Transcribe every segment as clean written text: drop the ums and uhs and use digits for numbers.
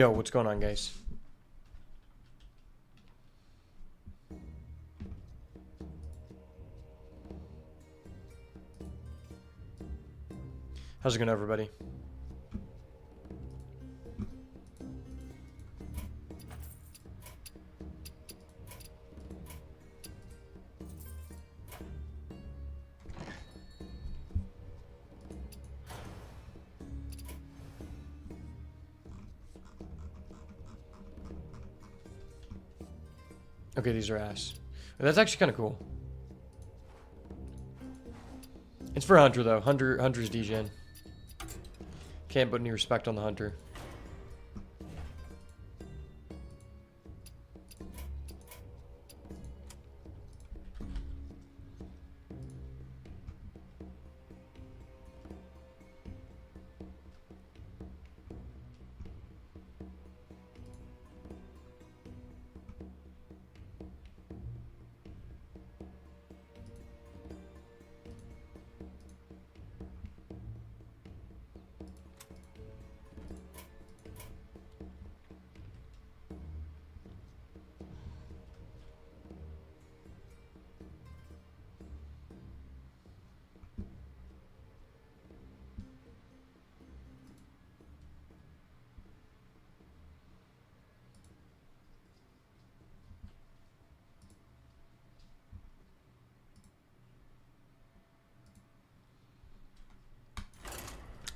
Yo, what's going on, guys? How's it going, everybody? Okay, these are ass. That's actually kind of cool. It's for Hunter, though. Hunter's degen. Can't put any respect on the Hunter.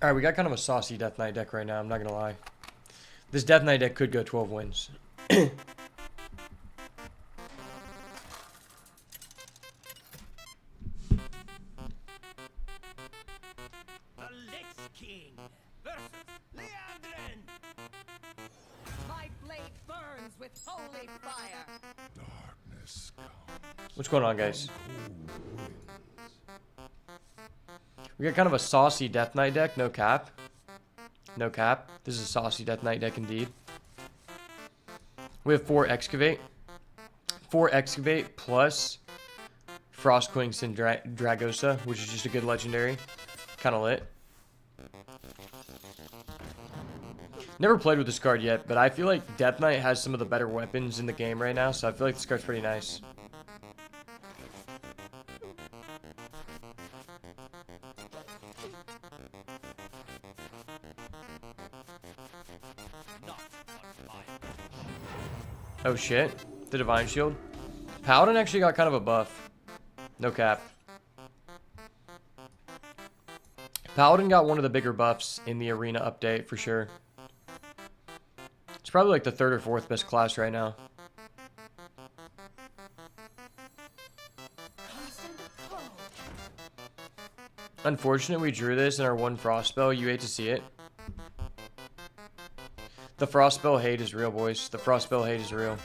Alright, we got kind of a saucy Death Knight deck right now, I'm not gonna lie. This Death Knight deck could go 12 wins. What's going on, guys? We got kind of a saucy Death Knight deck, no cap. No cap. This is a saucy Death Knight deck indeed. We have 4 Excavate. 4 Excavate plus Frostquinks and Dragosa, which is just a good legendary. Kind of lit. Never played with this card yet, but I feel like Death Knight has some of the better weapons in the game right now, so I feel like this card's pretty nice. Oh shit, the Divine Shield. Paladin actually got kind of a buff. No cap. Paladin got one of the bigger buffs in the arena update for sure. It's probably like the 3rd or 4th best class right now. Unfortunately, we drew this in our one Frost spell. You hate to see it. The Frost spell hate is real, boys. The Frost spell hate is real.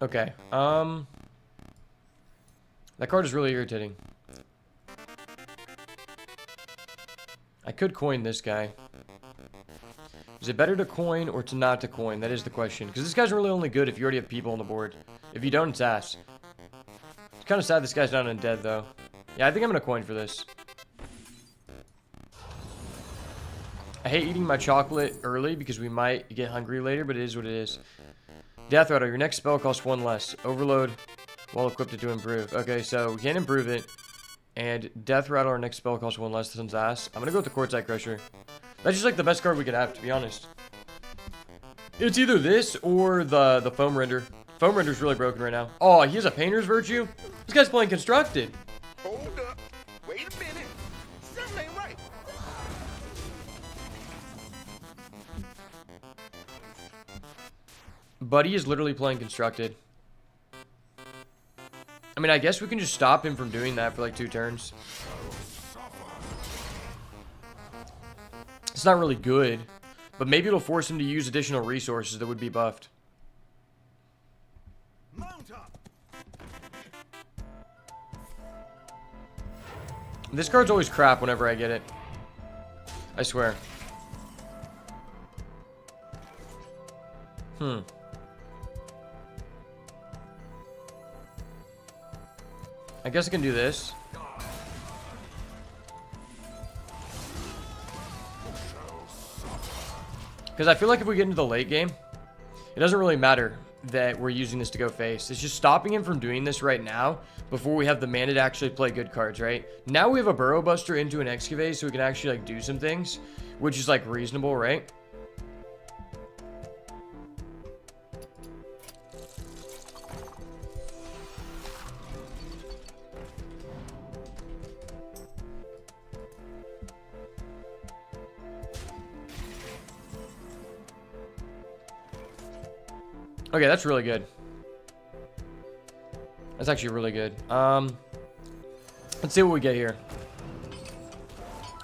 Okay, that card is really irritating. I could coin this guy. Is it better to coin or to not to coin? That is the question. Because this guy's really only good if you already have people on the board. If you don't, it's ass. It's kind of sad this guy's not undead, though. Yeah, I think I'm going to coin for this. I hate eating my chocolate early because we might get hungry later, but it is what it is. Death Rattle, your next spell costs 1 less. Overload while equipped to improve. Okay, so we can't improve it. And Death Rattle, our next spell costs 1 less. This one's ass. I'm gonna go with the Quartzite Crusher. That's just like the best card we could have, to be honest. It's either this or the Foam Render. Foam Render's really broken right now. Oh, he has a Painter's Virtue? This guy's playing Constructed. Hold up. Wait a minute. Something ain't right. Buddy is literally playing Constructed. I mean, I guess we can just stop him from doing that for like 2 turns. It's not really good, but maybe it'll force him to use additional resources that would be buffed. This card's always crap whenever I get it. I swear. I guess I can do this. Because I feel like if we get into the late game, it doesn't really matter that we're using this to go face. It's just stopping him from doing this right now before we have the mana to actually play good cards, right? Now we have a Burrow Buster into an Excavate, so we can actually like do some things, which is like reasonable, right? Okay, that's really good. That's actually really good. Let's see what we get here.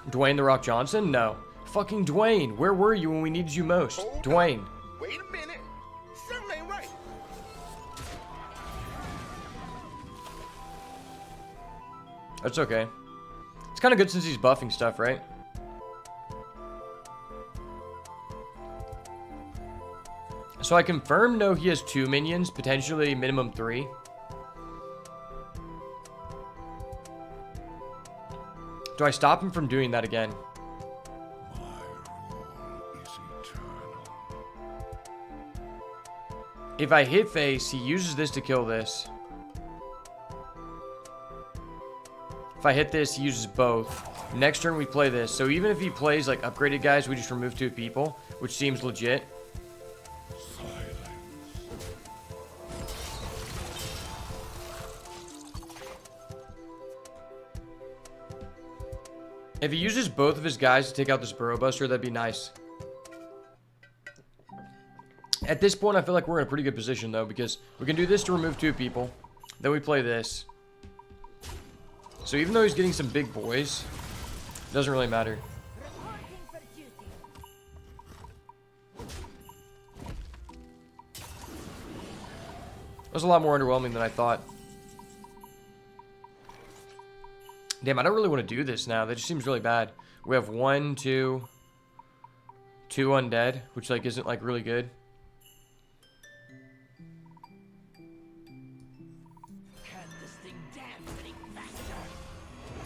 Dwayne The Rock Johnson? No. Fucking Dwayne, where were you when we needed you most? Dwayne. Wait a minute. Something ain't right. That's okay. It's kind of good since he's buffing stuff, right? So I confirm, no, he has 2 minions, potentially minimum 3. Do I stop him from doing that again? My rule is eternal. If I hit face, he uses this to kill this. If I hit this, he uses both. Next turn, we play this. So even if he plays, like, upgraded guys, we just remove 2 people, which seems legit. If he uses both of his guys to take out this Burrow Buster, that'd be nice. At this point, I feel like we're in a pretty good position, though, because we can do this to remove 2 people. Then we play this. So even though he's getting some big boys, it doesn't really matter. That was a lot more underwhelming than I thought. Damn, I don't really want to do this now. That just seems really bad. We have 1, 2 undead, which like isn't like really good.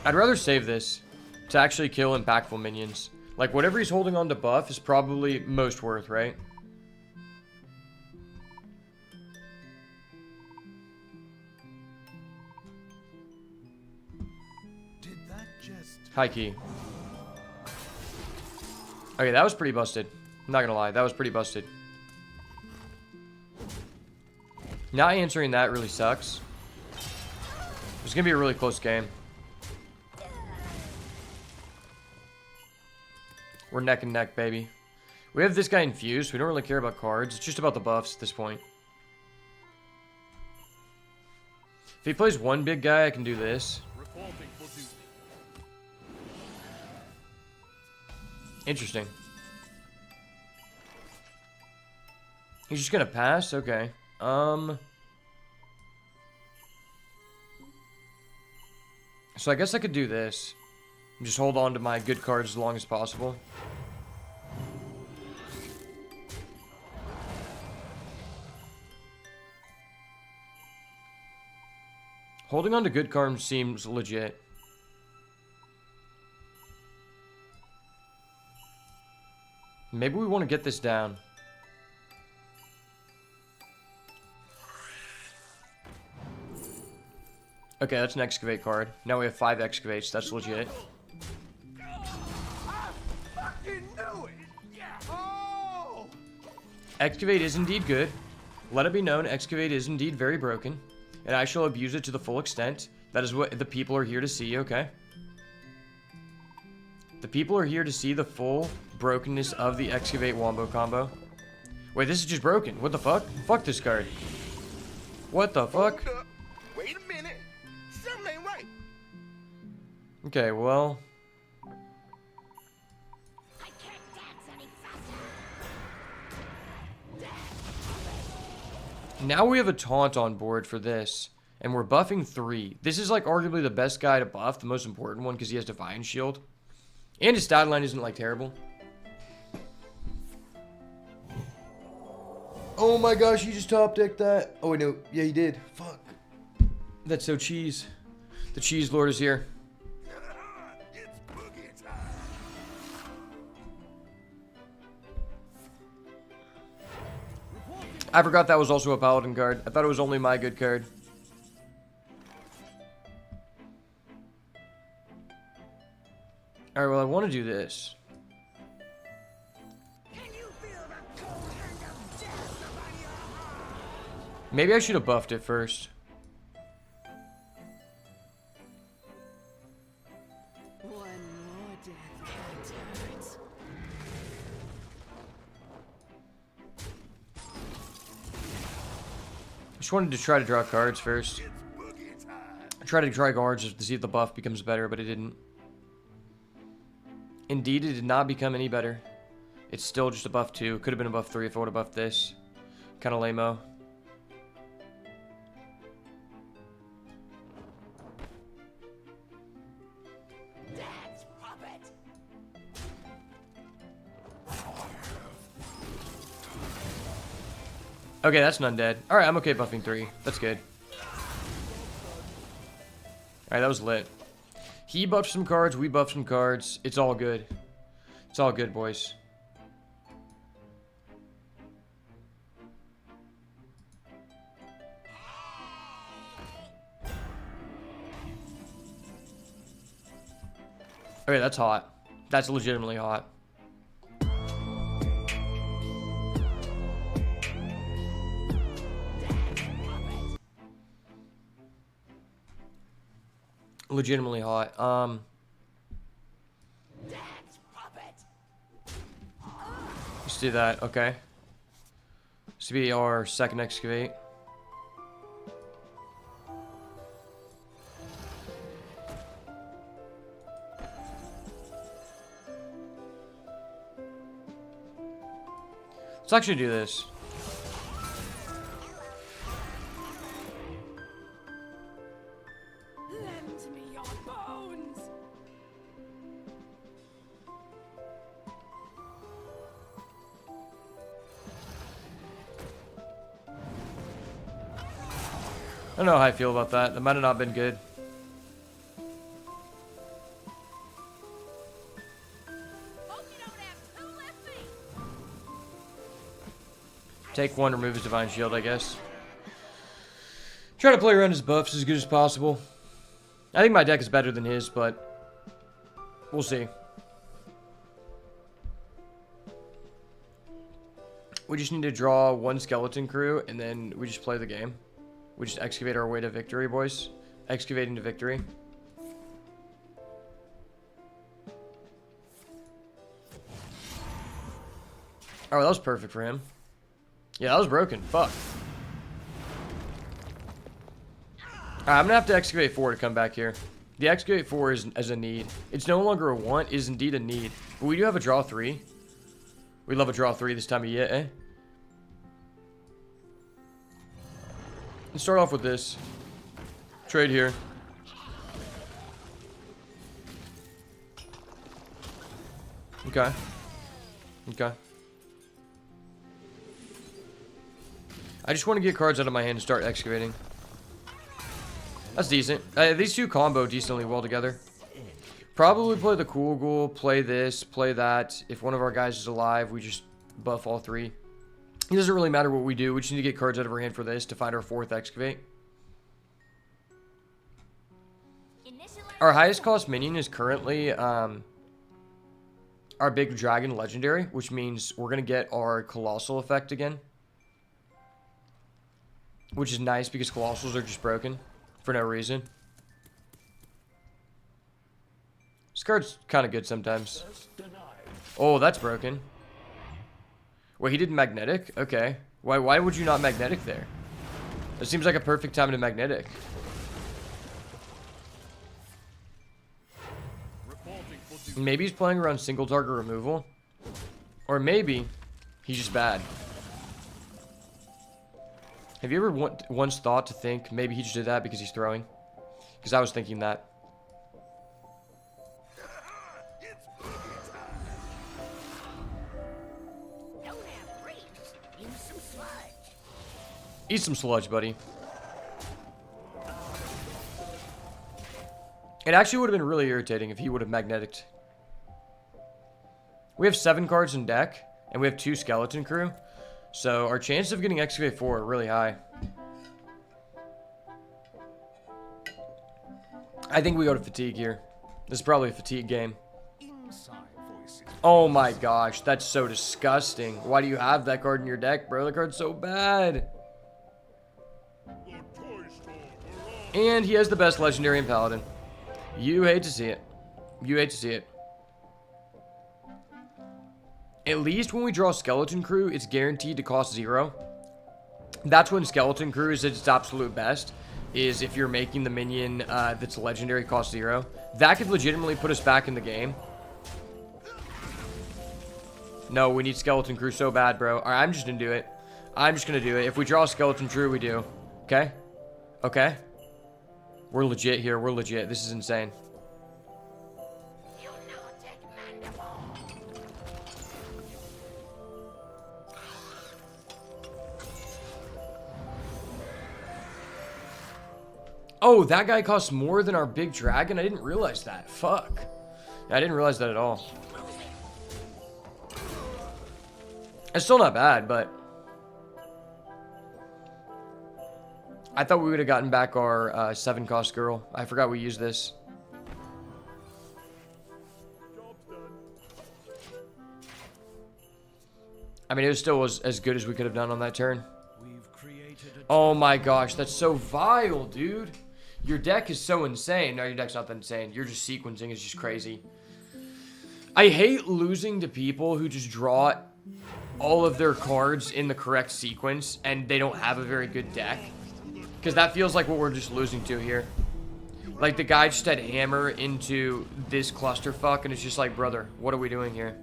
I'd rather save this to actually kill impactful minions. Like whatever he's holding on to buff is probably most worth, right? High key. Okay, that was pretty busted. I'm not gonna lie, that was pretty busted. Not answering that really sucks. It's gonna be a really close game. We're neck and neck, baby. We have this guy infused. We don't really care about cards. It's just about the buffs at this point. If he plays 1 big guy, I can do this. Interesting. He's just gonna pass? Okay. So I guess I could do this. Just hold on to my good cards as long as possible. Holding on to good cards seems legit. Maybe we want to get this down. Okay, that's an excavate card. Now we have 5 excavates. That's legit. I fucking knew it. Yeah. Oh. Excavate is indeed good. Let it be known, Excavate is indeed very broken. And I shall abuse it to the full extent. That is what the people are here to see, okay? The people are here to see the full brokenness of the Excavate Wombo combo. Wait, this is just broken. What the fuck? Fuck this card. What the fuck? Hold up. Wait a minute. Something ain't right. Okay, well. I can't dance any faster. Now we have a taunt on board for this. And we're buffing 3. This is like arguably the best guy to buff, the most important one, because he has Divine Shield. And his stat line isn't like terrible. Oh my gosh, he just top decked that. Oh wait, no. Yeah, he did. Fuck. That's so cheese. The cheese lord is here. It's boogie time. I forgot that was also a paladin card. I thought it was only my good card. Alright, well, I want to do this. Can you feel the cold hand of death upon your heart? Maybe I should have buffed it first. One more death can't hurt. Just wanted to try to draw cards first. It's boogie time. I tried to try cards just to see if the buff becomes better, but it didn't. Indeed, it did not become any better. It's still just a buff 2. Could have been a buff 3 if I would have buffed this. Kind of lame-o. Dad's puppet. Okay, that's an undead. Alright, I'm okay buffing 3. That's good. Alright, that was lit. He buffed some cards, we buffed some cards. It's all good. It's all good, boys. Okay, that's hot. That's legitimately hot. Legitimately hot. Dad's puppet. Let's do that. Okay. This will be our second excavate. Let's actually do this. Lend me your bones. I don't know how I feel about that. That might have not been good. Hope you don't have 2 left feet. Take 1, remove his Divine Shield, I guess. Try to play around his buffs as good as possible. I think my deck is better than his, but we'll see. We just need to draw 1 skeleton crew, and then we just play the game. We just excavate our way to victory, boys. Excavating to victory. Oh, that was perfect for him. Yeah, that was broken. Fuck. Alright, I'm gonna have to excavate 4 to come back here. The excavate 4 is a need. It's no longer a want, it is indeed a need. But we do have a draw 3. We love a draw 3 this time of year, eh? Let's start off with this. Trade here. Okay. Okay. I just want to get cards out of my hand and start excavating. That's decent. These two combo decently well together. Probably play the Cool Ghoul, play this, play that. If one of our guys is alive, we just buff all 3. It doesn't really matter what we do. We just need to get cards out of our hand for this to find our 4th excavate. Our highest cost minion is currently our big dragon legendary, which means we're going to get our colossal effect again. Which is nice because colossals are just broken for no reason. This card's kind of good sometimes. Oh, that's broken. Wait, he did magnetic? Okay. Why would you not magnetic there? It seems like a perfect time to magnetic. Maybe he's playing around single target removal. Or maybe he's just bad. Have you ever once thought to think maybe he just did that because he's throwing? Because I was thinking that. It's boogie time. Don't have breaks. Use some sludge. Eat some sludge, buddy. It actually would have been really irritating if he would have magneticked. We have 7 cards in deck, and we have 2 skeleton crew. So our chances of getting Excavate 4 are really high. I think we go to fatigue here. This is probably a fatigue game. Inside voices. Oh my gosh, that's so disgusting. Why do you have that card in your deck, bro? The card's so bad. And he has the best legendary in Paladin. You hate to see it. You hate to see it. At least when we draw Skeleton Crew, it's guaranteed to cost 0. That's when Skeleton Crew is at its absolute best, is if you're making the minion that's legendary cost 0. That could legitimately put us back in the game. No, we need Skeleton Crew so bad, bro. Alright, I'm just gonna do it. I'm just gonna do it. If we draw Skeleton Crew, we do. Okay? Okay? We're legit here. We're legit. This is insane. You know, take mandible. Oh, that guy costs more than our big dragon? I didn't realize that. Fuck. I didn't realize that at all. It's still not bad, but... I thought we would have gotten back our 7 cost girl. I forgot we used this. I mean, it still was as good as we could have done on that turn. Oh my gosh, that's so vile, dude. Your deck is so insane. No, your deck's not that insane. You're just sequencing is just crazy. I hate losing to people who just draw all of their cards in the correct sequence and they don't have a very good deck. Because that feels like what we're just losing to here. Like, the guy just had hammer into this clusterfuck, and it's just like, brother, what are we doing here?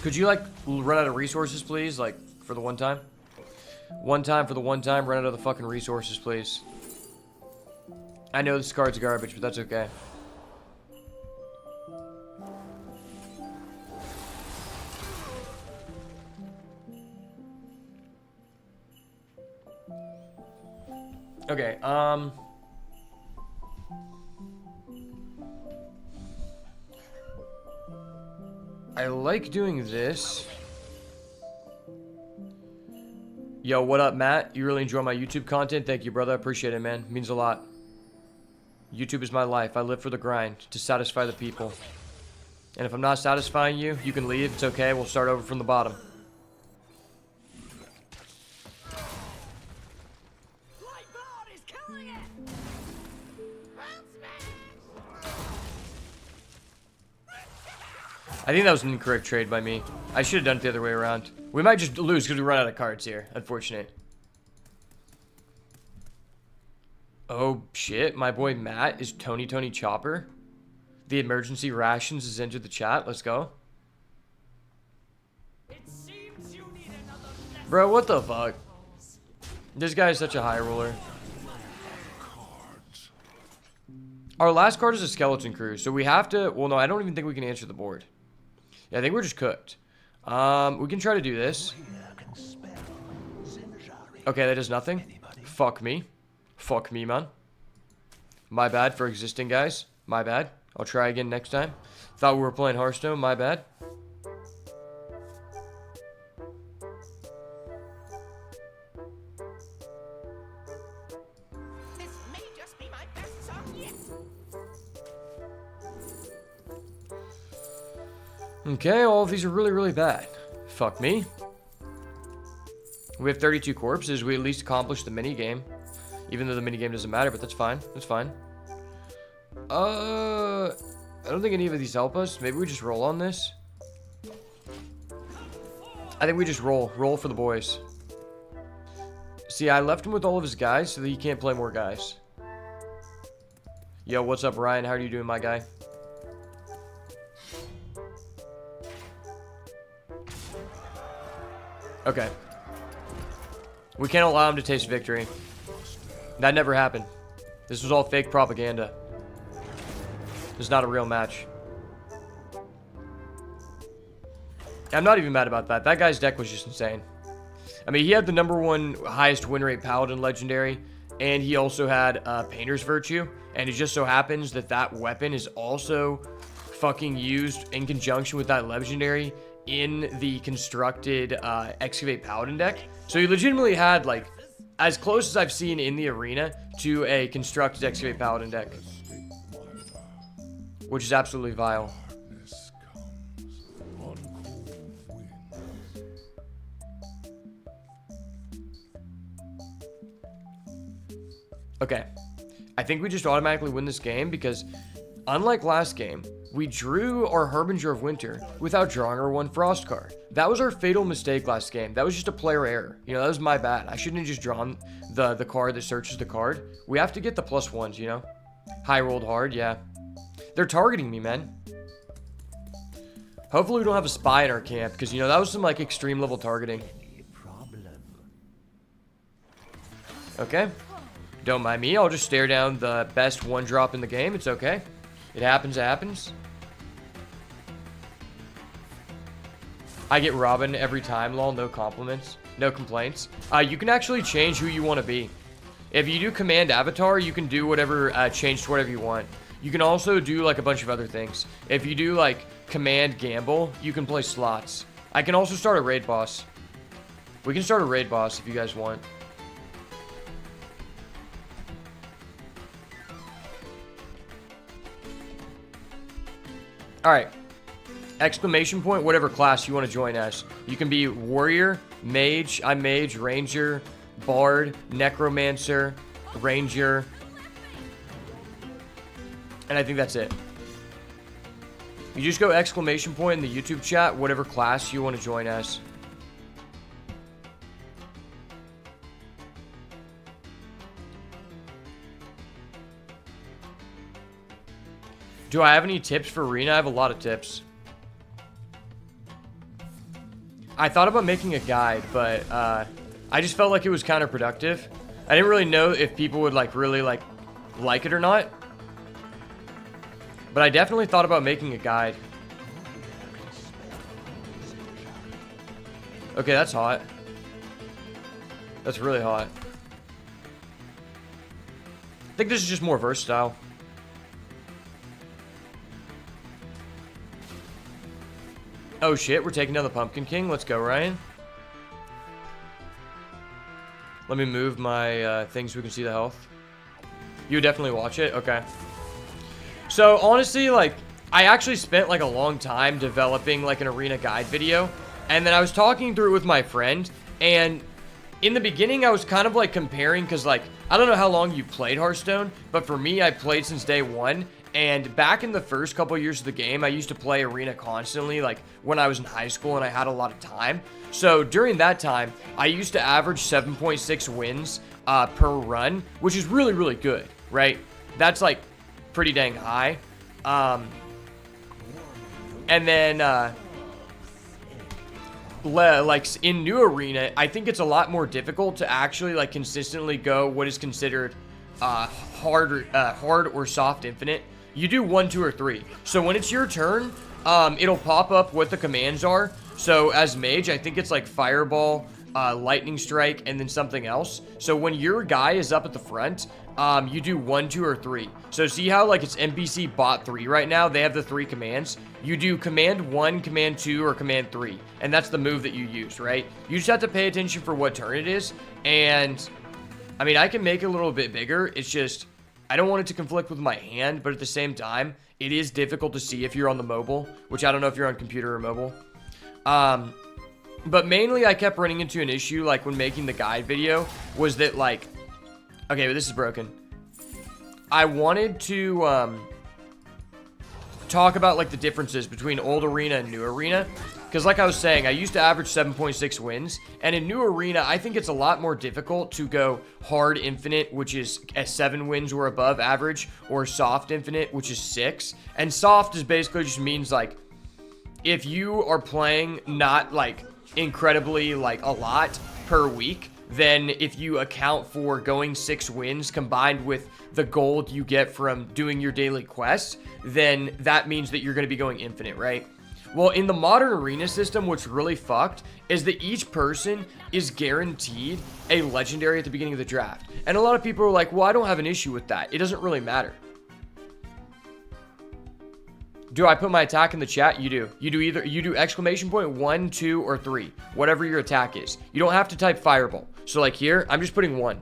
Could you, like, run out of resources, please? Like, for the one time? One time for the one time, run out of the fucking resources, please. I know this card's garbage, but that's okay. Okay, I like doing this. Yo, what up, Matt? You really enjoy my YouTube content? Thank you, brother. I appreciate it, man. It means a lot. YouTube is my life. I live for the grind, to satisfy the people. And if I'm not satisfying you, you can leave. It's okay. We'll start over from the bottom. Lightboard is killing it. Round smash. I think that was an incorrect trade by me. I should have done it the other way around. We might just lose because we run out of cards here. Unfortunate. Oh, shit. My boy Matt is Tony Chopper. The emergency rations has entered the chat. Let's go. It seems you need another blessing. Bro, what the fuck? This guy is such a high roller. Cards. Our last card is a skeleton crew, so we have to... Well, no, I don't even think we can answer the board. Yeah, I think we're just cooked. We can try to do this. Okay, that does nothing. Fuck me. Fuck me, man. My bad for existing, guys. My bad. I'll try again next time. Thought we were playing Hearthstone. My bad. This may just be my best song yet. Okay, all of these are really, really bad. Fuck me. We have 32 corpses. We at least accomplished the minigame. Even though the minigame doesn't matter, but that's fine. That's fine. I don't think any of these help us. Maybe we just roll on this. I think we just roll. Roll for the boys. See, I left him with all of his guys so that he can't play more guys. Yo, what's up, Ryan? How are you doing, my guy? Okay. We can't allow him to taste victory. That never happened. This was all fake propaganda. This is not a real match. I'm not even mad about that. That guy's deck was just insane. I mean, he had the #1 highest win rate Paladin Legendary, and he also had Painter's Virtue, and it just so happens that that weapon is also fucking used in conjunction with that Legendary in the constructed Excavate Paladin deck. So he legitimately had, like, as close as I've seen in the arena to a constructed Excavate Paladin deck, which is absolutely vile. Okay, I think we just automatically win this game because, unlike last game, we drew our Harbinger of Winter without drawing our 1 Frost card. That was our fatal mistake last game. That was just a player error. You know, that was my bad. I shouldn't have just drawn the card that searches the card. We have to get the +1s, you know? High rolled hard, yeah. They're targeting me, man. Hopefully we don't have a spy in our camp because, you know, that was some, like, extreme level targeting. Okay. Don't mind me. I'll just stare down the best 1-drop in the game. It's okay. It happens, it happens. I get Robin every time, lol. No compliments. No complaints. You can actually change who you want to be. If you do command avatar, you can do whatever, change to whatever you want. You can also do, like, a bunch of other things. If you do, like, command gamble, you can play slots. I can also start a raid boss. We can start a raid boss if you guys want. Alright. Exclamation point, whatever class you want to join as. You can be warrior, mage, I'm mage, ranger, bard, necromancer, ranger. And I think that's it. You just go exclamation point in the YouTube chat, whatever class you want to join as. Do I have any tips for Arena? I have a lot of tips. I thought about making a guide, but I just felt like it was counterproductive. I didn't really know if people would really like it or not. But I definitely thought about making a guide. Okay, that's hot. That's really hot. I think this is just more versatile. Oh shit, we're taking down the Pumpkin King. Let's go, Ryan. Let me move my things so we can see the health. You would definitely watch it? Okay. So, honestly, like, I actually spent, like, a long time developing, like, an arena guide video. And then I was talking through it with my friend. And in the beginning, I was kind of, like, comparing. Because, like, I don't know how long you played Hearthstone. But for me, I played since day one. And back in the first couple years of the game, I used to play Arena constantly, like when I was in high school and I had a lot of time. So during that time, I used to average 7.6 wins per run, which is really, really good, right? That's like pretty dang high. And then, like in New Arena, I think it's a lot more difficult to actually like consistently go what is considered hard or soft infinite. You do 1, 2, or 3. So when it's your turn, it'll pop up what the commands are. So as mage, I think it's like fireball, lightning strike, and then something else. So when your guy is up at the front, you do 1, 2, or 3. So see how like it's NPC bot 3 right now? They have the 3 commands. You do command 1, command 2, or command 3. And that's the move that you use, right? You just have to pay attention for what turn it is. And I mean, I can make it a little bit bigger. It's just, I don't want it to conflict with my hand, but at the same time, it is difficult to see if you're on the mobile, which I don't know if you're on computer or mobile. But mainly I kept running into an issue, like when making the guide video, was that like, okay, but this is broken. I wanted to talk about like the differences between old Arena and new Arena. Because like I was saying, I used to average 7.6 wins. And in New Arena, I think it's a lot more difficult to go hard infinite, which is a 7 wins or above average, or soft infinite, which is 6. And soft is basically just means like, if you are playing not like incredibly like a lot per week, then if you account for going 6 wins combined with the gold you get from doing your daily quests, then that means that you're going to be going infinite, right? Well, in the modern arena system, what's really fucked is that each person is guaranteed a legendary at the beginning of the draft. And a lot of people are like, well, I don't have an issue with that. It doesn't really matter. Do I put my attack in the chat? You do. You do exclamation point 1, 2, or 3. Whatever your attack is. You don't have to type fireball. So like here, I'm just putting 1.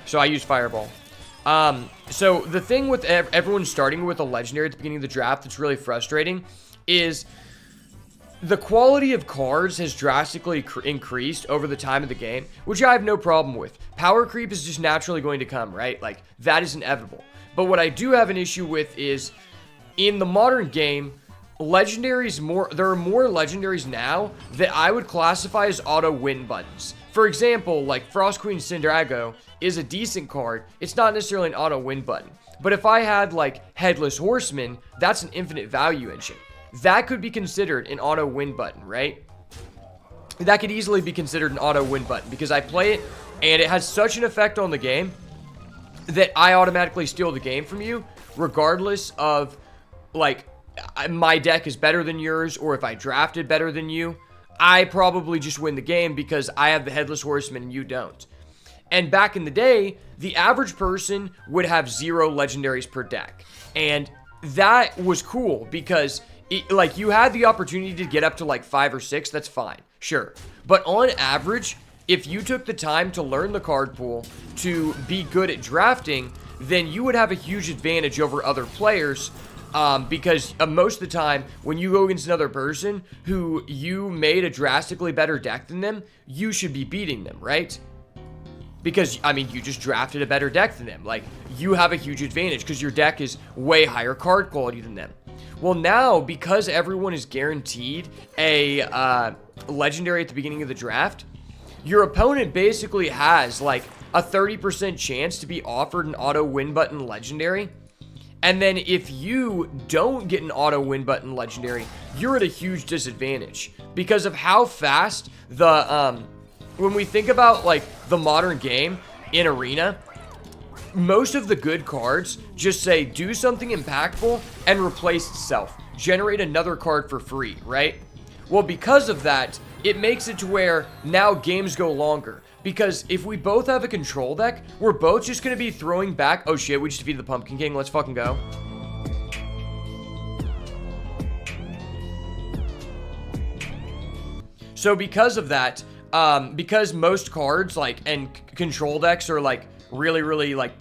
So I use fireball. So the thing with everyone starting with a legendary at the beginning of the draft that's really frustrating is the quality of cards has drastically increased over the time of the game, which I have no problem with. Power creep is just naturally going to come, right? Like, that is inevitable. But what I do have an issue with is, in the modern game, legendaries there are more legendaries now that I would classify as auto win buttons. For example, like Frost Queen Syndrago is a decent card. It's not necessarily an auto win button. But if I had like Headless Horseman, that's an infinite value engine. That could be considered an auto win button, right? That could easily be considered an auto win button because I play it and it has such an effect on the game that I automatically steal the game from you regardless of like my deck is better than yours or if I drafted better than you. I probably just win the game because I have the Headless Horseman and you don't. And back in the day, the average person would have 0 legendaries per deck. And that was cool because like you had the opportunity to get up to like 5 or 6, that's fine, sure. But on average, if you took the time to learn the card pool, to be good at drafting, then you would have a huge advantage over other players. Because most of the time, when you go against another person who you made a drastically better deck than them, you should be beating them, right? Because, I mean, you just drafted a better deck than them. Like, you have a huge advantage because your deck is way higher card quality than them. Well, now, because everyone is guaranteed a legendary at the beginning of the draft, your opponent basically has, like, a 30% chance to be offered an auto win button legendary. And then if you don't get an auto win button legendary, you're at a huge disadvantage because of how fast the, when we think about like the modern game in Arena, most of the good cards just say do something impactful and replace itself. Generate another card for free, right? Well, because of that, it makes it to where now games go longer. Because if we both have a control deck, we're both just going to be throwing back. Oh shit, we just defeated the Pumpkin King. Let's fucking go. So because of that, because most cards like and control decks are like really like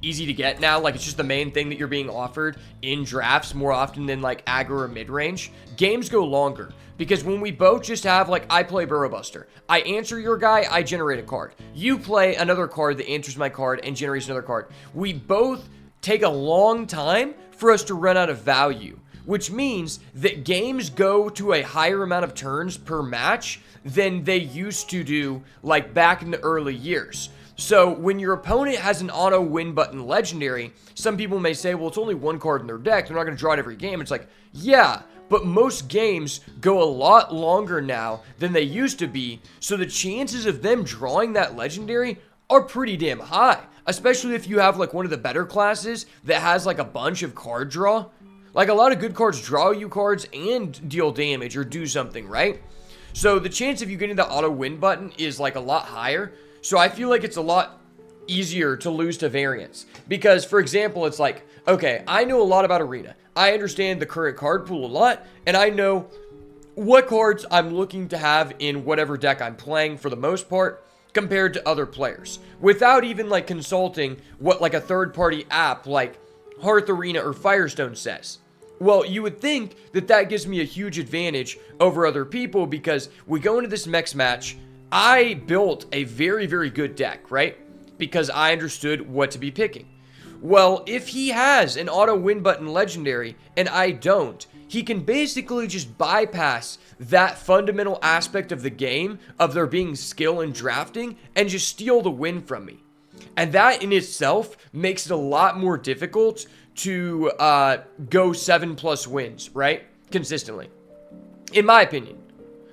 easy to get now, like it's just the main thing that you're being offered in drafts more often than like aggro or mid-range, games go longer. Because when we both just have, like, I play Burrow Buster. I answer your guy, I generate a card. You play another card that answers my card and generates another card. We both take a long time for us to run out of value. Which means that games go to a higher amount of turns per match than they used to do, like, back in the early years. So, when your opponent has an auto win button legendary, some people may say, well, it's only one card in their deck. They're not going to draw it every game. It's like, yeah, but most games go a lot longer now than they used to be, so the chances of them drawing that legendary are pretty damn high. Especially if you have like one of the better classes that has like a bunch of card draw. Like a lot of good cards draw you cards and deal damage or do something, right? So the chance of you getting the auto win button is like a lot higher. So I feel like it's a lot easier to lose to variants. Because, for example, it's like, okay, I know a lot about Arena. I understand the current card pool a lot, and I know what cards I'm looking to have in whatever deck I'm playing for the most part compared to other players. Without even, like, consulting what, like, a third-party app like Hearth Arena or Firestone says. Well, you would think that that gives me a huge advantage over other people because we go into this next match, I built a very, very good deck, right? Because I understood what to be picking. Well, if he has an auto win button legendary and I don't, he can basically just bypass that fundamental aspect of the game of there being skill in drafting and just steal the win from me. And that in itself makes it a lot more difficult to go 7+ wins, right? Consistently. In my opinion.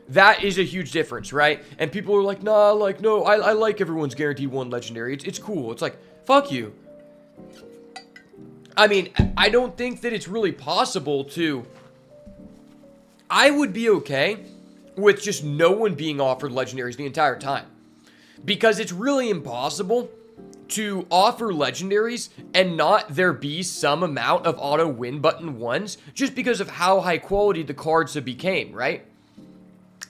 That is a huge difference, right? And people are like, nah, like, no, I like everyone's guaranteed one legendary. It's cool. It's like, fuck you. I mean, I don't think that it's really possible to... I would be okay with just no one being offered legendaries the entire time. Because it's really impossible to offer legendaries and not there be some amount of auto win button ones just because of how high quality the cards have became, right?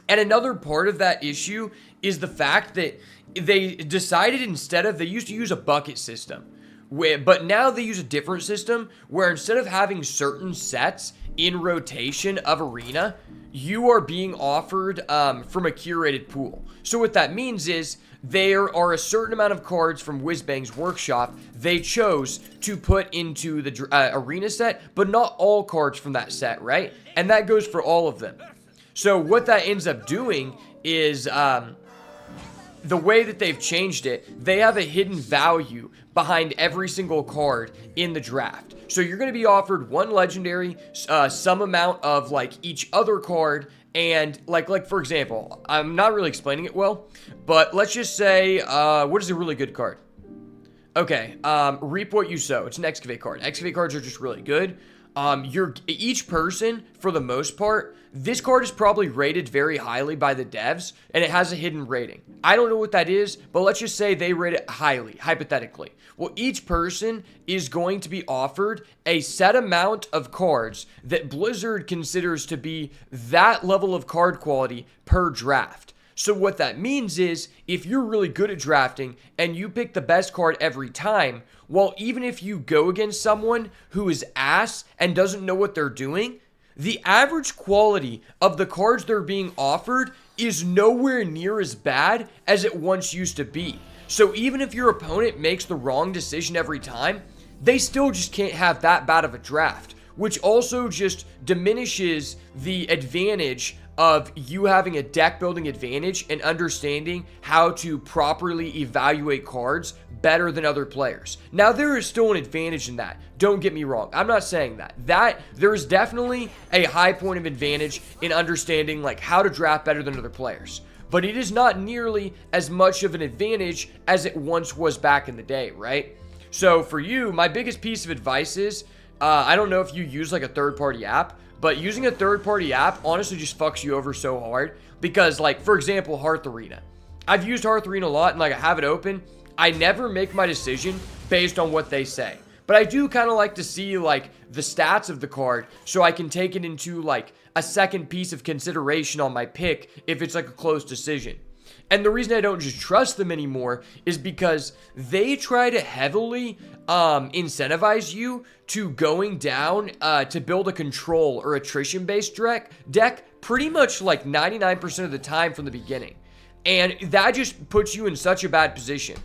And another part of that issue is the fact that they decided they used to use a bucket system, but now they use a different system where instead of having certain sets in rotation of arena, you are being offered from a curated pool. So what that means is there are a certain amount of cards from Whizbang's workshop they chose to put into the arena set, but not all cards from that set, right? And that goes for all of them. So what that ends up doing is the way that they've changed it, they have a hidden value behind every single card in the draft. So you're going to be offered one legendary, some amount of like each other card, and like for example, I'm not really explaining it well, but let's just say, what is a really good card? Okay, Reap What You Sow. It's an Excavate card. Excavate cards are just really good. Each person, for the most part, this card is probably rated very highly by the devs, and it has a hidden rating. I don't know what that is, but let's just say they rate it highly, hypothetically. Well, each person is going to be offered a set amount of cards that Blizzard considers to be that level of card quality per draft. So what that means is, if you're really good at drafting and you pick the best card every time, well, even if you go against someone who is ass and doesn't know what they're doing, the average quality of the cards they're being offered is nowhere near as bad as it once used to be. So even if your opponent makes the wrong decision every time, they still just can't have that bad of a draft, which also just diminishes the advantage of you having a deck building advantage and understanding how to properly evaluate cards better than other players. Now, there is still an advantage in that. Don't get me wrong. I'm not saying that. There is definitely a high point of advantage in understanding like how to draft better than other players. But it is not nearly as much of an advantage as it once was back in the day, right? So for you, my biggest piece of advice is, I don't know if you use like a third-party app, but using a third-party app honestly just fucks you over so hard because, like, for example, Hearth Arena. I've used Hearth Arena a lot and, like, I have it open. I never make my decision based on what they say. But I do kind of like to see, like, the stats of the card so I can take it into, like, a second piece of consideration on my pick if it's, like, a close decision. And the reason I don't just trust them anymore is because they try to heavily incentivize you to going down to build a control or attrition-based deck pretty much like 99% of the time from the beginning. And that just puts you in such a bad position.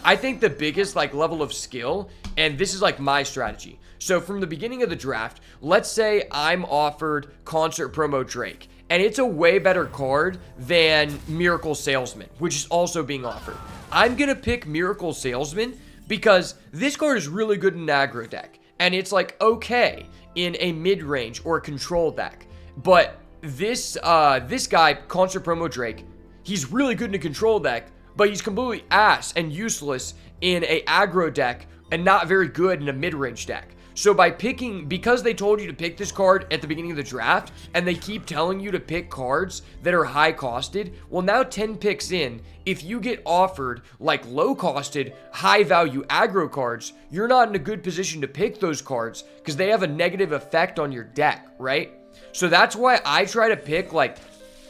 I think the biggest like level of skill, and this is like my strategy. So from the beginning of the draft, let's say I'm offered Concert Promo Drake. And it's a way better card than Miracle Salesman, which is also being offered. I'm going to pick Miracle Salesman because this card is really good in an aggro deck. And it's like okay in a mid-range or a control deck. But this guy, Concert Promo Drake, he's really good in a control deck, but he's completely ass and useless in a aggro deck and not very good in a mid-range deck. So by picking, because they told you to pick this card at the beginning of the draft, and they keep telling you to pick cards that are high costed, well now 10 picks in, if you get offered like low costed, high value aggro cards, you're not in a good position to pick those cards because they have a negative effect on your deck, right? So that's why I try to pick like,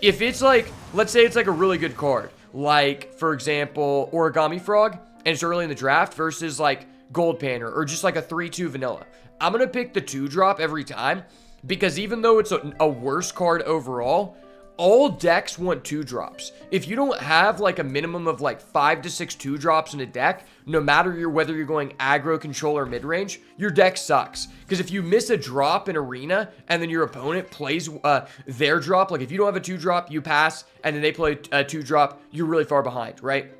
if it's like, let's say it's like a really good card, like for example, Origami Frog, and it's early in the draft versus like Gold Panner or just like a 3-2 vanilla. I'm going to pick the 2-drop every time because even though it's a worse card overall, all decks want 2-drops. If you don't have like a minimum of like 5 to 6 2-drops in a deck, no matter whether you're going aggro, control, or mid-range, your deck sucks. Because if you miss a drop in arena and then your opponent plays their drop, like if you don't have a 2-drop, you pass, and then they play a 2-drop, you're really far behind, right?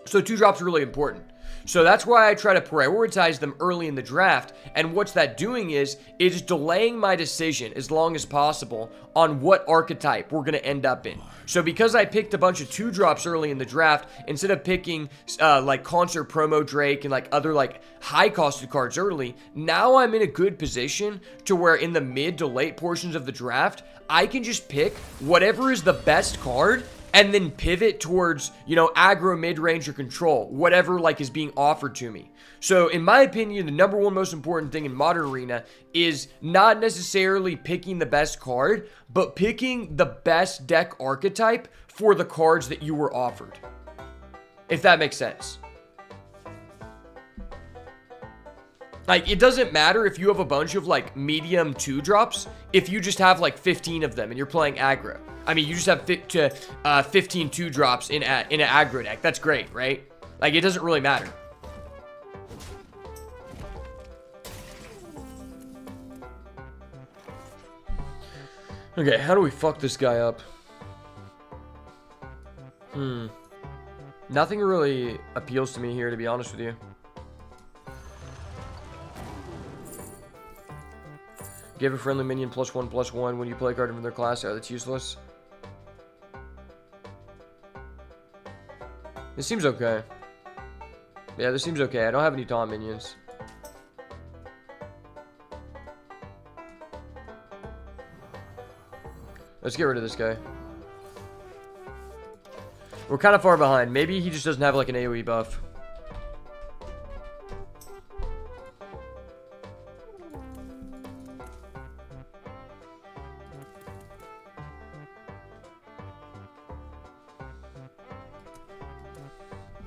So 2-drops are really important. So that's why I try to prioritize them early in the draft, and what's that doing is delaying my decision as long as possible on what archetype we're going to end up in. So because I picked a bunch of 2-drops early in the draft, instead of picking like Concert Promo Drake and like other like high-costed cards early, now I'm in a good position to where in the mid to late portions of the draft, I can just pick whatever is the best card and then pivot towards, you know, aggro, mid-range, or control, whatever, like, is being offered to me. So, in my opinion, the number one most important thing in Modern Arena is not necessarily picking the best card, but picking the best deck archetype for the cards that you were offered. If that makes sense. Like, it doesn't matter if you have a bunch of, like, medium 2-drops, if you just have, like, 15 of them and you're playing aggro. I mean, you just have 15 2-drops in an aggro deck. That's great, right? Like, it doesn't really matter. Okay, how do we fuck this guy up? Nothing really appeals to me here, to be honest with you. Give a friendly minion +1/+1 when you play a card from their class. Oh, that's useless. This seems okay. Yeah, this seems okay. I don't have any taunt minions. Let's get rid of this guy. We're kind of far behind. Maybe he just doesn't have like an AoE buff.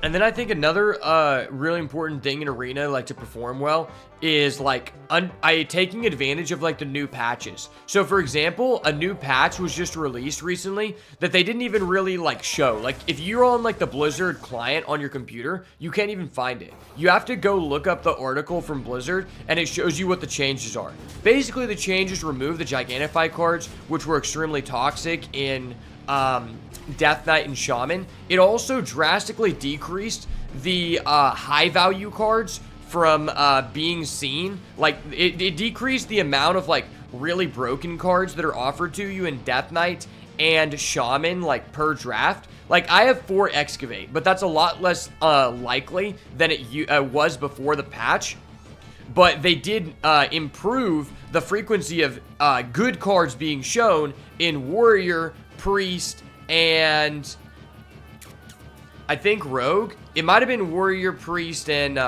And then I think another really important thing in Arena, like to perform well, is like taking advantage of like the new patches. So for example, a new patch was just released recently that they didn't even really like show. Like if you're on like the Blizzard client on your computer, you can't even find it. You have to go look up the article from Blizzard and it shows you what the changes are. Basically the changes remove the Gigantify cards, which were extremely toxic in Death Knight and Shaman. It also drastically decreased the high value cards from being seen. Like it decreased the amount of like really broken cards that are offered to you in Death Knight and Shaman like per draft. Like I have 4 Excavate, but that's a lot less likely than it was before the patch. But they did improve the frequency of good cards being shown in Warrior, Priest, and I think Rogue. It might have been Warrior, Priest, and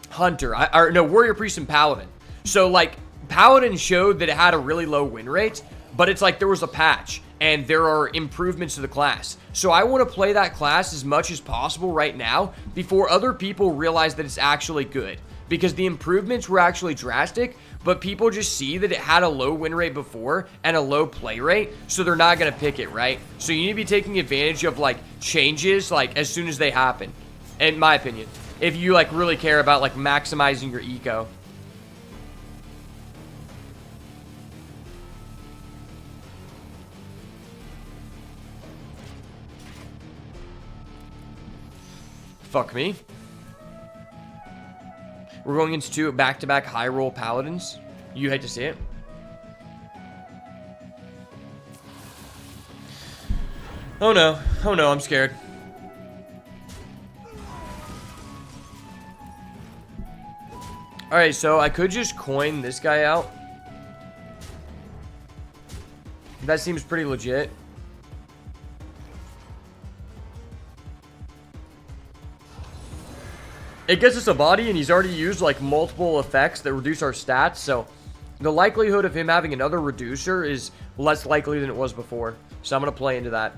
Hunter. No, Warrior, Priest, and Paladin. So, like, Paladin showed that it had a really low win rate, but it's like there was a patch, and there are improvements to the class. So I want to play that class as much as possible right now before other people realize that it's actually good. Because the improvements were actually drastic, but people just see that it had a low win rate before and a low play rate, so they're not going to pick it, right? So you need to be taking advantage of, like, changes, like, as soon as they happen, in my opinion. If you, like, really care about, like, maximizing your eco. Fuck me. We're going into 2 back-to-back high-roll Paladins. You hate to see it. Oh no. Oh no, I'm scared. Alright, so I could just coin this guy out. That seems pretty legit. It gets us a body, and he's already used, like, multiple effects that reduce our stats, so the likelihood of him having another reducer is less likely than it was before. So I'm going to play into that.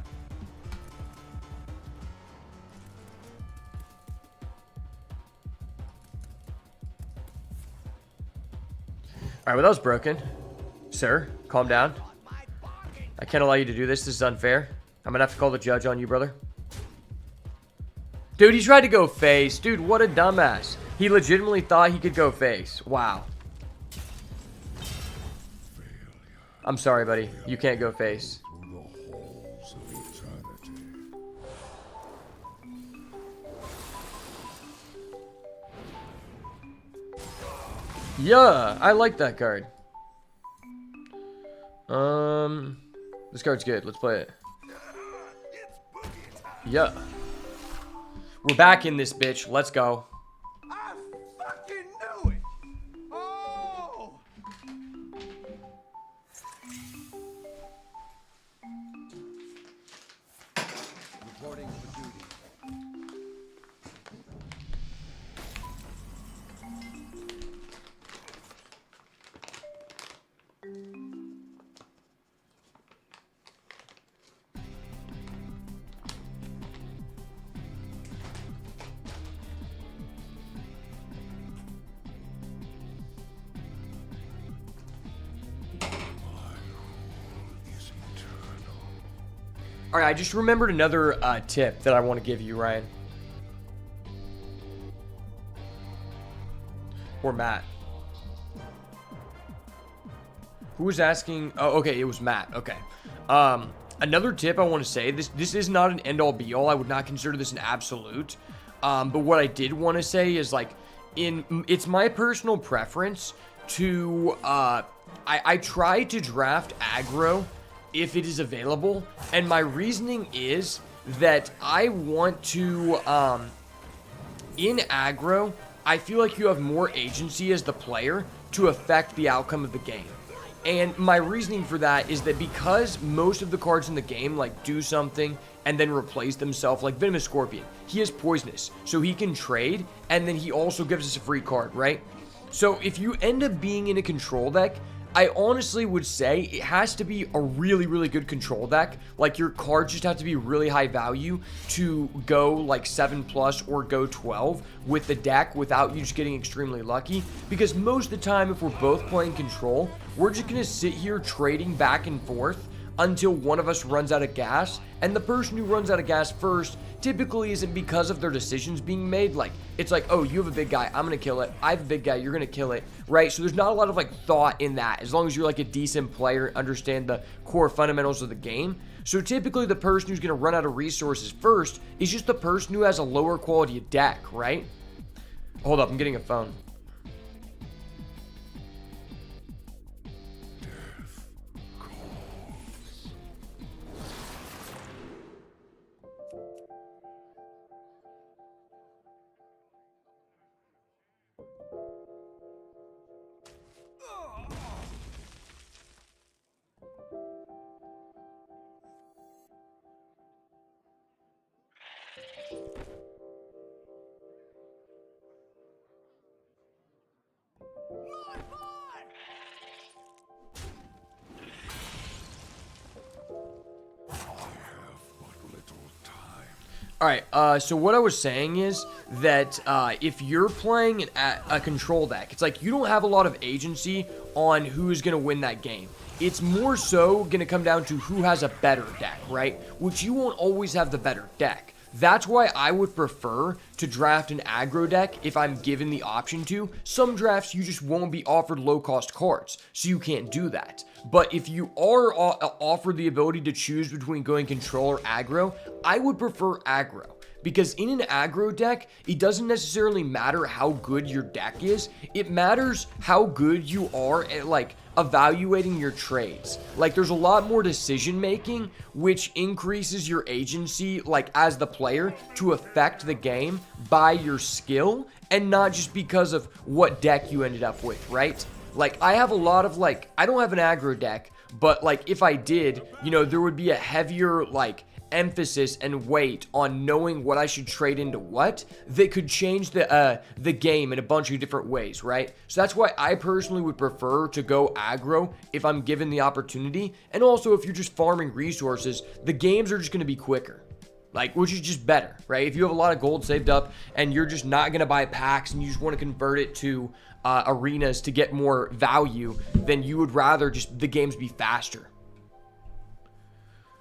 Alright, well, that was broken. Sir, calm down. I can't allow you to do this. This is unfair. I'm gonna have to call the judge on you, brother. Dude, he tried to go face. Dude, what a dumbass. He legitimately thought he could go face. Wow. I'm sorry, buddy. You can't go face. Yeah, I like that card. This card's good. Let's play it. Yeah. We're back in this bitch. Let's go. I fucking knew it. Oh. Reporting for duty. All right, I just remembered another tip that I want to give you, Ryan. Or Matt. Who was asking? Oh, okay, it was Matt. Okay. Another tip I want to say, this is not an end-all be-all. I would not consider this an absolute. But what I did want to say is, like, it's my personal preference to, I try to draft aggro if it is available, and my reasoning is that I want to, in aggro, I feel like you have more agency as the player to affect the outcome of the game. And my reasoning for that is that because most of the cards in the game, like, do something and then replace themselves, like Venomous Scorpion, he is poisonous, so he can trade, and then he also gives us a free card, right? So if you end up being in a control deck, I honestly would say it has to be a really, really good control deck. Like, your cards just have to be really high value to go like 7+ or go 12 with the deck without you just getting extremely lucky. Because most of the time, if we're both playing control, we're just going to sit here trading back and forth until one of us runs out of gas. And the person who runs out of gas first typically isn't because of their decisions being made. Like, it's like, oh, you have a big guy, I'm gonna kill it. I have a big guy, you're gonna kill it, right? So there's not a lot of like thought in that, as long as you're like a decent player, understand the core fundamentals of the game. So typically the person who's gonna run out of resources first is just the person who has a lower quality deck, right? Hold up, I'm getting a phone. Alright, so what I was saying is that if you're playing a control deck, it's like you don't have a lot of agency on who's going to win that game. It's more so going to come down to who has a better deck, right? Which you won't always have the better deck. That's why I would prefer to draft an aggro deck if I'm given the option to. Some drafts you just won't be offered low-cost cards, so you can't do that. But if you are offered the ability to choose between going control or aggro, I would prefer aggro. Because in an aggro deck, it doesn't necessarily matter how good your deck is. It matters how good you are at, like, evaluating your trades. Like, there's a lot more decision making, which increases your agency, like, as the player to affect the game by your skill and not just because of what deck you ended up with, right? Like, I have a lot of, like, I don't have an aggro deck, but, like, if I did, you know, there would be a heavier, like, emphasis and weight on knowing what I should trade into what that could change the game in a bunch of different ways, right? So that's why I personally would prefer to go aggro if I'm given the opportunity. And also, if you're just farming resources, the games are just going to be quicker. Like, which is just better, right? If you have a lot of gold saved up and you're just not going to buy packs and you just want to convert it to arenas to get more value, then you would rather just the games be faster.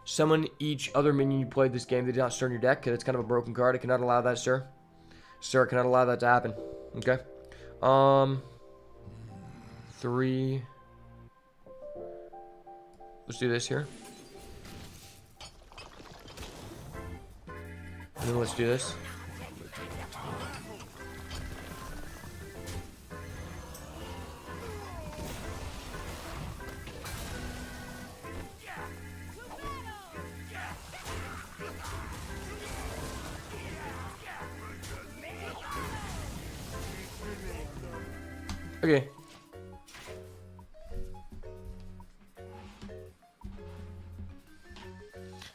Summon each other minion you played this game. They did not stir in your deck. Okay, that's kind of a broken card. I cannot allow that, sir. Sir, I cannot allow that to happen. Okay. 3. Let's do this here. And then let's do this. Okay.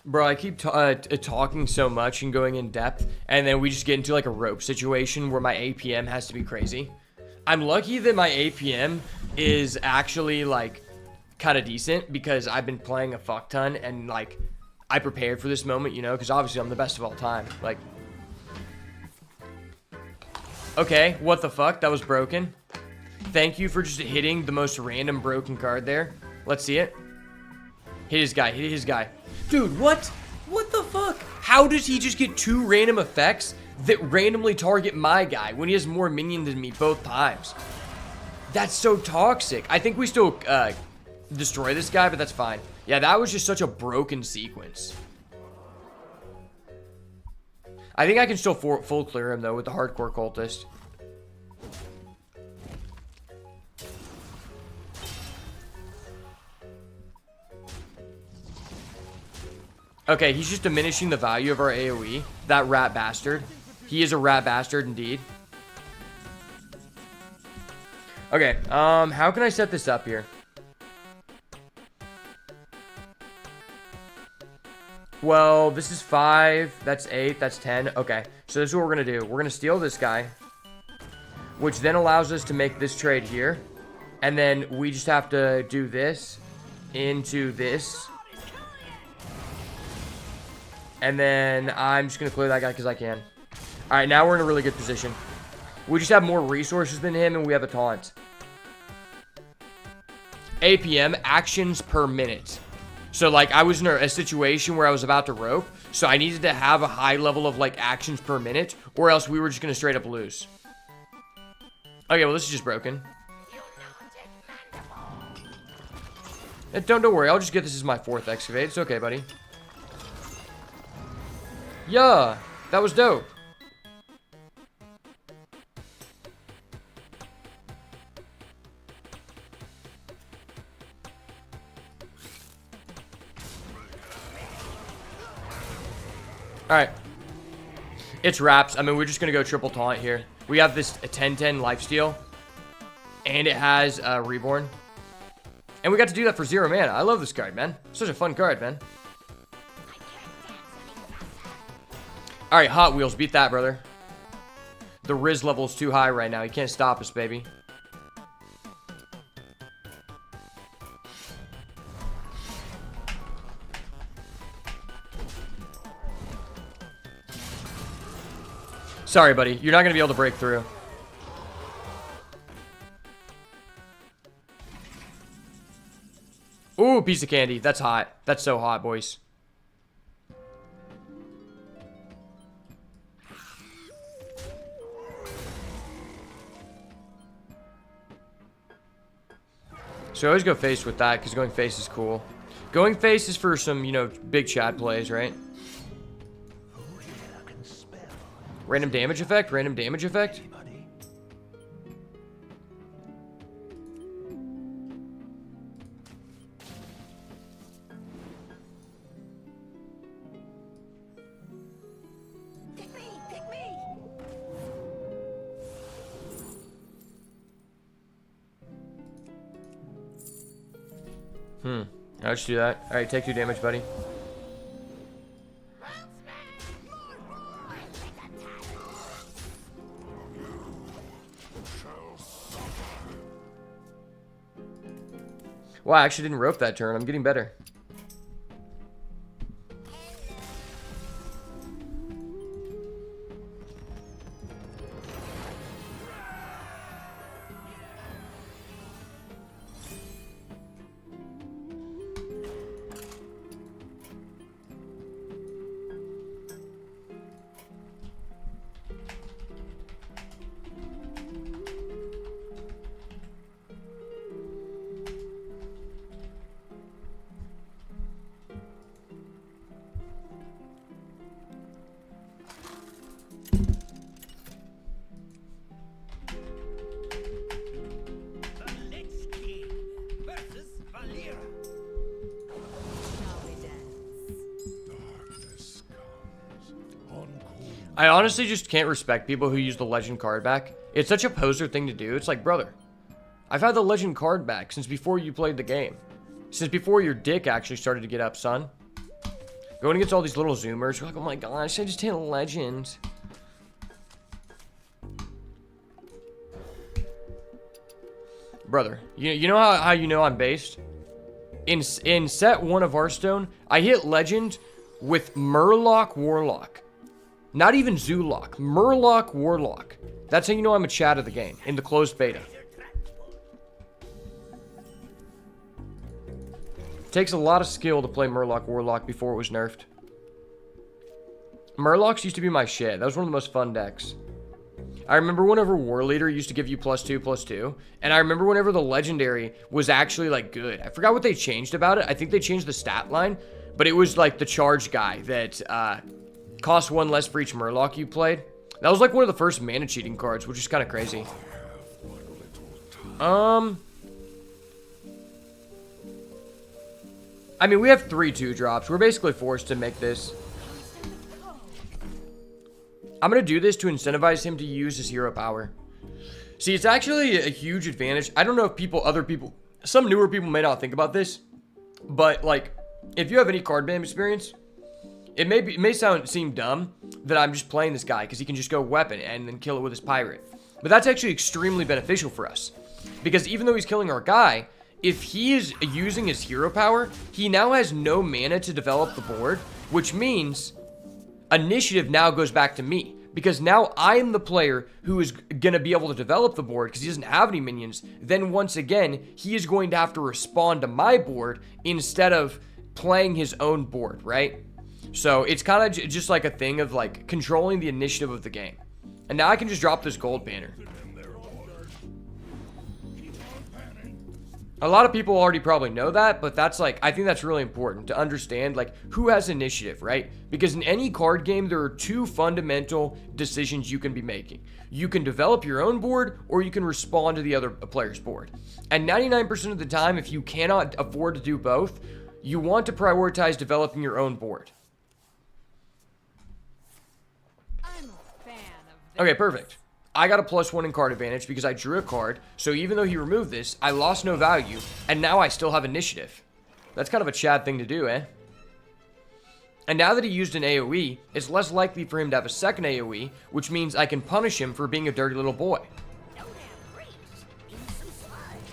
Bro, I keep talking so much and going in depth, and then we just get into like a rope situation where my APM has to be crazy. I'm lucky that my APM is actually like kind of decent because I've been playing a fuck ton and like I prepared for this moment, you know, because obviously I'm the best of all time. Like, okay, what the fuck? That was broken. Thank you for just hitting the most random broken card there. Let's see it. Hit his guy. Hit his guy. Dude, what? What the fuck? How does he just get 2 random effects that randomly target my guy when he has more minion than me both times? That's so toxic. I think we still destroy this guy, but that's fine. Yeah, that was just such a broken sequence. I think I can still full clear him, though, with the hardcore cultist. Okay, he's just diminishing the value of our AoE. That rat bastard. He is a rat bastard indeed. Okay, how can I set this up here? Well, this is 5, that's 8, that's 10. Okay, so this is what we're gonna do. We're gonna steal this guy, which then allows us to make this trade here. And then we just have to do this into this. And then I'm just going to clear that guy because I can. Alright, now we're in a really good position. We just have more resources than him, and we have a taunt. APM, actions per minute. So, like, I was in a situation where I was about to rope, so I needed to have a high level of, like, actions per minute, or else we were just going to straight up lose. Okay, well, this is just broken. Don't worry, I'll just get this as my 4th excavate. It's okay, buddy. Yeah, that was dope. Alright. It's wraps. I mean, we're just going to go triple taunt here. We have this 10-10 lifesteal. And it has Reborn. And we got to do that for 0 mana. I love this card, man. Such a fun card, man. Alright, Hot Wheels, beat that, brother. The Riz level is too high right now. He can't stop us, baby. Sorry, buddy. You're not going to be able to break through. Ooh, piece of candy. That's hot. That's so hot, boys. So I always go face with that, because going face is cool. Going face is for some, you know, big Chad plays, right? Random damage effect? Random damage effect? Pick me! I'll just do that. Alright, take 2 damage, buddy. Wow, I actually didn't rope that turn. I'm getting better. I honestly just can't respect people who use the legend card back. It's such a poser thing to do. It's like, brother, I've had the legend card back since before you played the game. Since before your dick actually started to get up, son. Going against all these little zoomers, you're like, oh my gosh, I just hit a legend. Brother, you know how you know I'm based? In set 1 of Hearthstone, I hit legend with Murloc Warlock. Not even Zoolock. Murloc Warlock. That's how you know I'm a Chad of the game. In the closed beta. Takes a lot of skill to play Murloc Warlock before it was nerfed. Murlocs used to be my shit. That was one of the most fun decks. I remember whenever War Leader used to give you +2/+2. And I remember whenever the Legendary was actually, like, good. I forgot what they changed about it. I think they changed the stat line. But it was, like, the charge guy that cost 1 less for each Murloc you played. That was, like, one of the first mana cheating cards, which is kind of crazy. I mean, we have 3 2-drops. We're basically forced to make this. I'm going to do this to incentivize him to use his hero power. See, it's actually a huge advantage. I don't know if other people, some newer people may not think about this. But, like, if you have any card ban experience, it may seem dumb that I'm just playing this guy because he can just go weapon and then kill it with his pirate. But that's actually extremely beneficial for us. Because even though he's killing our guy, if he is using his hero power, he now has no mana to develop the board, which means initiative now goes back to me. Because now I am the player who is going to be able to develop the board because he doesn't have any minions. Then once again, he is going to have to respond to my board instead of playing his own board, right? So it's kind of just like a thing of like controlling the initiative of the game. And now I can just drop this gold banner. A lot of people already probably know that, but that's like, I think that's really important to understand, like, who has initiative, right? Because in any card game, there are 2 fundamental decisions you can be making. You can develop your own board, or you can respond to the other player's board. And 99% of the time, if you cannot afford to do both, you want to prioritize developing your own board. I'm a fan of Okay, perfect. I got a +1 in card advantage because I drew a card, so even though he removed this, I lost no value, and now I still have initiative. That's kind of a Chad thing to do, eh? And now that he used an AoE, it's less likely for him to have a second AoE, which means I can punish him for being a dirty little boy.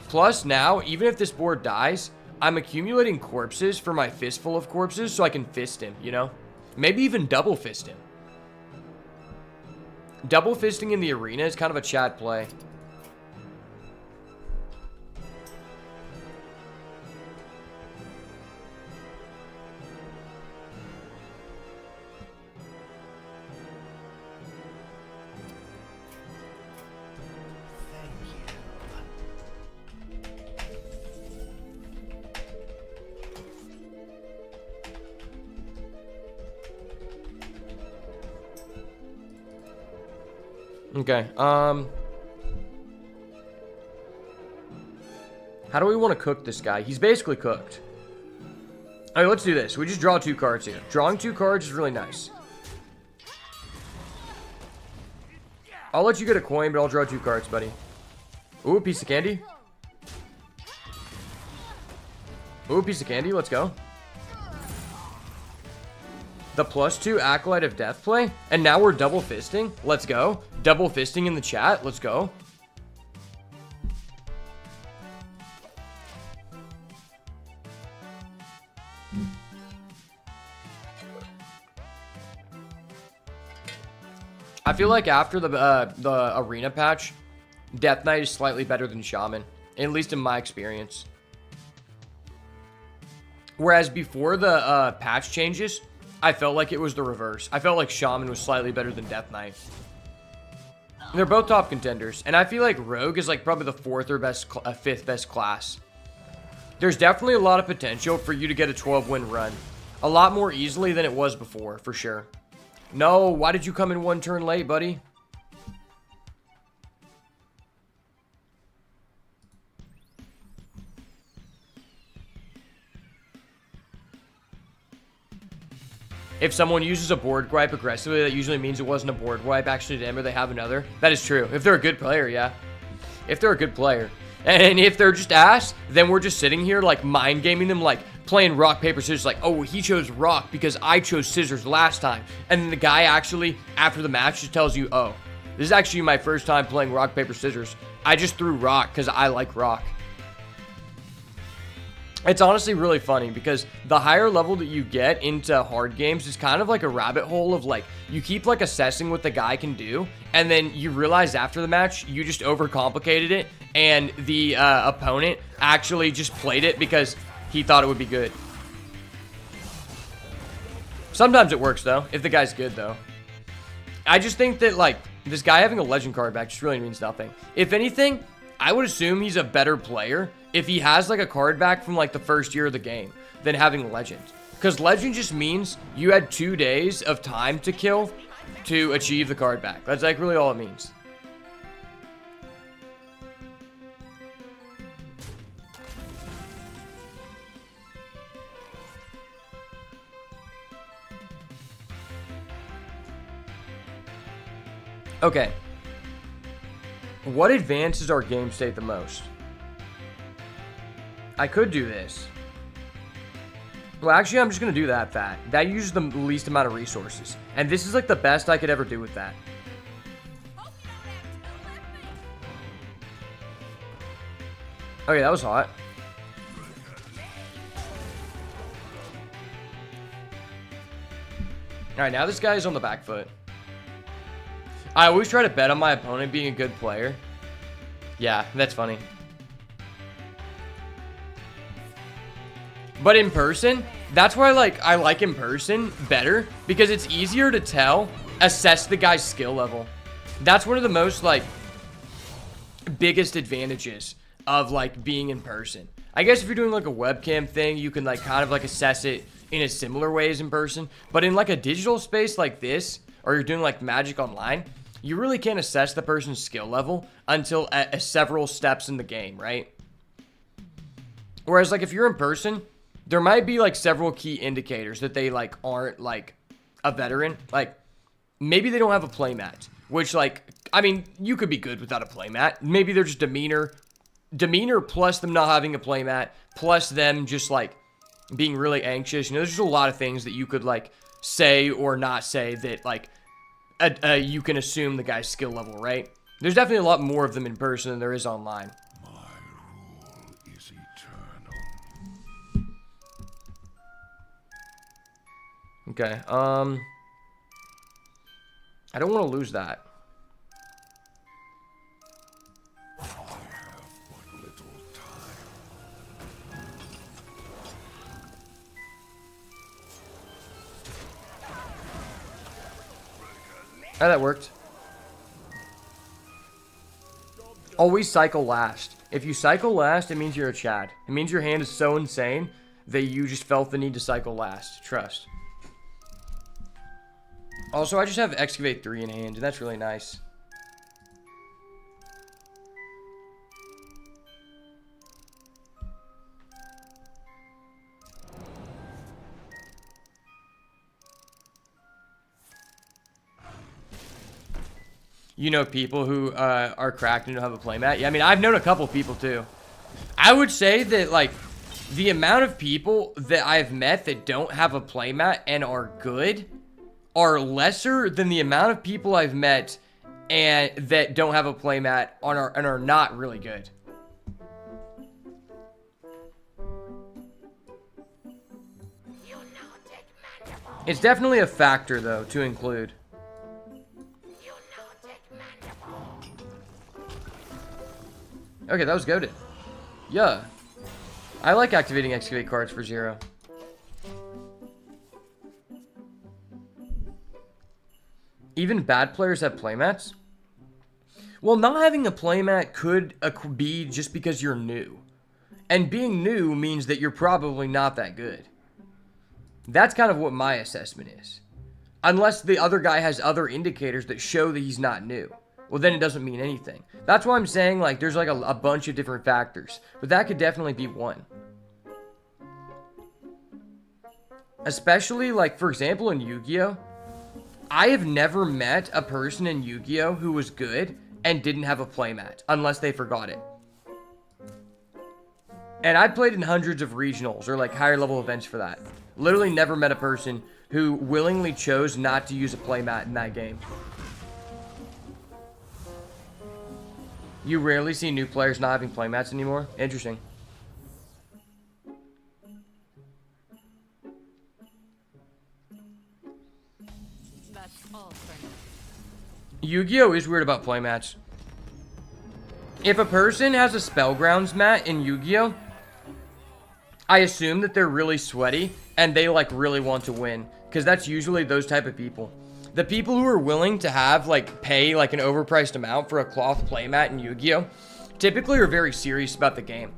Plus, now, even if this board dies, I'm accumulating corpses for my fistful of corpses so I can fist him, you know? Maybe even double fist him. Double fisting in the arena is kind of a Chad play. Okay, how do we want to cook this guy? He's basically cooked. Alright, let's do this. We just draw 2 cards here. Drawing 2 cards is really nice. I'll let you get a coin, but I'll draw 2 cards, buddy. Ooh, a piece of candy. Ooh, a piece of candy. Let's go. The +2 Acolyte of Death play. And now we're double fisting. Let's go. Double fisting in the chat. Let's go. I feel like after the arena patch, Death Knight is slightly better than Shaman, at least in my experience. Whereas before the patch changes, I felt like it was the reverse. I felt like Shaman was slightly better than Death Knight. They're both top contenders, and I feel like Rogue is like probably the 4th or 5th best class. There's definitely a lot of potential for you to get a 12-win run. A lot more easily than it was before, for sure. No, why did you come in 1 turn late, buddy? if someone uses a board wipe aggressively, that usually means it wasn't a board wipe actually to them, or they have another. That is true. If they're a good player, yeah. If they're a good player. And if they're just ass, then we're just sitting here like mind gaming them, like playing rock, paper, scissors, like, oh, he chose rock because I chose scissors last time. And then the guy actually, after the match, just tells you, oh, this is actually my first time playing rock, paper, scissors. I just threw rock because I like rock. It's honestly really funny because the higher level that you get into hard games is kind of like a rabbit hole of like, you keep like assessing what the guy can do, and then you realize after the match, you just overcomplicated it, and the opponent actually just played it because he thought it would be good. Sometimes it works though, if the guy's good though. I just think that like, this guy having a legend card back just really means nothing. If anything, I would assume he's a better player if he has like a card back from like the first year of the game than having legend. Because legend just means you had 2 days of time to kill to achieve the card back. That's like really all it means. Okay. What advances our game state the most? I could do this. Well, actually, I'm just going to do that. That uses the least amount of resources. And this is like the best I could ever do with that. Okay, that was hot. Alright, now this guy is on the back foot. I always try to bet on my opponent being a good player. Yeah, that's funny. But in person, that's why I like in person better, because it's easier to tell, assess the guy's skill level. That's one of the most like biggest advantages of like being in person. I guess if you're doing like a webcam thing, you can like kind of like assess it in a similar way as in person. But in like a digital space like this, or you're doing like Magic Online, you really can't assess the person's skill level until at several steps in the game, right? Whereas like if you're in person, there might be like several key indicators that they like aren't like a veteran. Like maybe they don't have a playmat, which like, I mean, you could be good without a playmat. Maybe they're just demeanor plus them not having a playmat, plus them just like being really anxious. You know, there's just a lot of things that you could like say or not say that like you can assume the guy's skill level, right? There's definitely a lot more of them in person than there is online. My rule is eternal. Okay, I don't want to lose that. I have but little time. Oh, that worked. Always cycle last. If you cycle last, it means you're a Chad. It means your hand is so insane that you just felt the need to cycle last. Trust. Also, I just have Excavate 3 in hand, and that's really nice. You know people who are cracked and don't have a playmat? Yeah, I mean, I've known a couple people too. I would say that, like, the amount of people that I've met that don't have a playmat and are good are lesser than the amount of people I've met and that don't have a playmat and are not really good. It's definitely a factor, though, to include. Okay, that was goated. Yeah. I like activating Excavate cards for 0. Even bad players have playmats? Well, not having a playmat could be just because you're new. And being new means that you're probably not that good. That's kind of what my assessment is. Unless the other guy has other indicators that show that he's not new. Well, then it doesn't mean anything. That's why I'm saying, like, there's like a bunch of different factors. But that could definitely be one. Especially, like, for example, in Yu-Gi-Oh! I have never met a person in Yu-Gi-Oh! Who was good and didn't have a playmat, unless they forgot it. And I played in hundreds of regionals or, like, higher level events for that. Literally never met a person who willingly chose not to use a playmat in that game. You rarely see new players not having playmats anymore? Interesting. That's all for now. Yu-Gi-Oh! Is weird about playmats. If a person has a Spellgrounds mat in Yu-Gi-Oh!, I assume that they're really sweaty and they, like, really want to win. Because that's usually those type of people. The people who are willing to have, like, pay, like, an overpriced amount for a cloth playmat in Yu-Gi-Oh! Typically are very serious about the game.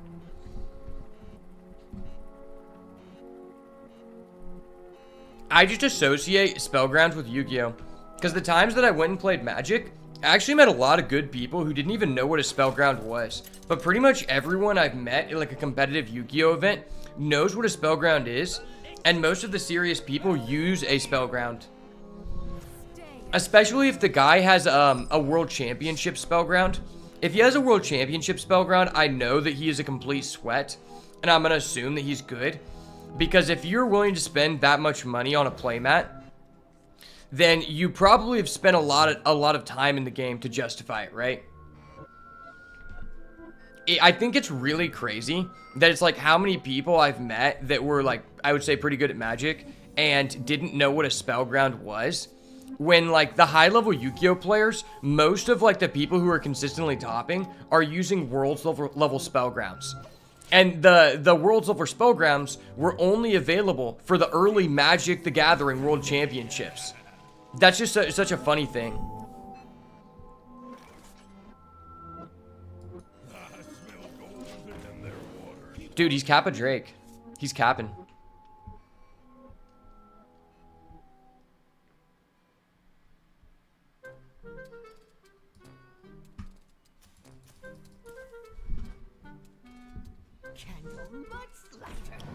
I just associate Spellgrounds with Yu-Gi-Oh! Because the times that I went and played Magic, I actually met a lot of good people who didn't even know what a Spellground was. But pretty much everyone I've met in, like, a competitive Yu-Gi-Oh! Event knows what a Spellground is. And most of the serious people use a Spellground. Especially if the guy has a World Championship Spellground. If he has a World Championship Spellground, I know that he is a complete sweat. And I'm going to assume that he's good. Because if you're willing to spend that much money on a playmat, then you probably have spent a lot of time in the game to justify it, right? I think it's really crazy that it's like how many people I've met that were, like, I would say pretty good at Magic and didn't know what a Spellground was. When, like, the high-level Yu-Gi-Oh! Players, most of, like, the people who are consistently topping are using Worlds level Spellgrounds. And the Worlds level Spellgrounds were only available for the early Magic the Gathering World Championships. That's just such a funny thing. Dude, he's Kappa Drake. He's capping.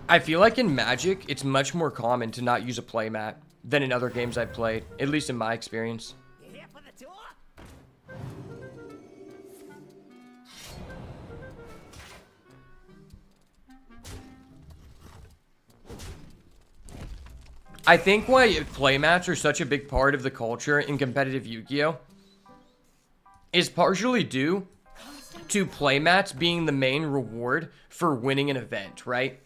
I feel like in Magic, it's much more common to not use a playmat than in other games I've played, at least in my experience. You here for the tour? I think why playmats are such a big part of the culture in competitive Yu-Gi-Oh! Is partially due to playmats being the main reward for winning an event, right?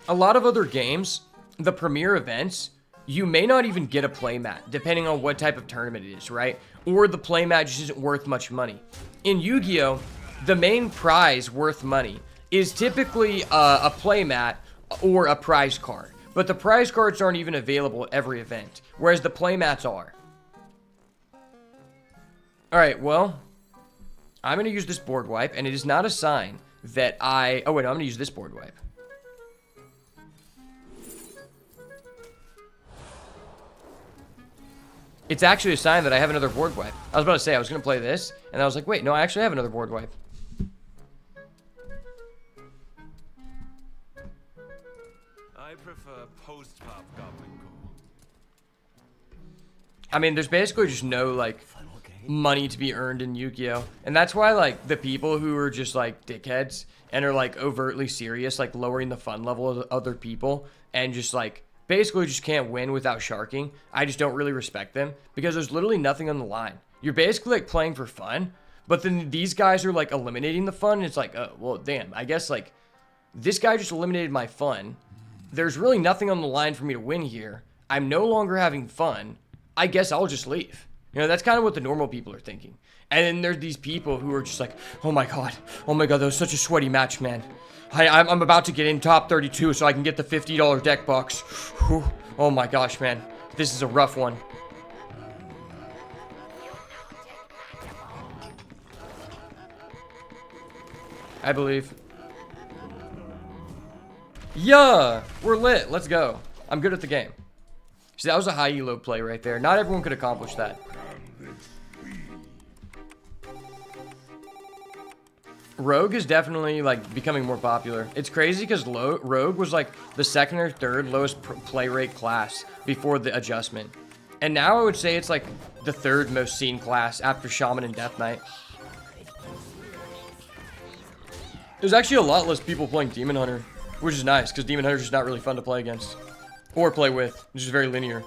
A lot of other games, the premier events, you may not even get a playmat, depending on what type of tournament it is, right? Or the playmat just isn't worth much money. In Yu-Gi-Oh!, the main prize worth money is typically a playmat or a prize card. But the prize cards aren't even available at every event, whereas the playmats are. Alright, well, I'm going to use this board wipe, and it is not a sign that I... Oh, wait, no, I'm going to use this board wipe. It's actually a sign that I have another board wipe. I was about to say I was going to play this, and I was like, wait, no, I actually have another board wipe. I prefer post-pop Goblin Core. I mean, there's basically just no, like, money to be earned in Yu-Gi-Oh! And that's why, like, the people who are just, like, dickheads and are, like, overtly serious, like, lowering the fun level of other people and just, like, basically just can't win without sharking, I just don't really respect them because there's literally nothing on the line. You're basically, like, playing for fun, but then these guys are, like, eliminating the fun, and it's like, oh, well, damn, I guess, like, this guy just eliminated my fun. There's really nothing on the line for me to win here. I'm no longer having fun. I guess I'll just leave. You know, that's kind of what the normal people are thinking. And then there's these people who are just like, oh my god, that was such a sweaty match, man. I'm about to get in top 32 so I can get the $50 deck box. Whew. Oh my gosh, man. This is a rough one. I believe. Yeah, we're lit. Let's go. I'm good at the game. See, that was a high elo play right there. Not everyone could accomplish that. Rogue is definitely like becoming more popular. It's crazy because Rogue was like the second or third lowest play rate class before the adjustment. And now I would say it's like the third most seen class after Shaman and Death Knight. There's actually a lot less people playing Demon Hunter, which is nice because Demon Hunter is just not really fun to play against or play with. It's just very linear.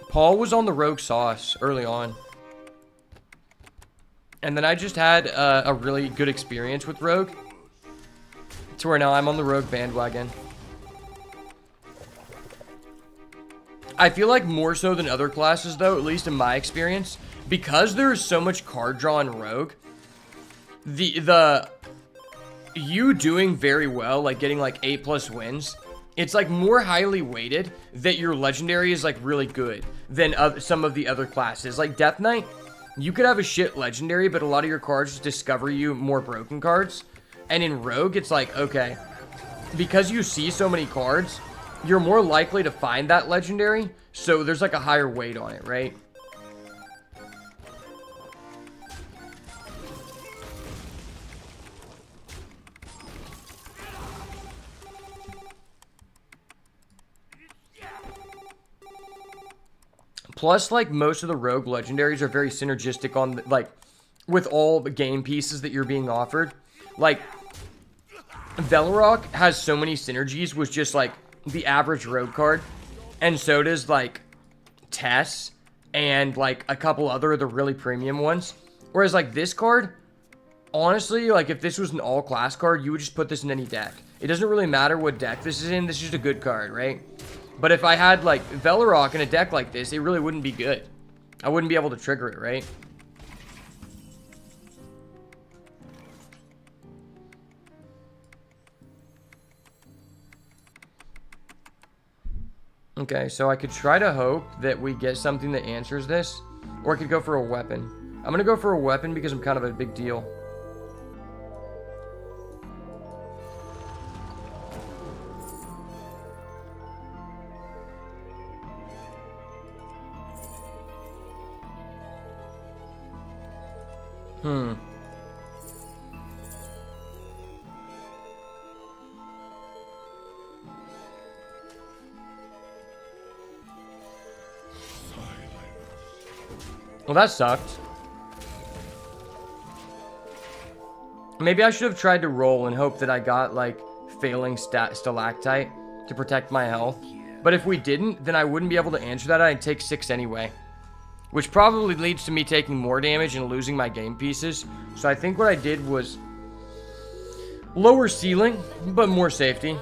Paul was on the Rogue sauce early on. And then I just had a really good experience with Rogue. To where now I'm on the Rogue bandwagon. I feel like more so than other classes though, at least in my experience, because there is so much card draw in Rogue, you doing very well, like getting like 8+ wins, it's like more highly weighted that your legendary is like really good than some of the other classes. Like Death Knight, you could have a shit legendary, but a lot of your cards just discover you more broken cards. And in Rogue, it's like, okay, because you see so many cards, you're more likely to find that legendary, so there's like a higher weight on it, right? Plus, like, most of the Rogue legendaries are very synergistic on, like, with all the game pieces that you're being offered. Like, Velorok has so many synergies with just, like, the average Rogue card. And so does, like, Tess and, like, a couple other of the really premium ones. Whereas, like, this card, honestly, like, if this was an all-class card, you would just put this in any deck. It doesn't really matter what deck this is in. This is just a good card, right? But if I had, like, Velorok in a deck like this, it really wouldn't be good. I wouldn't be able to trigger it, right? Okay, so I could try to hope that we get something that answers this. Or I could go for a weapon. I'm going to go for a weapon because I'm kind of a big deal. Well, that sucked. Maybe I should have tried to roll and hope that I got, like, failing stalactite to protect my health. But if we didn't, then I wouldn't be able to answer that. I'd take 6 anyway. Which probably leads to me taking more damage and losing my game pieces. So I think what I did was lower ceiling, but more safety.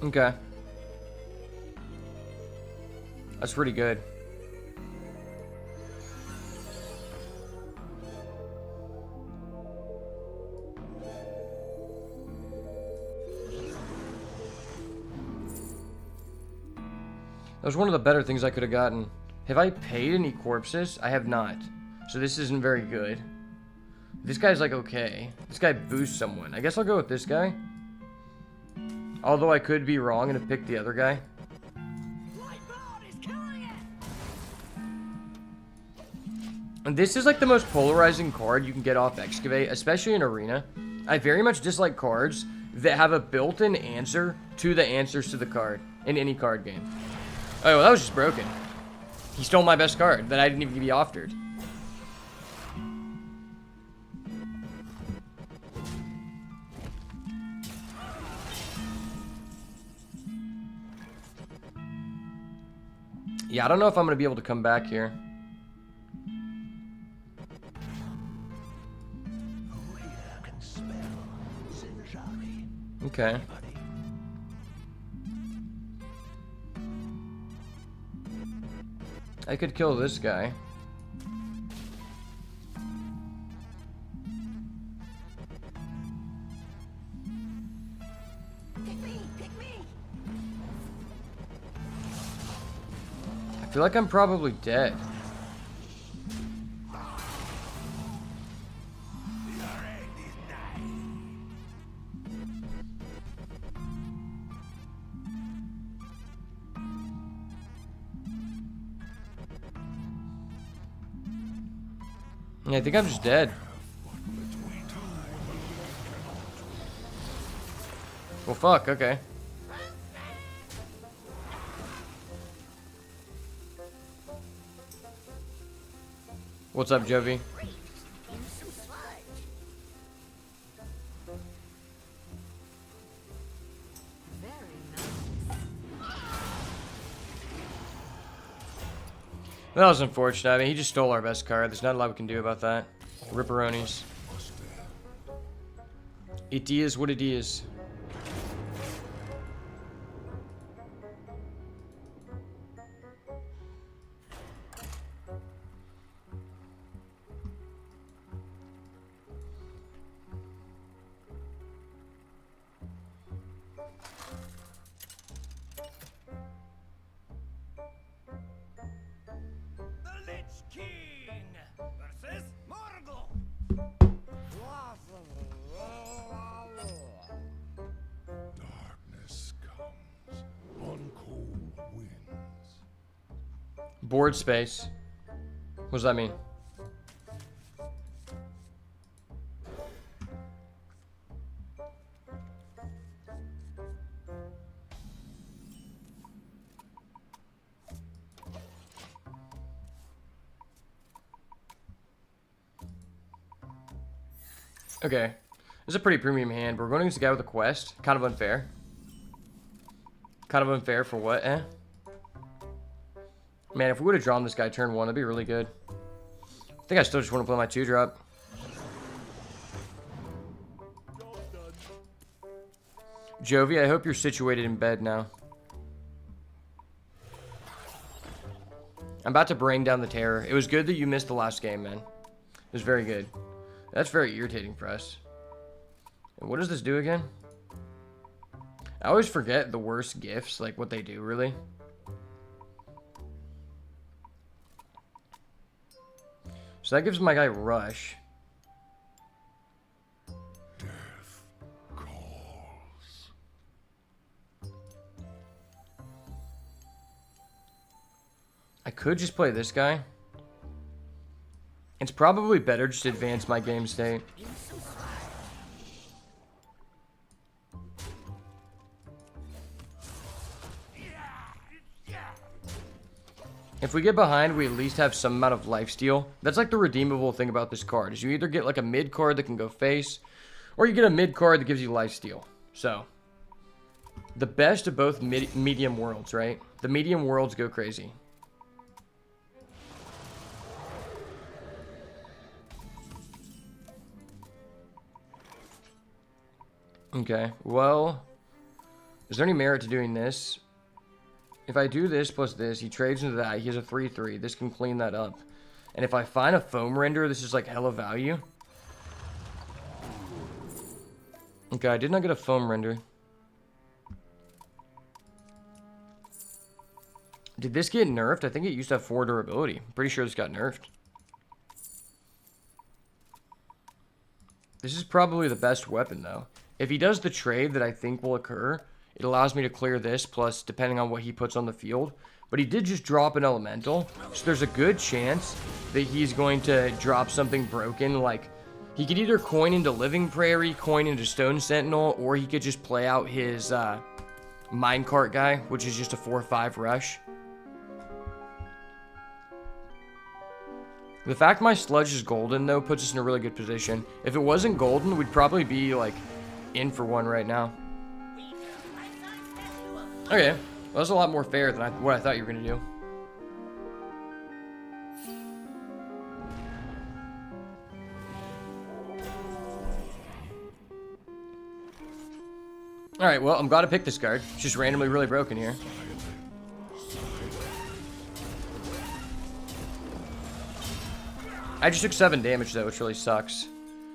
Okay. That's pretty good. That was one of the better things I could have gotten. Have I paid any corpses? I have not. So this isn't very good. This guy's like okay. This guy boosts someone. I guess I'll go with this guy. Although I could be wrong and have picked the other guy. And this is like the most polarizing card you can get off Excavate, especially in Arena. I very much dislike cards that have a built-in answer to the answers to the card in any card game. Oh, well, that was just broken. He stole my best card that I didn't even be offered. Yeah, I don't know if I'm going to be able to come back here. Okay. I could kill this guy. feel like I'm probably dead. Yeah, I think I'm just dead. Well, fuck, okay. What's up, Jovi? Use some sludge. Very nice. That was unfortunate. I mean, he just stole our best card. There's not a lot we can do about that. Ripperonis. It is what it is. The Lich King versus Morgul. Darkness comes on cold winds. Board space. What does that mean? Okay. This is a pretty premium hand, but we're going against a guy with a quest. Kind of unfair. Kind of unfair for what, eh? Man, if we would have drawn this guy turn 1, that'd be really good. I think I still just want to play my 2-drop. Jovi, I hope you're situated in bed now. I'm about to bring down the terror. It was good that you missed the last game, man. It was very good. That's very irritating for us. And what does this do again? I always forget the worst gifts, like what they do, really. So that gives my guy Rush. Death calls. I could just play this guy. It's probably better just to advance my game state. Use some sludge. If we get behind, we at least have some amount of lifesteal. That's like the redeemable thing about this card, is you either get like a mid card that can go face, or you get a mid card that gives you lifesteal. So, the best of both medium worlds, right? The medium worlds go crazy. Okay, well, is there any merit to doing this? If I do this plus this, he trades into that. He has a 3-3. This can clean that up. And if I find a foam render, this is like hella value. Okay, I did not get a foam render. Did this get nerfed? I think it used to have 4 durability. I'm pretty sure this got nerfed. This is probably the best weapon, though. If he does the trade that I think will occur, it allows me to clear this, plus depending on what he puts on the field. But he did just drop an elemental, so there's a good chance that he's going to drop something broken. Like, he could either coin into Living Prairie, coin into Stone Sentinel, or he could just play out his Minecart guy, which is just a 4-5 rush. The fact my sludge is golden, though, puts us in a really good position. If it wasn't golden, we'd probably be, like, in for one right now. Okay, well, that's a lot more fair than what I thought you were going to do. Alright, well, I'm glad to pick this card. It's just randomly really broken here. I just took 7 damage, though, which really sucks.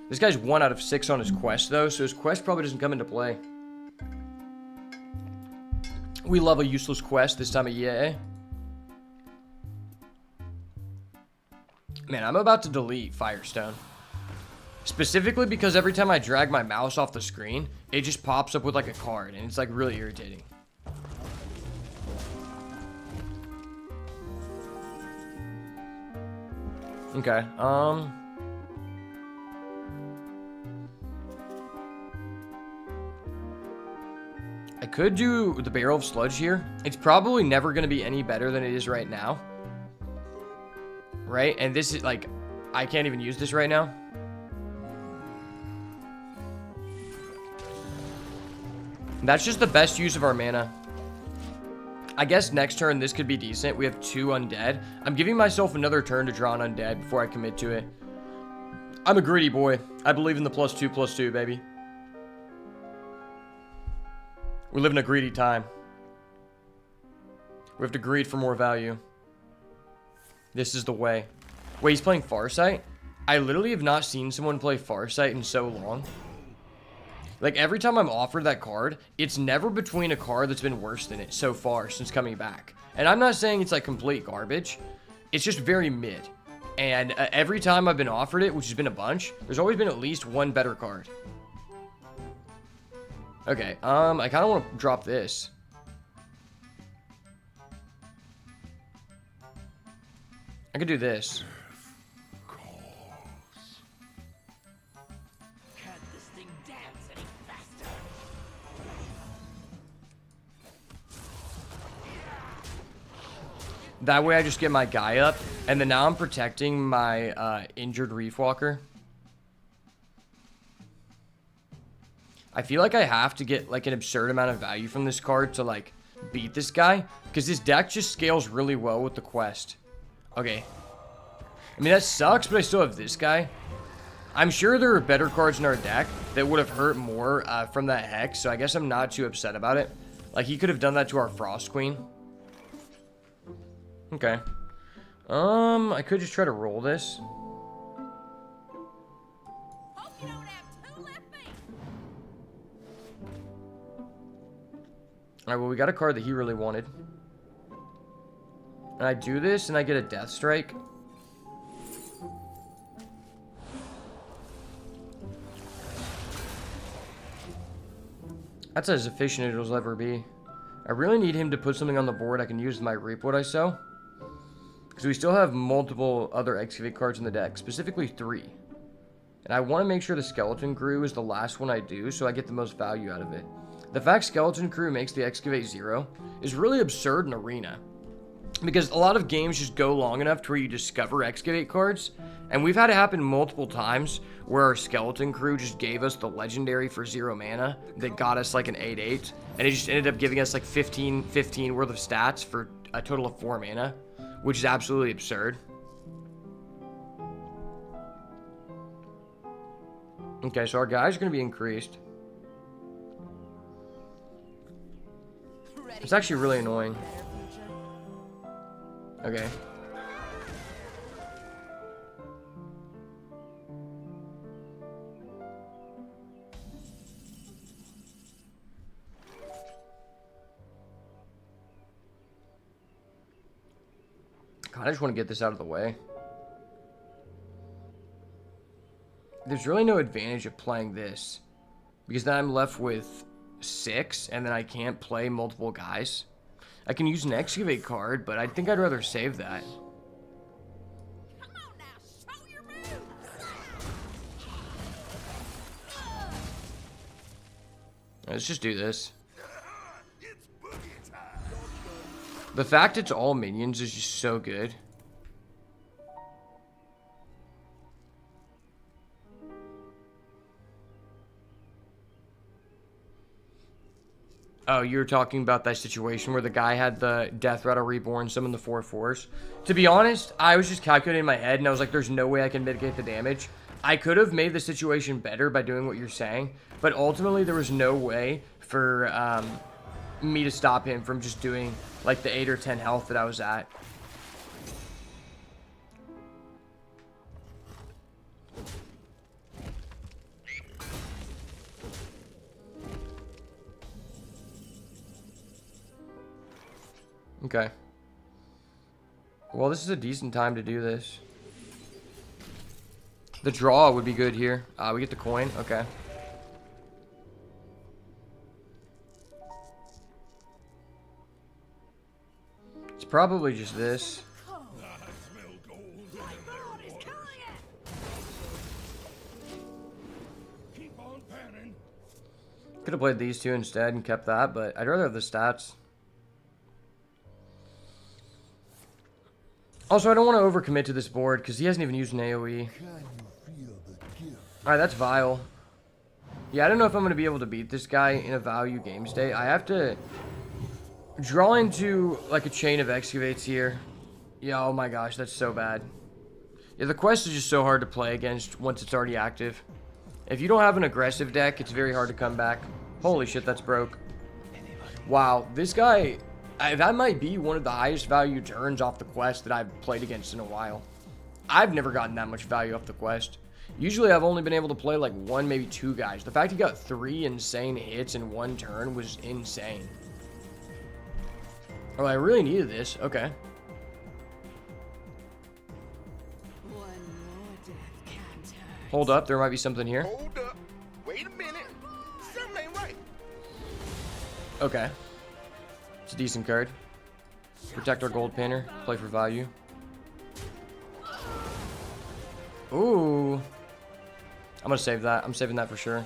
This guy's 1 out of 6 on his quest, though, so his quest probably doesn't come into play. We love a useless quest this time of year. Man, I'm about to delete Firestone. Specifically because every time I drag my mouse off the screen, it just pops up with like a card, and it's like really irritating. Okay, I could do the Barrel of Sludge here. It's probably never going to be any better than it is right now. Right? And this is like, I can't even use this right now. That's just the best use of our mana. I guess next turn this could be decent. We have 2 undead. I'm giving myself another turn to draw an undead before I commit to it. I'm a greedy boy. I believe in the +2/+2, baby. We live in a greedy time. We have to greed for more value. This is the way. Wait, he's playing Farsight? I literally have not seen someone play Farsight in so long. Like, every time I'm offered that card, it's never between a card that's been worse than it so far since coming back. And I'm not saying it's, like, complete garbage. It's just very mid. And every time I've been offered it, which has been a bunch, there's always been at least one better card. Okay, I kind of want to drop this. I could do this. Can't this thing dance any faster? That way I just get my guy up, and then now I'm protecting my injured Reef Walker. I feel like I have to get like an absurd amount of value from this card to like beat this guy, because this deck just scales really well with the quest. Okay. I mean, that sucks, but I still have this guy. I'm sure there are better cards in our deck that would have hurt more from that Hex, so I guess I'm not too upset about it. Like, he could have done that to our Frost Queen. Okay. I could just try to roll this. Hope you don't have 2 left feet. Alright, well, we got a card that he really wanted. And I do this, and I get a Death Strike. That's as efficient as it'll ever be. I really need him to put something on the board I can use with my Reap what I sow. Because we still have multiple other Excavate cards in the deck, specifically 3. And I want to make sure the Skeleton Crew is the last one I do, so I get the most value out of it. The fact Skeleton Crew makes the Excavate 0 is really absurd in Arena. Because a lot of games just go long enough to where you discover Excavate cards. And we've had it happen multiple times where our Skeleton Crew just gave us the Legendary for 0 mana that got us like an 8/8. And it just ended up giving us like 15 worth of stats for a total of 4 mana. Which is absolutely absurd. Okay, so our guys are going to be increased. It's actually really annoying. Okay. God, I just want to get this out of the way. There's really no advantage of playing this, because then I'm left with 6, and then I can't play multiple guys. I can use an Excavate card, but I think I'd rather save that. Come on now, show your moves. Let's just do this. It's boogie time. The fact it's all minions is just so good. Oh, you were talking about that situation where the guy had the Death Rattle Reborn, summon the 4/4s. To be honest, I was just calculating in my head, and I was like, there's no way I can mitigate the damage. I could have made the situation better by doing what you're saying, but ultimately there was no way for me to stop him from just doing like the 8 or 10 health that I was at. Okay. Well, this is a decent time to do this. The draw would be good here. We get the coin. Okay. It's probably just this. Could have played these two instead and kept that, but I'd rather have the stats. Also, I don't want to overcommit to this board because he hasn't even used an AoE. Alright, that's Vile. Yeah, I don't know if I'm going to be able to beat this guy in a value game state. I have to draw into like a chain of excavates here. Yeah, oh my gosh, that's so bad. Yeah, the quest is just so hard to play against once it's already active. If you don't have an aggressive deck, it's very hard to come back. Holy shit, that's broke. Wow, this guy, that might be one of the highest value turns off the quest that I've played against in a while. I've never gotten that much value off the quest. Usually I've only been able to play like one, maybe two guys. The fact he got 3 insane hits in one turn was insane. Oh, I really needed this. Okay. Hold up, there might be something here. Hold up. Wait a minute. Something ain't right. Okay. It's a decent card. Protect our gold painter. Play for value. Ooh. I'm gonna save that. I'm saving that for sure.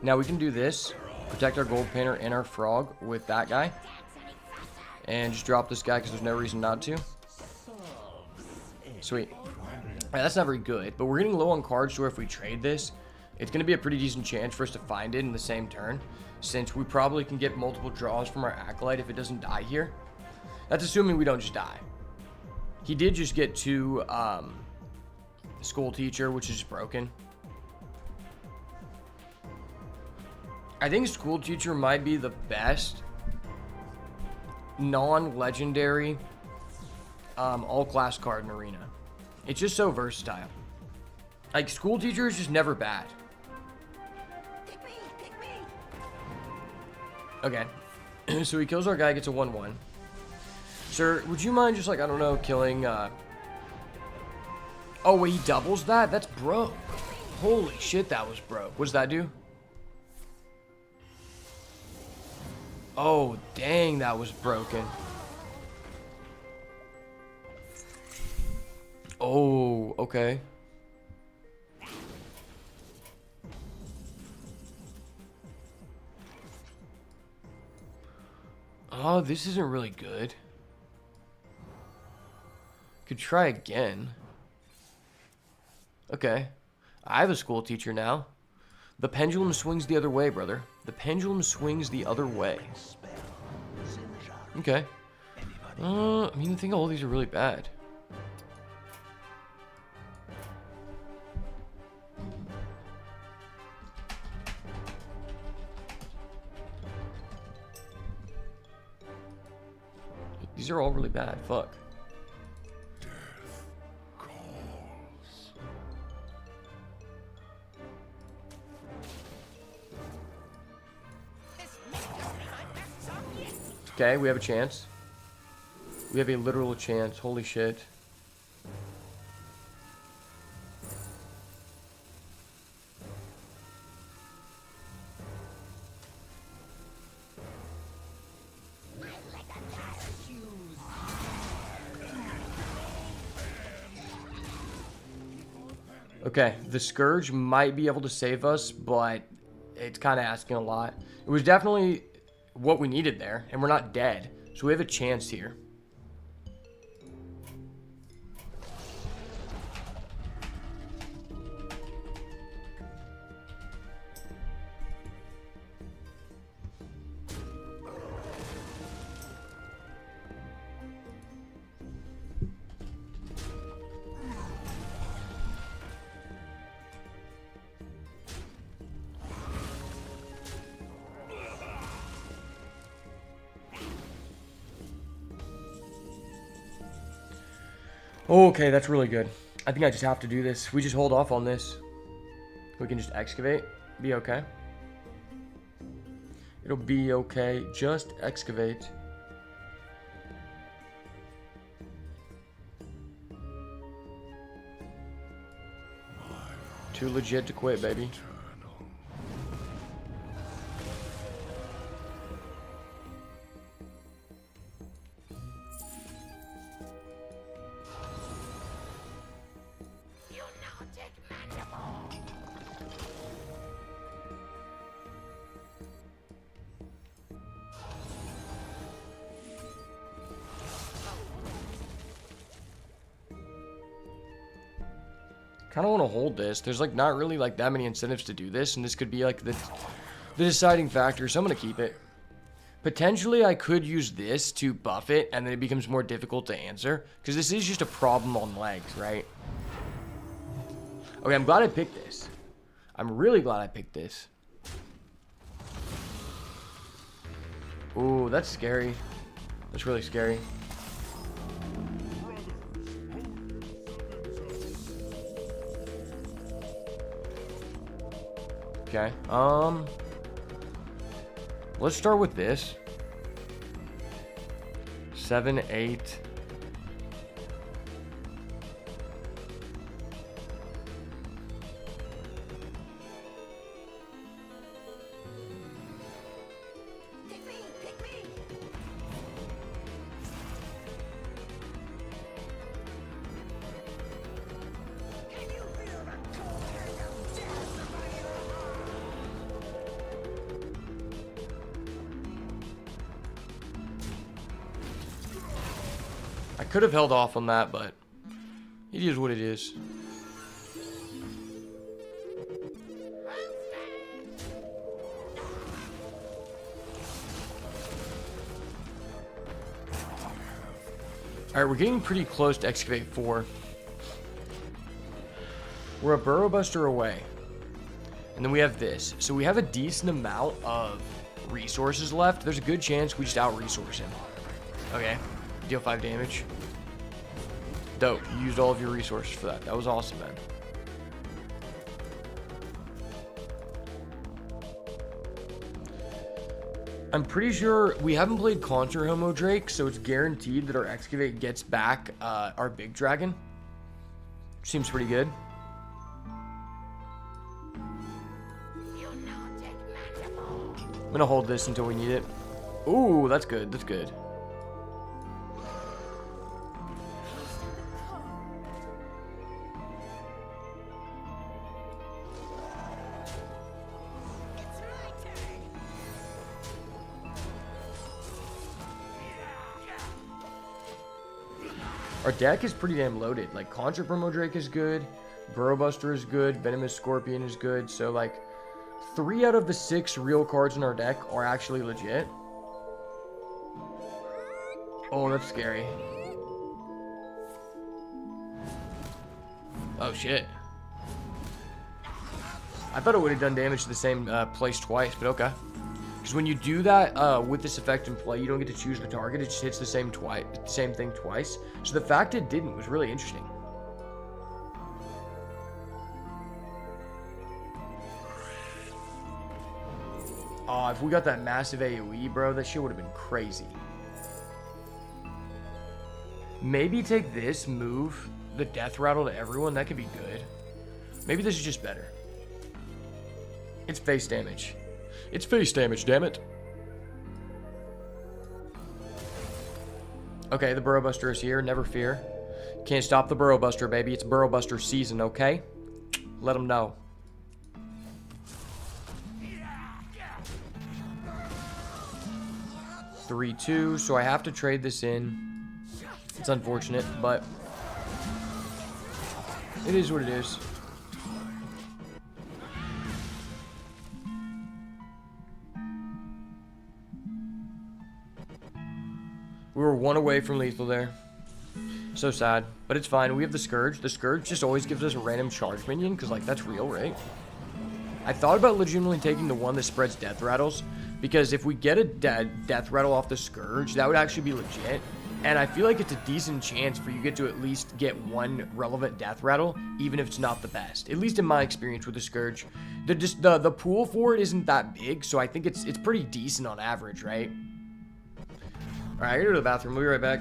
Now we can do this. Protect our gold painter and our frog with that guy. And just drop this guy because there's no reason not to. Sweet. Alright, that's not very good, but we're getting low on cards, so if we trade this, it's going to be a pretty decent chance for us to find it in the same turn, since we probably can get multiple draws from our Acolyte if it doesn't die here. That's assuming we don't just die. He did just get 2 School Teacher, which is broken. I think School Teacher might be the best non-legendary all-class card in Arena. It's just so versatile. Like, School Teacher is just never bad. Okay. So he kills our guy, gets a 1-1. Sir, would you mind just, like, I don't know, killing, Oh, wait, he doubles that? That's broke. Holy shit, that was broke. What does that do? Oh, dang, that was broken. Oh, okay. Oh, this isn't really good. Could try again. Okay. I have a School Teacher now. The pendulum swings the other way, brother. The pendulum swings the other way. Okay. I mean, I think all these are really bad. These are all really bad. Fuck. Death calls. Okay, we have a chance. We have a literal chance. Holy shit. Okay, the Scourge might be able to save us, but it's kind of asking a lot. It was definitely what we needed there, and we're not dead, so we have a chance here. Okay, that's really good. I think I just have to do this. We just hold off on this. We can just excavate. Be okay. It'll be okay. Just excavate. Too legit to quit, baby. Eternal. Lunatic mandible. Kind of want to hold this. There's like not really like that many incentives to do this, and this could be like the deciding factor, so I'm gonna keep it. Potentially I could use this to buff it, and then it becomes more difficult to answer, because this is just a problem on legs, right? Okay, I'm glad I picked this. I'm really glad I picked this. Ooh, that's scary. That's really scary. Okay, let's start with this. 7, 8. Pick me, pick me. Can you feel the cold hand of death upon your heart? I could have held off on that, but it is what it is. Alright, we're getting pretty close to Excavate 4. We're a Burrow Buster away. And then we have this. So we have a decent amount of resources left. There's a good chance we just out-resource him. Okay. Deal 5 damage. Dope. You used all of your resources for that. That was awesome, man. I'm pretty sure we haven't played Contra Homo Drake, so it's guaranteed that our Excavate gets back our big dragon. Seems pretty good. Lunatic mandible. I'm gonna hold this until we need it. Ooh, that's good. That's good. It's my turn. Our deck is pretty damn loaded. Like, Contra Promo Drake is good. Burrow Buster is good. Venomous Scorpion is good. So, like, 3 out of the 6 real cards in our deck are actually legit. Oh, that's scary. Oh, shit. I thought it would have done damage to the same place twice, but okay. Because when you do that with this effect in play, you don't get to choose the target. It just hits the same thing twice. So the fact it didn't was really interesting. Oh, if we got that massive AoE, bro, that shit would have been crazy. Maybe take this, move the death rattle to everyone. That could be good. Maybe this is just better. It's face damage. It's face damage, damn it. Okay, the Burrow Buster is here. Never fear. Can't stop the Burrow Buster, baby. It's Burrow Buster season, okay? Let them know. Three, 2. So I have to trade this in. It's unfortunate, but it is what it is. We were 1 away from lethal there. So sad, but it's fine. We have the Scourge. The Scourge just always gives us a random charge minion, because, like, that's real, right? I thought about legitimately taking the one that spreads death rattles, because if we get a death rattle off the Scourge, that would actually be legit. And I feel like it's a decent chance for you get to at least get 1 relevant death rattle, even if it's not the best. At least in my experience with the Scourge. The pool for it isn't that big, so I think it's pretty decent on average, right? Alright, I gotta go to the bathroom. We'll be right back.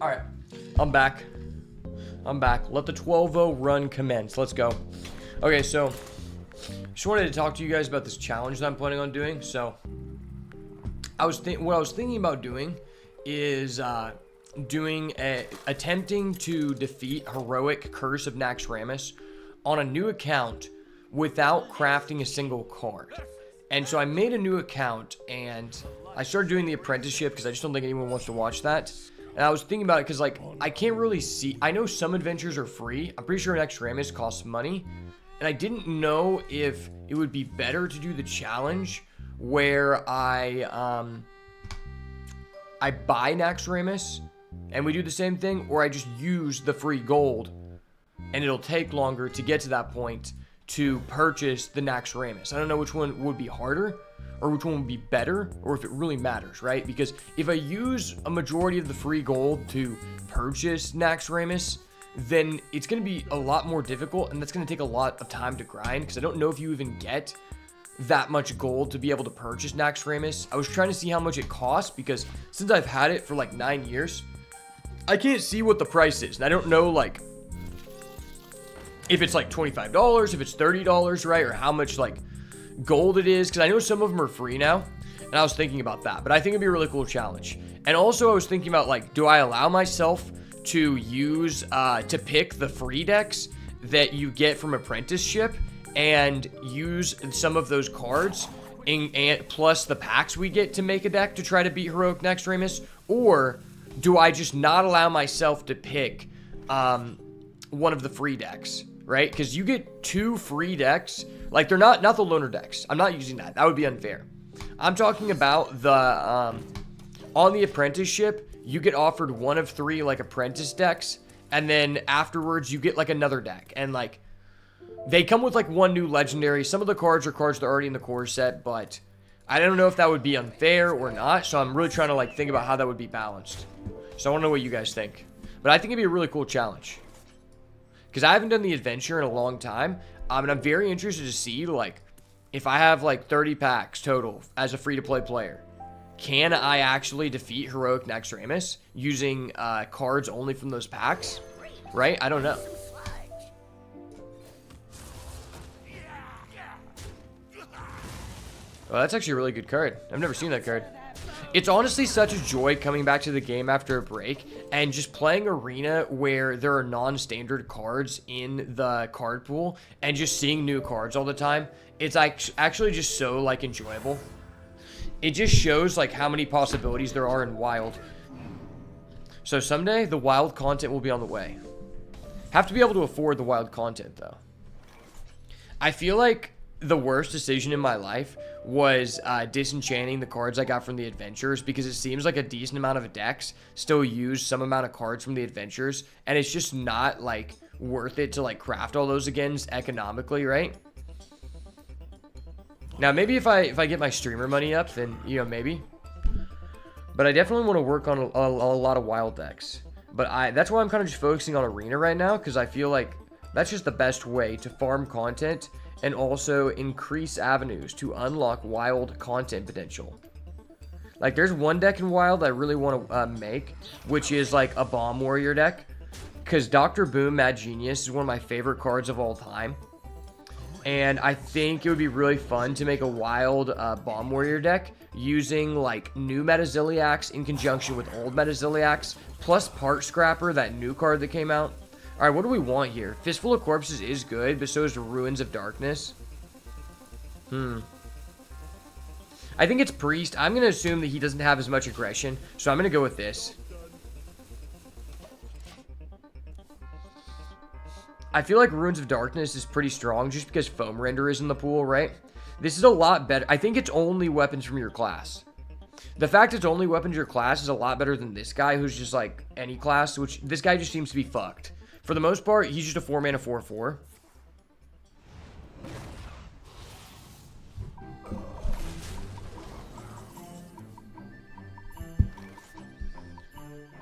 Alright, I'm back. Let the 12-0 run commence. Let's go. Okay, so just wanted to talk to you guys about this challenge that I'm planning on doing. So what I was thinking about doing is attempting to defeat Heroic Curse of Naxxramas on a new account without crafting a single card. And so I made a new account and I started doing the apprenticeship because I just don't think anyone wants to watch that. And I was thinking about it because, like, I can't really see. I know some adventures are free. I'm pretty sure Naxxramas costs money. And I didn't know if it would be better to do the challenge where I buy Naxxramas and we do the same thing, or I just use the free gold and it'll take longer to get to that point to purchase the Naxxramas. I don't know which one would be harder or which one would be better, or if it really matters, right? Because if I use a majority of the free gold to purchase Naxxramas, then it's going to be a lot more difficult, and that's going to take a lot of time to grind, because I don't know if you even get that much gold to be able to purchase Naxxramas. I was trying to see how much it costs, because since I've had it for like 9 years, I can't see what the price is, and I don't know, like, if it's like $25, if it's $30, right, or how much, like, gold it is, because I know some of them are free now, and I was thinking about that, but I think it'd be a really cool challenge. And also I was thinking about, like, do I allow myself to use to pick the free decks that you get from apprenticeship and use some of those cards and plus the packs we get to make a deck to try to beat Heroic Naxxramas, or do I just not allow myself to pick one of the free decks, right? Because you get 2 free decks. Like, they're not the loner decks. I'm not using that. That would be unfair. I'm talking about the, on the apprenticeship, you get offered 1 of 3, like, apprentice decks, and then afterwards, you get, like, another deck. And, like, they come with, like, 1 new legendary. Some of the cards are cards that are already in the core set, but I don't know if that would be unfair or not, so I'm really trying to, like, think about how that would be balanced. So I want to know what you guys think. But I think it'd be a really cool challenge, because I haven't done the adventure in a long time. And I'm very interested to see, like, if I have, like, 30 packs total as a free-to-play player, can I actually defeat Heroic Naxxramas using cards only from those packs? Right? I don't know. Oh, that's actually a really good card. I've never seen that card. It's honestly such a joy coming back to the game after a break and just playing Arena where there are non-standard cards in the card pool and just seeing new cards all the time. It's actually just so, like, enjoyable. It just shows, like, how many possibilities there are in Wild. So someday the Wild content will be on the way. Have to be able to afford the Wild content, though. I feel like the worst decision in my life was disenchanting the cards I got from the adventures, because it seems like a decent amount of decks still use some amount of cards from the adventures, and it's just not, like, worth it to, like, craft all those again economically, right? Now maybe if I get my streamer money up, then, you know, maybe. But I definitely want to work on a lot of Wild decks. But that's why I'm kind of just focusing on Arena right now, because I feel like that's just the best way to farm content and also increase avenues to unlock Wild content potential. Like, there's one deck in Wild I really want to make, which is, like, a Bomb Warrior deck, because Dr. Boom Mad Genius is one of my favorite cards of all time. And I think it would be really fun to make a Wild Bomb Warrior deck using, like, new Metaziliacs in conjunction with old Metaziliacs, plus Part Scrapper, that new card that came out. Alright, what do we want here? Fistful of Corpses is good, but so is Ruins of Darkness. I think it's Priest. I'm going to assume that he doesn't have as much aggression, so I'm going to go with this. I feel like Ruins of Darkness is pretty strong just because Foam Render is in the pool, right? This is a lot better. I think it's only weapons from your class. The fact it's only weapons your class is a lot better than this guy who's just, like, any class, which this guy just seems to be fucked. For the most part, he's just a 4-mana 4/4.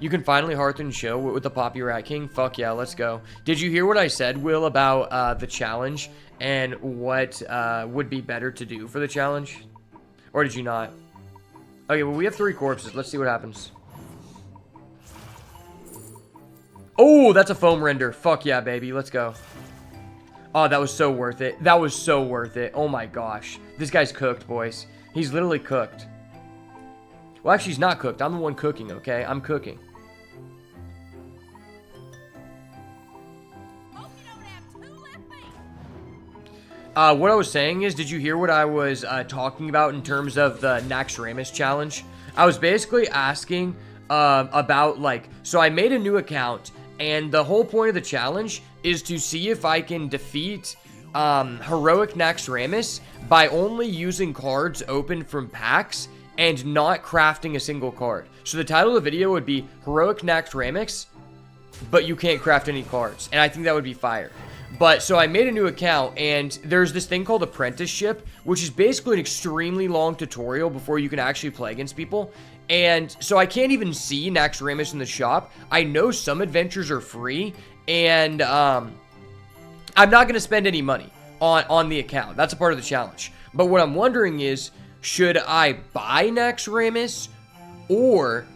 You can finally hearth and show with the Poppy Rat King. Fuck yeah, let's go. Did you hear what I said, Will, about the challenge and what would be better to do for the challenge? Or did you not? Okay, well, we have 3 corpses. Let's see what happens. Oh, that's a foam render. Fuck yeah, baby. Let's go. Oh, that was so worth it. That was so worth it. Oh my gosh. This guy's cooked, boys. He's literally cooked. Well, actually, he's not cooked. I'm the one cooking, okay? I'm cooking. Hope you don't have 2 left feet. What I was saying is, did you hear what I was talking about in terms of the Naxxramas challenge? I was basically asking about, like, so I made a new account, and the whole point of the challenge is to see if I can defeat Heroic Naxxramas by only using cards opened from packs and not crafting a single card. So the title of the video would be Heroic Naxxramas, but you can't craft any cards, and I think that would be fire. But so I made a new account, and there's this thing called Apprenticeship, which is basically an extremely long tutorial before you can actually play against people. And so I can't even see Naxxramas in the shop. I know some adventures are free, and I'm not going to spend any money on the account. That's a part of the challenge. But what I'm wondering is, should I buy Naxxramas, or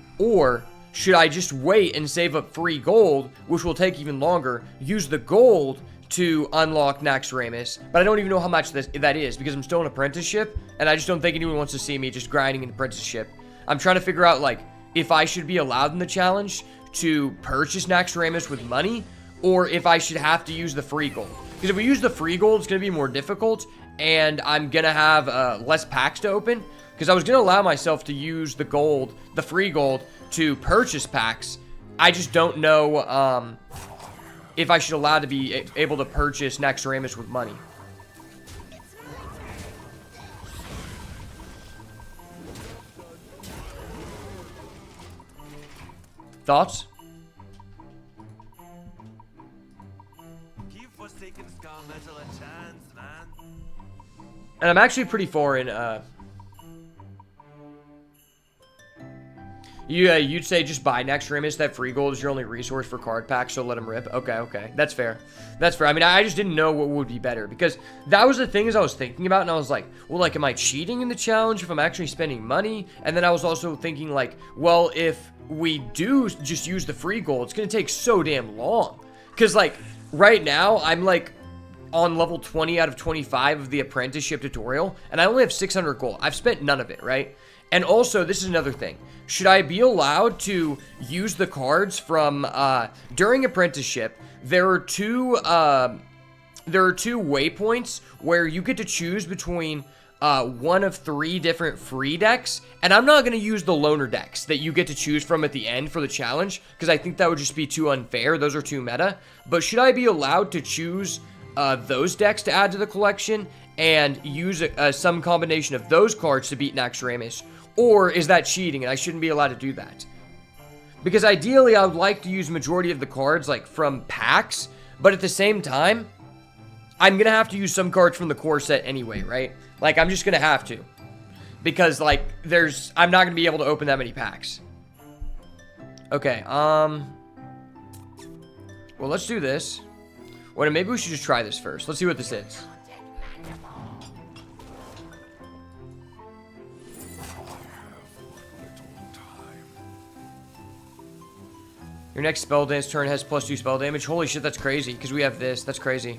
should I just wait and save up free gold, which will take even longer, use the gold to unlock Naxxramas, but I don't even know how much that is, because I'm still in apprenticeship, and I just don't think anyone wants to see me just grinding an apprenticeship. I'm trying to figure out, like, if I should be allowed in the challenge to purchase Naxxramas with money, or if I should have to use the free gold. Because if we use the free gold, it's going to be more difficult, and I'm going to have less packs to open, because I was going to allow myself to use the gold, the free gold, to purchase packs. I just don't know if I should allow to be able to purchase Naxxramas with money. Thoughts? Give Forsaken Scar Metal a chance, man. And I'm actually pretty for in, you'd say just buy Naxxramas. That free gold is your only resource for card packs, so let them rip. Okay. That's fair. That's fair. I mean, I just didn't know what would be better, because that was the thing as I was thinking about, and I was like, well, like, am I cheating in the challenge if I'm actually spending money? And then I was also thinking, like, well, if we do just use the free gold, it's going to take so damn long. Because, like, right now, I'm, like, on level 20 out of 25 of the apprenticeship tutorial, and I only have 600 gold. I've spent none of it, right? And also, this is another thing. Should I be allowed to use the cards from, during apprenticeship, there are two waypoints where you get to choose between one of 3 different free decks, and I'm not going to use the loner decks that you get to choose from at the end for the challenge, because I think that would just be too unfair. Those are too meta. But should I be allowed to choose those decks to add to the collection and use some combination of those cards to beat Naxxramas? Or is that cheating and I shouldn't be allowed to do that? Because ideally, I would like to use majority of the cards, like, from packs, but at the same time, I'm going to have to use some cards from the core set anyway, right? Like, I'm just going to have to. Because, like, I'm not going to be able to open that many packs. Okay, well, let's do this. Well, maybe we should just try this first. Let's see what this is. Your next spell dance turn has +2 spell damage. Holy shit, that's crazy, because we have this. That's crazy.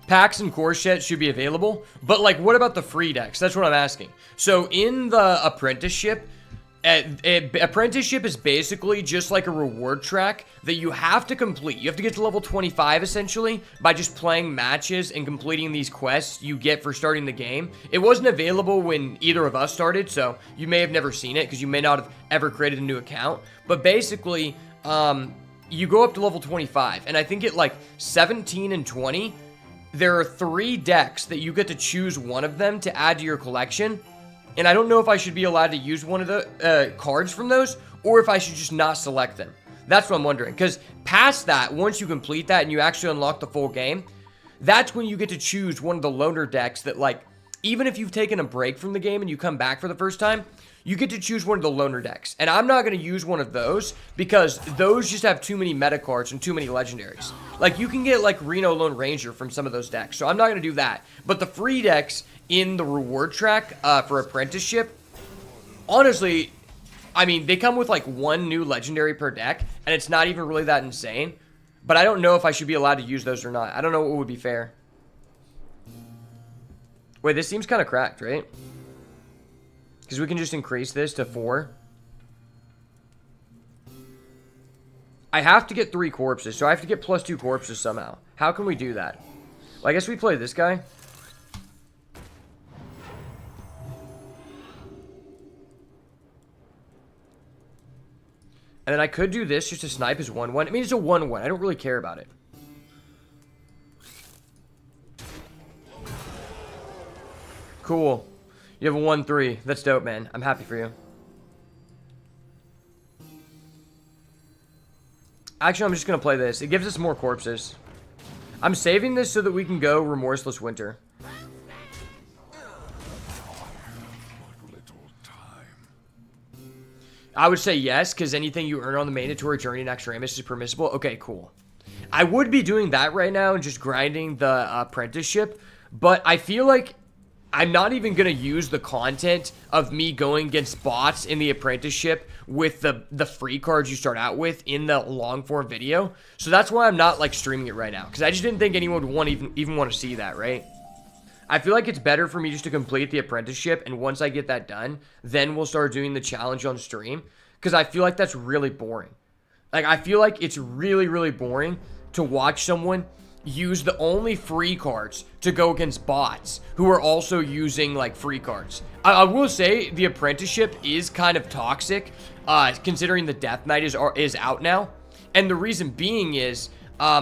Packs and core sets should be available, but, like, what about the free decks? That's what I'm asking. So in the apprenticeship, apprenticeship is basically just like a reward track that you have to complete. You have to get to level 25 essentially by just playing matches and completing these quests you get for starting the game. It wasn't available when either of us started, so you may have never seen it because you may not have ever created a new account. But basically, you go up to level 25, and I think at like 17 and 20, there are 3 decks that you get to choose one of them to add to your collection. And I don't know if I should be allowed to use one of the cards from those, or if I should just not select them. That's what I'm wondering. Because past that, once you complete that and you actually unlock the full game, that's when you get to choose one of the loner decks that, like, even if you've taken a break from the game and you come back for the first time, you get to choose one of the loner decks. And I'm not going to use one of those because those just have too many meta cards and too many legendaries. Like, you can get, like, Reno Lone Ranger from some of those decks. So I'm not going to do that. But the free decks in the reward track for Apprenticeship, honestly, I mean, they come with, like, one new legendary per deck. And it's not even really that insane. But I don't know if I should be allowed to use those or not. I don't know what would be fair. Wait, this seems kind of cracked, right? Because we can just increase this to 4. I have to get 3 corpses, so I have to get +2 corpses somehow. How can we do that? Well, I guess we play this guy. And then I could do this just to snipe his 1-1. I mean, it's a 1-1. I don't really care about it. Cool. You have a 1-3. That's dope, man. I'm happy for you. Actually, I'm just going to play this. It gives us more corpses. I'm saving this so that we can go Remorseless Winter. I would say yes, because anything you earn on the mandatory journey in Extremis is permissible. Okay, cool. I would be doing that right now and just grinding the apprenticeship, but I feel like I'm not even going to use the content of me going against bots in the apprenticeship with the free cards you start out with in the long form video. So that's why I'm not like streaming it right now, because I just didn't think anyone would even want to see that, right? I feel like it's better for me just to complete the apprenticeship, and once I get that done, then we'll start doing the challenge on stream, because I feel like that's really boring. Like, I feel like it's really, really boring to watch someone use the only free cards to go against bots who are also using, like, free cards. I will say the apprenticeship is kind of toxic, considering the Death Knight is out now. And the reason being is,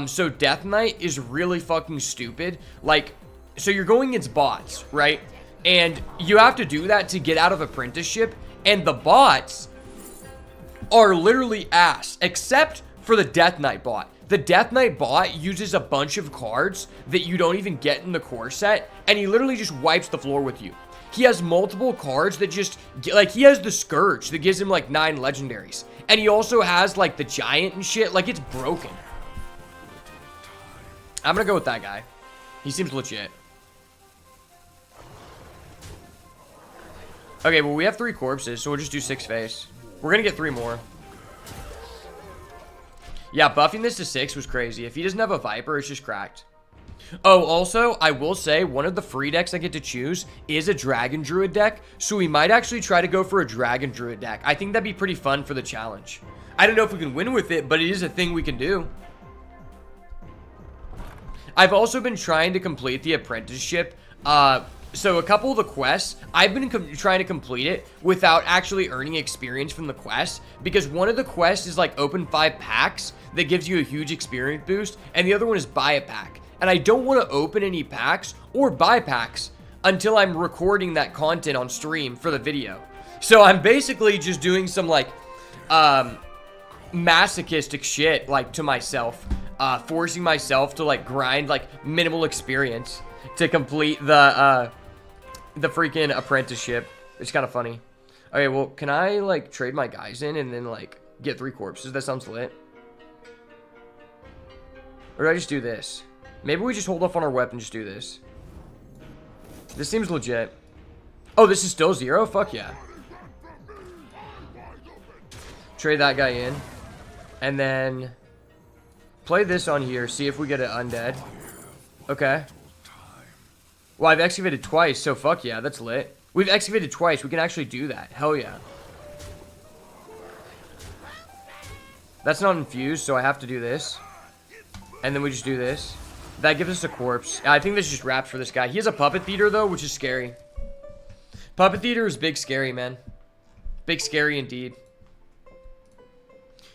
so Death Knight is really fucking stupid. Like, so you're going against bots, right? And you have to do that to get out of apprenticeship. And the bots are literally ass, except for the Death Knight bot. The Death Knight bot uses a bunch of cards that you don't even get in the core set, and he literally just wipes the floor with you. He has multiple cards that just, like, he has the Scourge that gives him, like, 9 legendaries. And he also has, like, the Giant and shit. Like, it's broken. I'm gonna go with that guy. He seems legit. Okay, well, we have 3 corpses, so we'll just do 6 face. We're gonna get 3 more. Yeah, buffing this to 6 was crazy. If he doesn't have a Viper, it's just cracked. Oh, also, I will say, one of the free decks I get to choose is a Dragon Druid deck, so we might actually try to go for a Dragon Druid deck. I think that'd be pretty fun for the challenge. I don't know if we can win with it, but it is a thing we can do. I've also been trying to complete the apprenticeship, so a couple of the quests, I've been trying to complete it without actually earning experience from the quest, because one of the quests is like open 5 packs that gives you a huge experience boost, and the other one is buy a pack. And I don't want to open any packs or buy packs until I'm recording that content on stream for the video. So I'm basically just doing some like masochistic shit like to myself, forcing myself to like grind like minimal experience to complete the freaking apprenticeship. It's kind of funny. Okay, well, can I like trade my guys in and then like get 3 corpses? That sounds lit. Or do I just do this? Maybe we just hold off on our weapon and just do this. This seems legit. Oh, this is still 0? Fuck yeah. Trade that guy in. And then play this on here. See if we get an undead. Okay. Well, I've excavated twice, so fuck yeah, that's lit. We've excavated twice. We can actually do that. Hell yeah. That's not infused, so I have to do this. And then we just do this. That gives us a corpse. I think this just wraps for this guy. He has a Puppet Theater, though, which is scary. Puppet Theater is big scary, man. Big scary indeed.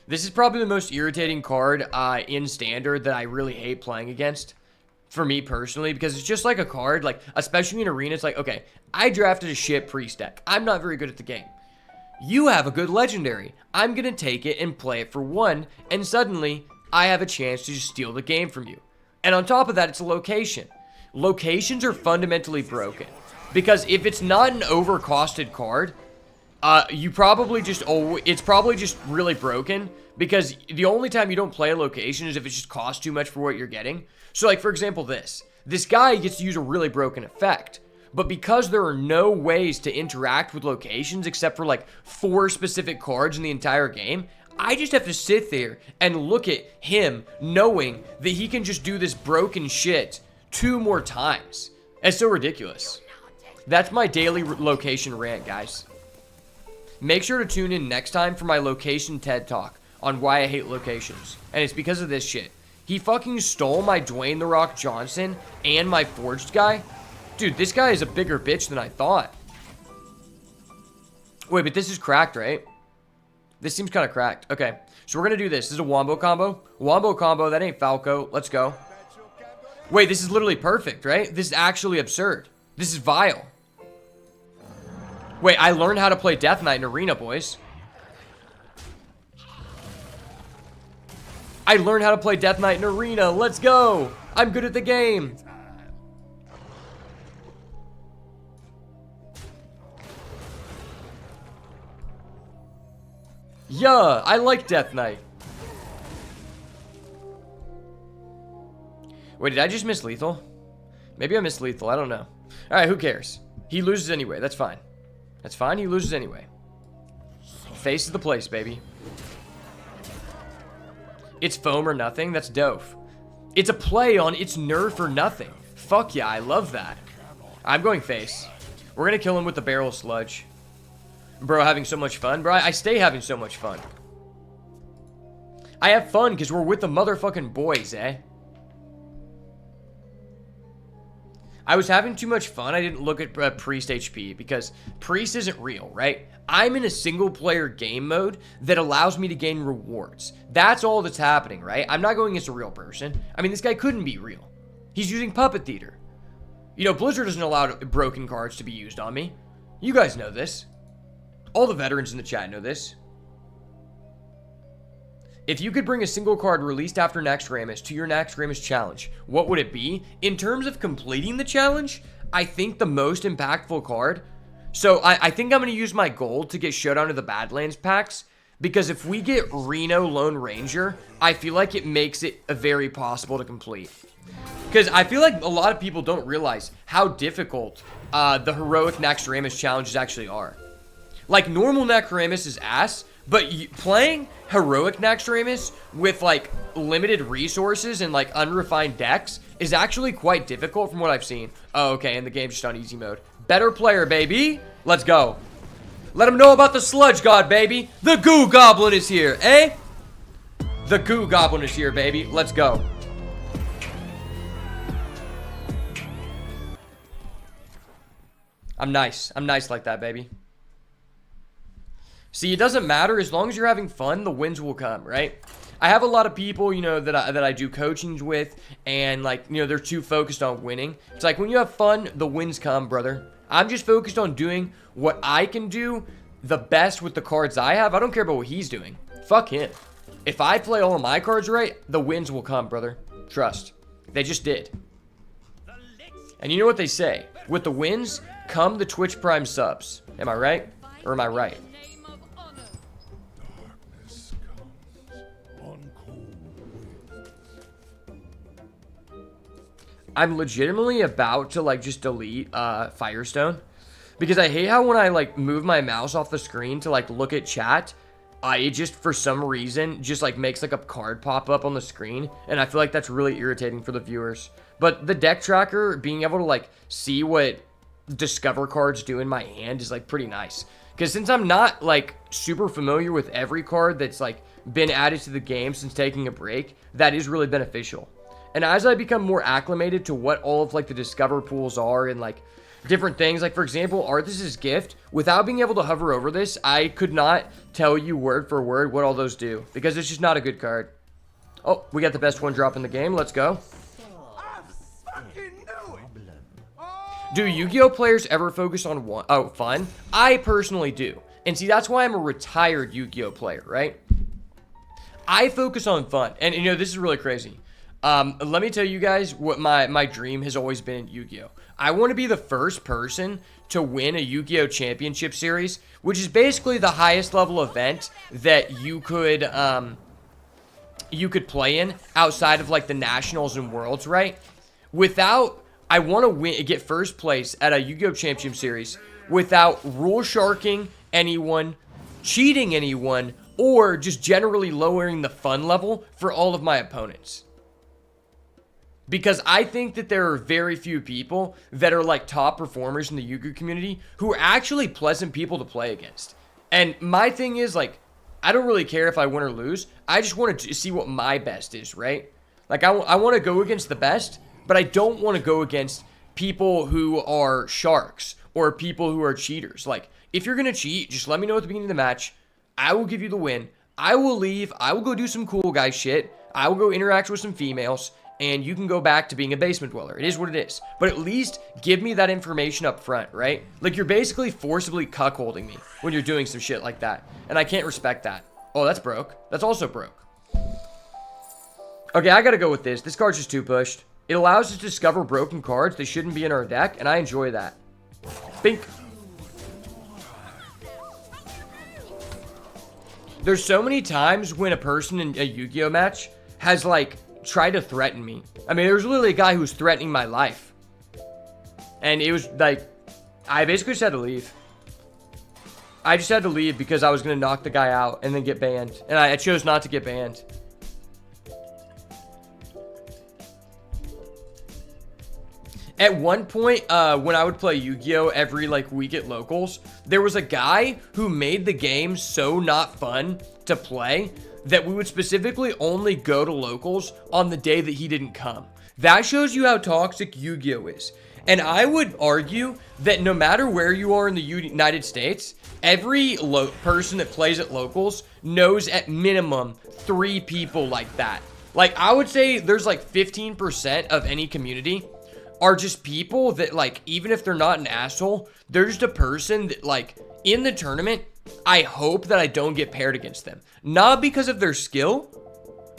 This is probably the most irritating card in Standard that I really hate playing against. For me personally, because it's just like a card, like, especially in Arena, it's like, okay, I drafted a shit priest deck. I'm not very good at the game. You have a good legendary. I'm going to take it and play it for 1, and suddenly, I have a chance to just steal the game from you. And on top of that, it's a location. Locations are fundamentally broken. Because if it's not an overcosted card, you probably just, it's probably just really broken. Because the only time you don't play a location is if it just costs too much for what you're getting. So like, for example, this guy gets to use a really broken effect. But because there are no ways to interact with locations except for like 4 specific cards in the entire game, I just have to sit there and look at him knowing that he can just do this broken shit 2 more times. It's so ridiculous. That's my daily location rant, guys. Make sure to tune in next time for my location TED Talk on why I hate locations. And it's because of this shit. He fucking stole my Dwayne The Rock Johnson and my Forged guy. Dude, this guy is a bigger bitch than I thought. Wait, but this is cracked, right? This seems kind of cracked. Okay, so we're going to do this. This is a wombo combo. Wombo combo, that ain't Falco. Let's go. Wait, this is literally perfect, right? This is actually absurd. This is vile. Wait, I learned how to play Death Knight in Arena, boys. I learned how to play Death Knight in Arena. Let's go. I'm good at the game. Yeah, I like Death Knight. Wait, did I just miss lethal? Maybe I missed lethal. I don't know. Alright, who cares? He loses anyway. That's fine. That's fine. He loses anyway. Face of the place, baby. It's foam or nothing. That's dope. It's a play on it's nerf or nothing. Fuck yeah, I love that. I'm going face. We're going to kill him with the barrel sludge. Bro, having so much fun. Bro, I stay having so much fun. I have fun because we're with the motherfucking boys, eh? I was having too much fun. I didn't look at Priest HP because Priest isn't real, right? I'm in a single player game mode that allows me to gain rewards. That's all that's happening, right? I'm not going against a real person. I mean, this guy couldn't be real. He's using Puppet Theater. You know, Blizzard doesn't allow broken cards to be used on me. You guys know this. All the veterans in the chat know this. If you could bring a single card released after Naxxramas to your Naxxramas challenge, what would it be? In terms of completing the challenge, I think the most impactful card. So I think I'm going to use my gold to get Showdown of the Badlands packs. Because if we get Reno Lone Ranger, I feel like it makes it very possible to complete. Because I feel like a lot of people don't realize how difficult the heroic Naxxramas challenges actually are. Like, normal Naxxramas is ass, but playing heroic Naxxramas with, like, limited resources and, like, unrefined decks is actually quite difficult from what I've seen. Oh, okay, and the game's just on easy mode. Better player, baby. Let's go. Let him know about the Sludge God, baby. The Goo Goblin is here, eh? The Goo Goblin is here, baby. Let's go. I'm nice. I'm nice like that, baby. See, it doesn't matter. As long as you're having fun, the wins will come, right? I have a lot of people, you know, that I do coachings with, and, like, you know, they're too focused on winning. It's like, when you have fun, the wins come, brother. I'm just focused on doing what I can do the best with the cards I have. I don't care about what he's doing. Fuck him. If I play all of my cards right, the wins will come, brother. Trust. They just did. And you know what they say? With the wins, come the Twitch Prime subs. Am I right? Or am I right? Darkness comes on cold winds. I'm legitimately about to, like, just delete Firestone. Because I hate how when I, like, move my mouse off the screen to, like, look at chat, it just, for some reason, just, like, makes, like, a card pop up on the screen. And I feel like that's really irritating for the viewers. But the deck tracker, being able to, like, see what Discover cards do in my hand is, like, pretty nice. Because since I'm not, like, super familiar with every card that's, like, been added to the game since taking a break, that is really beneficial. And as I become more acclimated to what all of, like, the Discover pools are and, like, different things, like, for example, Arthas' Gift, without being able to hover over this, I could not tell you word for word what all those do. Because it's just not a good card. Oh, we got the best one drop in the game. Let's go. I fucking knew it. Do Yu-Gi-Oh players ever focus on fun? I personally do. And see, that's why I'm a retired Yu-Gi-Oh player, right? I focus on fun. And, you know, this is really crazy. Let me tell you guys what my dream has always been in Yu-Gi-Oh. I want to be the first person to win a Yu-Gi-Oh! Championship Series, which is basically the highest level event that you could play in outside of like the Nationals and Worlds, right? I want to get first place at a Yu-Gi-Oh! Championship Series without rule sharking anyone, cheating anyone, or just generally lowering the fun level for all of my opponents. Because I think that there are very few people that are like top performers in the Yu-Gi-Oh community who are actually pleasant people to play against. And my thing is, like, I don't really care if I win or lose. I just want to see what my best is, right? Like, I want to go against the best, but I don't want to go against people who are sharks or people who are cheaters. Like, if you're going to cheat, just let me know at the beginning of the match. I will give you the win. I will leave. I will go do some cool guy shit. I will go interact with some females. And you can go back to being a basement dweller. It is what it is. But at least give me that information up front, right? Like, you're basically forcibly cuckolding me when you're doing some shit like that. And I can't respect that. Oh, that's broke. That's also broke. Okay, I gotta go with this. This card's just too pushed. It allows us to discover broken cards that shouldn't be in our deck, and I enjoy that. Bink. There's so many times when a person in a Yu-Gi-Oh match has, like, tried to threaten me. I mean, there was literally a guy who was threatening my life. And it was, like, I basically just had to leave. I just had to leave because I was going to knock the guy out and then get banned. And I chose not to get banned. At one point, when I would play Yu-Gi-Oh! Every, like, week at locals, there was a guy who made the game so not fun to play that we would specifically only go to locals on the day that he didn't come. That shows you how toxic Yu-Gi-Oh! Is. And I would argue that no matter where you are in the United States, every person that plays at locals knows at minimum 3 people like that. Like, I would say there's like 15% of any community are just people that, like, even if they're not an asshole, they're just a person that, like, in the tournament, I hope that I don't get paired against them. Not because of their skill,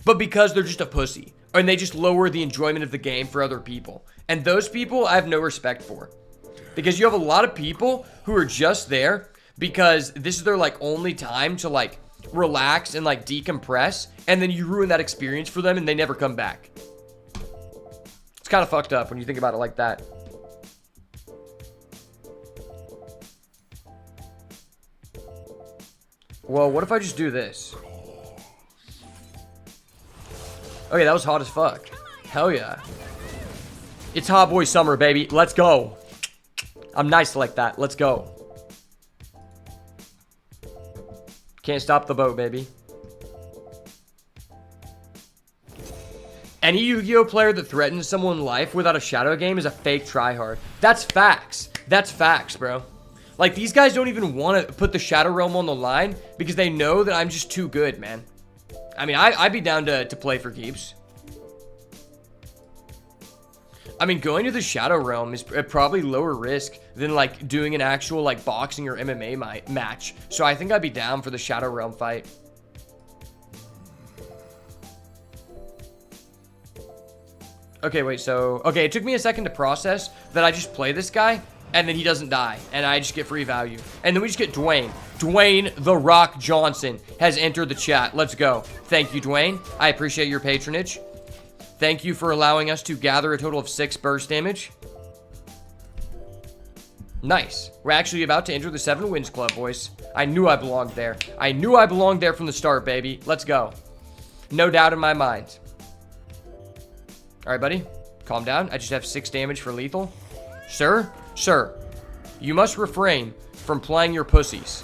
but because they're just a pussy. And they just lower the enjoyment of the game for other people. And those people I have no respect for. Because you have a lot of people who are just there because this is their, like, only time to, like, relax and, like, decompress. And then you ruin that experience for them and they never come back. It's kind of fucked up when you think about it like that. Well, what if I just do this? Okay, that was hot as fuck. Hell yeah. It's hot boy summer, baby. Let's go. I'm nice like that. Let's go. Can't stop the boat, baby. Any Yu-Gi-Oh player that threatens someone's life without a shadow game is a fake tryhard. That's facts. That's facts, bro. Like, these guys don't even want to put the Shadow Realm on the line because they know that I'm just too good, man. I mean, I'd be down to play for keeps. I mean, going to the Shadow Realm is probably lower risk than, like, doing an actual, like, boxing or MMA match. So I think I'd be down for the Shadow Realm fight. Okay, wait, so... Okay, it took me a second to process that I just play this guy, and then he doesn't die, and I just get free value. And then we just get Dwayne. Dwayne The Rock Johnson has entered the chat. Let's go. Thank you, Dwayne. I appreciate your patronage. Thank you for allowing us to gather a total of 6 burst damage. Nice. We're actually about to enter the 7 wins club, boys. I knew I belonged there. I knew I belonged there from the start, baby. Let's go. No doubt in my mind. Alright, buddy. Calm down. I just have 6 damage for lethal. Sir? Sir. You must refrain from playing your pussies.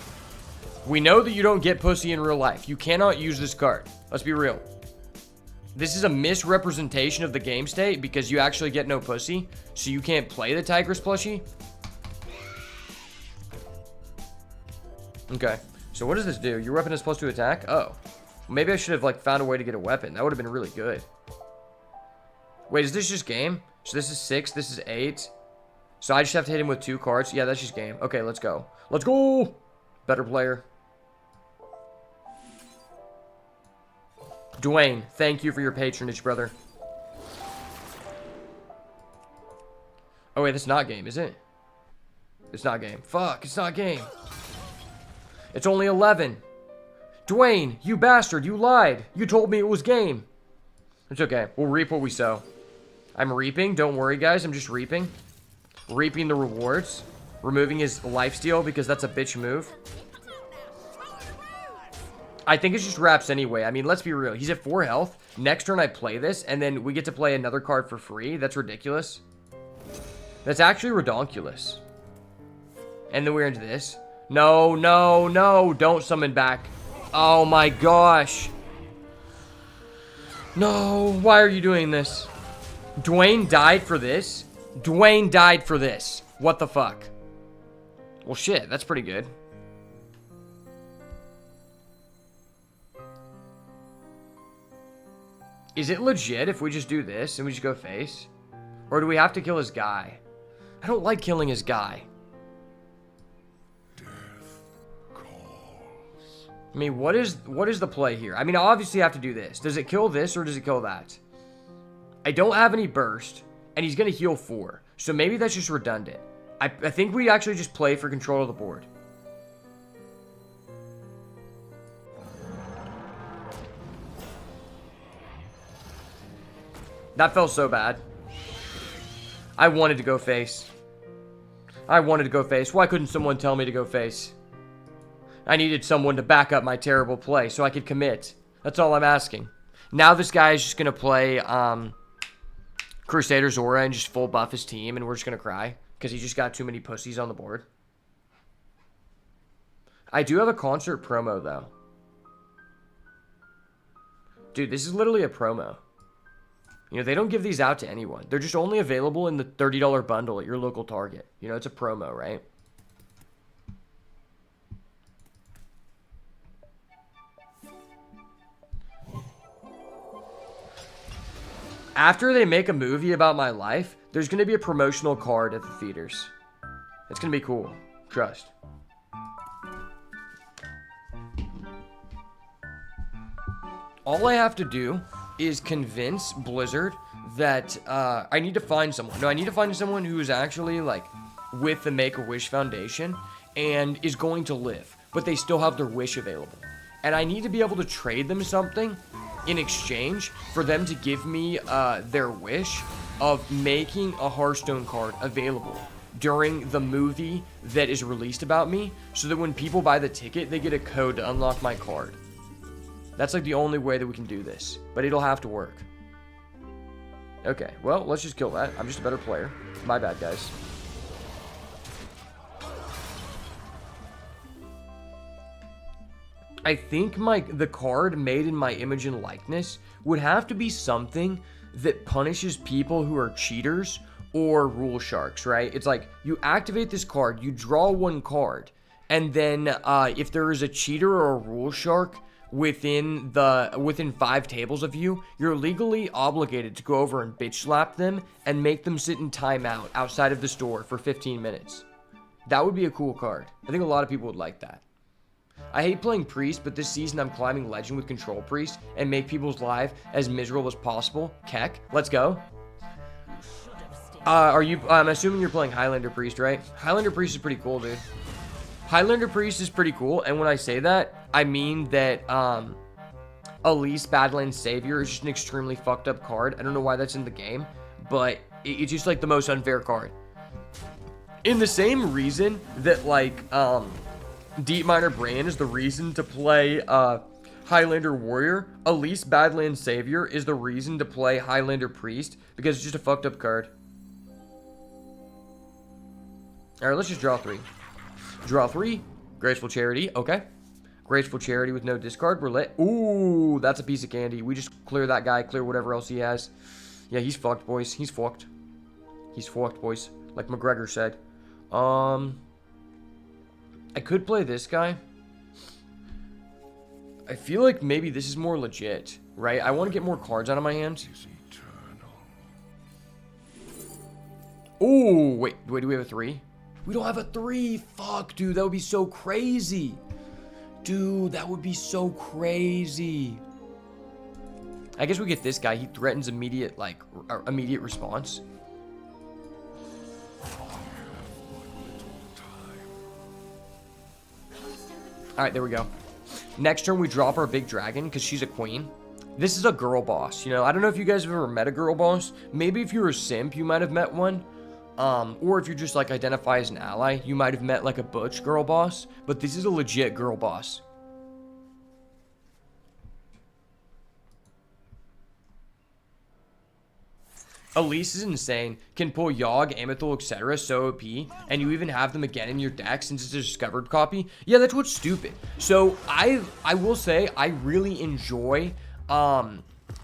We know that you don't get pussy in real life. You cannot use this card. Let's be real. This is a misrepresentation of the game state because you actually get no pussy. So you can't play the Tigress plushie. Okay. So what does this do? Your weapon is supposed to attack? Oh. Maybe I should have, like, found a way to get a weapon. That would have been really good. Wait, is this just game? So this is 6, this is 8. So I just have to hit him with 2 cards. Yeah, that's just game. Okay, let's go. Let's go! Better player. Dwayne, thank you for your patronage, brother. Oh, wait, that's not game, is it? It's not game. Fuck, it's not game. It's only 11. Dwayne, you bastard, you lied. You told me it was game. It's okay. We'll reap what we sow. I'm reaping. Don't worry, guys. I'm just reaping. Reaping the rewards. Removing his lifesteal because that's a bitch move. I think it's just wraps anyway. I mean, let's be real. He's at 4 health. Next turn I play this, and then we get to play another card for free. That's ridiculous. That's actually redonkulous. And then we're into this. No, no, no. Don't summon back. Oh my gosh. No. Why are you doing this? Dwayne died for this? Dwayne died for this. What the fuck? Well, shit. That's pretty good. Is it legit if we just do this and we just go face? Or do we have to kill his guy? I don't like killing his guy. I mean, what is the play here? I mean, I obviously have to do this. Does it kill this or does it kill that? I don't have any burst, and he's going to heal 4. So maybe that's just redundant. I think we actually just play for control of the board. That felt so bad. I wanted to go face. I wanted to go face. Why couldn't someone tell me to go face? I needed someone to back up my terrible play so I could commit. That's all I'm asking. Now this guy is just going to play Crusader Zora and just full buff his team, and we're just going to cry because he just got too many pussies on the board. I do have a concert promo, though. Dude, this is literally a promo. You know, they don't give these out to anyone. They're just only available in the $30 bundle at your local Target. You know, it's a promo, right? After they make a movie about my life, there's going to be a promotional card at the theaters. It's going to be cool. Trust. All I have to do is convince Blizzard that I need to find someone. No, I need to find someone who is actually, like, with the Make-A-Wish Foundation and is going to live, but they still have their wish available. And I need to be able to trade them something in exchange for them to give me their wish of making a Hearthstone card available during the movie that is released about me, so that when people buy the ticket, they get a code to unlock my card. That's like the only way that we can do this, but it'll have to work. Okay, well, let's just kill that. I'm just a better player. My bad, guys. I think the card made in my image and likeness would have to be something that punishes people who are cheaters or rule sharks, right? It's like, you activate this card, you draw 1 card, and then if there is a cheater or a rule shark within 5 tables of you, you're legally obligated to go over and bitch slap them and make them sit in timeout outside of the store for 15 minutes. That would be a cool card. I think a lot of people would like that. I hate playing Priest, but this season I'm climbing Legend with Control Priest and make people's life as miserable as possible. Keck, let's go. I'm assuming you're playing Highlander Priest, right? Highlander Priest is pretty cool, dude. Highlander Priest is pretty cool, and when I say that, I mean that Elise Badlands Savior is just an extremely fucked up card. I don't know why that's in the game, but it's just like the most unfair card. In the same reason that, like, Deep Miner Brand is the reason to play Highlander Warrior, Elise Badlands Savior is the reason to play Highlander Priest, because it's just a fucked up card. Alright, let's just draw 3. Draw 3. Graceful Charity. Okay. Graceful Charity with no discard. We're lit. Ooh, that's a piece of candy. We just clear that guy, clear whatever else he has. Yeah, he's fucked, boys. He's fucked. He's fucked, boys. Like McGregor said. I could play this guy. I feel like maybe this is more legit, right? I want to get more cards out of my hands. Ooh, wait, do we have a 3? We don't have a 3. Fuck, dude, that would be so crazy. Dude, that would be so crazy. I guess we get this guy. He threatens immediate, like, immediate response. All right, there we go. Next turn, we drop our big dragon because she's a queen. This is a girl boss. You know, I don't know if you guys have ever met a girl boss. Maybe if you're a simp, you might have met one. Or if you just like identify as an ally, you might have met like a butch girl boss. But this is a legit girl boss. Elise is insane, can pull Yogg, Amethil, etc. so OP, and you even have them again in your deck since it's a discovered copy. Yeah, that's what's stupid. So I will say I really enjoy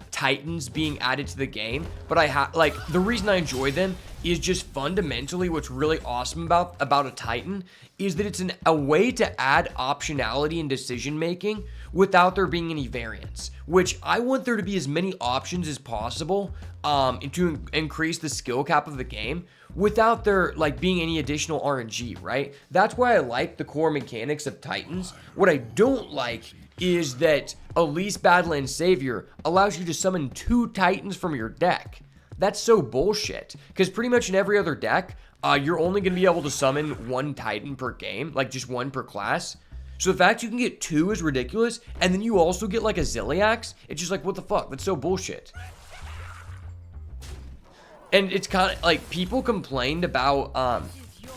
Titans being added to the game, but like the reason I enjoy them is just fundamentally what's really awesome about a Titan is that it's a way to add optionality and decision making without there being any variance, which I want there to be as many options as possible to increase the skill cap of the game without there like being any additional RNG, right? That's why I like the core mechanics of Titans. What I don't like is that Elise Badlands Savior allows you to summon 2 Titans from your deck. That's so bullshit, because pretty much in every other deck, you're only going to be able to summon 1 Titan per game, like just 1 per class. So the fact you can get 2 is ridiculous, and then you also get like a Zilliax, it's just like, what the fuck? That's so bullshit. And it's kind of like people complained about,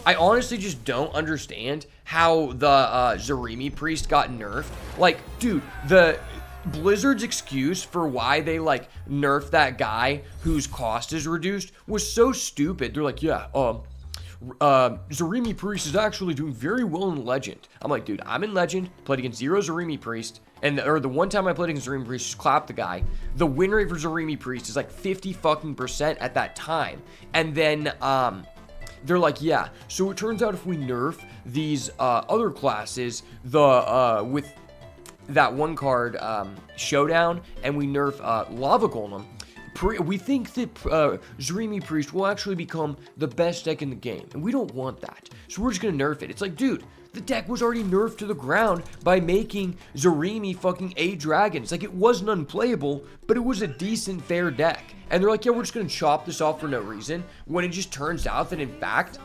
I honestly just don't understand how the Zarimi Priest got nerfed. Like, dude, the Blizzard's excuse for why they like nerfed that guy whose cost is reduced was so stupid. They're like, yeah, Zarimi Priest is actually doing very well in Legend. I'm like, dude, I'm in Legend, played against 0 Zarimi Priest, and the one time I played against Zarimi Priest, just clapped the guy. The win rate for Zarimi Priest is like 50% at that time. And then they're like, yeah, so it turns out if we nerf these other classes, with that one card Showdown, and we nerf Lava Golem, we think that Zarimi Priest will actually become the best deck in the game, and we don't want that, so we're just gonna nerf it. It's like, dude, the deck was already nerfed to the ground by making Zarimi fucking 8 dragons. Like, it wasn't unplayable, but it was a decent, fair deck. And they're like, yeah, we're just gonna chop this off for no reason, when it just turns out that, in fact,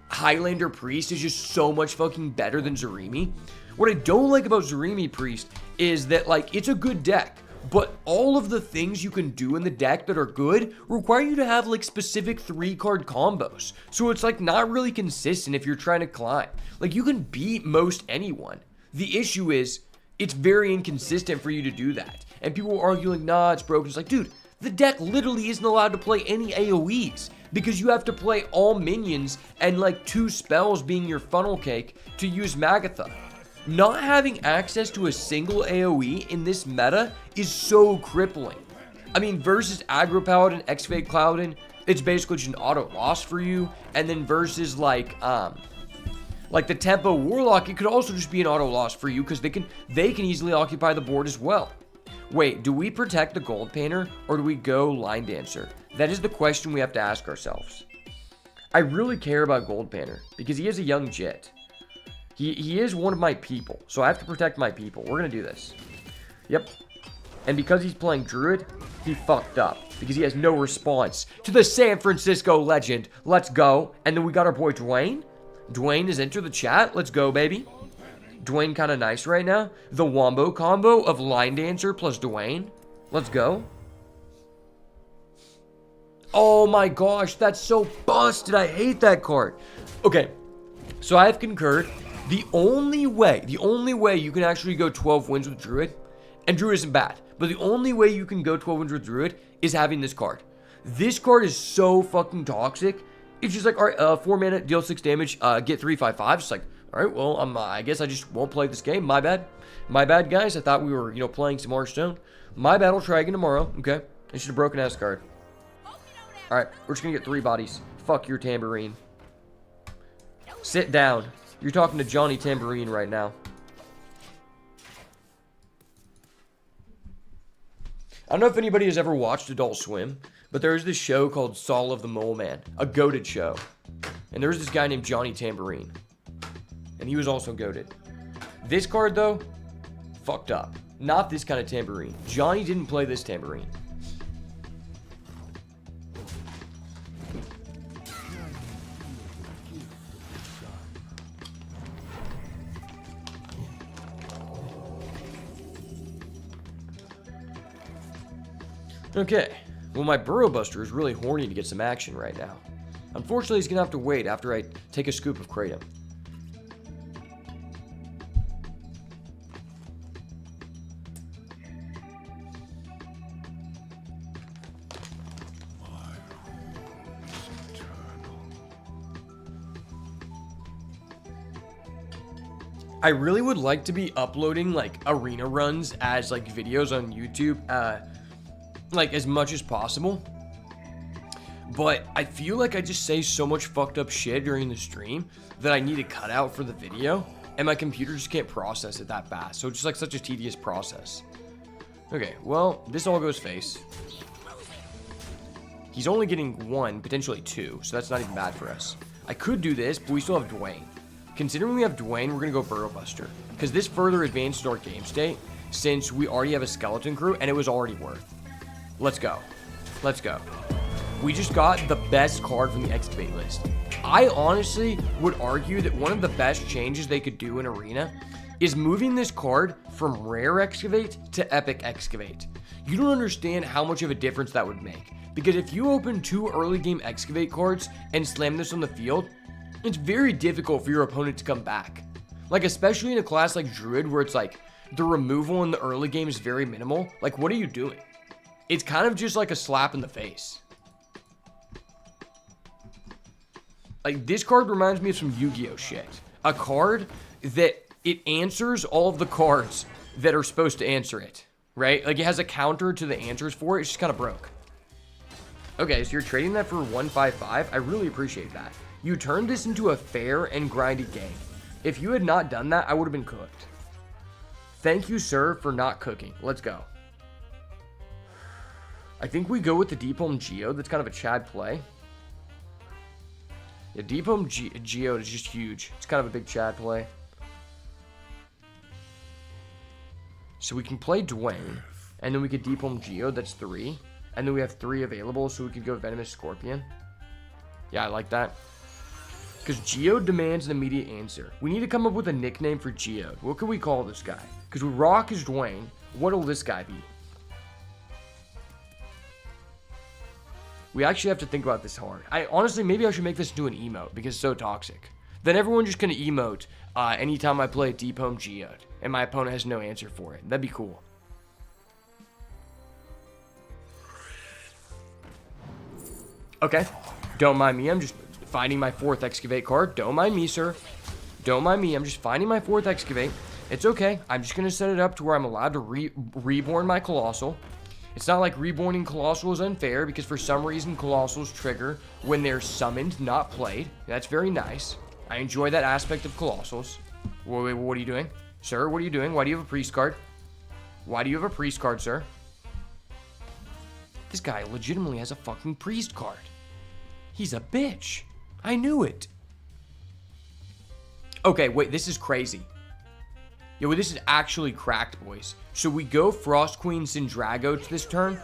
Highlander Priest is just so much fucking better than Zarimi. What I don't like about Zarimi Priest is that, like, it's a good deck, but all of the things you can do in the deck that are good require you to have like specific 3-card combos. So it's like not really consistent if you're trying to climb. Like, you can beat most anyone. The issue is it's very inconsistent for you to do that. And people are arguing, nah, it's broken. It's like, dude, the deck literally isn't allowed to play any AoEs because you have to play all minions and like 2 spells being your funnel cake to use Magatha. Not having access to a single AoE in this meta is so crippling. I mean, versus Aggro Paladin, X-Fade Cloudin, it's basically just an auto loss for you. And then versus like the Tempo Warlock, it could also just be an auto loss for you because they can easily occupy the board as well. Wait, do we protect the Gold Painter or do we go Line Dancer? That is the question we have to ask ourselves. I really care about Gold Painter because he is a young Jit. He is one of my people, so I have to protect my people. We're going to do this. Yep. And because he's playing Druid, he fucked up. Because he has no response to the San Francisco Legend. Let's go. And then we got our boy Dwayne. Dwayne has entered the chat. Let's go, baby. Dwayne kind of nice right now. The Wombo combo of Line Dancer plus Dwayne. Let's go. Oh my gosh, that's so busted. I hate that card. Okay, so I have concurred. The only way you can actually go 12 wins with Druid, and Druid isn't bad, but the only way you can go 12 wins with Druid is having this card. This card is so fucking toxic. It's just like, all right, 4 mana, deal 6 damage, get 3/5/5. It's like, all right, well, I guess I just won't play this game. My bad. My bad, guys. I thought we were, playing some Hearthstone. My bad. I'll try again tomorrow. Okay. I should have broken ass card. All right, we're just gonna get 3 bodies. Fuck your tambourine. Sit down. You're talking to Johnny Tambourine right now. I don't know if anybody has ever watched Adult Swim, but there's this show called Saul of the Mole Man, a goated show. And there's this guy named Johnny Tambourine. And he was also goated. This card, though, fucked up. Not this kind of tambourine. Johnny didn't play this tambourine. Okay, well my Burrow Buster is really horny to get some action right now. Unfortunately, he's gonna have to wait after I take a scoop of Kratom. I really would like to be uploading like arena runs as like videos on YouTube, like as much as possible. But I feel like I just say so much fucked up shit during the stream that I need to cut out for the video, and my computer just can't process it that fast. So it's just like such a tedious process. Okay, well, this all goes face. He's only getting 1, potentially 2, so that's not even bad for us. I could do this, but we still have Dwayne. Considering we have Dwayne, we're going to go Burrow Buster, because this further advances our game state, since we already have a skeleton crew, and it was already worth. Let's go. Let's go. We just got the best card from the Excavate list. I honestly would argue that one of the best changes they could do in Arena is moving this card from Rare Excavate to Epic Excavate. You don't understand how much of a difference that would make, because if you open 2 early game Excavate cards and slam this on the field, it's very difficult for your opponent to come back. Like, especially in a class like Druid, where it's like, the removal in the early game is very minimal. Like, what are you doing? It's kind of just like a slap in the face. Like, this card reminds me of some Yu-Gi-Oh shit. A card that it answers all of the cards that are supposed to answer it, right? Like, it has a counter to the answers for it. It's just kind of broke. Okay, so you're trading that for 155. I really appreciate that. You turned this into a fair and grindy game. If you had not done that, I would have been cooked. Thank you, sir, for not cooking. Let's go. I think we go with the Deep Home Geode. That's kind of a Chad play. Yeah, Deep Home Geode is just huge. It's kind of a big Chad play. So we can play Dwayne, and then we could Deep Home Geode. That's 3. And then we have 3 available, so we could go Venomous Scorpion. Yeah, I like that. Because Geode demands an immediate answer. We need to come up with a nickname for Geode. What can we call this guy? Because we rock is Dwayne. What'll this guy be? We actually have to think about this hard. Honestly, maybe I should make this into an emote because it's so toxic. Then everyone just gonna emote anytime I play Deep Home Geode, and my opponent has no answer for it. That'd be cool. Okay, don't mind me. I'm just finding my 4th Excavate card. Don't mind me, sir. Don't mind me. I'm just finding my 4th Excavate. It's okay. I'm just gonna set it up to where I'm allowed to reborn my Colossal. It's not like reborning Colossal is unfair, because for some reason Colossals trigger when they're summoned, not played. That's very nice. I enjoy that aspect of Colossals. Wait, what are you doing? Sir, what are you doing? Why do you have a Priest card? Why do you have a Priest card, sir? This guy legitimately has a fucking Priest card. He's a bitch. I knew it. Okay, wait, this is crazy. Yo, this is actually cracked, boys. So we go Frost Queen Sindragotes this turn.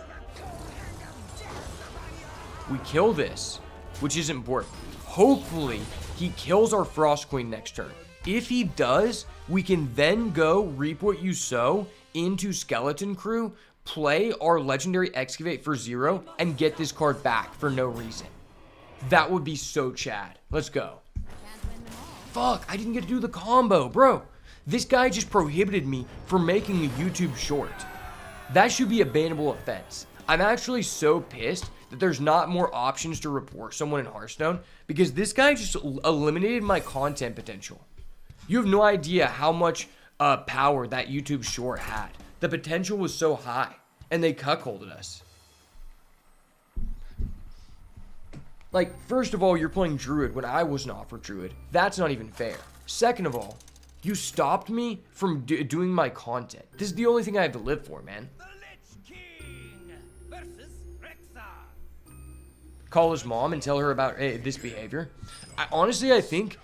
We kill this, which is important. Hopefully, he kills our Frost Queen next turn. If he does, we can then go Reap What You Sow into Skeleton Crew, play our Legendary Excavate for 0, and get this card back for no reason. That would be so Chad. Let's go. Fuck, I didn't get to do the combo, bro. This guy just prohibited me from making a YouTube short. That should be a bannable offense. I'm actually so pissed that there's not more options to report someone in Hearthstone, because this guy just eliminated my content potential. You have no idea how much power that YouTube short had. The potential was so high, and they cuckolded us. Like, first of all, you're playing Druid when I wasn't offered Druid. That's not even fair. Second of all, you stopped me from doing my content. This is the only thing I have to live for, man. The Lich King versus Rexa. Call his mom and tell her about this behavior. Honestly, I think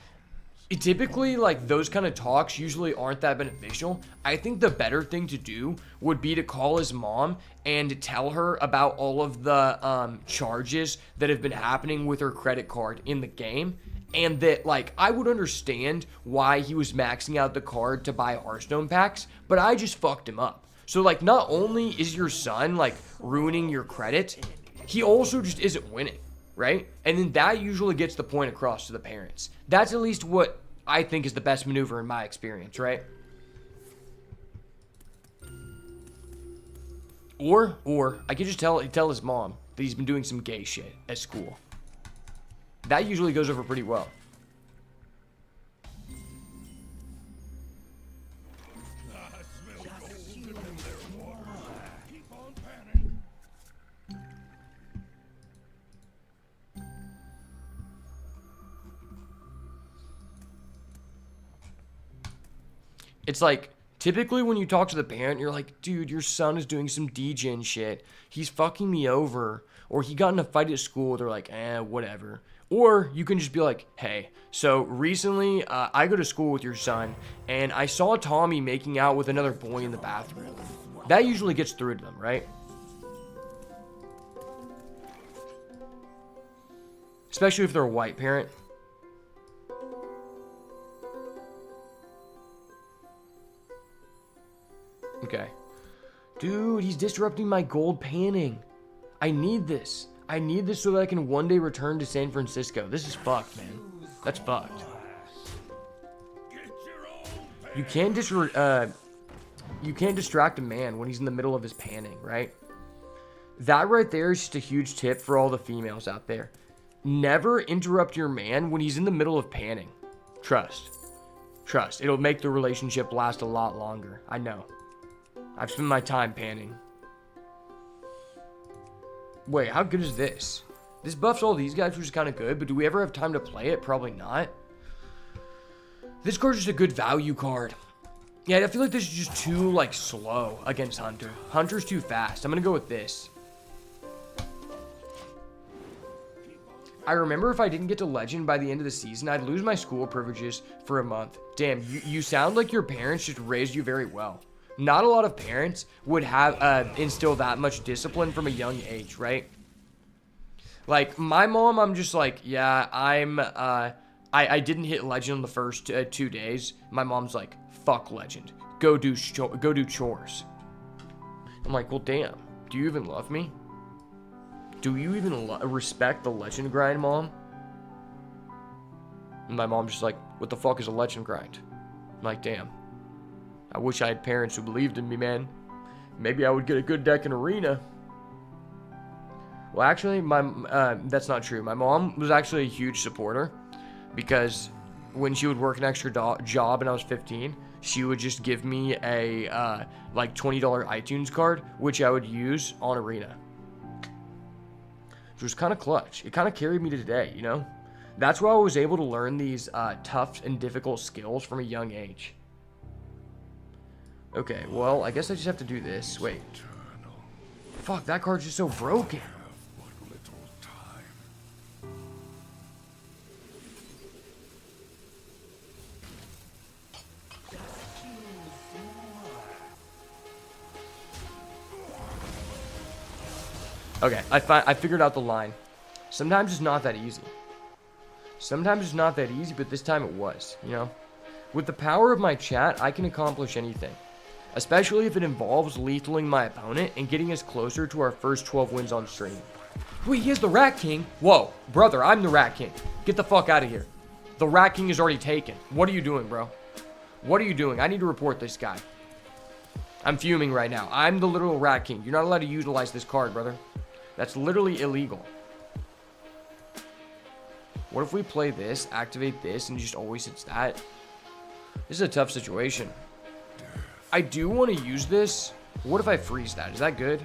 typically, like, those kind of talks usually aren't that beneficial. I think the better thing to do would be to call his mom and tell her about all of the charges that have been happening with her credit card in the game. And that, like, I would understand why he was maxing out the card to buy Hearthstone packs, but I just fucked him up. So, like, not only is your son, like, ruining your credit, he also just isn't winning, right? And then that usually gets the point across to the parents. That's at least what I think is the best maneuver in my experience, right? Or I could just tell his mom that he's been doing some gay shit at school. That usually goes over pretty well. I smell gold in their water. Keep on panning. It's like, typically when you talk to the parent, you're like, dude, your son is doing some degen shit. He's fucking me over. Or he got in a fight at school. They're like, whatever. Or you can just be like, hey, so recently I go to school with your son, and I saw Tommy making out with another boy in the bathroom. That usually gets through to them, right? Especially if they're a white parent. Okay. Dude, he's disrupting my gold panning. I need this. I need this so that I can one day return to San Francisco. This is fucked, man. That's fucked. You can't distract a man when he's in the middle of his panning, right? That right there is just a huge tip for all the females out there. Never interrupt your man when he's in the middle of panning. Trust. Trust. It'll make the relationship last a lot longer. I know. I've spent my time panning. Wait, how good is this? This buffs all these guys, which is kind of good, but do we ever have time to play it? Probably not. This card's just a good value card. Yeah, I feel like this is just too, like, slow against Hunter. Hunter's too fast. I'm going to go with this. I remember if I didn't get to Legend by the end of the season, I'd lose my school privileges for a month. Damn, you sound like your parents just raised you very well. Not a lot of parents would have instill that much discipline from a young age, right? Like, my mom, I'm just like, yeah, I didn't hit Legend on the first 2 days. My mom's like, fuck Legend. Go do chores. I'm like, well, damn. Do you even love me? Do you even respect the Legend grind, Mom? And my mom's just like, what the fuck is a Legend grind? I'm like, damn. I wish I had parents who believed in me, man. Maybe I would get a good deck in Arena. Well, actually, that's not true. My mom was actually a huge supporter because when she would work an extra job and I was 15, she would just give me a like $20 iTunes card, which I would use on Arena. Which was kind of clutch. It kind of carried me to today, you know? That's why I was able to learn these tough and difficult skills from a young age. Okay, well, I guess I just have to do this. Wait. Fuck, that card's just so broken. Okay, I figured out the line. Sometimes it's not that easy. Sometimes it's not that easy, but this time it was, you know? With the power of my chat, I can accomplish anything. Especially if it involves lethaling my opponent and getting us closer to our first 12 wins on stream. Wait, he has the Rat King? Whoa, brother, I'm the Rat King. Get the fuck out of here. The Rat King is already taken. What are you doing, bro? What are you doing? I need to report this guy. I'm fuming right now. I'm the literal Rat King. You're not allowed to utilize this card, brother. That's literally illegal. What if we play this, activate this, and just always hits that? This is a tough situation. I do want to use this. What if I freeze that? Is that good?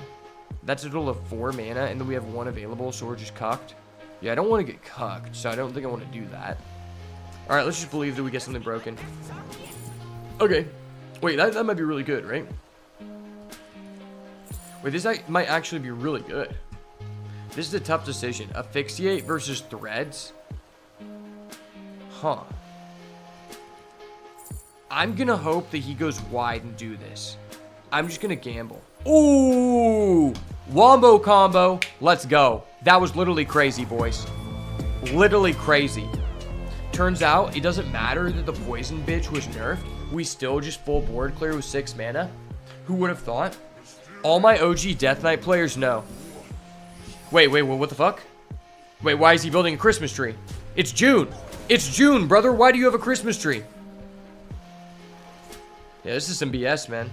That's a total of 4 mana, and then we have 1 available, so we're just cucked. Yeah, I don't want to get cucked, so I don't think I want to do that. Alright, let's just believe that we get something broken. Okay. Wait, that might be really good, right? Wait, this might actually be really good. This is a tough decision. Asphyxiate versus Threads? Huh. I'm gonna hope that he goes wide and do this. I'm just gonna gamble. Ooh! Wombo combo. Let's go. That was literally crazy, boys. Literally crazy. Turns out, it doesn't matter that the poison bitch was nerfed. We still just full board clear with 6 mana. Who would have thought? All my OG Death Knight players know. Wait, what the fuck? Wait, why is he building a Christmas tree? It's June. It's June, brother. Why do you have a Christmas tree? Yeah, this is some BS, man.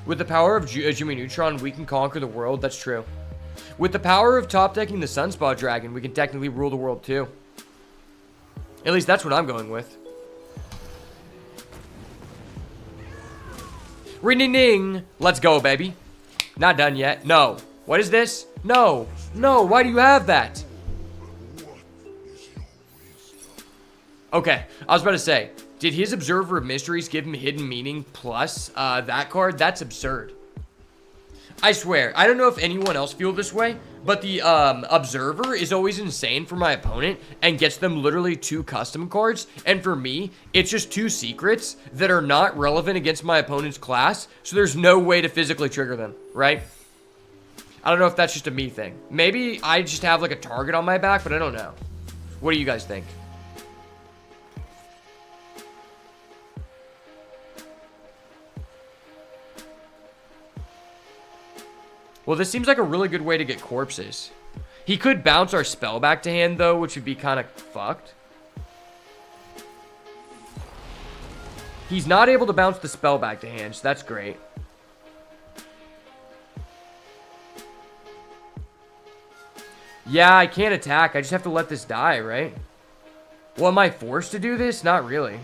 With the power of Jimmy Neutron, we can conquer the world. That's true. With the power of top decking the Sunspot Dragon, we can technically rule the world too. At least that's what I'm going with. Ring ding ding. Let's go, baby. Not done yet. No. What is this? No. No. Why do you have that? Okay. I was about to say, did his Observer of Mysteries give him hidden meaning plus that card? That's absurd. I swear, I don't know if anyone else feel this way, but the Observer is always insane for my opponent and gets them literally 2 custom cards. And for me, it's just 2 secrets that are not relevant against my opponent's class, so there's no way to physically trigger them, right? I don't know if that's just a me thing. Maybe I just have like a target on my back, but I don't know. What do you guys think? Well, this seems like a really good way to get corpses. He could bounce our spell back to hand, though, which would be kind of fucked. He's not able to bounce the spell back to hand, so that's great. Yeah, I can't attack. I just have to let this die, right? Well, am I forced to do this? Not really.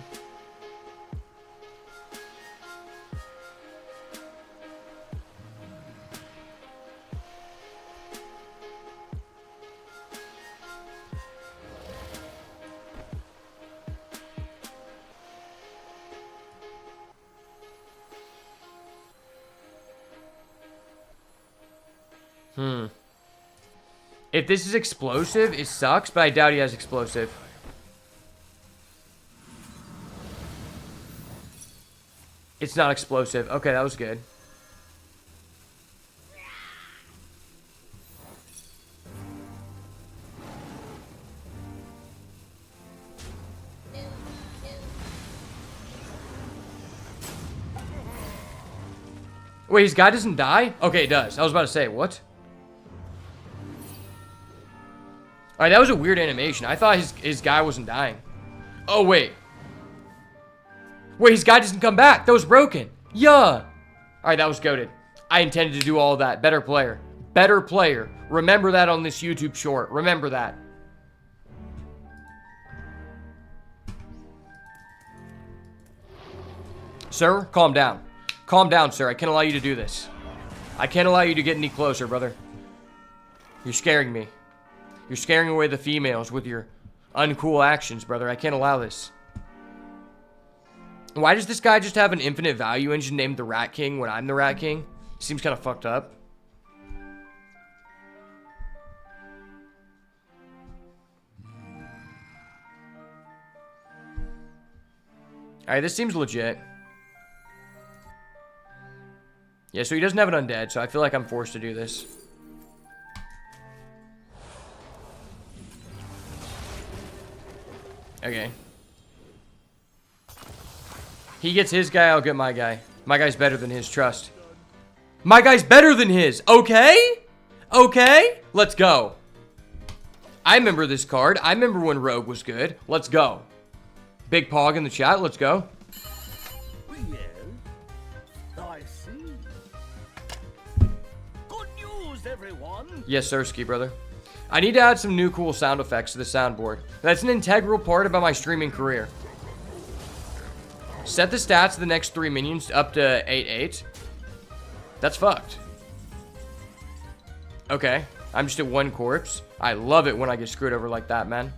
If this is explosive, it sucks, but I doubt he has explosive. It's not explosive. Okay, that was good. Wait, his guy doesn't die? Okay, it does. I was about to say, what? Alright, that was a weird animation. I thought his guy wasn't dying. Oh, wait. Wait, his guy doesn't come back. That was broken. Yeah. Alright, that was goated. I intended to do all of that. Better player. Better player. Remember that on this YouTube short. Remember that. Sir, calm down. Calm down, sir. I can't allow you to do this. I can't allow you to get any closer, brother. You're scaring me. You're scaring away the females with your uncool actions, brother. I can't allow this. Why does this guy just have an infinite value engine named the Rat King when I'm the Rat King? Seems kind of fucked up. Alright, this seems legit. Yeah, so he doesn't have an undead, so I feel like I'm forced to do this. Okay. He gets his guy, I'll get my guy. My guy's better than his, trust. My guy's better than his! Okay? Okay? Let's go. I remember this card. I remember when Rogue was good. Let's go. Big Pog in the chat, let's go. I see. Good news, everyone. Yes, Sirski, brother. I need to add some new cool sound effects to the soundboard. That's an integral part about my streaming career. Set the stats of the next 3 minions up to 8-8. That's fucked. Okay. I'm just at 1 corpse. I love it when I get screwed over like that, man.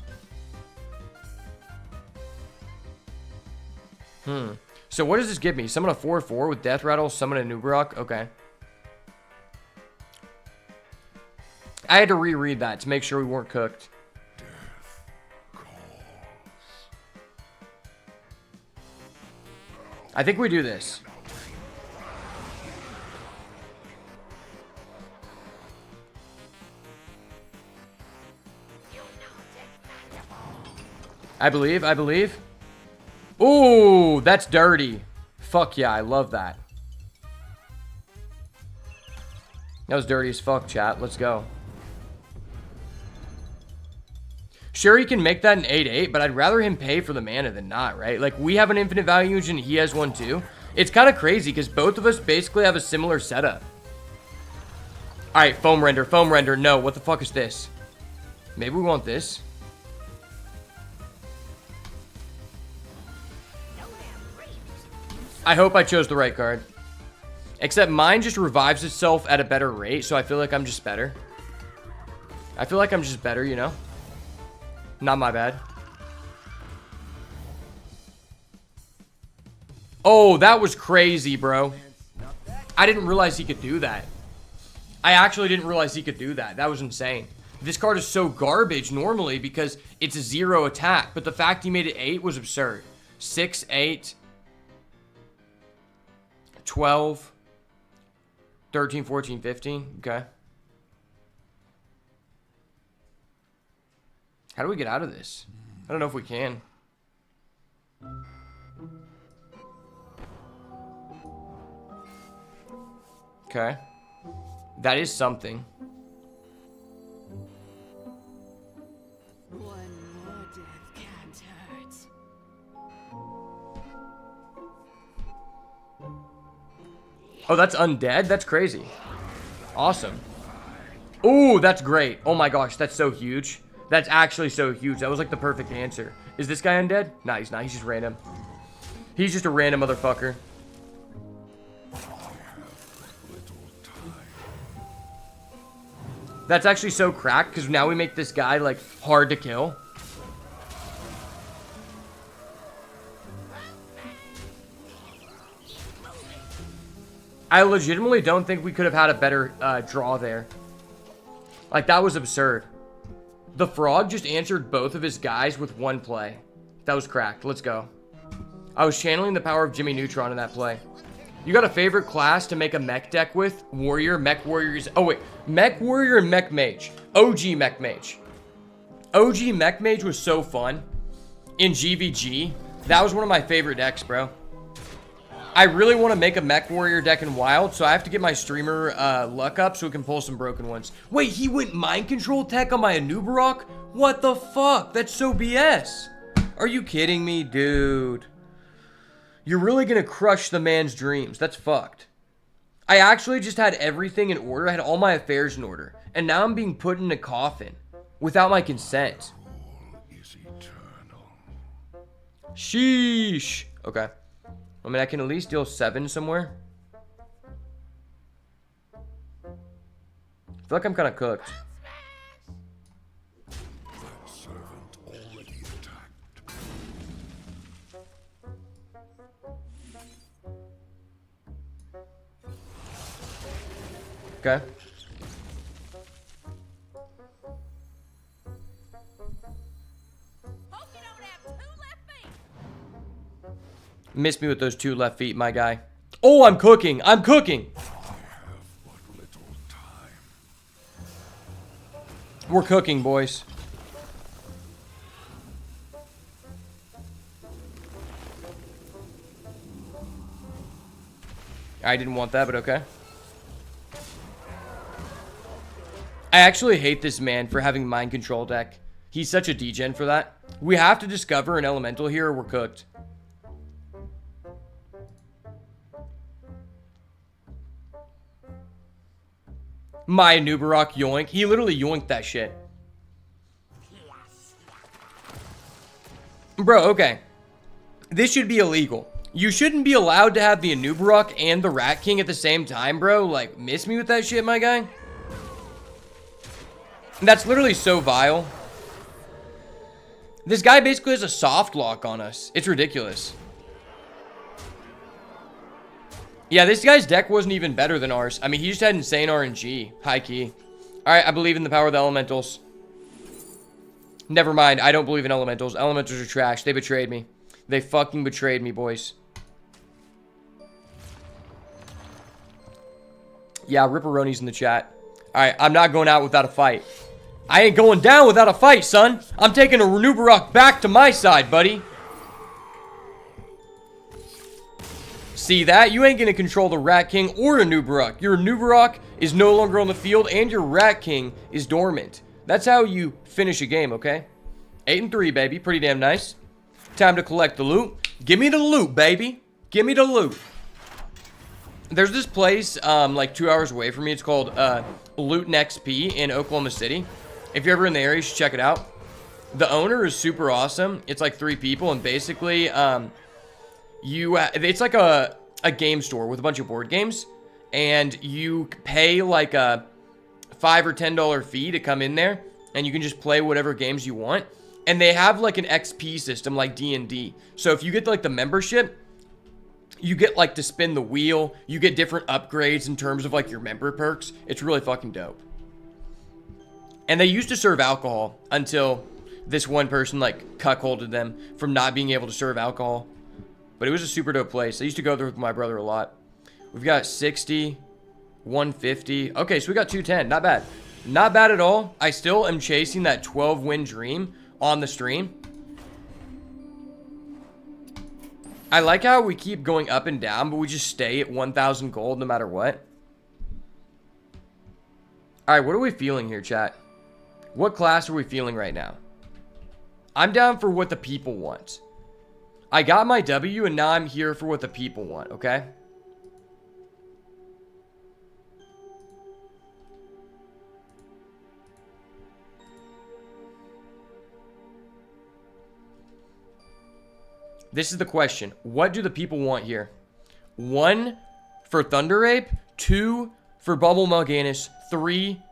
So what does this give me? Summon a 4/4 with Death Rattle, summon a Nubrok. Okay. I had to reread that to make sure we weren't cooked. I think we do this. I believe. Ooh, that's dirty. Fuck yeah, I love that. That was dirty as fuck, chat. Let's go. Sure, he can make that an 8-8, but I'd rather him pay for the mana than not, right? Like, we have an infinite value engine, he has one too. It's kind of crazy because both of us basically have a similar setup. Alright, foam render, foam render. No, what the fuck is this? Maybe we want this? I hope I chose the right card. Except mine just revives itself at a better rate, so I feel like I'm just better. I feel like I'm just better, you know? Not my bad. Oh, that was crazy, bro. I didn't realize he could do that. I actually didn't realize he could do that. That was insane. This card is so garbage normally because it's a 0 attack, but the fact he made it 8 was absurd. 6, 8, 12, 13, 14, 15. Okay. How do we get out of this? I don't know if we can. Okay. That is something. One more death can't hurt. Oh, that's undead? That's crazy. Awesome. Ooh, that's great. Oh my gosh, that's so huge. That's actually so huge. That was like the perfect answer. Is this guy undead? Nah, he's not. He's just random. He's just a random motherfucker. That's actually so cracked because now we make this guy like hard to kill. I legitimately don't think we could have had a better draw there. Like, that was absurd. The frog just answered both of his guys with one play. That was cracked. Let's go. I was channeling the power of Jimmy Neutron in that play. You got a favorite class to make a mech deck with? Warrior, Mech Warriors. Oh, wait. Mech Warrior and Mech Mage. OG Mech Mage. OG Mech Mage was so fun. In GVG. That was one of my favorite decks, bro. I really want to make a Mech Warrior deck in Wild, so I have to get my streamer luck up so we can pull some broken ones. Wait, he went Mind Control tech on my Anubarak? What the fuck? That's so BS. Are you kidding me, dude? You're really gonna crush the man's dreams. That's fucked. I actually just had everything in order. I had all my affairs in order. And now I'm being put in a coffin without my consent. Sheesh. Okay. I mean, I can at least deal 7 somewhere. I feel like I'm kind of cooked. That servant already attacked. Okay. Hope you don't have 2 left feet. Miss me with those 2 left feet, my guy. Oh, I'm cooking. I'm cooking. I have but little time. We're cooking, boys. I didn't want that, but okay. I actually hate this man for having mind control deck. He's such a degen for that. We have to discover an elemental here or we're cooked. My Nubarak yoink. He literally yoinked that shit. Bro, okay. This should be illegal. You shouldn't be allowed to have the Anubarak and the Rat King at the same time, bro. Like, miss me with that shit, my guy. That's literally so vile. This guy basically has a soft lock on us. It's ridiculous. Yeah, this guy's deck wasn't even better than ours. I mean, he just had insane RNG. High key. Alright, I believe in the power of the elementals. Never mind, I don't believe in elementals. Elementals are trash. They betrayed me. They fucking betrayed me, boys. Yeah, Ripperoni's in the chat. Alright, I'm not going out without a fight. I ain't going down without a fight, son. I'm taking a Renubarak back to my side, buddy. See that? You ain't gonna control the Rat King or a Nubarok. Your Nubarok is no longer on the field, and your Rat King is dormant. That's how you finish a game, okay? 8 and 3, baby. Pretty damn nice. Time to collect the loot. Give me the loot, baby. Give me the loot. There's this place, like 2 hours away from me. It's called Loot XP in Oklahoma City. If you're ever in the area, you should check it out. The owner is super awesome. It's like 3 people, and basically, it's like a game store with a bunch of board games, and you pay like a $5 or $10 fee to come in there, and you can just play whatever games you want. And they have like an XP system like D&D. So if you get like the membership, you get like to spin the wheel. You get different upgrades in terms of like your member perks. It's really fucking dope. And they used to serve alcohol until this one person like cuckolded them from not being able to serve alcohol. But it was a super dope place. I used to go there with my brother a lot. We've got 60, 150. Okay, so we got 210. Not bad. Not bad at all. I still am chasing that 12-win dream on the stream. I like how we keep going up and down, but we just stay at 1,000 gold no matter what. All right, what are we feeling here, chat? What class are we feeling right now? I'm down for what the people want. I got my W, and now I'm here for what the people want, okay? This is the question. What do the people want here? 1 for Thunder Ape, 2 for Bubble Mal'Ganis, 3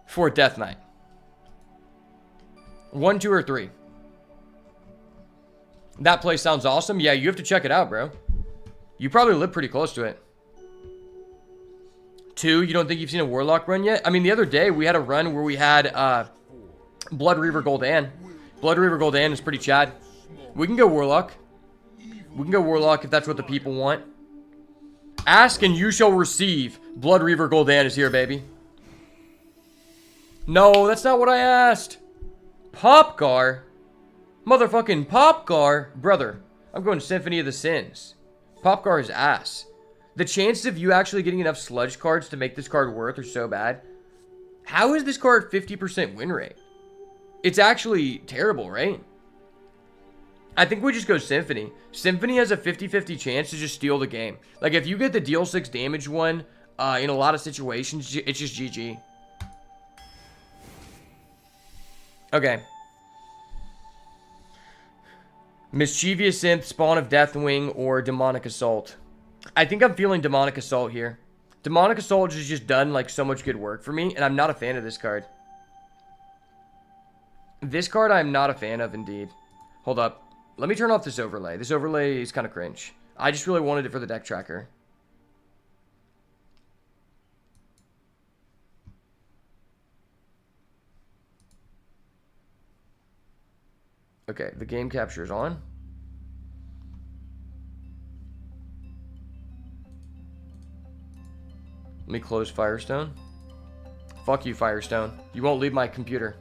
for Death Knight. 1, 2, or 3. That place sounds awesome. Yeah, you have to check it out, bro. You probably live pretty close to it. 2, you don't think you've seen a Warlock run yet? I mean, the other day we had a run where we had Blood Reaver Gul'dan. Blood Reaver Gul'dan is pretty chad. We can go Warlock. We can go Warlock if that's what the people want. Ask and you shall receive. Blood Reaver Gul'dan is here, baby. No, that's not what I asked. Popgar? Motherfucking Popgar? Brother, I'm going Symphony of the Sins. Popgar is ass. The chances of you actually getting enough sludge cards to make this card worth are so bad. How is this card 50% win rate? It's actually terrible, right? I think we just go Symphony. Symphony has a 50-50 chance to just steal the game. Like, if you get the deal 6 damage one, in a lot of situations, it's just GG. Okay. Mischievous Synth, Spawn of Deathwing, or Demonic Assault. I think I'm feeling Demonic Assault here. Demonic Assault has just done, like, so much good work for me, and I'm not a fan of this card. This card I'm not a fan of, indeed. Hold up. Let me turn off this overlay. This overlay is kind of cringe. I just really wanted it for the deck tracker. Okay, the game capture is on. Let me close Firestone. Fuck you, Firestone. You won't leave my computer.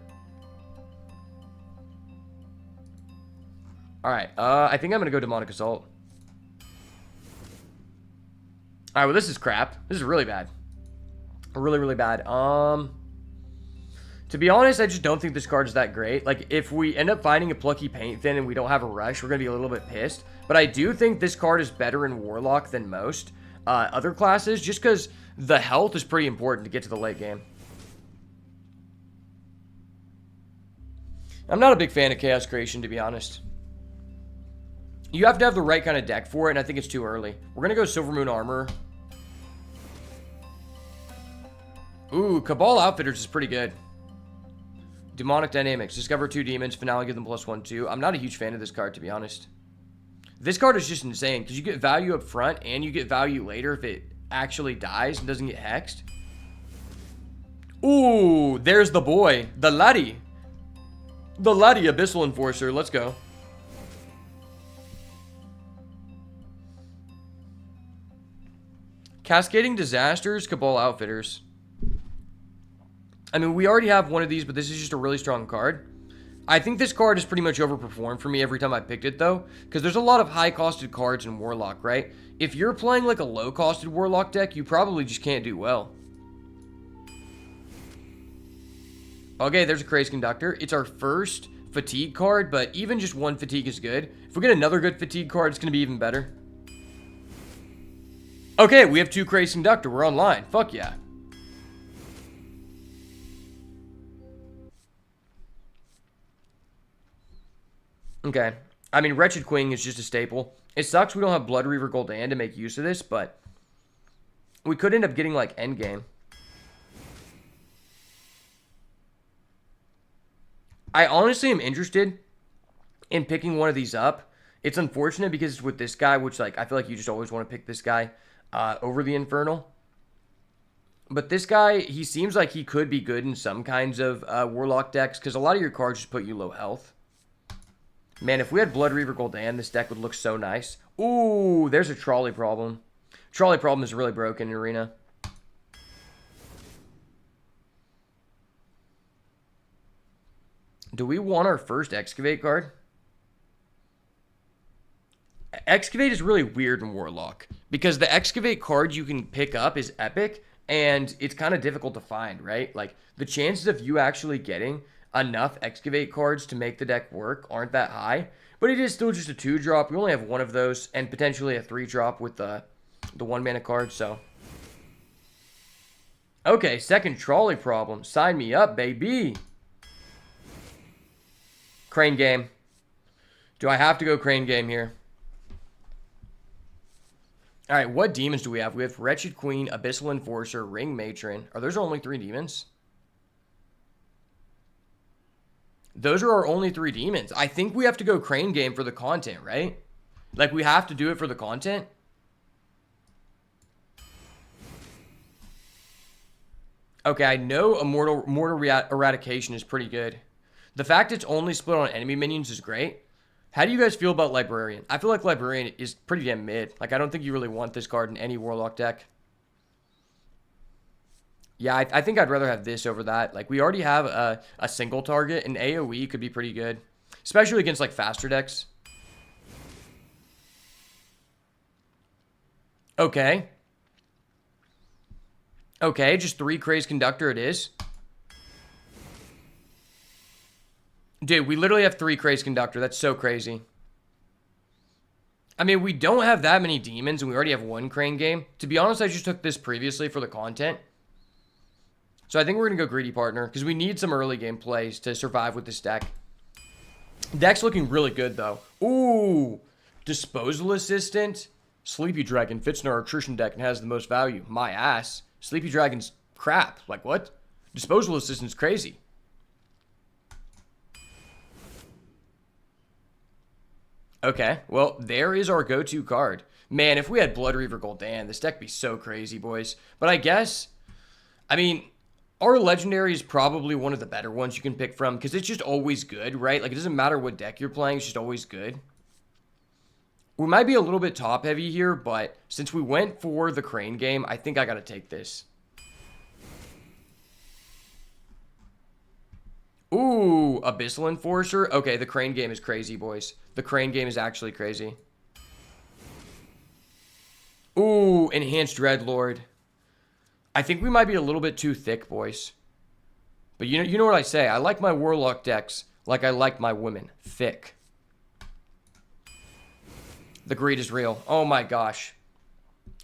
Alright, I think I'm gonna go Demonic Assault. Alright, well this is crap. This is really bad. Really, really bad. To be honest, I just don't think this card is that great. Like, if we end up finding a Plucky Paint Thin and we don't have a rush, we're gonna be a little bit pissed. But I do think this card is better in Warlock than most other classes, just because the health is pretty important to get to the late game. I'm not a big fan of Chaos Creation, to be honest. You have to have the right kind of deck for it, and I think it's too early. We're going to go Silver Moon Armor. Ooh, Cabal Outfitters is pretty good. Demonic Dynamics. Discover 2 demons. Finale, give them +1/+2. I'm not a huge fan of this card, to be honest. This card is just insane, because you get value up front, and you get value later if it actually dies and doesn't get hexed. Ooh, there's the boy. The laddie. The laddie Abyssal Enforcer. Let's go. Cascading Disasters, Cabal Outfitters. I mean, we already have one of these, but this is just a really strong card. I think this card is pretty much overperformed for me every time I picked it, though, because there's a lot of high-costed cards in Warlock, right? If you're playing like a low-costed Warlock deck, you probably just can't do well. Okay, there's a Craze Conductor. It's our first Fatigue card, but even just one Fatigue is good. If we get another good Fatigue card, it's going to be even better. Okay, we have 2 Craze Conductor. We're online. Fuck yeah. Okay. I mean, Wretched Queen is just a staple. It sucks we don't have Blood Reaver Gul'dan to make use of this, but we could end up getting, like, endgame. I honestly am interested in picking one of these up. It's unfortunate because it's with this guy, which, like, I feel like you just always want to pick this guy over the Infernal. But this guy, he seems like he could be good in some kinds of Warlock decks, because a lot of your cards just put you low health. Man, if we had Blood Reaver Gul'dan, this deck would look so nice. Ooh, there's a Trolley Problem. Trolley Problem is really broken in Arena. Do we want our first Excavate card? Excavate is really weird in Warlock, because the Excavate card you can pick up is epic, and it's kind of difficult to find, right? Like, the chances of you actually getting enough Excavate cards to make the deck work aren't that high, but it is still just a 2-drop. We only have one of those, and potentially a 3-drop with the 1-mana card, so. Okay, second Trolley Problem. Sign me up, baby. Crane Game. Do I have to go Crane Game here? Alright, what demons do we have? We have Wretched Queen, Abyssal Enforcer, Ring Matron. Are those only 3 demons? Those are our only 3 demons. I think we have to go Crane Game for the content, right? Like, we have to do it for the content. Okay, I know a Mortal Eradication is pretty good. The fact it's only split on enemy minions is great. How do you guys feel about Librarian? I feel like Librarian is pretty damn mid. Like, I don't think you really want this card in any Warlock deck. Yeah, I think I'd rather have this over that. Like, we already have a single target, and AoE could be pretty good. Especially against, like, faster decks. Okay. Okay, just 3 Craze Conductor it is. Dude, we literally have 3 Craze Conductor. That's so crazy. I mean, we don't have that many demons, and we already have 1 Crane Game. To be honest, I just took this previously for the content. So I think we're going to go Greedy Partner, because we need some early game plays to survive with this deck. Deck's looking really good, though. Ooh, Disposal Assistant. Sleepy Dragon fits in our attrition deck and has the most value. My ass. Sleepy Dragon's crap. Like, what? Disposal Assistant's crazy. Okay, well, there is our go-to card. Man, if we had Blood Reaver Gul'dan, this deck would be so crazy, boys. But I guess, I mean, our Legendary is probably one of the better ones you can pick from, because it's just always good, right? Like, it doesn't matter what deck you're playing, it's just always good. We might be a little bit top-heavy here, but since we went for the Crane Game, I think I gotta take this. Ooh, Abyssal Enforcer. Okay, the Crane Game is crazy, boys. The Crane Game is actually crazy. Ooh, Enhanced Dreadlord. I think we might be a little bit too thick, boys. But you know what I say. I like my Warlock decks like I like my women. Thick. The greed is real. Oh my gosh.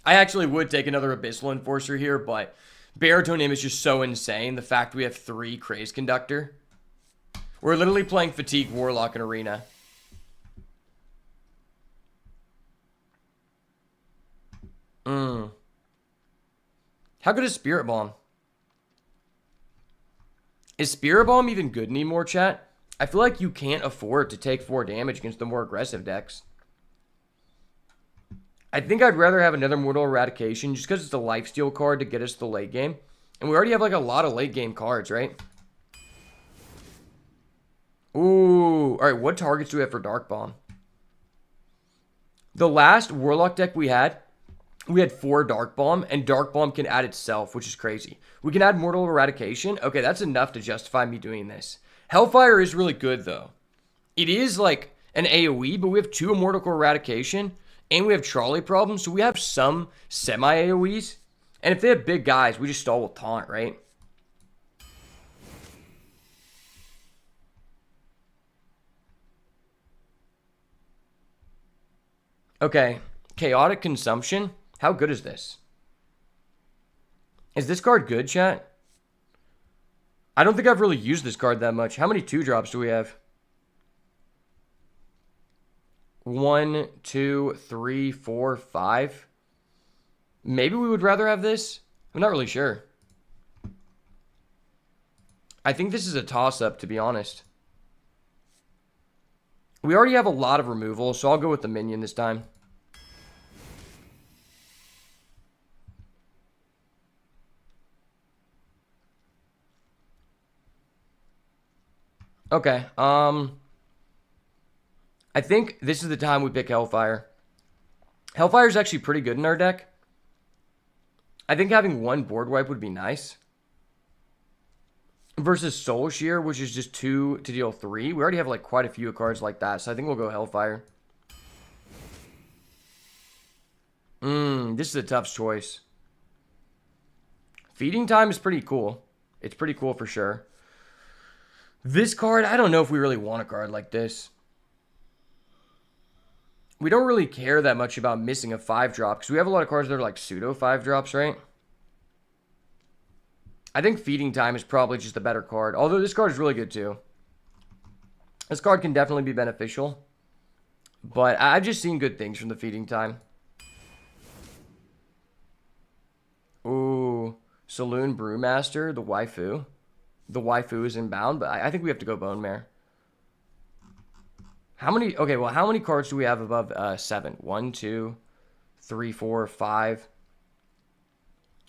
I actually would take another Abyssal Enforcer here, but Baritone Image is just so insane. The fact we have 3 Craze Conductor. We're literally playing Fatigue Warlock in Arena. How good is Spirit Bomb? Is Spirit Bomb even good anymore, chat? I feel like you can't afford to take 4 damage against the more aggressive decks. I think I'd rather have another Mortal Eradication just because it's a lifesteal card to get us to the late game. And we already have like a lot of late game cards, right? Ooh. Alright, what targets do we have for Dark Bomb? The last Warlock deck we had 4 Dark Bomb, and Dark Bomb can add itself, which is crazy. We can add Mortal Eradication. Okay, that's enough to justify me doing this. Hellfire is really good, though. It is like an AoE, but we have 2 Immortal Core Eradication, and we have Trolley Problems, so we have some semi-AoEs. And if they have big guys, we just stall with Taunt, right? Okay, Chaotic Consumption. How good is this? Is this card good, chat? I don't think I've really used this card that much. How many 2-drops do we have? 1, 2, 3, 4, 5. Maybe we would rather have this. I'm not really sure. I think this is a toss-up, to be honest. We already have a lot of removal, so I'll go with the minion this time. Okay, I think this is the time we pick Hellfire. Hellfire is actually pretty good in our deck. I think having 1 board wipe would be nice. Versus Soul Shear, which is just 2 to deal 3. We already have like quite a few cards like that, so I think we'll go Hellfire. This is a tough choice. Feeding Time is pretty cool. It's pretty cool for sure. This card, I don't know if we really want a card like this. We don't really care that much about missing a 5-drop because we have a lot of cards that are like pseudo 5-drops, right? I think Feeding Time is probably just a better card, although this card is really good too. This card can definitely be beneficial, but I've just seen good things from the Feeding Time. Ooh, Saloon Brewmaster, the waifu. The waifu is inbound, but I think we have to go Bone Mare. How many? Okay, well, how many cards do we have above 7? 1, 2, 3, 4, 5.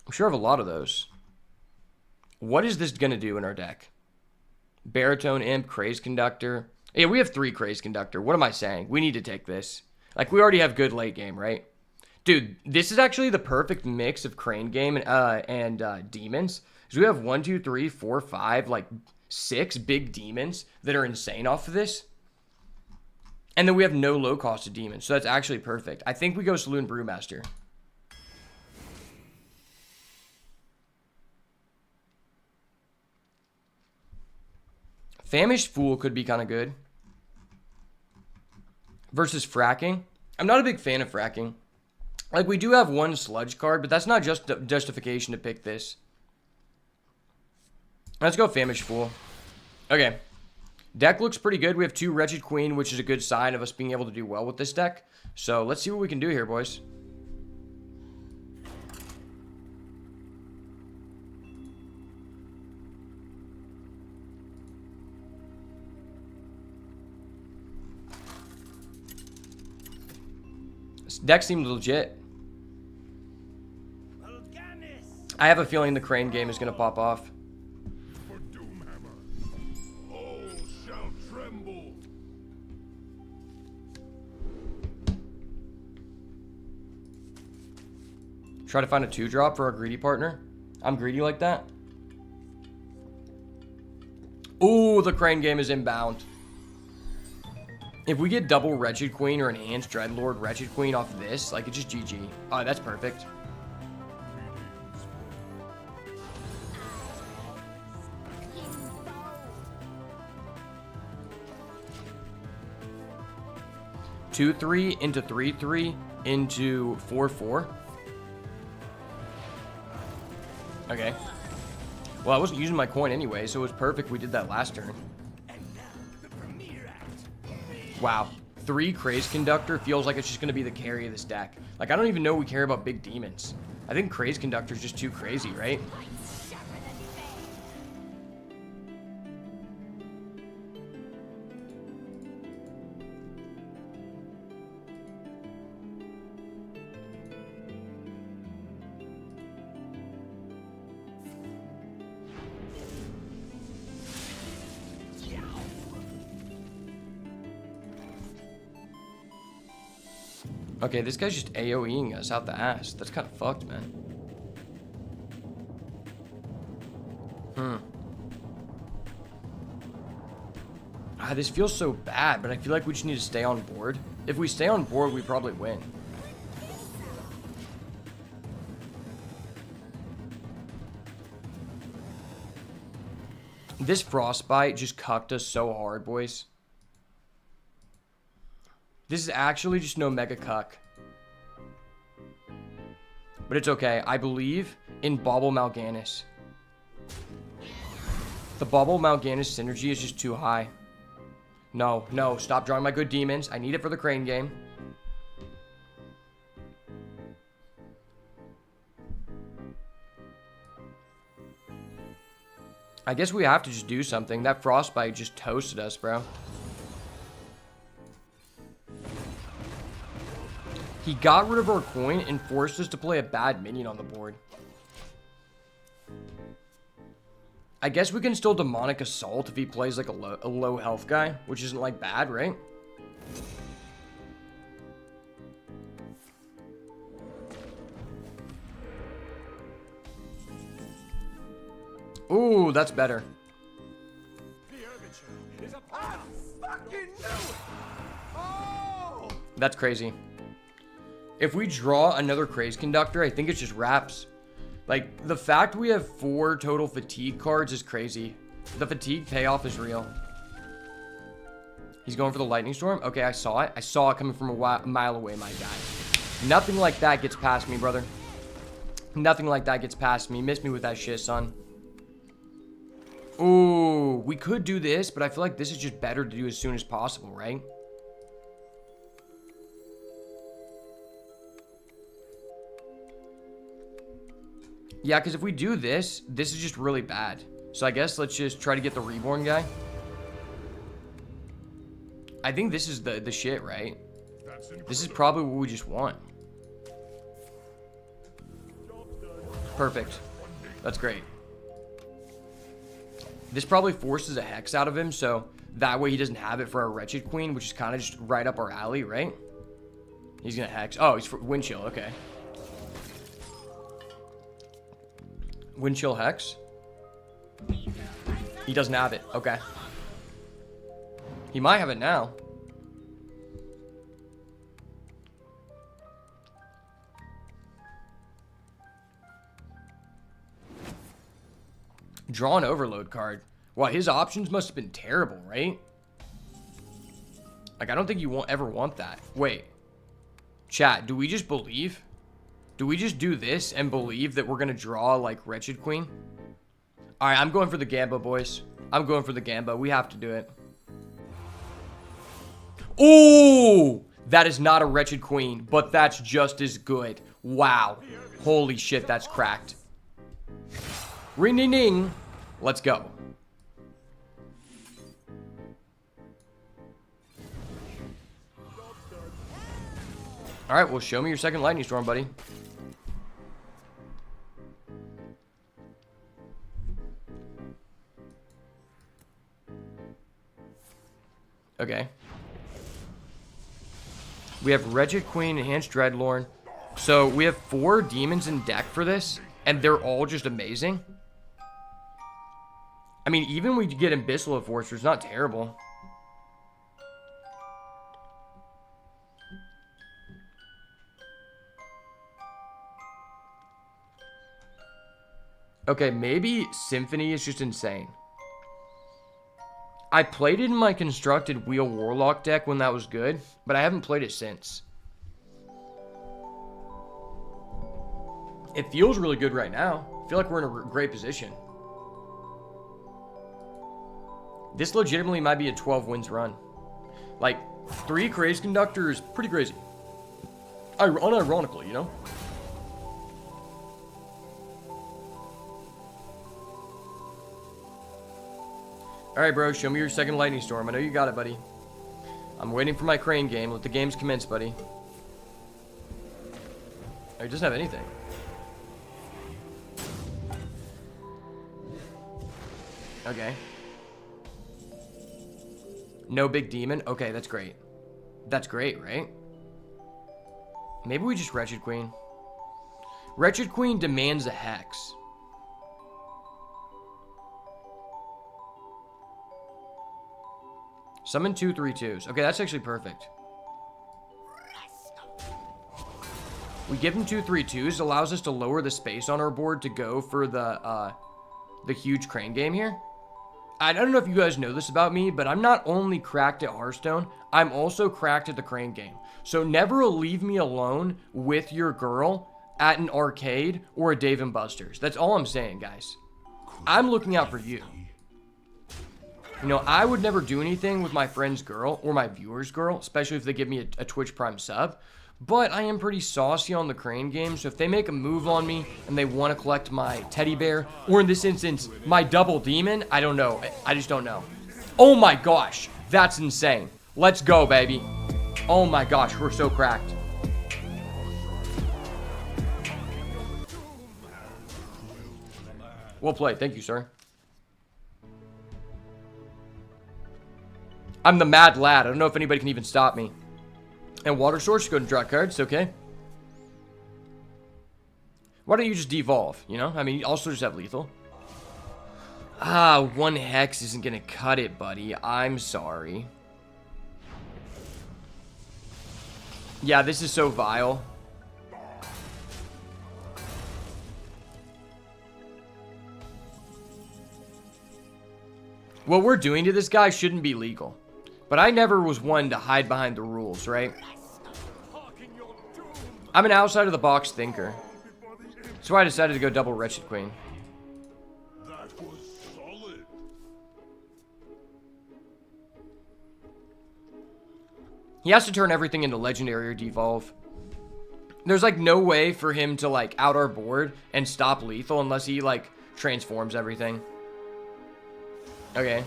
I'm sure I have a lot of those. What is this going to do in our deck? Baritone Imp, Craze Conductor. Yeah, we have 3 Craze Conductor. What am I saying? We need to take this. Like, we already have good late game, right? Dude, this is actually the perfect mix of Crane Game and Demons. Because we have 1, 2, 3, 4, 5, like 6 big demons that are insane off of this. And then we have no low cost of demons. So that's actually perfect. I think we go Saloon Brewmaster. Famished Fool could be kind of good. Versus Fracking. I'm not a big fan of Fracking. Like, we do have 1 Sludge card, but that's not just justification to pick this. Let's go Famished Fool. Okay. Deck looks pretty good. We have 2 Wretched Queen, which is a good sign of us being able to do well with this deck. So let's see what we can do here, boys. This deck seems legit. I have a feeling the Crane game is going to pop off. For Doomhammer, all shall tremble. Try to find a 2-drop for our greedy partner. I'm greedy like that. Ooh, the Crane game is inbound. If we get double Wretched Queen or enhanced Dreadlord Wretched Queen off of this, like, it's just GG. Oh, that's perfect. Two, 3 into 3, 3 into 4, 4. Okay. Well, I wasn't using my coin anyway, so it was perfect we did that last turn. Wow. 3 Craze Conductor feels like it's just going to be the carry of this deck. Like, I don't even know we care about big demons. I think Craze Conductor is just too crazy, right? Okay, this guy's just AoEing us out the ass. That's kind of fucked, man. This feels so bad, but I feel like we just need to stay on board. If we stay on board, we probably win. This frostbite just cucked us so hard, boys. This is actually just no mega cuck. But it's okay. I believe in Bauble Mal'Ganis. The Bauble Mal'Ganis synergy is just too high. No, no. Stop drawing my good demons. I need it for the crane game. I guess we have to just do something. That frostbite just toasted us, bro. He got rid of our coin and forced us to play a bad minion on the board. I guess we can still demonic assault if he plays like a low health guy, which isn't like bad, right? Ooh, that's better. That's crazy. If we draw another Craze Conductor, I think it's just wraps. Like, the fact we have 4 total fatigue cards is crazy. The fatigue payoff is real. He's going for the Lightning Storm? Okay, I saw it. I saw it coming from a mile away, my guy. Nothing like that gets past me, brother. Nothing like that gets past me. Miss me with that shit, son. Ooh, we could do this, but I feel like this is just better to do as soon as possible, right? Yeah, because if we do this, this is just really bad. So I guess let's just try to get the Reborn guy. I think this is the shit, right? This is probably what we just want. Perfect. That's great. This probably forces a Hex out of him, so that way he doesn't have it for our Wretched Queen, which is kind of just right up our alley, right? He's going to Hex. Oh, he's for Wind Chill. Okay. Wind Chill Hex. He doesn't have it. Okay. He might have it now. Draw an Overload card. Wow, his options must have been terrible, right? Like, I don't think you won't ever want that. Wait. Chat, do we just believe? Do we just do this and believe that we're going to draw, like, Wretched Queen? Alright, I'm going for the Gamba, boys. I'm going for the Gamba. We have to do it. Ooh! That is not a Wretched Queen, but that's just as good. Wow. Holy shit, that's cracked. Ring ding ding. Let's go. Alright, well, show me your second Lightning Storm, buddy. Okay. We have Wretched Queen, Enhanced Dreadlord. So we have 4 demons in deck for this, and they're all just amazing. I mean, even we get Abyssal Enforcer, it's not terrible. Okay, maybe Symphony is just insane. I played it in my constructed Wheel Warlock deck when that was good, but I haven't played it since. It feels really good right now. I feel like we're in a great position. This legitimately might be a 12 wins run. Like, 3 Craze Conductors, pretty crazy. Unironically, you know? Alright, bro, show me your second Lightning Storm. I know you got it, buddy. I'm waiting for my crane game. Let the games commence, buddy. Oh, he doesn't have anything. Okay. No big demon? Okay, that's great. That's great, right? Maybe we just Wretched Queen. Wretched Queen demands a Hex. Summon 2 3/2s. Okay, that's actually perfect. We give him 2 3/2s. Allows us to lower the space on our board to go for the huge crane game here. I don't know if you guys know this about me, but I'm not only cracked at Hearthstone, I'm also cracked at the crane game. So never leave me alone with your girl at an arcade or a Dave & Buster's. That's all I'm saying, guys. I'm looking out for you. You know, I would never do anything with my friend's girl or my viewer's girl, especially if they give me a Twitch Prime sub. But I am pretty saucy on the crane game, so if they make a move on me and they want to collect my teddy bear, or in this instance, my double demon, I don't know. I just don't know. Oh my gosh, that's insane. Let's go, baby. Oh my gosh, we're so cracked. Well played. Thank you, sir. I'm the mad lad. I don't know if anybody can even stop me. And water source, go to draw cards, okay. Why don't you just devolve, you know? I mean, you also just have lethal. Ah, 1 hex isn't gonna cut it, buddy. I'm sorry. Yeah, this is so vile. What we're doing to this guy shouldn't be legal. But I never was one to hide behind the rules, right? I'm an outside-of-the-box thinker. That's why I decided to go double Wretched Queen. That was solid. He has to turn everything into legendary or devolve. There's, like, no way for him to, like, out our board and stop lethal unless he, like, transforms everything. Okay.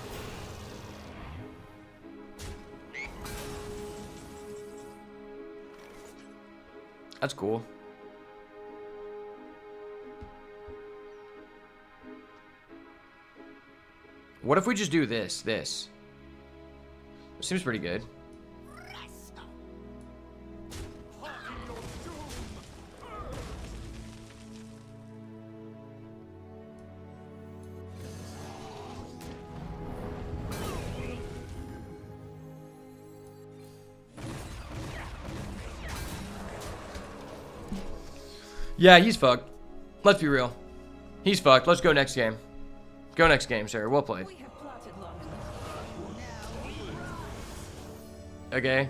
That's cool. What if we just do this? This seems pretty good. Yeah, he's fucked. Let's be real. He's fucked. Let's go next game. Go next game, sir. Well played. We have plotted long enough. Okay.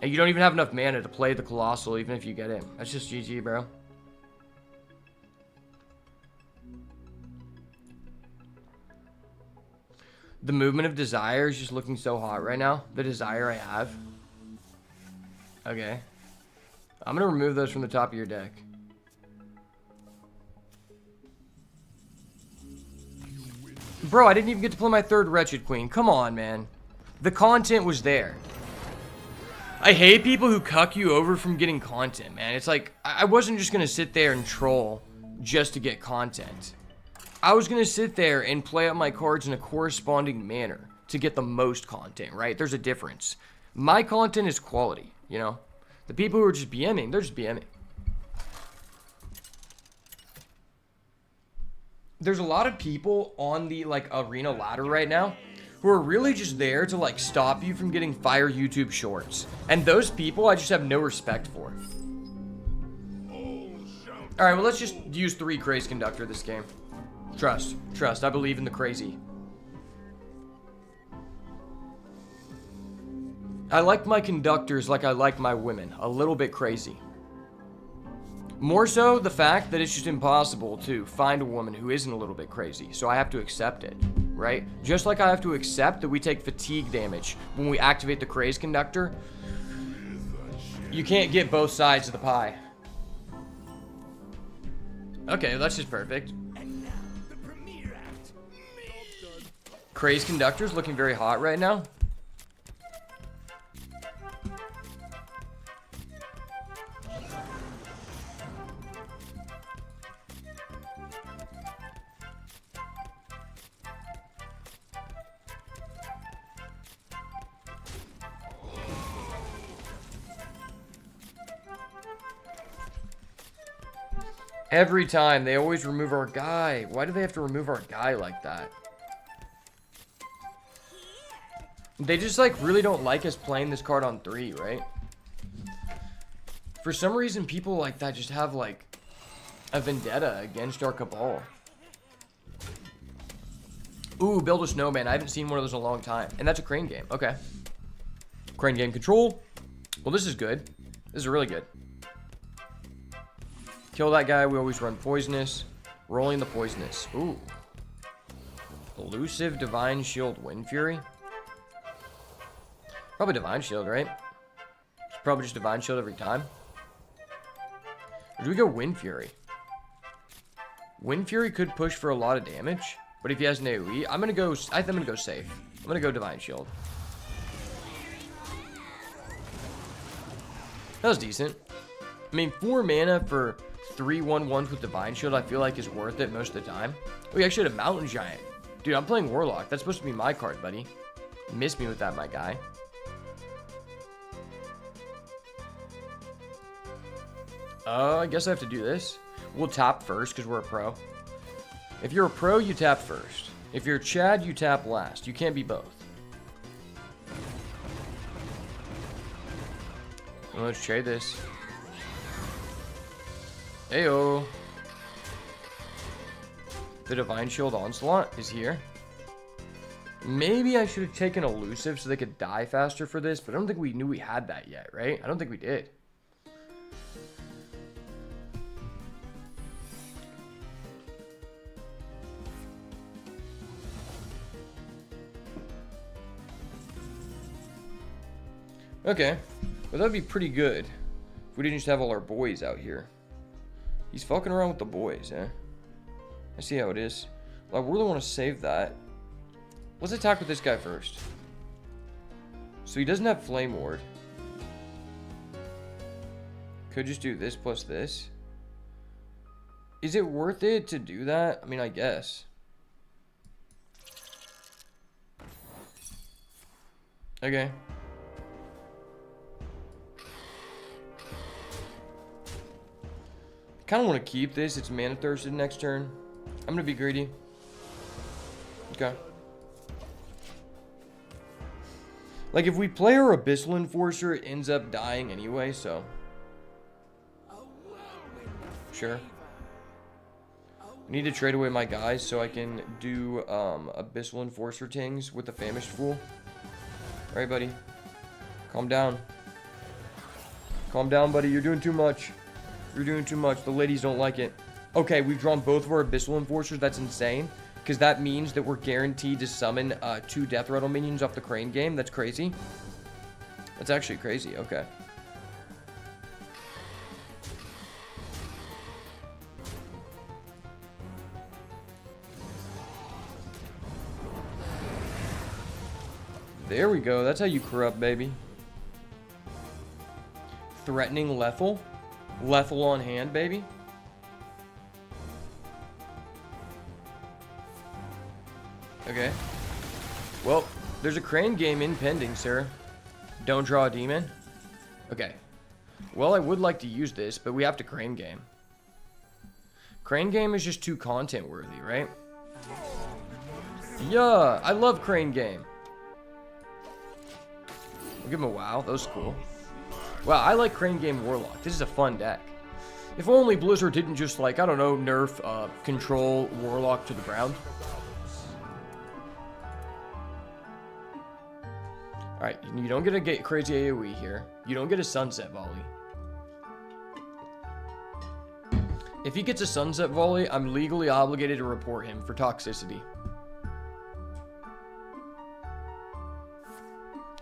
And you don't even have enough mana to play the Colossal even if you get him. That's just GG, bro. The movement of desire is just looking so hot right now. The desire I have. Okay. I'm going to remove those from the top of your deck. Bro, I didn't even get to play my 3rd Wretched Queen. Come on, man. The content was there. I hate people who cuck you over from getting content, man. It's like, I wasn't just going to sit there and troll just to get content. I was going to sit there and play up my cards in a corresponding manner to get the most content, right? There's a difference. My content is quality, you know? The people who are just BMing, they're just BMing. There's a lot of people on the, like, arena ladder right now who are really just there to, like, stop you from getting fire YouTube shorts. And those people I just have no respect for. Alright, well, let's just use 3 Craze Conductor this game. Trust. Trust. I believe in the crazy. I like my conductors like I like my women. A little bit crazy. More so the fact that it's just impossible to find a woman who isn't a little bit crazy. So I have to accept it, right? Just like I have to accept that we take fatigue damage when we activate the Craze Conductor. You can't get both sides of the pie. Okay, that's just perfect. And now, the premiere act. Craze Conductor's looking very hot right now. Every time, they always remove our guy. Why do they have to remove our guy like that? They just, like, really don't like us playing this card on 3, right? For some reason, people like that just have, like, a vendetta against our Cabal. Ooh, build a snowman. I haven't seen one of those in a long time. And that's a crane game. Okay. Crane game control. Well, this is good. This is really good. Kill that guy. We always run poisonous. Rolling the poisonous. Ooh. Elusive Divine Shield Wind Fury. Probably Divine Shield, right? It's probably just Divine Shield every time. Or do we go Wind Fury? Wind Fury could push for a lot of damage, but if he has an AoE, I think I'm gonna go safe. I'm gonna go Divine Shield. That was decent. I mean, 4 mana for 3/1/1s with Divine Shield, I feel like is worth it most of the time. Oh, you actually had a Mountain Giant. Dude, I'm playing Warlock. That's supposed to be my card, buddy. Miss me with that, my guy. I guess I have to do this. We'll tap first because we're a pro. If you're a pro, you tap first. If you're Chad, you tap last. You can't be both. Well, let's trade this. Ayo. The Divine Shield Onslaught is here. Maybe I should have taken Elusive so they could die faster for this, but I don't think we knew we had that yet, right? I don't think we did. Okay, well that'd be pretty good if we didn't just have all our boys out here. He's fucking around with the boys, eh? I see how it is. Well, I really want to save that. Let's attack with this guy first. So he doesn't have Flame Ward. Could just do this plus this. Is it worth it to do that? I mean, I guess. Okay. Kind of want to keep this. It's mana thirsted next turn. I'm gonna be greedy. Okay. Like if we play our Abyssal Enforcer, it ends up dying anyway. So sure. I need to trade away my guys so I can do Abyssal Enforcer things with the Famished Fool. All right, buddy. Calm down. Calm down, buddy. You're doing too much. You're doing too much. The ladies don't like it. Okay, we've drawn both of our Abyssal Enforcers. That's insane. Because that means that we're guaranteed to summon 2 Death Rattle minions off the Crane game. That's crazy. That's actually crazy. Okay. There we go. That's how you corrupt, baby. Threatening Lethal. Lethal on hand, baby. Okay. Well, there's a Crane game impending, sir. Don't draw a demon. Okay. Well, I would like to use this, but we have to Crane game. Crane game is just too content worthy, right? Yeah, I love Crane game. I'll give him a wow. That was cool. Wow, I like Crane Game Warlock. This is a fun deck. If only Blizzard didn't just, like, I don't know, nerf control Warlock to the ground. Alright, you don't get a crazy AoE here. You don't get a Sunset Volley. If he gets a Sunset Volley, I'm legally obligated to report him for toxicity.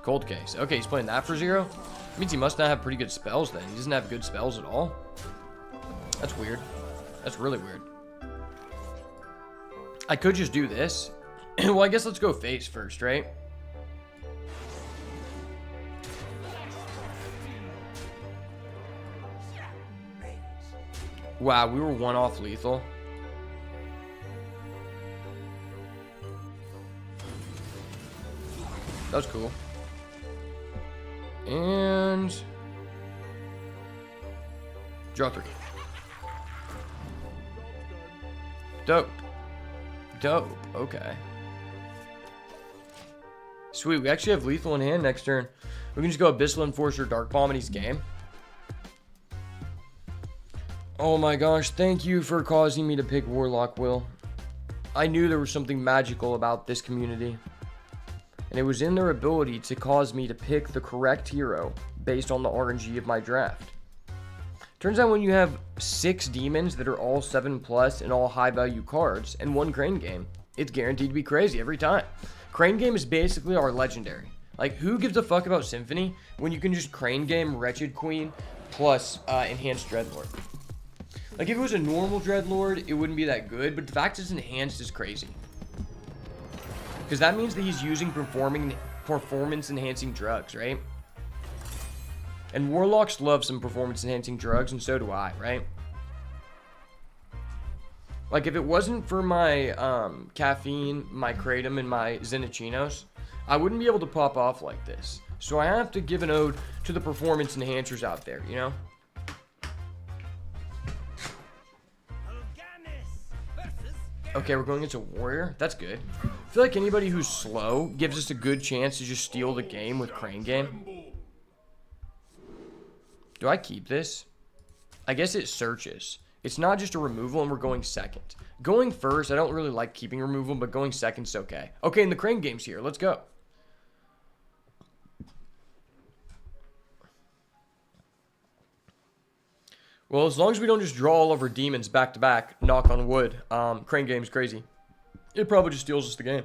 Cold Case. Okay, he's playing that for 0? Means he must not have pretty good spells then. He doesn't have good spells at all. That's weird. That's really weird. I could just do this. Well, I guess let's go face first, right? Wow, we were 1 off lethal. That was cool. And draw 3. Dope. Dope. Okay. Sweet. We actually have lethal in hand next turn. We can just go Abyssal Enforcer, Dark Bomb, and he's game. Oh my gosh. Thank you for causing me to pick Warlock, Will. I knew there was something magical about this community. And it was in their ability to cause me to pick the correct hero based on the RNG of my draft. Turns out when you have 6 demons that are all 7+ and all high value cards and 1 Crane Game, it's guaranteed to be crazy every time. Crane Game is basically our legendary. Like, who gives a fuck about Symphony when you can just Crane Game Wretched Queen plus Enhanced Dreadlord? Like, if it was a normal Dreadlord, it wouldn't be that good, but the fact it's enhanced is crazy. Because that means that he's using performance-enhancing drugs, right? And Warlocks love some performance-enhancing drugs, and so do I, right? Like, if it wasn't for my caffeine, my Kratom, and my Zenicinos, I wouldn't be able to pop off like this. So I have to give an ode to the performance enhancers out there, you know? Okay, we're going into Warrior. That's good. I feel like anybody who's slow gives us a good chance to just steal the game with Crane Game. Do I keep this? I guess it searches. It's not just a removal and we're going second. Going first, I don't really like keeping removal, but going second's okay. Okay, and the Crane Game's here. Let's go. Well, as long as we don't just draw all of our demons back to back, knock on wood, Crane Game's crazy. It probably just steals us the game.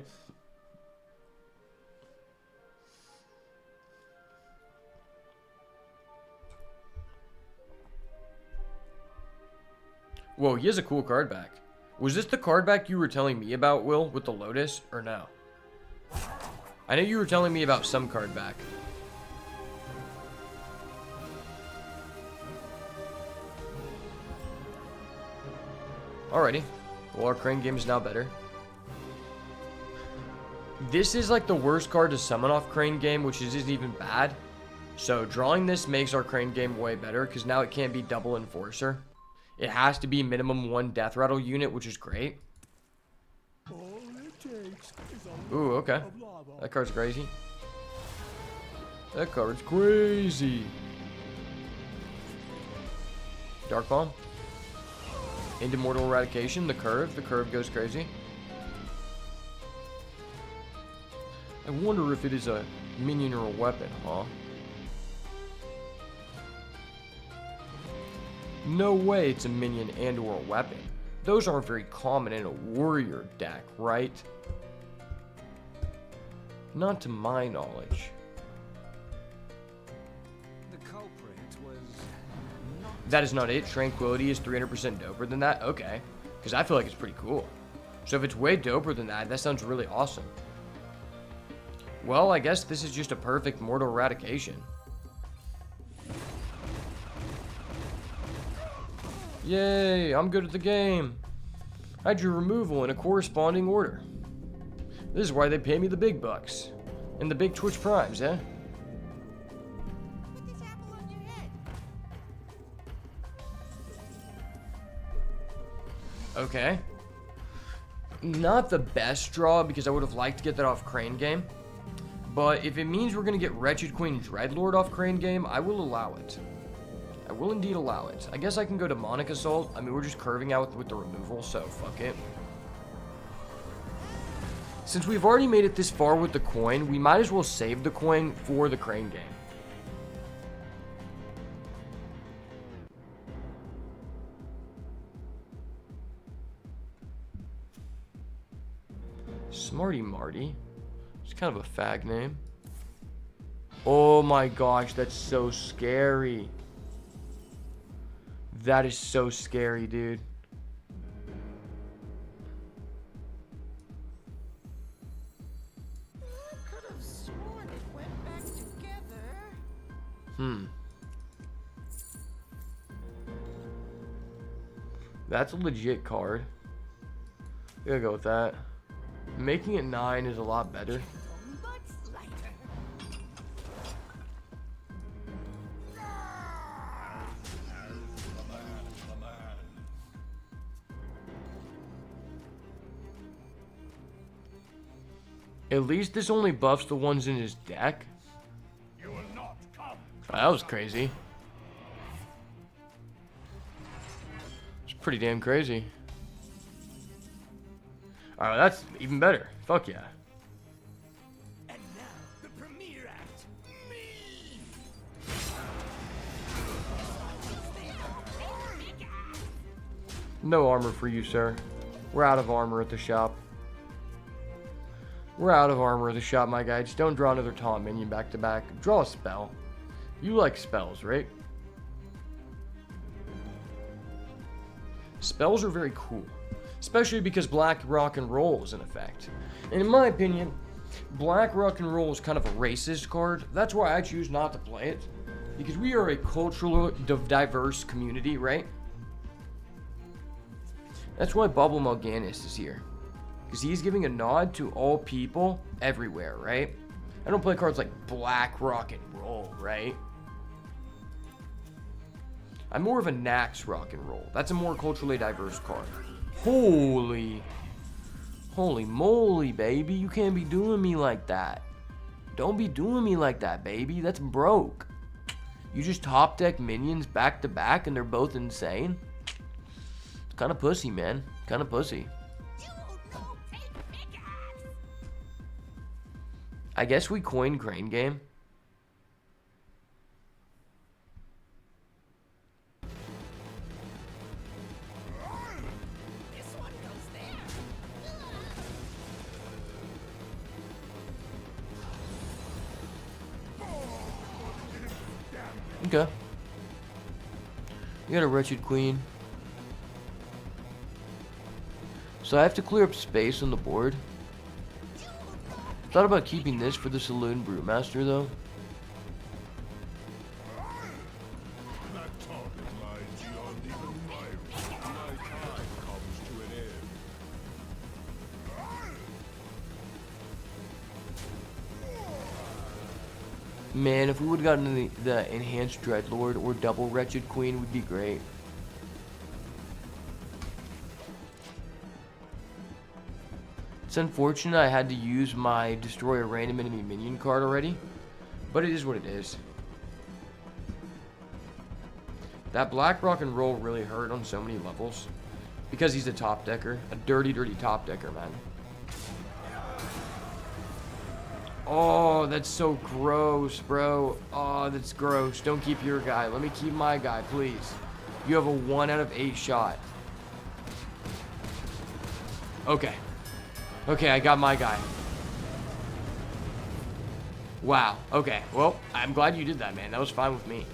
Whoa, he has a cool card back. Was this the card back you were telling me about, Will, with the Lotus, or no? I know you were telling me about some card back. Alrighty. Well, our Crane Game is now better. This is like the worst card to summon off Crane Game, which isn't even bad. So drawing this makes our Crane Game way better, because now it can't be double Enforcer. It has to be minimum 1 Death Rattle unit, which is great. Ooh, okay. That card's crazy. That card's crazy. Dark Bomb. Into Mortal Eradication. The curve goes crazy. I wonder if it is a minion or a weapon, huh? No way it's a minion and or a weapon. Those aren't very common in a warrior deck, right? Not to my knowledge. The culprit was not... That is not it. Tranquility is 300% doper than that? Okay. Because I feel like it's pretty cool. So if it's way doper than that, that sounds really awesome. Well, I guess this is just a perfect Mortal Eradication. Yay, I'm good at the game. I drew removal in a corresponding order. This is why they pay me the big bucks. And the big Twitch primes, eh? Put this apple on your head. Okay. Not the best draw, because I would have liked to get that off Crane Game. But if it means we're going to get Wretched Queen Dreadlord off Crane Game, I will allow it. I will indeed allow it. I guess I can go Demonic Assault. I mean, we're just curving out with the removal, so fuck it. Since we've already made it this far with the coin, we might as well save the coin for the Crane Game. Smarty Marty. It's kind of a fag name. Oh my gosh, that's so scary. That is so scary, dude. I could have sworn it went back together. That's a legit card. I gotta go with that. Making it 9 is a lot better. Much lighter. At least this only buffs the ones in his deck. You will not come. That was crazy. It's pretty damn crazy. Alright, that's even better. Fuck yeah. And now, the premiere act. Me! No armor for you, sir. We're out of armor at the shop. We're out of armor at the shop, my guy. Just don't draw another taunt minion back to back. Draw a spell. You like spells, right? Spells are very cool. Especially because Black Rock and Roll is in effect. And in my opinion, Black Rock and Roll is kind of a racist card. That's why I choose not to play it. Because we are a culturally diverse community, right? That's why Bubble Mal'Ganis is here. Because he's giving a nod to all people everywhere, right? I don't play cards like Black Rock and Roll, right? I'm more of a Nax Rock and Roll. That's a more culturally diverse card. Holy moly, baby. You can't be doing me like that. Don't be doing me like that, baby. That's broke. You just top deck minions back to back and they're both insane? It's kind of pussy, man. Kind of pussy. I guess we coined Crane Game. This one goes there. Okay. You got a Wretched Queen. So I have to clear up space on the board. Thought about keeping this for the Saloon Brewmaster though. That target lies beyond even my reach. My time comes to an end. Man, if we would have gotten the Enhanced Dreadlord or double Wretched Queen would be great. It's unfortunate I had to use my Destroy a Random Enemy Minion card already, but it is what it is. That Black Rock and Roll really hurt on so many levels because he's a top decker, a dirty top decker, man. Oh, that's so gross, bro. Oh, that's gross. Don't keep your guy. Let me keep my guy, please. You have a 1 out of 8 shot. Okay. Okay, I got my guy. Wow. Okay. Well, I'm glad you did that, man. That was fine with me.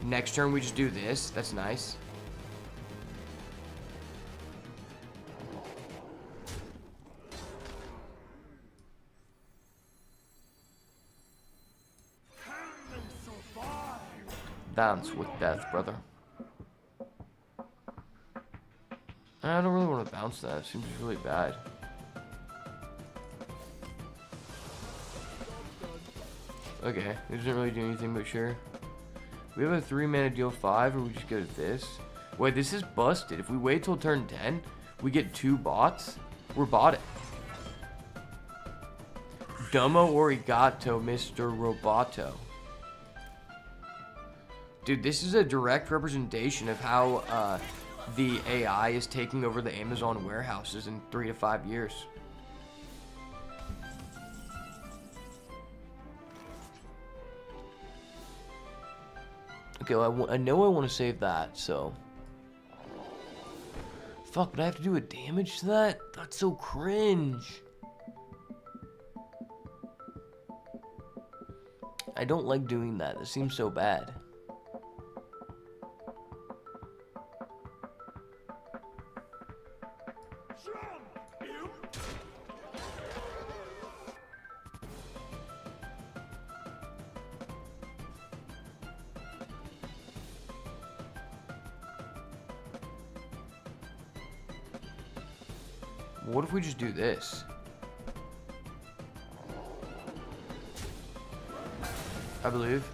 Next turn, we just do this. That's nice. Dance with death, brother. I don't really want to bounce that. It seems really bad. Okay, it doesn't really do anything, but sure. We have a 3-mana deal 5, or we just go to this. Wait, this is busted. If we wait till turn 10, we get 2 bots. We're botted. Domo Origato, Mr. Roboto. Dude, this is a direct representation of how the AI is taking over the Amazon warehouses in 3 to 5 years. Okay, well, I know I want to save that, so... Fuck, but I have to do a damage to that? That's so cringe. I don't like doing that. That seems so bad. What if we just do this? I believe.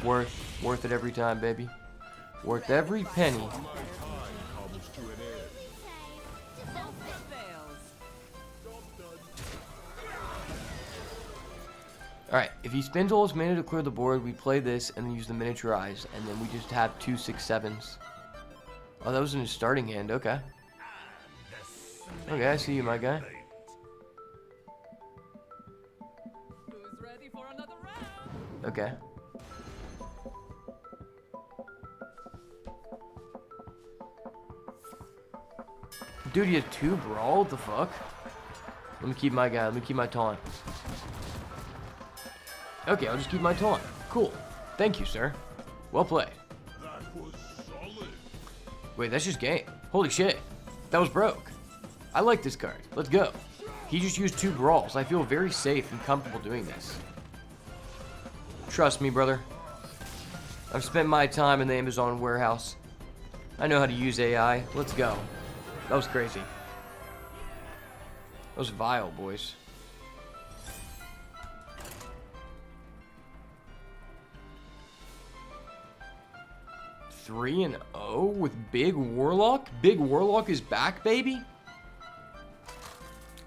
Worth it every time, baby. Worth every penny. My time comes to an end. Alright, if he spends all his mana to clear the board, we play this and then use the miniaturize, and then we just have 2 6/7s. Oh, that was in his starting hand, okay. Okay, I see you, my guy. Who's ready for another round? Okay. Dude, you have 2 brawl? What the fuck? Let me keep my guy. Let me keep my taunt. Okay, I'll just keep my taunt. Cool. Thank you, sir. Well played. That was solid. Wait, that's just game. Holy shit. That was broke. I like this card. Let's go. He just used 2 brawls. I feel very safe and comfortable doing this. Trust me, brother. I've spent my time in the Amazon warehouse. I know how to use AI. Let's go. That was crazy. That was vile, boys. Three and 0 with Big Warlock? Big Warlock is back, baby?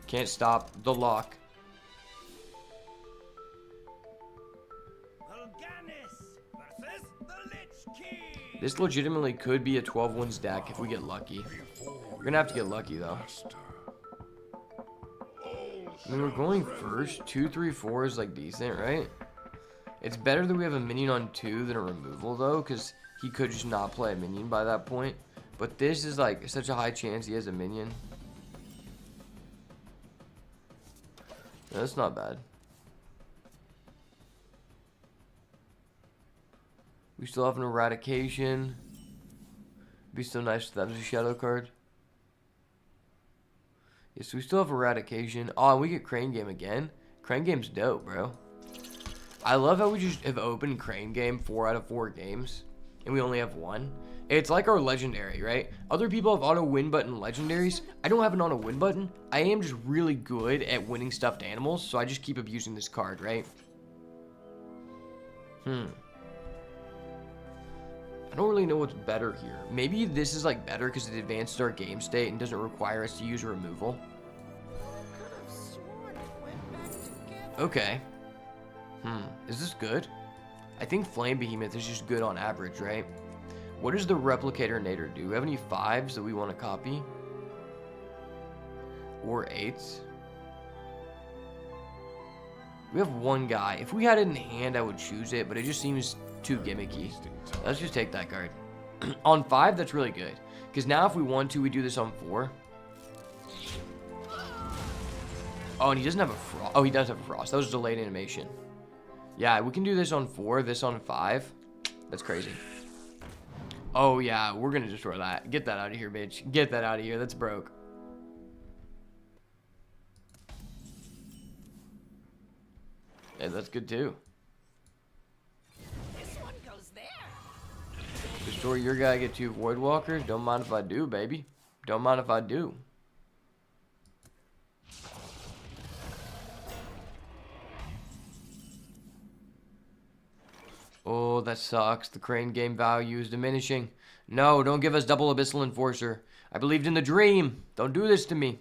Can't stop the lock. This legitimately could be a 12-1 stack if we get lucky. We're gonna have to get lucky though. I mean, we're going first. 2, 3, 4 is like decent, right? It's better that we have a minion on 2 than a removal though, because he could just not play a minion by that point. But this is like such a high chance he has a minion. That's not bad. We still have an eradication. Be so nice if that was a shadow card. Yes, we still have eradication. Oh, and we get Crane Game again. Crane Game's dope, bro. I love how we just have opened Crane Game 4 out of 4 games. And we only have 1. It's like our legendary, right? Other people have auto win button legendaries. I don't have an auto win button. I am just really good at winning stuffed animals. So I just keep abusing this card, right? I don't really know what's better here. Maybe this is like better because it advanced our game state and doesn't require us to use a removal. Okay. Is this good? I think Flame Behemoth is just good on average, right? What does the Replicator Nader do? Do we have any 5s that we want to copy? Or 8s? We have 1 guy. If we had it in hand, I would choose it, but it just seems too gimmicky. Let's just take that card. On 5, that's really good. Because now if we want to, we do this on 4. Oh, and he doesn't have a frost. Oh, he does have a frost. That was delayed animation. Yeah, we can do this on 4, this on 5. That's crazy. Oh, yeah, we're going to destroy that. Get that out of here, bitch. Get that out of here. That's broke. Yeah, that's good, too. This one goes there. Destroy your guy, get 2 Void Walkers. Don't mind if I do, baby. Don't mind if I do. Oh, that sucks. The Crane Game value is diminishing. No, don't give us double Abyssal Enforcer. I believed in the dream. Don't do this to me.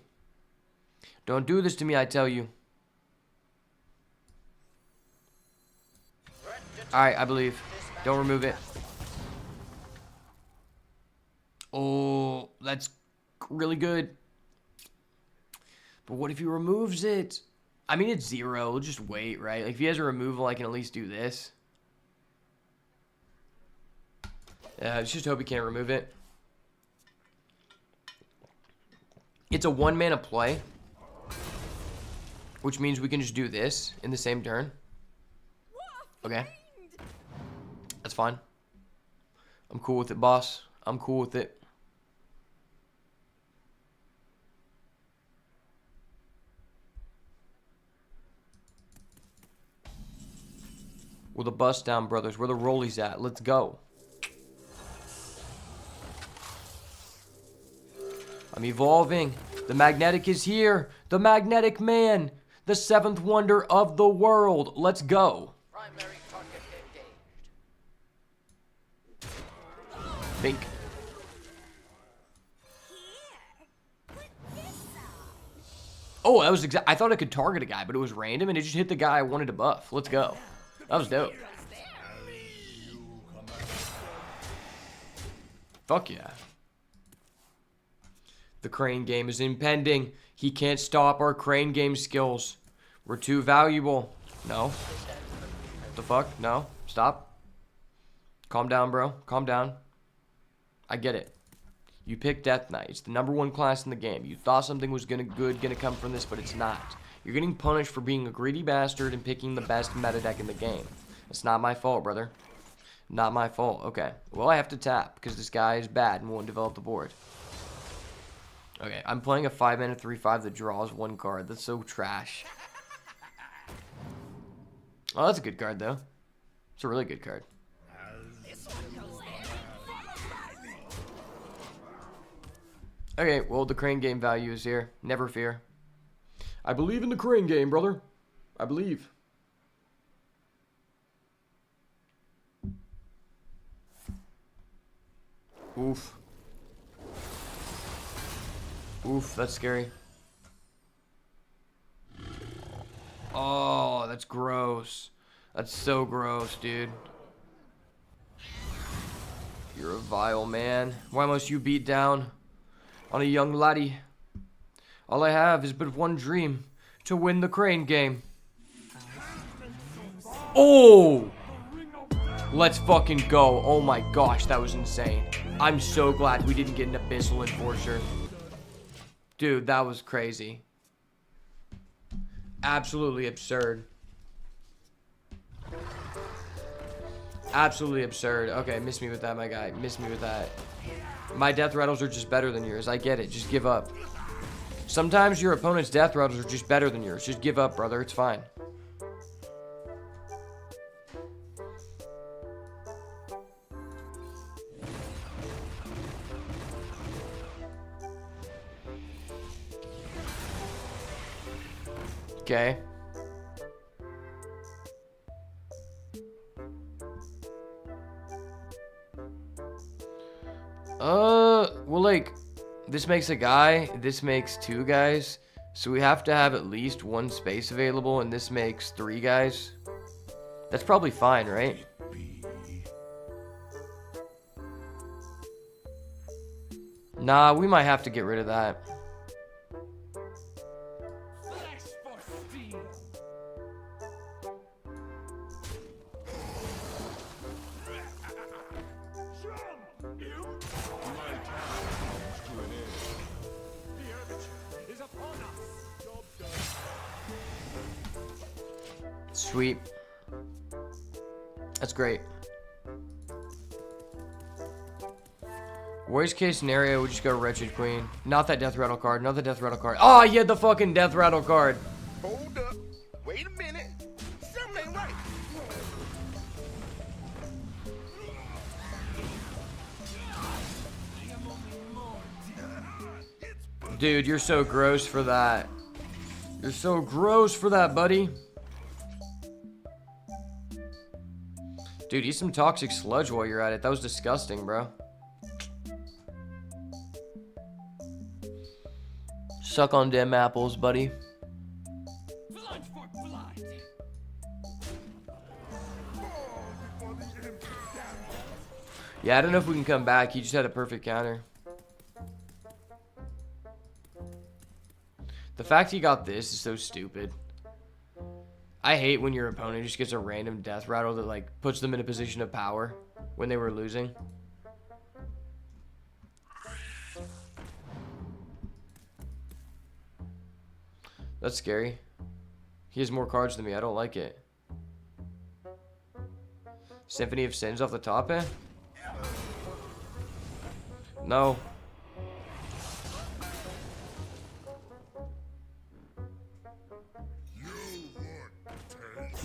Don't do this to me, I tell you. Alright, I believe. Don't remove it. Oh, that's really good. But what if he removes it? I mean, it's 0. We'll just wait, right? Like, if he has a removal, I can at least do this. Yeah, let's just hope he can't remove it. It's a 1-mana play, which means we can just do this in the same turn. Okay. That's fine. I'm cool with it, boss. I'm cool with it. We're the bust down brothers. Where the rollies at? Let's go. I'm evolving. The magnetic is here. The magnetic man. The 7th wonder of the world. Let's go. Primary target engaged. Think. Here. Put this on. Oh, that was exact. I thought I could target a guy, but it was random, and it just hit the guy I wanted to buff. Let's go. That was dope. Fuck yeah. The crane game is impending. He can't stop our crane game skills. We're too valuable. No. What the fuck? No. Stop. Calm down, bro. Calm down. I get it. You picked Death Knight. It's the #1 class in the game. You thought something was gonna come from this, but it's not. You're getting punished for being a greedy bastard and picking the best meta deck in the game. It's not my fault, brother. Not my fault. Okay. Well, I have to tap because this guy is bad and won't develop the board. Okay, I'm playing a 5-mana 3/5 that draws 1 card. That's so trash. Oh, that's a good card, though. It's a really good card. Okay, well, the crane game value is here. Never fear. I believe in the crane game, brother. I believe. Oof. Oof, that's scary. Oh, that's gross. That's so gross, dude. You're a vile man. Why must you beat down on a young laddie? All I have is but one dream, to win the crane game. Oh! Let's fucking go. Oh my gosh, that was insane. I'm so glad we didn't get an Abyssal Enforcer. Dude, that was crazy. Absolutely absurd. Absolutely absurd. Okay, miss me with that, my guy. Miss me with that. My death rattles are just better than yours. I get it. Just give up. Sometimes your opponent's death rattles are just better than yours. Just give up, brother. It's fine. Okay. Well, like, this makes a guy, this makes 2 guys, so we have to have at least 1 space available, and this makes 3 guys. That's probably fine, right? Nah, we might have to get rid of that. Sweet. That's great. Worst case scenario, we just go Wretched Queen. Not that Death Rattle card. Not the Death Rattle card. Oh, you had the fucking Death Rattle card. Hold up. Wait a minute. Something ain't right. Dude, you're so gross for that. You're so gross for that, buddy. Dude, eat some toxic sludge while you're at it. That was disgusting, bro. Suck on them apples, buddy. Blood for blood. Yeah, I don't know if we can come back. He just had a perfect counter. The fact he got this is so stupid. I hate when your opponent just gets a random death rattle that like puts them in a position of power when they were losing. That's scary. He has more cards than me. I don't like it. Symphony of Sins off the top, eh? No.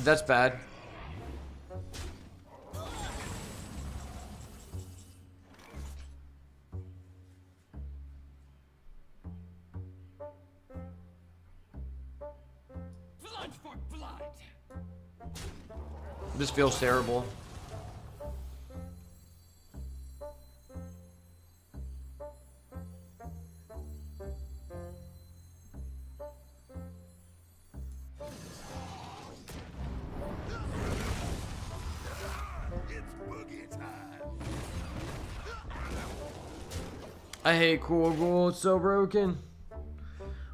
That's bad. Blood for blood. This feels terrible. I hate Cool Ghoul. It's so broken.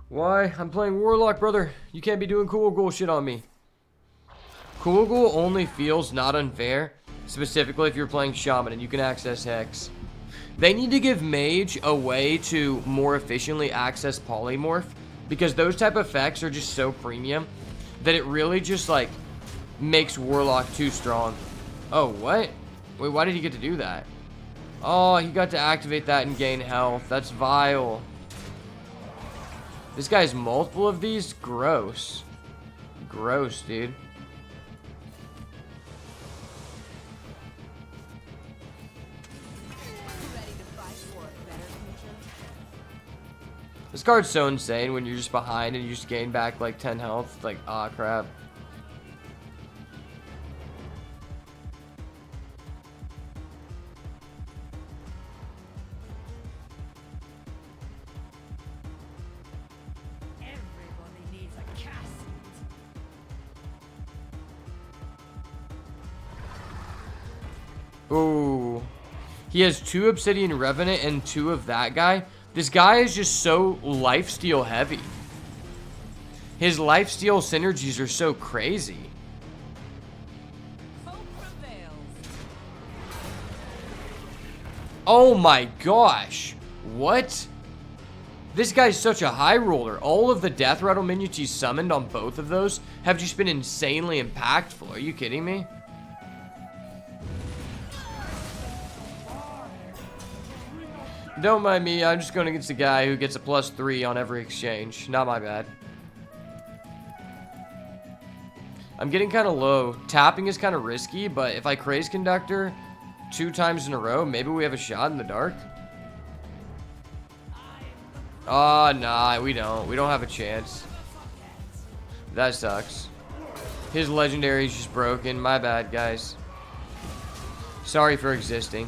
Why? I'm playing Warlock, brother. You can't be doing Cool Ghoul shit on me. Cool Ghoul only feels not unfair, specifically if you're playing Shaman and you can access Hex. They need to give Mage a way to more efficiently access Polymorph, because those type of effects are just so premium that it really just like makes Warlock too strong. Oh, what? Wait, why did he get to do that? Oh, he got to activate that and gain health. That's vile. This guy has multiple of these? Gross. Gross, dude. This card's so insane when you're just behind and you just gain back like 10 health. It's like, ah, crap. Everybody needs a cast. Ooh. He has 2 Obsidian Revenant and 2 of that guy. This guy is just so lifesteal heavy. His lifesteal synergies are so crazy. Hope prevails. Oh my gosh. What? This guy's such a high roller. All of the Death Rattle minions he's summoned on both of those have just been insanely impactful. Are you kidding me? Don't mind me, I'm just going against the guy who gets a +3 on every exchange. Not my bad. I'm getting kind of low. Tapping is kind of risky, but if I Craze Conductor 2 times in a row, maybe we have a shot in the dark. Oh, nah, we don't. We don't have a chance. That sucks. His legendary is just broken. My bad, guys. Sorry for existing.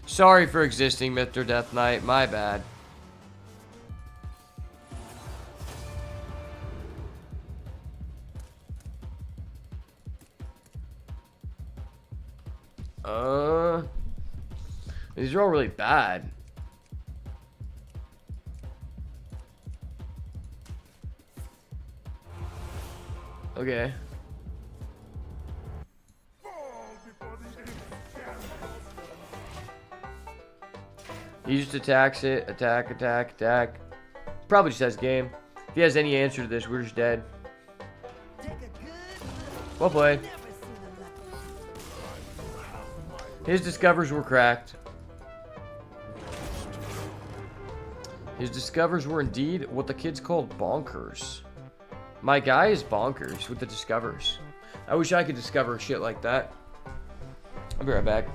Sorry for existing, Mr. Death Knight. My bad. These are all really bad. Okay. He just attacks it. Attack, attack, attack. Probably just has game. If he has any answer to this, we're just dead. Well played. His discovers were cracked. His discovers were indeed what the kids called bonkers. My guy is bonkers with the discovers. I wish I could discover shit like that. I'll be right back.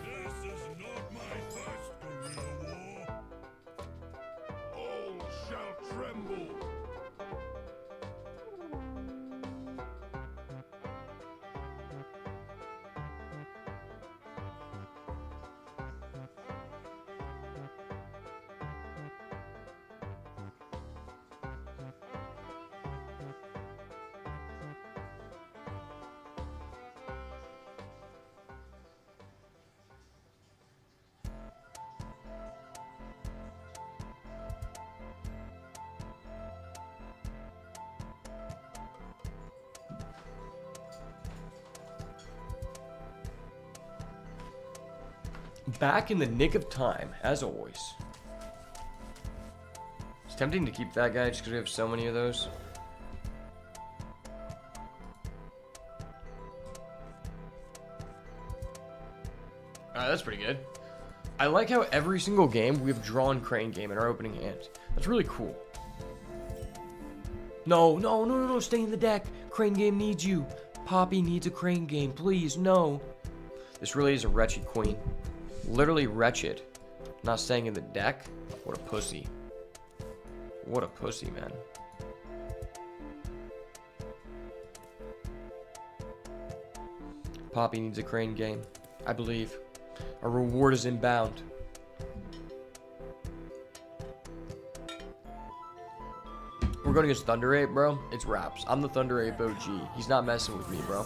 This is not my first guerrilla war. All shall tremble. Back in the nick of time, as always. It's tempting to keep that guy just because we have so many of those. Alright, that's pretty good. I like how every single game we've drawn Crane Game in our opening hand. That's really cool. No, no, no, no, no, stay in the deck. Crane Game needs you. Poppy needs a Crane Game, please, no. This really is a wretched queen. Literally wretched. Not staying in the deck? What a pussy. What a pussy, man. Poppy needs a crane game. I believe. A reward is inbound. We're going against Thunder Ape, bro. It's raps. I'm the Thunder Ape OG. He's not messing with me, bro.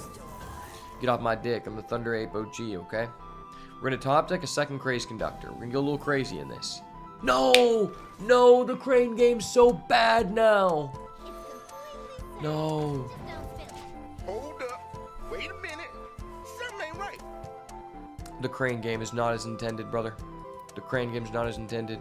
Get off my dick. I'm the Thunder Ape OG, okay? We're going to top deck a second Craze Conductor. We're going to go a little crazy in this. No! No, the crane game's so bad now. No. Hold up. Wait a minute. Something ain't right. The crane game is not as intended, brother. The crane game's not as intended.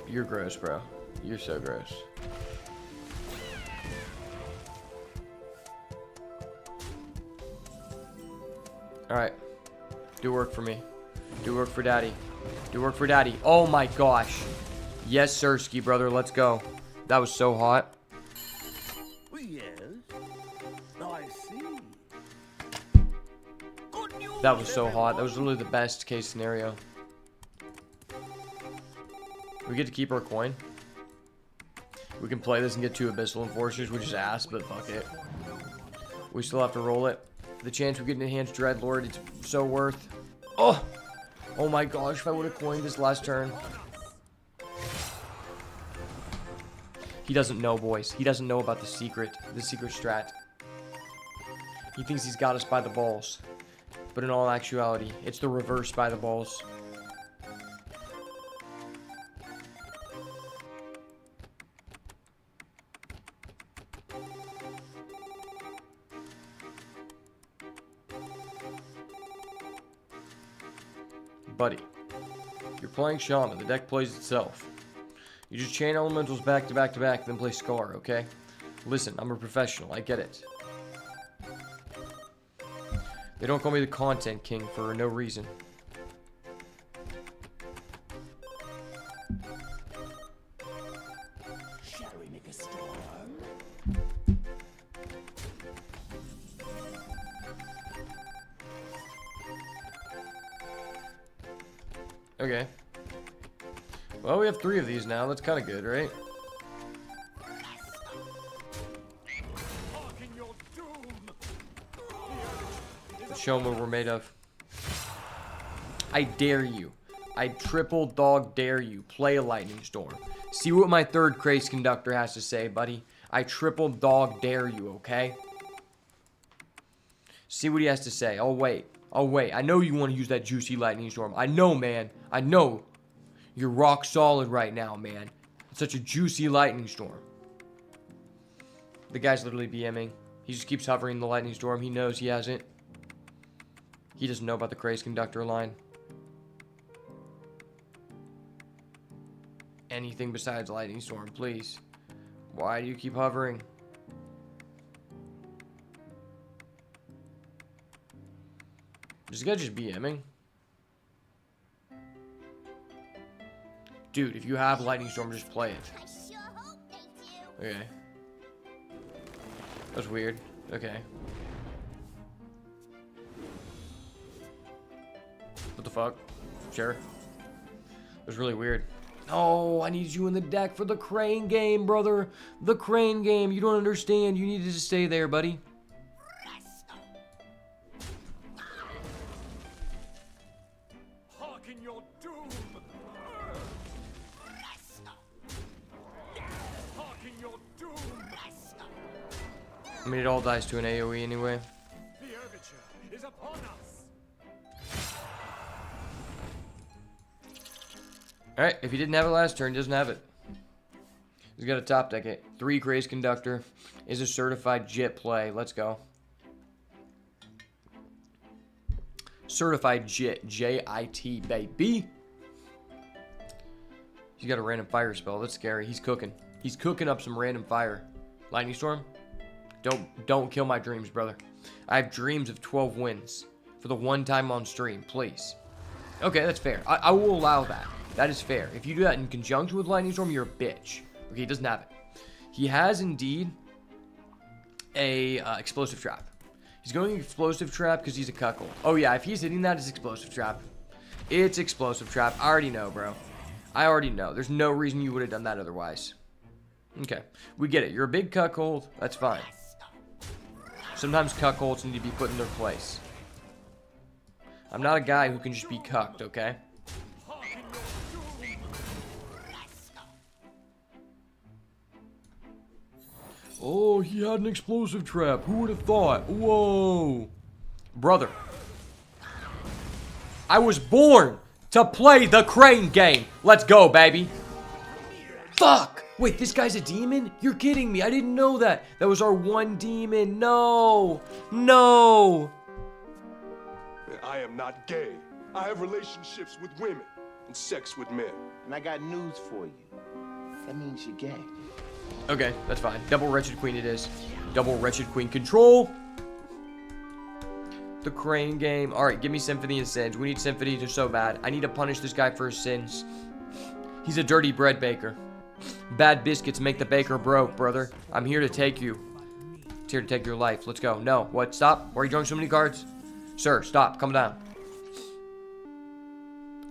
You're gross, bro. You're so gross. Alright. Do work for me. Do work for daddy. Do work for daddy. Oh my gosh. Yes, Sirski, brother. Let's go. That was so hot. Yes. I see. Good news, That was so hot. That everyone. was literally the best case scenario. We get to keep our coin. We can play this and get 2 Abyssal Enforcers, which is ass, but fuck it. We still have to roll it. The chance we get an Enhanced Dreadlord, it's so worth. Oh! Oh my gosh, if I would have coined this last turn. He doesn't know, boys. He doesn't know about the secret strat. He thinks he's got us by the balls. But in all actuality, it's the reverse by the balls. Buddy, you're playing Shaman. The deck plays itself. You just chain elementals back to back to back, then play Scar, okay? Listen, I'm a professional. I get it. They don't call me the Content King for no reason. Shall we make a storm? Okay. Well, we have 3 of these now. That's kind of good, right? Show them what we're made of. I dare you. I triple dog dare you. Play a Lightning Storm. See what my 3rd Craze Conductor has to say, buddy. I triple dog dare you, okay? See what he has to say. I'll wait. I'll wait. I know you want to use that juicy Lightning Storm. I know, man. I know. You're rock solid right now, man. It's such a juicy Lightning Storm. The guy's literally BMing. He just keeps hovering the Lightning Storm. He knows he hasn't. He doesn't know about the Craze Conductor line. Anything besides Lightning Storm, please. Why do you keep hovering? Is this guy just BMing? Dude, if you have Lightning Storm, just play it. I sure hope they do. Okay. That's weird. Okay. What the fuck? Sure. It was really weird. No, I need you in the deck for the crane game, brother. The crane game. You don't understand. You needed to stay there, buddy. Hearken your doom! Hearken your doom! I mean, it all dies to an AoE anyway. The overture is upon us! Alright, if he didn't have it last turn, he doesn't have it. He's got a top deck it. 3 Craze Conductor is a certified JIT play. Let's go. Certified JIT. J-I-T, baby. He's got a random fire spell. That's scary. He's cooking. He's cooking up some random fire. Lightning Storm? Don't kill my dreams, brother. I have dreams of 12 wins for the one time on stream, please. Okay, that's fair. I will allow that. That is fair. If you do that in conjunction with Lightning Storm, you're a bitch. Okay, he doesn't have it. He has indeed a explosive trap. He's going explosive trap because he's a cuckold. Oh yeah, if he's hitting that, it's explosive trap. It's explosive trap. I already know, bro. I already know. There's no reason you would have done that otherwise. Okay, we get it. You're a big cuckold. That's fine. Sometimes cuckolds need to be put in their place. I'm not a guy who can just be cucked, okay? Oh, he had an explosive trap. Who would have thought? Whoa. Brother. I was born to play the crane game. Let's go, baby. Fuck. Wait, this guy's a demon? You're kidding me. I didn't know that. That was our one demon. No. No. I am not gay. I have relationships with women and sex with men. And I got news for you. That means you're gay. Okay, that's fine. Double Wretched Queen it is. Double Wretched Queen control. The crane game. Alright, give me Symphony and Sins. We need Symphony. They're so bad. I need to punish this guy for his sins. He's a dirty bread baker. Bad biscuits make the baker broke, brother. I'm here to take you. It's here to take your life. Let's go. No. What? Stop. Why are you drawing so many cards? Sir, stop. Come down.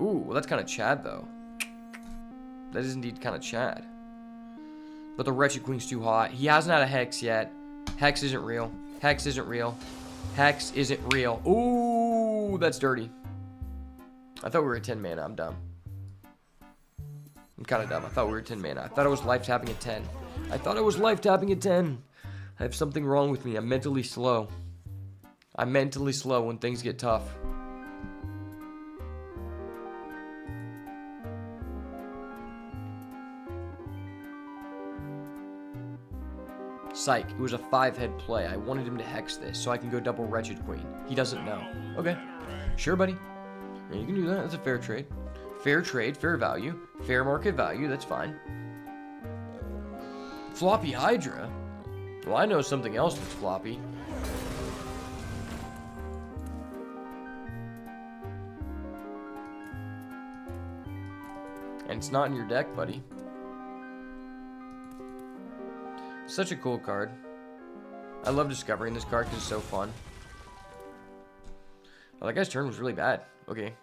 Ooh, well, that's kind of Chad, though. That is indeed kind of Chad. But the Wretched Queen's too hot. He hasn't had a Hex yet. Hex isn't real. Hex isn't real. Hex isn't real. Ooh, that's dirty. I thought we were at 10 mana. I'm dumb. I'm kind of dumb. I thought we were at 10 mana. I thought I was life tapping at 10. I thought I was life tapping at 10. I have something wrong with me. I'm mentally slow. I'm mentally slow when things get tough. Psych. It was a 5-head play. I wanted him to hex this so I can go double Wretched Queen. He doesn't know. Okay. Sure, buddy. Yeah, you can do that. That's a fair trade. Fair trade, fair value. Fair market value. That's fine. Floppy Hydra? Well, I know something else that's floppy. And it's not in your deck, buddy. Such a cool card. I love discovering this card because it's so fun. Oh, that guy's turn was really bad. Okay.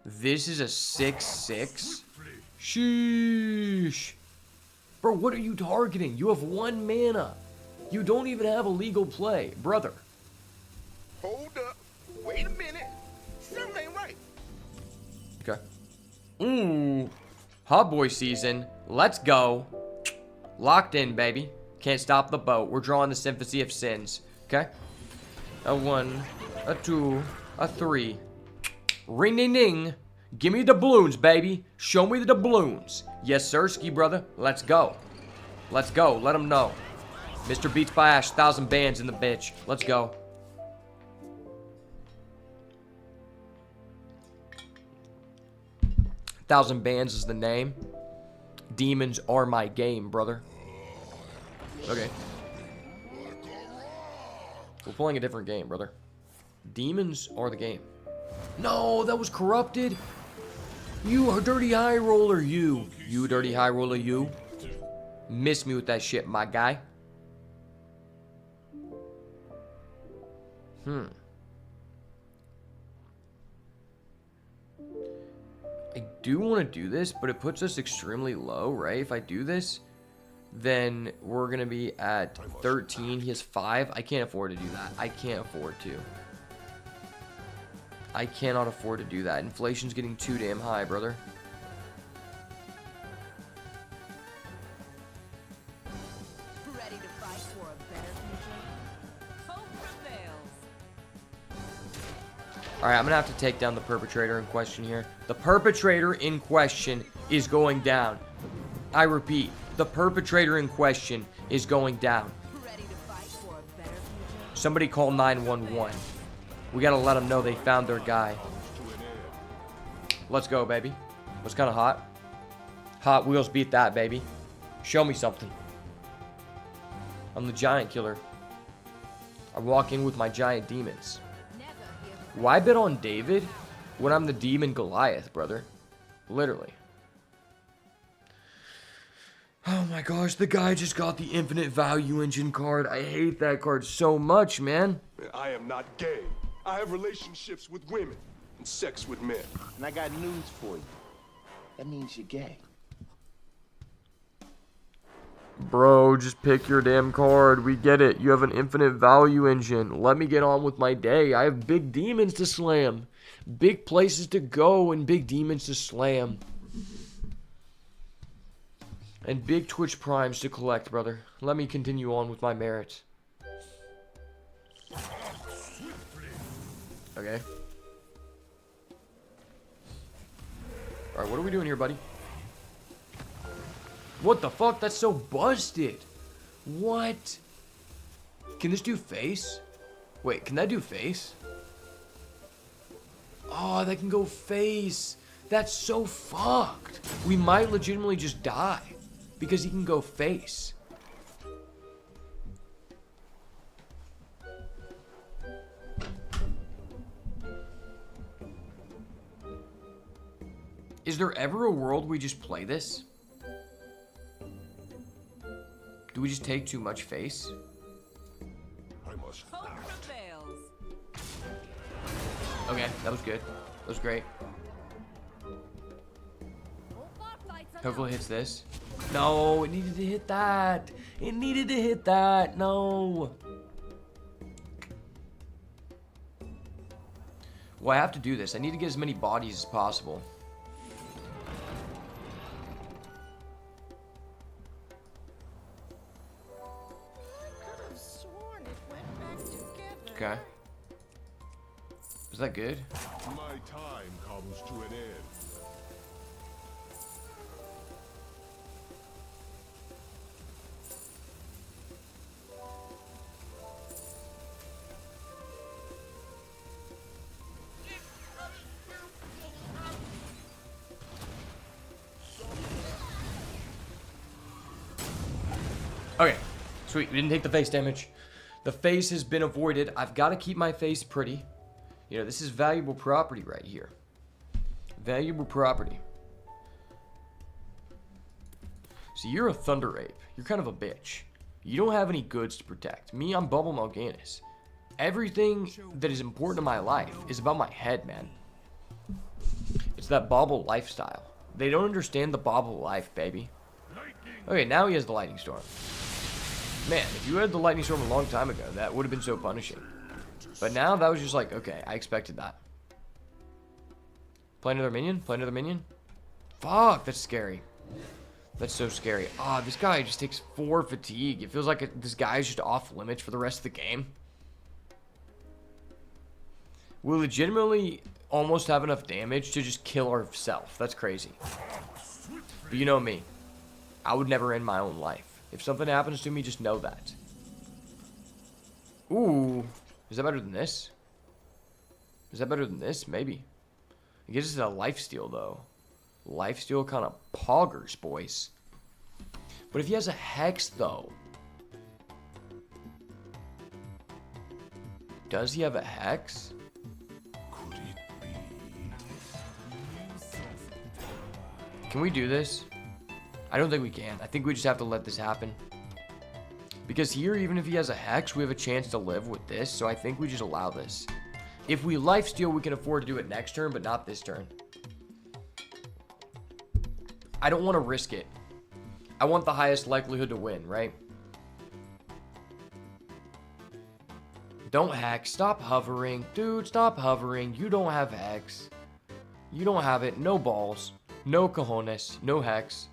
This is a 6/6. Sheesh. Bro, what are you targeting? You have 1 mana. You don't even have a legal play. Brother. Hold up. Wait a minute. Something ain't right. Okay. Ooh. Hot boy season. Let's go. Locked in, baby. Can't stop the boat. We're drawing the Symphony of Sins. Okay? A 1, a 2, a 3. Ring ding ding. Give me the balloons, baby. Show me the doubloons. Yes, sir, ski brother. Let's go. Let's go. Let them know. Mr. Beats by Ash, 1,000 bands in the bitch. Let's go. Thousand Bands is the name. Demons are my game, brother. Okay. We're playing a different game, brother. Demons are the game. No, that was corrupted. You are dirty high roller, you. You dirty high roller, you. Miss me with that shit, my guy. I do want to do this, but it puts us extremely low, right? If I do this, then we're going to be at 13. He has 5. I can't afford to do that. I can't afford to. I cannot afford to do that. Inflation's getting too damn high, brother. Ready to fight for a better future? Hope prevails. Alright, I'm going to have to take down the perpetrator in question here. The perpetrator in question is going down. I repeat, the perpetrator in question is going down. Ready to fight for a better future? Somebody call 911. We gotta let them know they found their guy. Let's go, baby. What's kind of hot? Hot Wheels beat that, baby. Show me something. I'm the giant killer. I walk in with my giant demons. Never give Why bet on David when I'm the demon Goliath, brother? Literally. Oh my gosh, the guy just got the infinite value engine card. I hate that card so much, man. I am not gay. I have relationships with women and sex with men. And I got news for you. That means you're gay. Bro, just pick your damn card. We get it. You have an infinite value engine. Let me get on with my day. I have big demons to slam. Big places to go and big demons to slam. And big Twitch primes to collect, brother. Let me continue on with my merits. Okay. Alright, what are we doing here, buddy? What the fuck? That's so busted. What? Can this do face? Wait, can that do face? Oh, that can go face. That's so fucked. We might legitimately just die because he can go face. Is there ever a world we just play this? Do we just take too much face? I must hope act. prevails. Okay, that was good. That was great. Hope our fights are Hopefully it hits this. No, it needed to hit that. It needed to hit that. No. Well, I have to do this. I need to get as many bodies as possible. Could have sworn it went back together. Okay. Is that good? My time comes to an end. Okay. Sweet. We didn't take the face damage. The face has been avoided. I've got to keep my face pretty. You know, this is valuable property right here. Valuable property. So you're a thunder ape. You're kind of a bitch. You don't have any goods to protect. Me, I'm Bubble Mal'Ganis. Everything that is important in my life is about my head, man. It's that bobble lifestyle. They don't understand the bobble life, baby. Okay, now he has the lightning storm. Man, if you had the lightning storm a long time ago, that would have been so punishing. But now that was just like, okay, I expected that. Play another minion? Play another minion? Fuck, that's scary. That's so scary. Ah, this guy just takes 4 fatigue. It feels like this guy's just off limits for the rest of the game. We legitimately almost have enough damage to just kill ourselves. That's crazy. But you know me. I would never end my own life. If something happens to me, just know that. Ooh. Is that better than this? Is that better than this? Maybe. I guess it's a lifesteal, though. Lifesteal kind of poggers, boys. But if he has a hex, though. Does he have a hex? Could it be? Can we do this? I don't think we can. I think we just have to let this happen. Because here, even if he has a hex, we have a chance to live with this. So I think we just allow this. If we lifesteal, we can afford to do it next turn, but not this turn. I don't want to risk it. I want the highest likelihood to win, right? Don't hex. Stop hovering. Dude, stop hovering. You don't have hex. You don't have it. No balls. No cojones. No hex.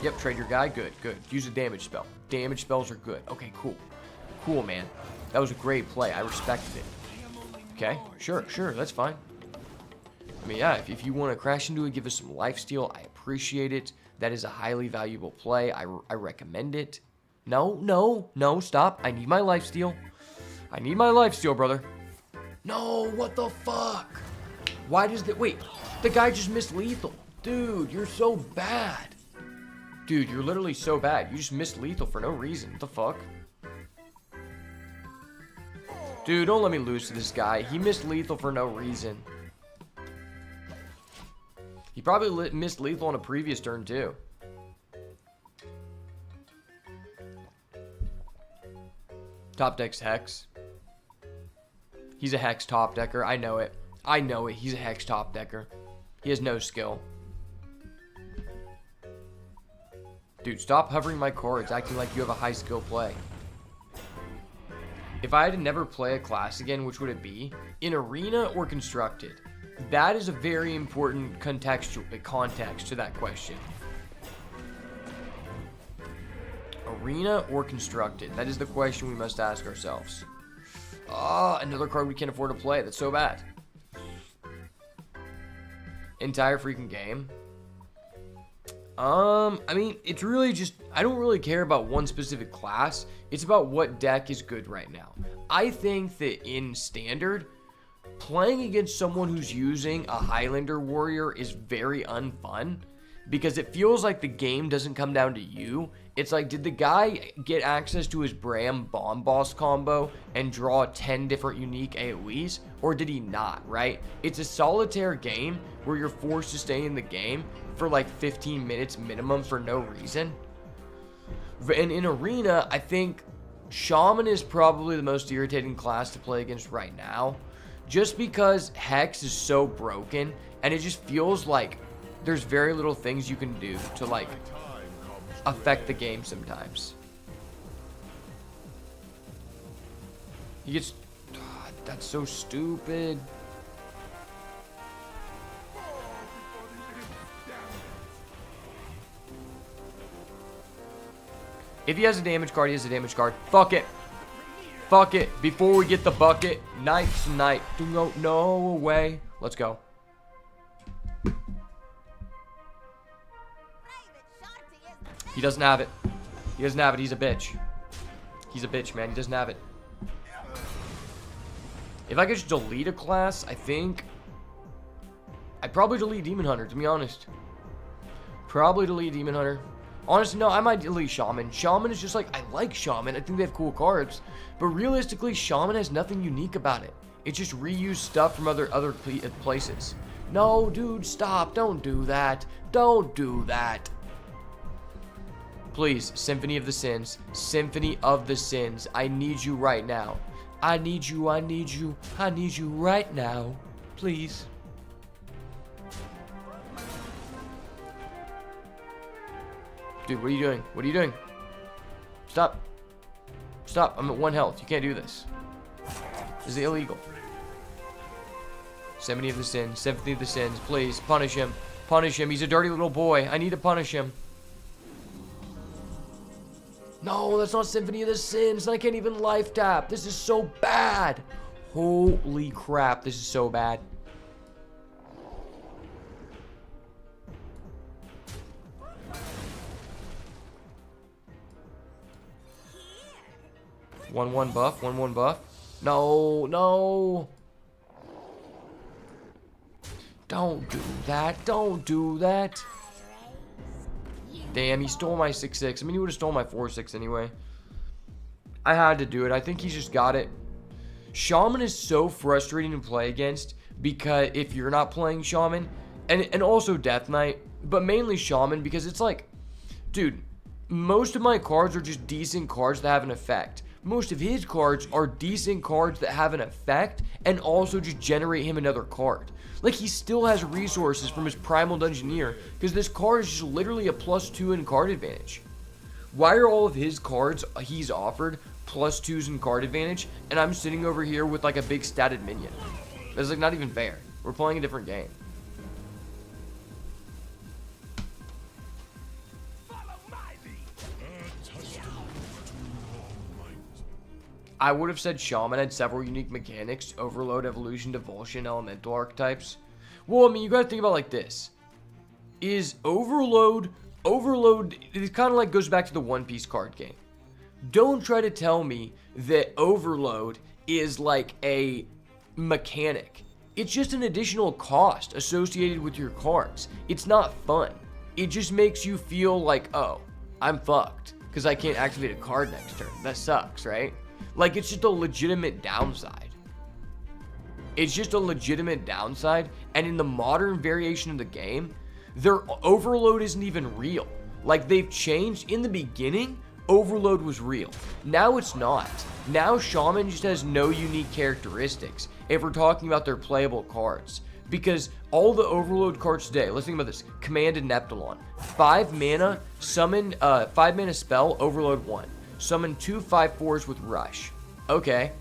Yep, trade your guy. Good, good. Use a damage spell. Damage spells are good. Okay, cool. Cool, man. That was a great play. I respected it. Okay, sure, that's fine. I mean, yeah, if you want to crash into it, give us some lifesteal. I appreciate it. That is a highly valuable play. I recommend it. No, stop. I need my lifesteal. I need my lifesteal, brother. No, what the fuck? Why does that... Wait, the guy just missed lethal. Dude, you're so bad. Dude, you're literally so bad. You just missed lethal for no reason. What the fuck? Dude, don't let me lose to this guy. He missed lethal for no reason. He probably missed lethal on a previous turn, too. Top deck's Hex. He's a Hex top decker. I know it. I know it. He's a Hex top decker. He has no skill. Dude, stop hovering my cards, acting like you have a high skill play. If I had to never play a class again, which would it be? In Arena or Constructed? That is a very important context to that question. Arena or Constructed? That is the question we must ask ourselves. Ah, another card we can't afford to play. That's so bad. Entire freaking game. I mean, it's really just, I don't really care about one specific class. It's about what deck is good right now. I think that in Standard, playing against someone who's using a Highlander Warrior is very unfun because it feels like the game doesn't come down to you. It's like, did the guy get access to his Bram Bomb Boss combo and draw 10 different unique AoEs, or did he not, right? It's a solitaire game where you're forced to stay in the game for like 15 minutes minimum for no reason. And in Arena, I think Shaman is probably the most irritating class to play against right now, just because Hex is so broken, and it just feels like there's very little things you can do to like affect the game sometimes. He gets... that's so stupid. If he has a damage card, he has a damage card. Fuck it. Fuck it. Before we get the bucket, Knight's Knight. No way. Let's go. He doesn't have it. He doesn't have it. He's a bitch. He's a bitch, man. He doesn't have it. If I could just delete a class, I think I'd probably delete Demon Hunter, to be honest. Probably delete Demon Hunter. Honestly, no, I might delete Shaman. Shaman is just like, I like Shaman. I think they have cool cards. But realistically, Shaman has nothing unique about it. It's just reused stuff from other places. No, dude, stop. Don't do that. Don't do that. Please, Symphony of the Sins. Symphony of the Sins. I need you right now. I need you, I need you, I need you right now. Please. Dude, what are you doing? What are you doing? Stop. Stop. I'm at 1 health. You can't do this. This is illegal. Symphony of the Sins. Symphony of the Sins. Please, punish him. Punish him. He's a dirty little boy. I need to punish him. No, that's not Symphony of the Sins. I can't even life tap. This is so bad. Holy crap. This is so bad. One buff. 1/1 buff. No, no. Don't do that. Don't do that. Damn, he stole my 6/6. I mean, he would have stole my 4/6 anyway. I had to do it. I think he's just got it. Shaman is so frustrating to play against because if you're not playing Shaman, and also Death Knight, but mainly Shaman, because it's like, dude, most of my cards are just decent cards that have an effect. Most of his cards are decent cards that have an effect and also just generate him another card. Like, he still has resources from his Primal Dungeoneer because this card is just literally a +2 in card advantage. Why are all of his cards he's offered +2s in card advantage and I'm sitting over here with like a big statted minion? That's like not even fair. We're playing a different game. I would have said Shaman had several unique mechanics: Overload, Evolution, Devulsion, Elemental archetypes. Well, I mean, you gotta think about it like this. Is Overload, it kind of like goes back to the One Piece card game. Don't try to tell me that Overload is like a mechanic. It's just an additional cost associated with your cards. It's not fun. it just makes you feel like, oh, I'm fucked because I can't activate a card next turn. That sucks, right? Like, it's just a legitimate downside. It's just a legitimate downside. And in the modern variation of the game, their overload isn't even real. Like, they've changed. In the beginning, overload was real. Now it's not. Now Shaman just has no unique characteristics if we're talking about their playable cards. Because all the overload cards today, let's think about this. Command and Neptulon. 5 mana, summon, 5 mana spell, overload 1. Summon 2 5/4s with rush. Okay,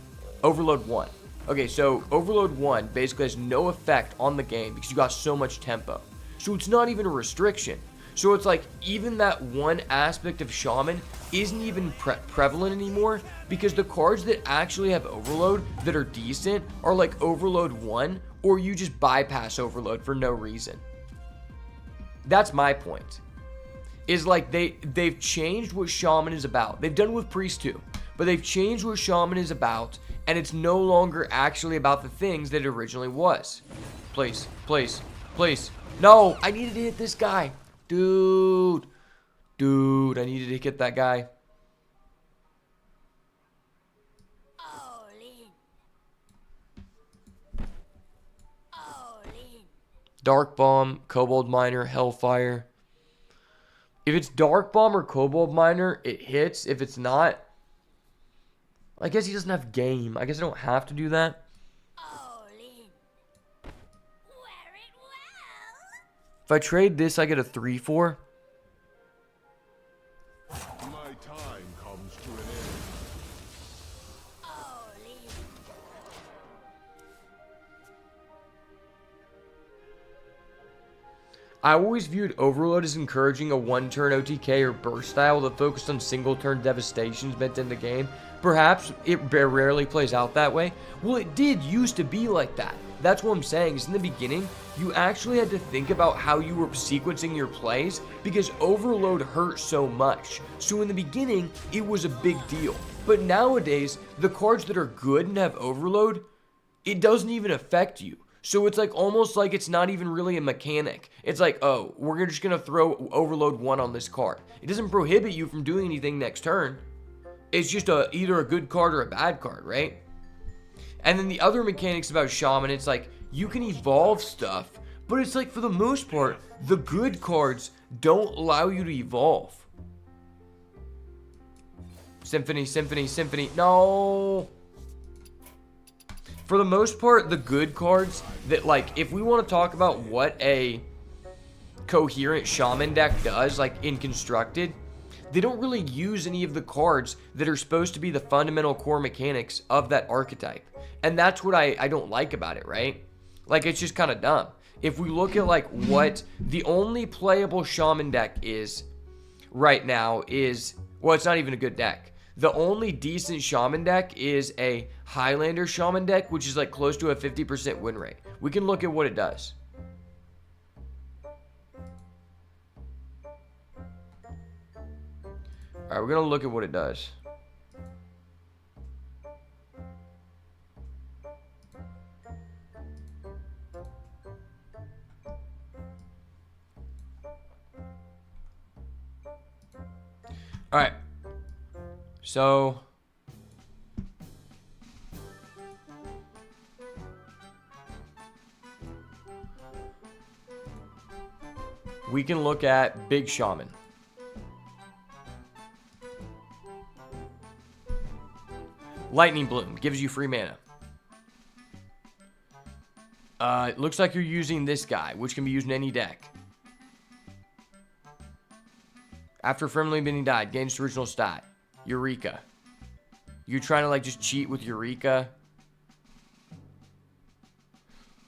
overload 1. Okay, so overload 1 basically has no effect on the game because you got so much tempo. So it's not even a restriction. So it's like, even that one aspect of Shaman isn't even prevalent anymore, because the cards that actually have overload that are decent are like overload 1, or you just bypass overload for no reason. That's my point. Is like, they've changed what Shaman is about. They've done it with Priest too, but they've changed what Shaman is about, and it's no longer actually about the things that it originally was. Please, please, please. No, I needed to hit this guy. Dude, I needed to hit that guy. All in. All in. Dark Bomb, Kobold Miner, Hellfire. If it's Dark Bomb or Kobold Miner, it hits. If it's not, I guess he doesn't have game. I guess I don't have to do that. All in. Wear it well. If I trade this, I get a 3/4. My time comes to an end. All in. I always viewed Overload as encouraging a one-turn OTK or burst style that focused on single-turn devastations meant in the game. Perhaps it rarely plays out that way. Well, it did used to be like that. That's what I'm saying, is in the beginning, you actually had to think about how you were sequencing your plays because Overload hurt so much. So in the beginning, it was a big deal. But nowadays, the cards that are good and have Overload, it doesn't even affect you. So it's like almost like it's not even really a mechanic. It's like, oh, we're just going to throw Overload 1 on this card. It doesn't prohibit you from doing anything next turn. It's just either a good card or a bad card, right? And then the other mechanics about Shaman, it's like you can evolve stuff, but it's like for the most part, the good cards don't allow you to evolve. Symphony, Symphony, Symphony. No. For the most part, the good cards that, like, if we want to talk about what a coherent Shaman deck does, like in Constructed, they don't really use any of the cards that are supposed to be the fundamental core mechanics of that archetype. And that's what I don't like about it, right? Like, it's just kind of dumb. If we look at, like, what the only playable Shaman deck is right now is, well, it's not even a good deck. The only decent Shaman deck is a Highlander Shaman deck, which is, like, close to a 50% win rate. We can look at what it does. Alright, we're going to look at what it does. Alright. So we can look at Big Shaman. Lightning Bloom gives you free mana. It looks like you're using this guy, which can be used in any deck. After friendly being died, gains original stat. Eureka. You're trying to, like, just cheat with Eureka.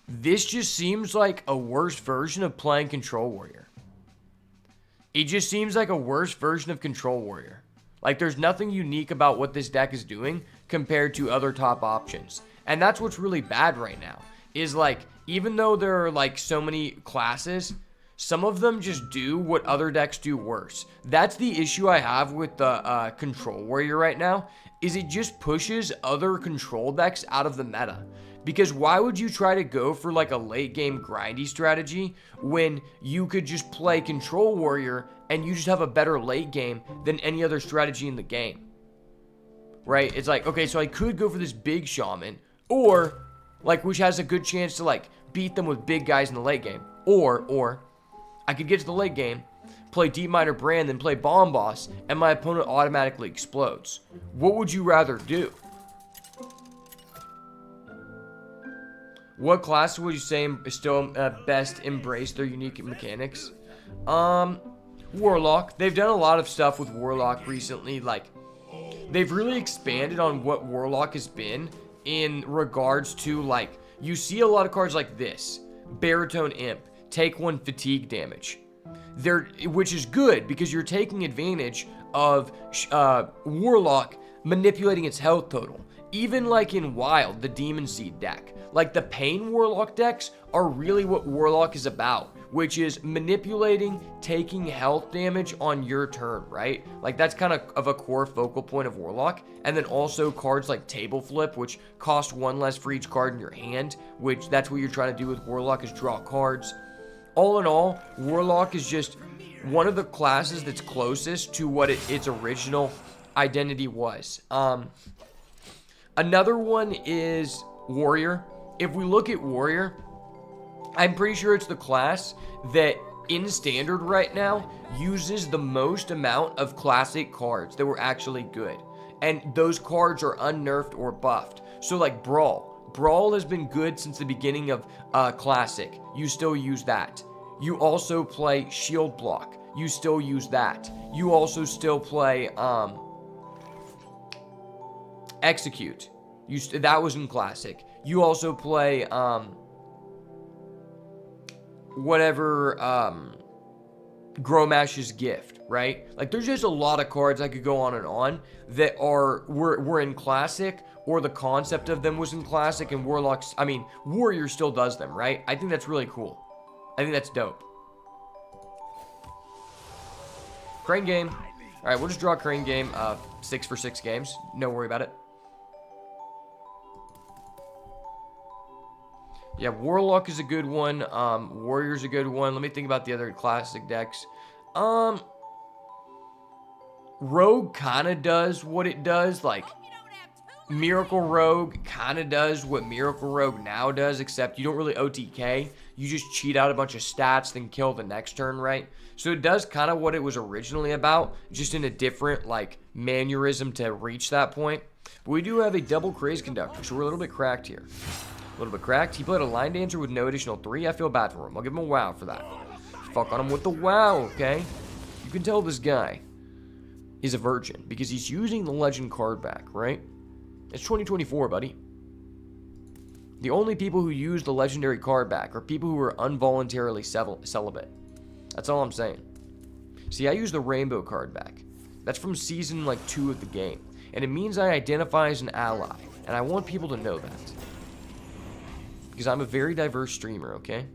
This just seems like a worse version of playing Control Warrior. It just seems like a worse version of Control Warrior. Like, there's nothing unique about what this deck is doing compared to other top options. And that's what's really bad right now. Is, like, even though there are, like, so many classes, some of them just do what other decks do worse. That's the issue I have with the Control Warrior right now, is it just pushes other control decks out of the meta. Because why would you try to go for like a late game grindy strategy when you could just play Control Warrior and you just have a better late game than any other strategy in the game? Right? It's like, okay, so I could go for this big shaman, or like, which has a good chance to like beat them with big guys in the late game. Or I could get to the late game, play Deep Miner Brand, then play Bomb Boss, and my opponent automatically explodes. What would you rather do? What classes would you say still best embrace their unique mechanics? Warlock. They've done a lot of stuff with Warlock recently. Like, they've really expanded on what Warlock has been in regards to, like, you see a lot of cards like this. Baritone Imp. Take 1 fatigue damage. Which is good because you're taking advantage of Warlock manipulating its health total. Even like in Wild, the Demon Seed deck. Like the Pain Warlock decks are really what Warlock is about, which is manipulating, taking health damage on your turn, right? Like that's kind of a core focal point of Warlock. And then also cards like Table Flip, which cost 1 less for each card in your hand, which that's what you're trying to do with Warlock is draw cards. All in all, Warlock is just one of the classes that's closest to what its original identity was. Another one is Warrior. If we look at Warrior, I'm pretty sure it's the class that in Standard right now uses the most amount of classic cards that were actually good. And those cards are unnerfed or buffed. So like Brawl. Brawl has been good since the beginning of Classic. You still use that. You also play Shield Block. You still use that. You also still play Execute. That was in Classic. You also play Gromash's Gift, right? Like there's just a lot of cards I could go on that were in Classic, or the concept of them was in Classic, and Warrior still does them, right? I think that's really cool. I think that's dope. Crane game. All right, we'll just draw a Crane game. 6 for 6 games. No worry about it. Yeah, Warlock is a good one. Warrior's a good one. Let me think about the other classic decks. Rogue kind of does what it does. Like, Miracle Rogue kind of does what Miracle Rogue now does, except you don't really OTK. You just cheat out a bunch of stats, then kill the next turn, right? So it does kind of what it was originally about, just in a different, like, mannerism to reach that point. But we do have a double Craze Conductor, so we're a little bit cracked here. A little bit cracked. He played a Line Dancer with no additional 3. I feel bad for him. I'll give him a wow for that. Fuck on him with the wow, okay? You can tell this guy is a virgin because he's using the Legend card back, right? It's 2024, buddy. The only people who use the Legendary card back are people who are involuntarily celibate. That's all I'm saying. See, I use the Rainbow card back. That's from season, 2 of the game. And it means I identify as an ally. And I want people to know that. Because I'm a very diverse streamer, okay?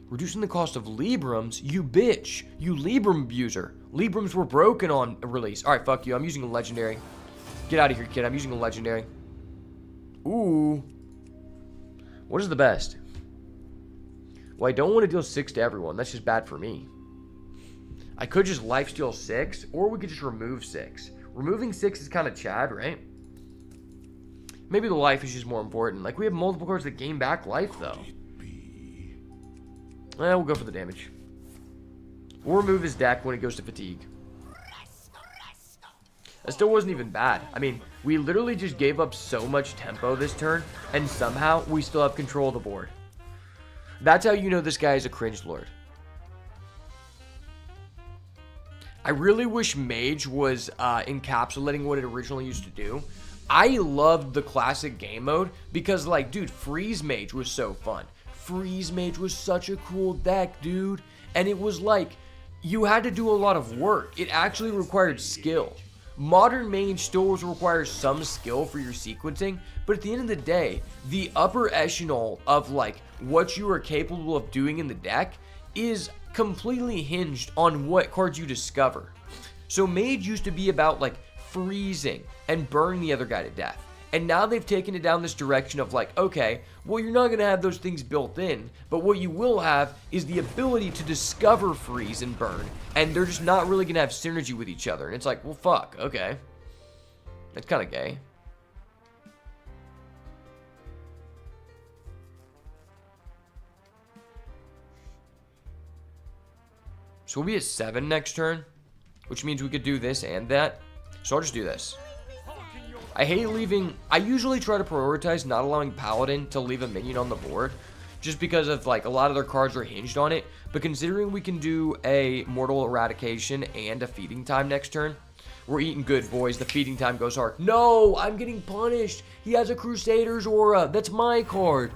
Reducing the cost of Librams? You bitch! You Libram abuser! Librams were broken on release. Alright, fuck you. I'm using a Legendary. Get out of here, kid. I'm using a Legendary. Ooh. What is the best? Well, I don't want to deal 6 to everyone. That's just bad for me. I could just lifesteal 6, or we could just remove 6. Removing 6 is kind of Chad, right? Maybe the life is just more important. Like, we have multiple cards that gain back life, though. We'll go for the damage. We'll remove his deck when it goes to fatigue. That still wasn't even bad. I mean, we literally just gave up so much tempo this turn, and somehow we still have control of the board. That's how you know this guy is a cringe lord. I really wish Mage was encapsulating what it originally used to do. I loved the classic game mode because, dude, Freeze Mage was so fun. Freeze Mage was such a cool deck, dude. And it was you had to do a lot of work. It actually required skill. Modern Mage still requires some skill for your sequencing, but at the end of the day, the upper echelon of, what you are capable of doing in the deck is completely hinged on what cards you discover. So Mage used to be about, freezing and burning the other guy to death. And now they've taken it down this direction of like, okay, well, you're not going to have those things built in, but what you will have is the ability to discover freeze and burn, and they're just not really going to have synergy with each other. And it's like, well, fuck, okay. That's kind of gay. So we'll be at 7 next turn, which means we could do this and that. So I'll just do this. I hate leaving. I usually try to prioritize not allowing Paladin to leave a minion on the board, just because of like a lot of their cards are hinged on it. But considering we can do a Mortal Eradication and a Feeding Time next turn, we're eating good, boys. The Feeding Time goes hard. No, I'm getting punished. He has a Crusader's Aura. That's my card.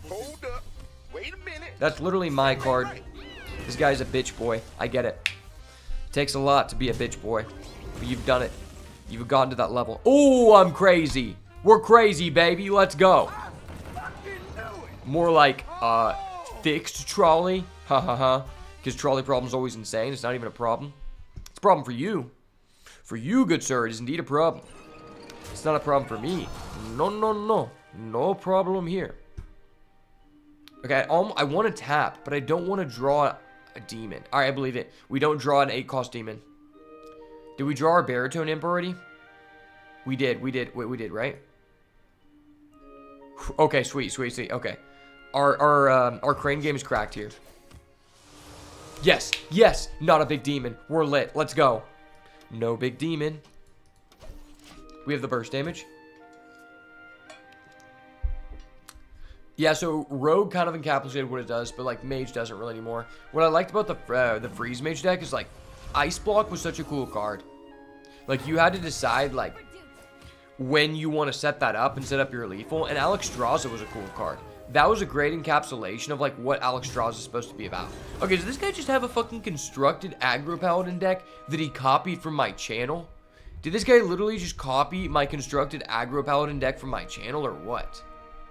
Hold up. Wait a minute. That's literally my card. This guy's a bitch boy. I get it. Takes a lot to be a bitch boy, but you've done it. You've gotten to that level. Oh, I'm crazy. We're crazy, baby. Let's go. More like, fixed trolley. Ha ha ha. Because trolley problem's always insane. It's not even a problem. It's a problem for you. For you, good sir, it is indeed a problem. It's not a problem for me. No, no, no. No problem here. Okay, I want to tap, but I don't want to draw a demon. Alright, I believe it. We don't draw an 8-cost demon. Did we draw our Baritone Imp already? We did. Wait, we did, right? Okay, sweet. Okay. Our crane game is cracked here. Yes. Not a big demon. We're lit. Let's go. No big demon. We have the burst damage. Yeah, so Rogue kind of encapsulated what it does, but like Mage doesn't really anymore. What I liked about the Freeze Mage deck is like Ice Block was such a cool card. Like you had to decide like when you want to set that up and set up your lethal, and Alexstrasza was a cool card. That was a great encapsulation of like what Alexstrasza is supposed to be about. Okay, does this guy just have a fucking constructed aggro paladin deck that he copied from my channel? Did this guy literally just copy my constructed aggro paladin deck from my channel or what?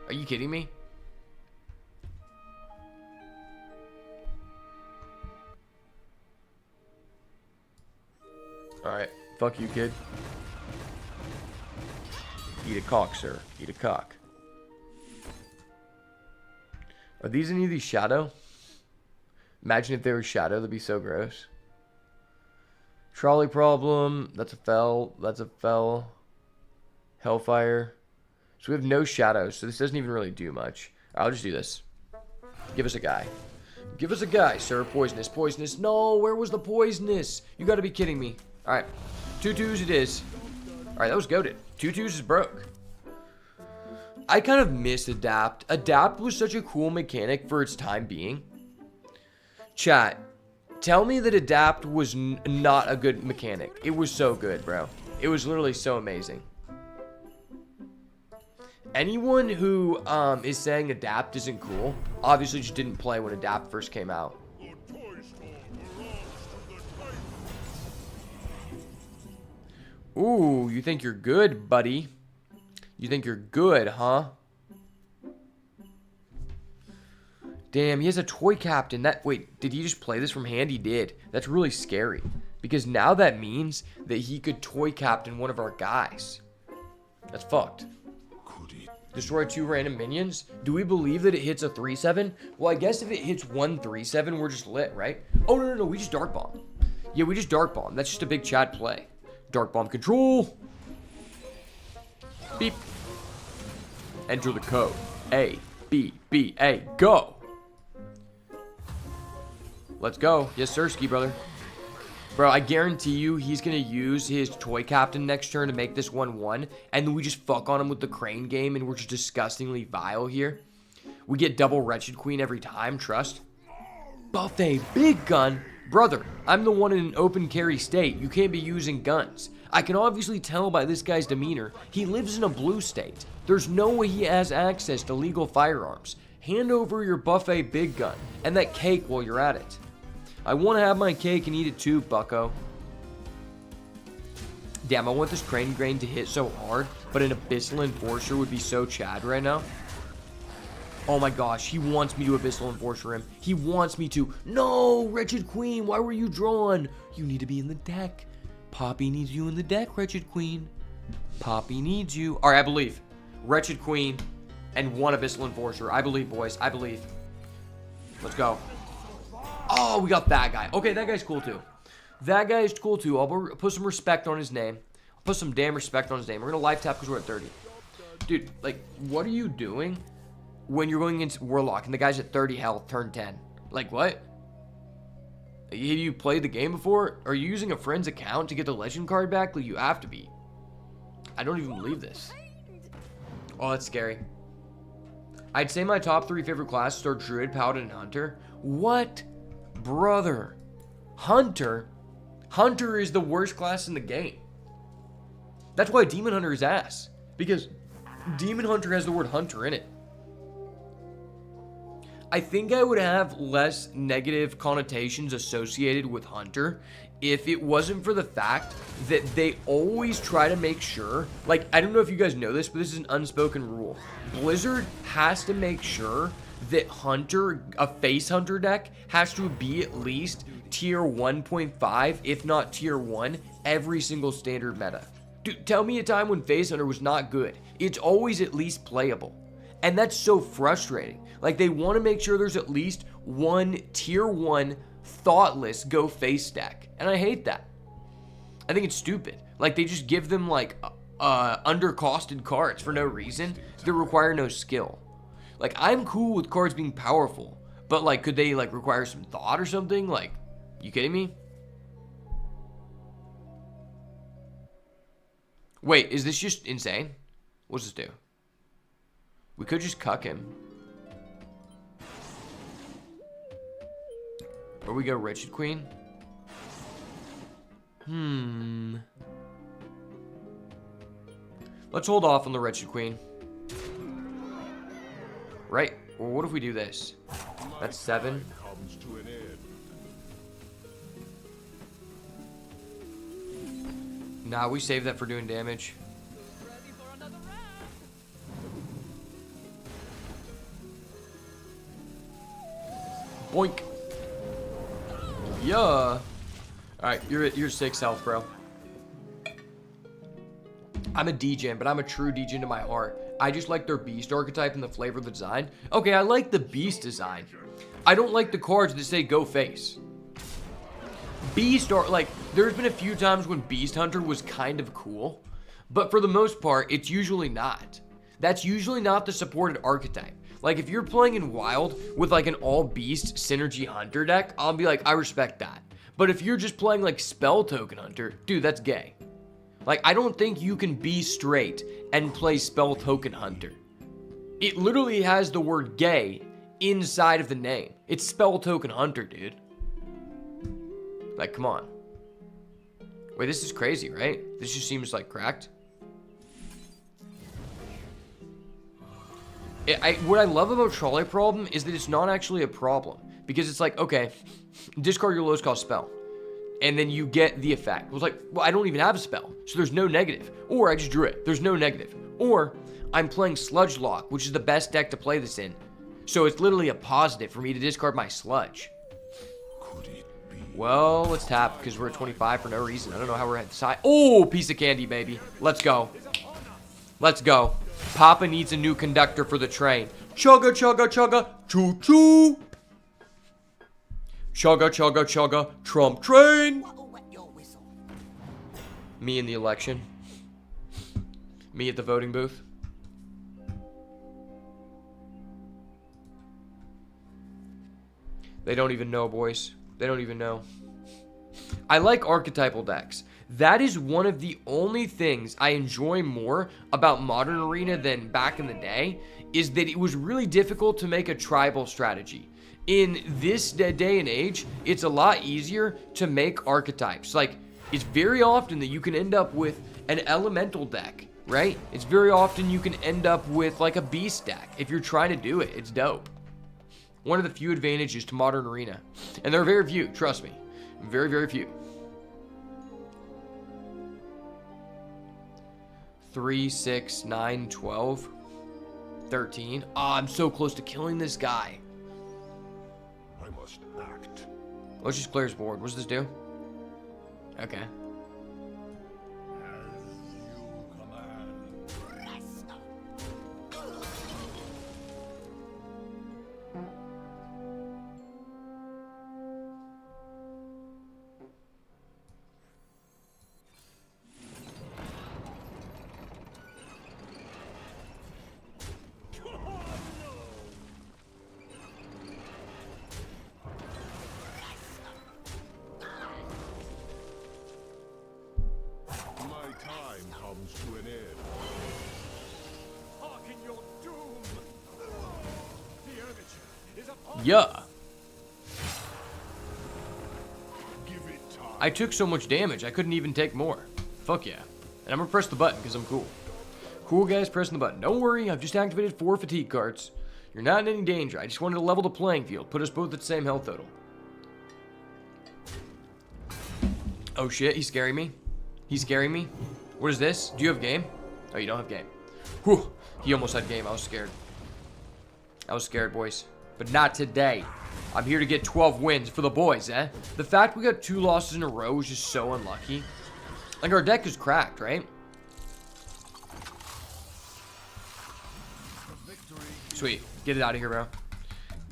Are you kidding me? Alright, fuck you, kid. Eat a cock, sir. Eat a cock. Are these any of these Shadow? Imagine if they were Shadow, that'd be so gross. Trolley problem. That's a fell. That's a fell. Hellfire. So we have no Shadows, so this doesn't even really do much. I'll just do this. Give us a guy. Give us a guy, sir. Poisonous. Poisonous. No, where was the poisonous? You gotta be kidding me. Alright. 2/2s it is. Alright, that was goated. 2/2s is broke. I kind of miss Adapt. Adapt was such a cool mechanic for its time being. Chat, tell me that Adapt was not a good mechanic. It was so good, bro. It was literally so amazing. Anyone who is saying Adapt isn't cool, obviously just didn't play when Adapt first came out. Ooh, you think you're good, buddy? You think you're good, huh? Damn, he has a toy captain. Wait, did he just play this from hand? He did. That's really scary. Because now that means that he could toy captain one of our guys. That's fucked. Destroy 2 random minions? Do we believe that it hits a 3/7? Well, I guess if it hits 1 3/7, we're just lit, right? Oh, no, we just Dark Bomb. Yeah, we just Dark Bomb. That's just a big Chad play. Dark Bomb control. Beep. Enter the code. A, B, B, A, go. Let's go. Yes, sir, ski brother. Bro, I guarantee you he's going to use his toy captain next turn to make this 1/1. And then we just fuck on him with the crane game and we're just disgustingly vile here. We get double Wretched Queen every time, trust. Buffet, big gun. Brother, I'm the one in an open carry state. You can't be using guns. I can obviously tell by this guy's demeanor. He lives in a blue state. There's no way he has access to legal firearms. Hand over your buffet big gun and that cake while you're at it. I want to have my cake and eat it too, bucko. Damn, I want this crane grain to hit so hard, but an Abyssal Enforcer would be so Chad right now. Oh my gosh, he wants me to Abyssal Enforcer him. He wants me to. No, Wretched Queen, why were you drawn? You need to be in the deck. Poppy needs you in the deck, Wretched Queen. Poppy needs you. All right, I believe. Wretched Queen and one Abyssal Enforcer. I believe, boys. I believe. Let's go. Oh, we got that guy. Okay, that guy's cool, too. That guy is cool, too. I'll put some respect on his name. I'll put some damn respect on his name. We're going to life tap because we're at 30. Dude, like, what are you doing when you're going against Warlock and the guy's at 30 health, turn 10? Like, what? Have you played the game before? Are you using a friend's account to get the legend card back? Like, you have to be. I don't even believe this. Oh, that's scary. I'd say my top 3 favorite classes are Druid, Paladin, and Hunter. What? Brother. Hunter? Hunter is the worst class in the game. That's why Demon Hunter is ass. Because Demon Hunter has the word Hunter in it. I think I would have less negative connotations associated with Hunter if it wasn't for the fact that they always try to make sure, like, I don't know if you guys know this, but this is an unspoken rule. Blizzard has to make sure that Hunter, a face Hunter deck, has to be at least tier 1.5, if not tier 1, every single standard meta. Dude, tell me a time when face Hunter was not good. It's always at least playable. And that's so frustrating. Like, they want to make sure there's at least one tier 1 thoughtless go face deck. And I hate that. I think it's stupid. Like, they just give them, like, undercosted cards for no reason that require no skill. Like, I'm cool with cards being powerful. But, like, could they, like, require some thought or something? Like, you kidding me? Wait, is this just insane? What's this do? We could just cuck him. Or we go Wretched Queen. Let's hold off on the Wretched Queen. Right. Well, what if we do this? That's 7. Comes to an end. Nah, we save that for doing damage. Ready for another round? Boink. Yeah. Alright, you're 6 health, bro. I'm a degen, but I'm a true degen to my heart. I just like their beast archetype and the flavor of the design. Okay, I like the beast design. I don't like the cards that say go face. Beast art, like, there's been a few times when Beast Hunter was kind of cool, but for the most part, it's usually not. That's usually not the supported archetype. Like, if you're playing in Wild with, like, an all-beast synergy hunter deck, I'll be like, I respect that. But if you're just playing, like, spell token hunter, dude, that's gay. Like, I don't think you can be straight and play spell token hunter. It literally has the word gay inside of the name. It's spell token hunter, dude. Like, come on. Wait, this is crazy, right? This just seems, like, cracked. What I love about Trolley Problem is that it's not actually a problem. Because it's like, okay, discard your lowest cost spell. And then you get the effect. It was like, well, I don't even have a spell, so there's no negative. Or I just drew it. There's no negative. Or I'm playing Sludge Lock, which is the best deck to play this in. So it's literally a positive for me to discard my Sludge. Could it be? Well, let's tap because we're at 25 for no reason. I don't know how we're at the side. Oh, piece of candy, baby. Let's go. Let's go. Papa needs a new conductor for the train. Chugga, chugga, chugga, choo choo. Chugga, chugga, chugga, Trump train. Me in the election. Me at the voting booth. They don't even know, boys. They don't even know. I like archetypal decks. That is one of the only things I enjoy more about Modern Arena than back in the day, is that it was really difficult to make a tribal strategy. In this day and age, it's a lot easier to make archetypes. Like, it's very often that you can end up with an elemental deck, right? It's very often you can end up with, like, a beast deck. If you're trying to do it, it's dope. One of the few advantages to Modern Arena. And there are very few, trust me. Very, very few. 3, 6, 9, 12, 13. Ah, I'm so close to killing this guy. I must act. Let's just clear his board. What does this do? Okay. As you Yeah. Give it time. I took so much damage, I couldn't even take more. Fuck yeah. And I'm gonna press the button because I'm cool. Cool guys pressing the button. Don't worry, I've just activated 4 fatigue cards. You're not in any danger. I just wanted to level the playing field. Put us both at the same health total. Oh shit, he's scaring me. He's scaring me. What is this? Do you have game? Oh, you don't have game. Whew. He almost had game. I was scared. I was scared, boys. But not today. I'm here to get 12 wins for the boys, eh? The fact we got 2 losses in a row is just so unlucky. Like, our deck is cracked, right? Sweet. Get it out of here, bro.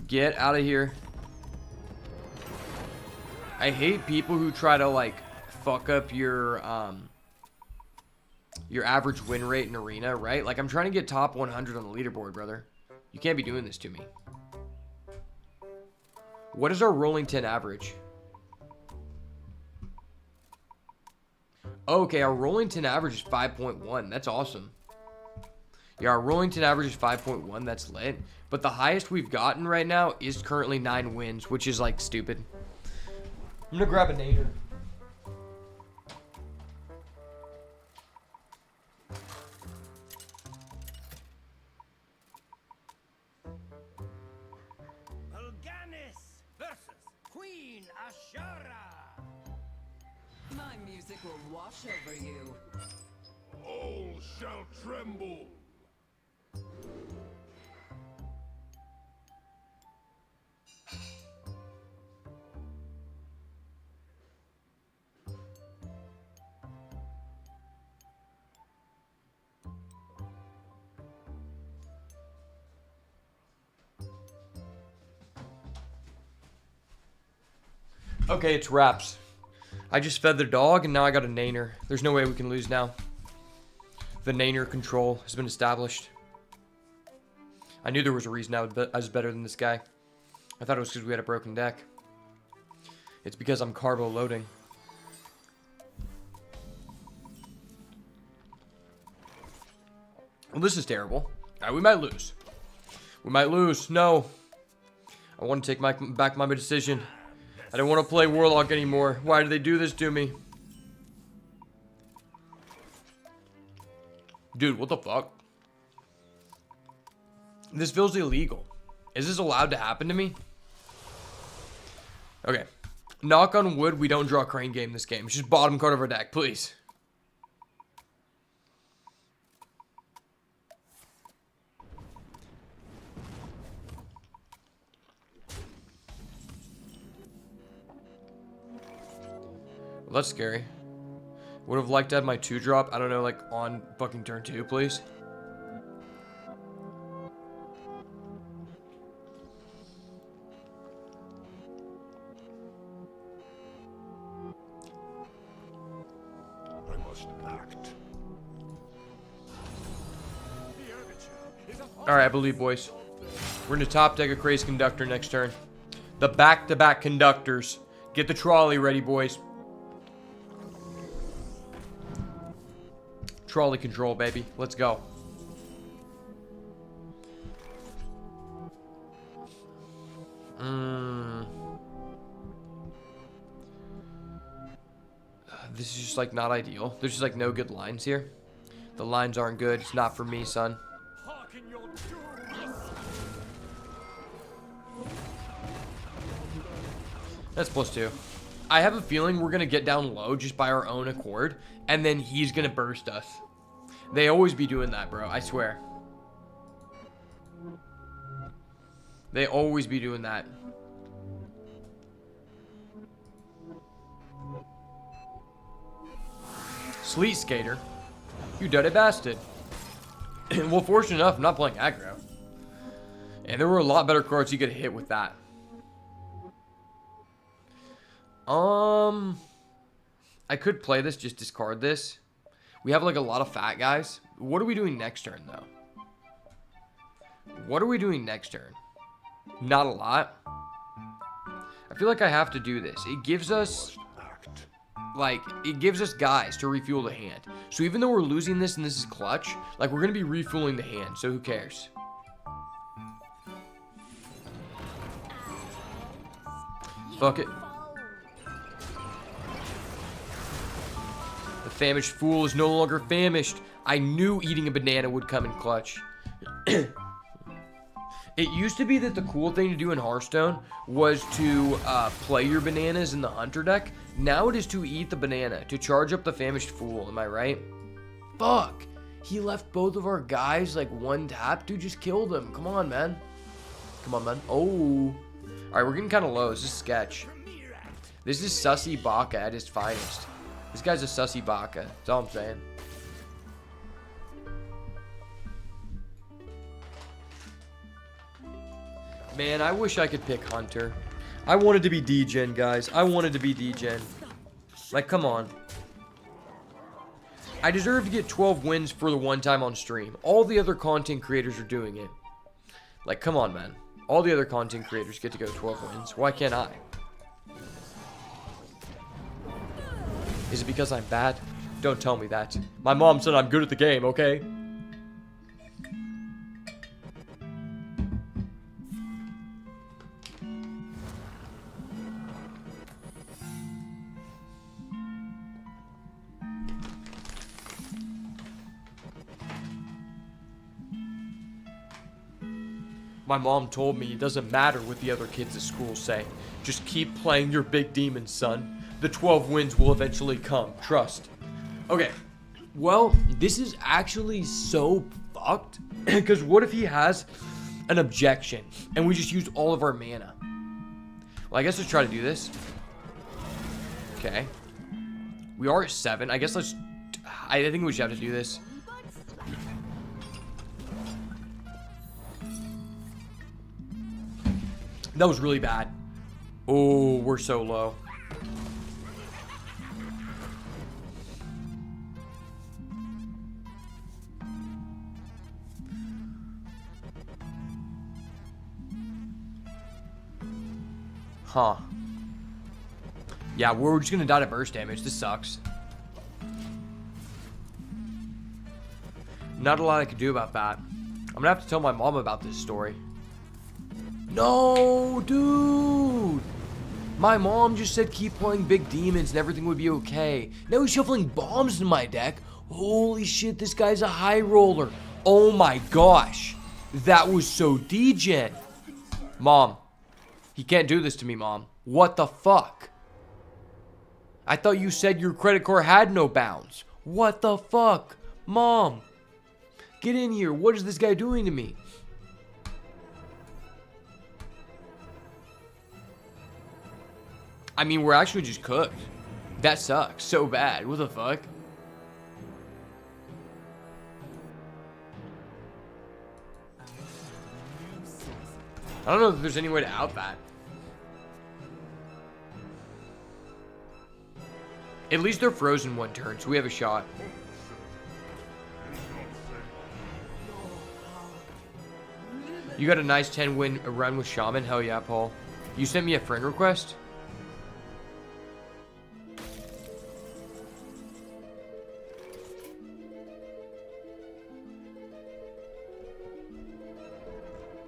Get out of here. I hate people who try to, like, fuck up your average win rate in arena, right? Like, I'm trying to get top 100 on the leaderboard, brother. You can't be doing this to me. What is our rolling 10 average? Okay, our rolling 10 average is 5.1. That's awesome. Yeah, our rolling 10 average is 5.1. That's lit. But the highest we've gotten right now is currently 9 wins, which is, like, stupid. I'm gonna grab a nader. Vulganis versus Queen Ashara. My music will wash over you. All shall tremble. Okay, it's wraps. I just fed the dog, and now I got a naner. There's no way we can lose now. The naner control has been established. I knew there was a reason I was better than this guy. I thought it was because we had a broken deck. It's because I'm carbo loading. Well, this is terrible. We might lose. We might lose. No. I want to take back my decision. I don't want to play Warlock anymore. Why do they do this to me? Dude, what the fuck? This feels illegal. Is this allowed to happen to me? Okay. Knock on wood, we don't draw Crane Game this game. It's just bottom card of our deck, please. Well, that's scary. Would have liked to have my 2-drop, I don't know, like on fucking turn 2, please. I must act. Alright, I believe, boys. We're in the top deck of Crazy Conductor next turn. The back-to-back conductors. Get the trolley ready, boys. Trolley control, baby. Let's go. This is just like not ideal. There's just like no good lines here. The lines aren't good. It's not for me, son. That's +2. I have a feeling we're going to get down low just by our own accord, and then he's going to burst us. They always be doing that, bro. I swear. They always be doing that. Sleet Skater. You dirty bastard. Well, fortunate enough, I'm not playing aggro. And there were a lot better cards you could hit with that. I could play this, just discard this. We have like a lot of fat guys. What are we doing next turn, though? What are we doing next turn? Not a lot. I feel like I have to do this. It gives us, like, it gives us guys to refuel the hand. So even though we're losing this and this is clutch, like, we're going to be refueling the hand. So who cares? Fuck it. The famished fool is no longer famished. I knew eating a banana would come in clutch. It used to be that the cool thing to do in Hearthstone was to play your bananas in the hunter deck. Now it is to eat the banana, to charge up the famished fool. Am I right? Fuck. He left both of our guys like one tap. Dude, just kill them. Come on, man. Come on, man. Oh. Alright, we're getting kind of low. This is sketch. This is Sussy Baka at his finest. This guy's a Sussy Baka. That's all I'm saying. Man, I wish I could pick Hunter. I wanted to be D-Gen, guys. I wanted to be D-Gen. Like, come on. I deserve to get 12 wins for the one time on stream. All the other content creators are doing it. Like, come on, man. All the other content creators get to go 12 wins. Why can't I? Is it because I'm bad? Don't tell me that. My mom said I'm good at the game, okay? My mom told me it doesn't matter what the other kids at school say. Just keep playing your big demons, son. The 12 wins will eventually come. Trust. Okay. Well, this is actually so fucked. Because what if he has an objection and we just used all of our mana? Well, I guess let's try to do this. Okay. We are at 7. I guess let's... I think we should have to do this. That was really bad. Oh, we're so low. Huh. Yeah, we're just gonna die to burst damage. This sucks. Not a lot I could do about that. I'm gonna have to tell my mom about this story. No, dude. My mom just said keep playing big demons and everything would be okay. Now he's shuffling bombs in my deck. Holy shit, this guy's a high roller. Oh my gosh. That was so degen. Mom. He can't do this to me, Mom. What the fuck? I thought you said your credit card had no bounds. What the fuck? Mom. Get in here. What is this guy doing to me? I mean, we're actually just cooked. That sucks so bad. What the fuck? I don't know if there's any way to out that. At least they're frozen one turn, so we have a shot. You got a nice 10-win run with Shaman? Hell yeah, Paul. You sent me a friend request?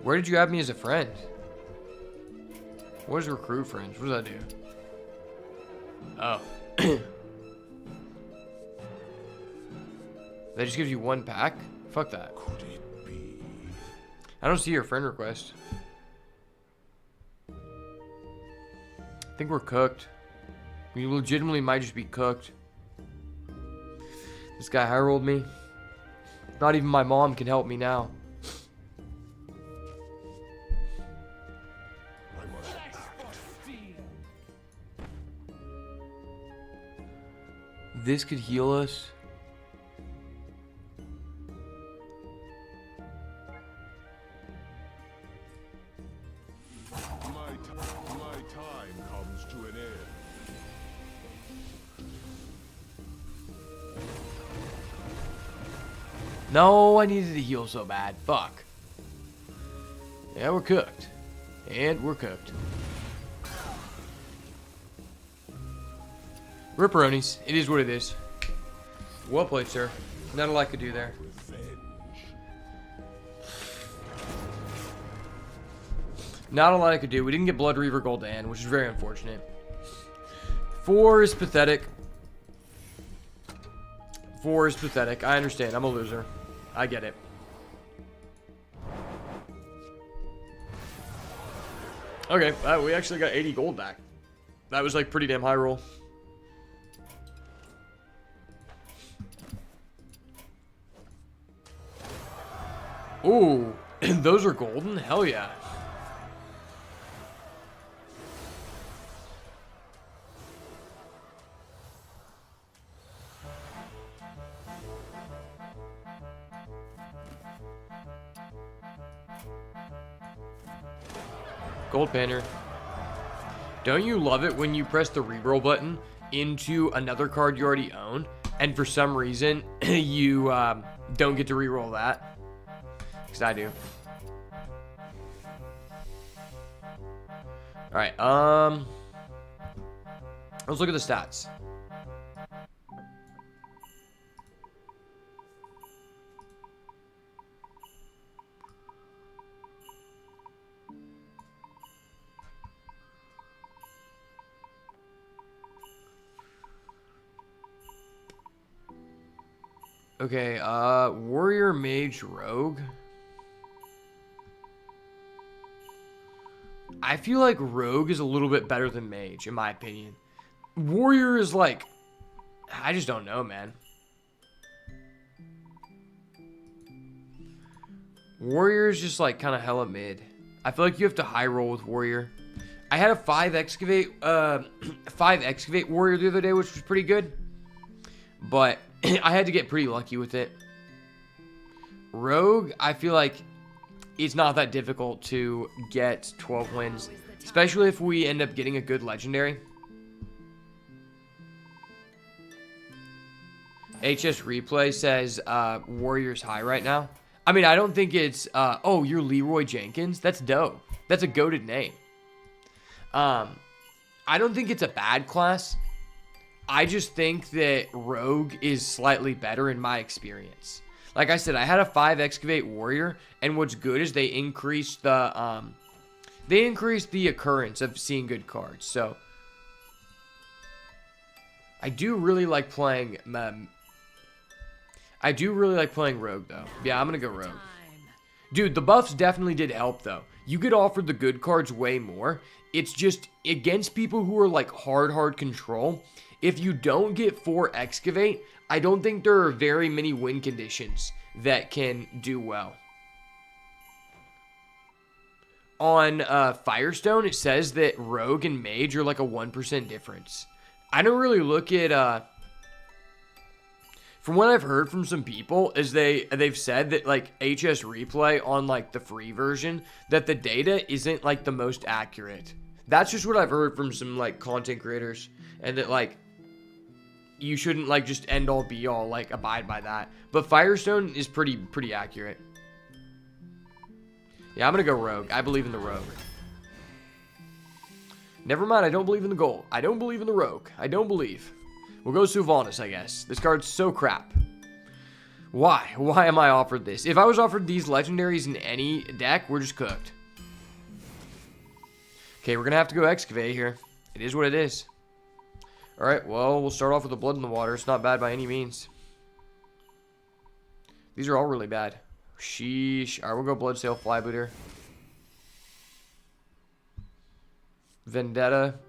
Where did you have me as a friend? What is recruit friends? What does that do? Oh. That just gives you one pack? Fuck that. Could it be? I don't see your friend request. I think we're cooked. We legitimately might just be cooked. This guy high rolled me. Not even my mom can help me now. This could heal us. My time comes to an end. No, I needed to heal so bad. Fuck. Yeah, we're cooked. And we're cooked. Ripperonis. It is what it is. Well played, sir. Not a lot I could do there. Not a lot I could do. We didn't get Blood Reaver Gul'dan, which is very unfortunate. 4 is pathetic. 4 is pathetic. I understand. I'm a loser. I get it. Okay, we actually got 80 gold back. That was like pretty damn high roll. Ooh, those are golden? Hell yeah. Gold banner. Don't you love it when you press the reroll button into another card you already own, and for some reason you don't get to reroll that? Because I do. Alright, let's look at the stats. Okay, Warrior, Mage, Rogue. I feel like Rogue is a little bit better than Mage, in my opinion. Warrior is like... I just don't know, man. Warrior is just like kind of hella mid. I feel like you have to high roll with Warrior. I had a 5 Excavate Warrior the other day, which was pretty good. But I had to get pretty lucky with it. Rogue, I feel like it's not that difficult to get 12 wins, especially if we end up getting a good legendary. HS Replay says Warrior's high right now. I mean, I don't think it's... oh, you're Leroy Jenkins? That's dope. That's a goated name. I don't think it's a bad class. I just think that Rogue is slightly better in my experience. Like I said, I had a 5 Excavate Warrior, and what's good is they increased the occurrence of seeing good cards. So I do really like playing Rogue though. Yeah, I'm gonna go Rogue. Dude, the buffs definitely did help though. You get offered the good cards way more. It's just against people who are like hard control. If you don't get 4 Excavate, I don't think there are very many win conditions that can do well. On Firestone, it says that Rogue and Mage are like a 1% difference. I don't really look at... From what I've heard from some people, is they've said that like HS Replay on like the free version, that the data isn't like the most accurate. That's just what I've heard from some like content creators, and that like you shouldn't like just end all be all like abide by that. But Firestone is pretty accurate. Yeah, I'm gonna go Rogue. I believe in the Rogue. Never mind, I don't believe in the gold. I don't believe in the Rogue. I don't believe. We'll go Sylvanas, I guess. This card's so crap. Why? Why am I offered this? If I was offered these legendaries in any deck, we're just cooked. Okay, we're gonna have to go Excavate here. It is what it is. Alright, well, we'll start off with the Blood in the Water. It's not bad by any means. These are all really bad. Sheesh. Alright, we'll go Bloodsail, Flybooter. Vendetta.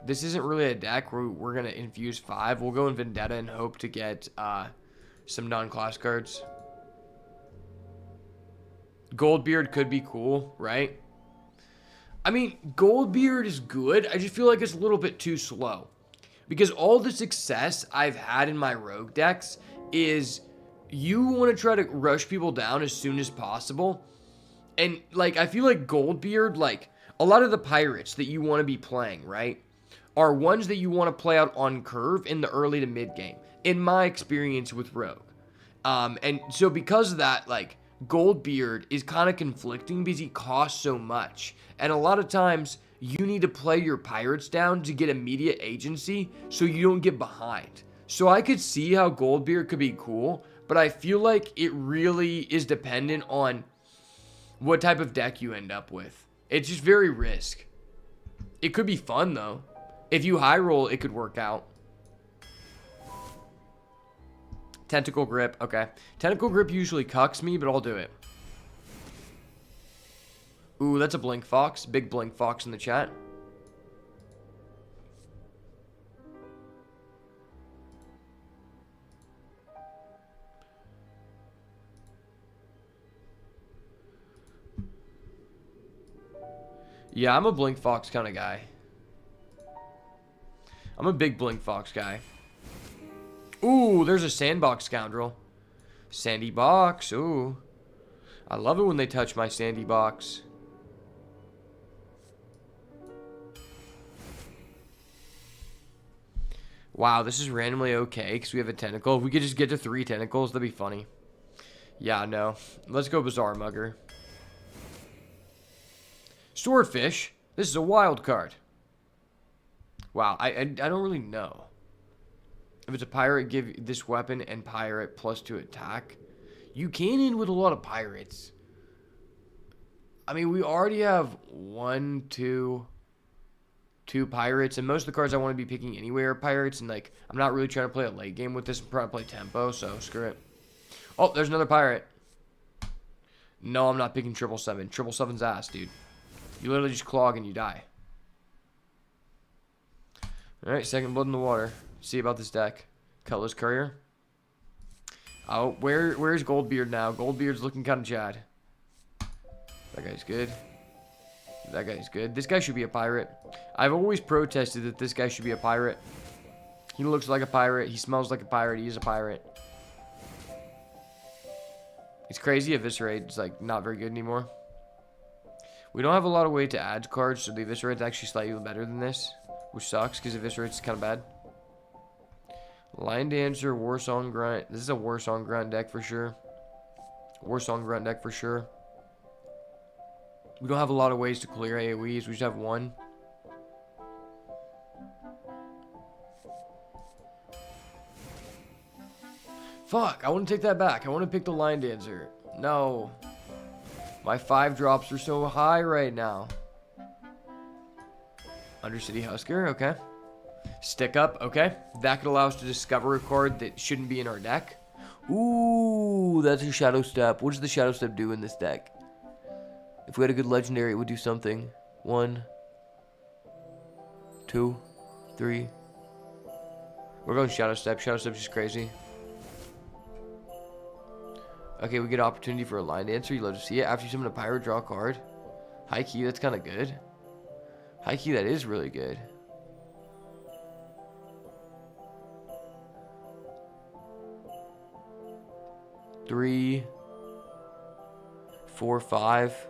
This isn't really a deck where we're going to infuse 5. We'll go in Vendetta and hope to get some non-class cards. Goldbeard could be cool, right? I mean, Goldbeard is good. I just feel like it's a little bit too slow. Because all the success I've had in my Rogue decks is you want to try to rush people down as soon as possible. And, like, I feel like Goldbeard, like, a lot of the pirates that you want to be playing, right, are ones that you want to play out on curve in the early to mid game, in my experience with Rogue. And so because of that, like, Goldbeard is kind of conflicting because he costs so much. And a lot of times, you need to play your pirates down to get immediate agency so you don't get behind. So I could see how Goldbeard could be cool, but I feel like it really is dependent on what type of deck you end up with. It's just very risk. It could be fun, though. If you high roll, it could work out. Tentacle grip. Okay. Tentacle grip usually cucks me, but I'll do it. Ooh, that's a blink fox. Big blink fox in the chat. Yeah, I'm a blink fox kind of guy. I'm a big blink fox guy. Ooh, there's a sandbox scoundrel. Sandy box. Ooh. I love it when they touch my sandy box. Wow, this is randomly okay because we have a tentacle. If we could just get to 3 tentacles, that'd be funny. Yeah, no. Let's go Bizarre Mugger. Swordfish. This is a wild card. Wow, I don't really know. If it's a pirate, give this weapon and pirate +2 attack. You can end with a lot of pirates. I mean, we already have 1, 2 pirates, and most of the cards I want to be picking anyway are pirates, and like I'm not really trying to play a late game with this. I'm trying to play tempo, so screw it. Oh, there's another pirate. No, I'm not picking 777. 777's ass, dude. You literally just clog and you die. Alright, second blood in the water. See about this deck. Cutlass Courier. Oh, where's Goldbeard now? Goldbeard's looking kind of Chad. That guy's good. That guy's good. This guy should be a pirate. I've always protested that this guy should be a pirate. He looks like a pirate. He smells like a pirate. He is a pirate. It's crazy. Eviscerate is like not very good anymore. We don't have a lot of way to add cards, so the Eviscerate's actually slightly better than this, which sucks because Eviscerate's kind of bad. Lion Dancer, War Song Grunt. This is a War Song Grunt deck for sure. War Song Grunt deck for sure. We don't have a lot of ways to clear AoEs. We just have one. Fuck, I want to take that back. I want to pick the Lion Dancer. No. My 5 drops are so high right now. Undercity Husker, okay. Stick Up, okay. That could allow us to discover a card that shouldn't be in our deck. Ooh, that's a Shadow Step. What does the Shadow Step do in this deck? If we had a good legendary, it would do something. 1, 2, 3. We're going Shadow Step. Shadow Step's just crazy. Okay, we get opportunity for a Lion Dancer. You love to see it. After you summon a pirate, draw a card. High key, that's kind of good. High key, that is really good. Three, 4, 5.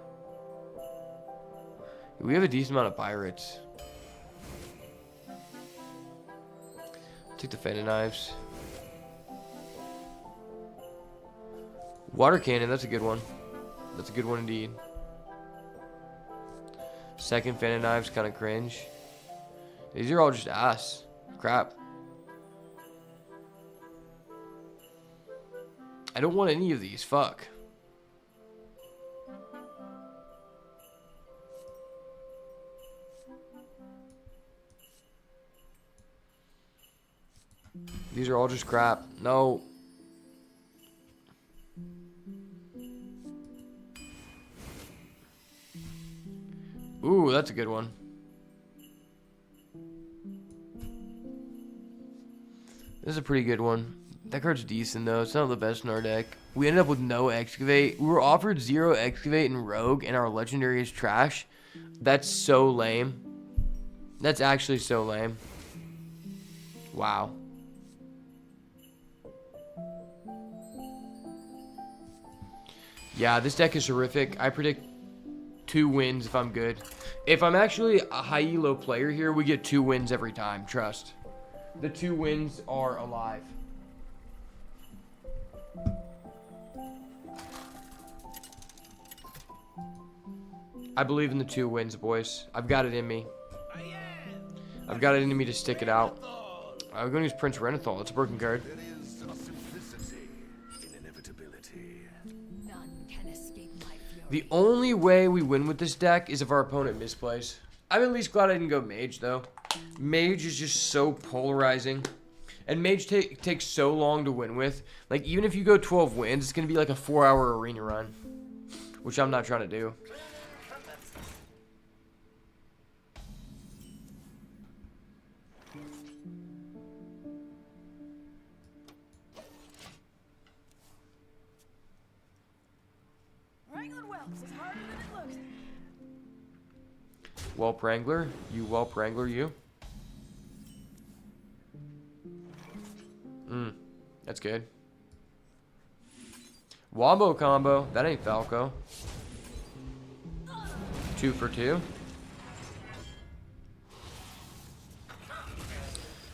We have a decent amount of pirates. Take the Fan of Knives. Water Cannon, that's a good one. That's a good one indeed. Second Fan of Knives, kind of cringe. These are all just ass. Crap. I don't want any of these. Fuck. These are all just crap. No. Ooh, that's a good one. This is a pretty good one. That card's decent though. It's not the best in our deck. We ended up with no Excavate. We were offered 0 Excavate and Rogue, and our legendary is trash. That's so lame. That's actually so lame. Wow. Yeah, this deck is horrific. I predict 2 wins if I'm good. If I'm actually a high elo player here, we get 2 wins every time. Trust. The 2 wins are alive. I believe in the 2 wins, boys. I've got it in me. I've got it in me to stick it out. I'm going to use Prince Renathal. It's a broken card. There is a simplicity in inevitability. None can escape my fury. The only way we win with this deck is if our opponent misplays. I'm at least glad I didn't go Mage, though. Mage is just so polarizing. And Mage takes so long to win with. Like, even if you go 12 wins, it's going to be like a 4-hour arena run. Which I'm not trying to do. Wrangling whelps is harder than it looks. Whelp Wrangler. You Whelp Wrangler, you. That's good. Wombo combo. That ain't Falco. 2 for 2.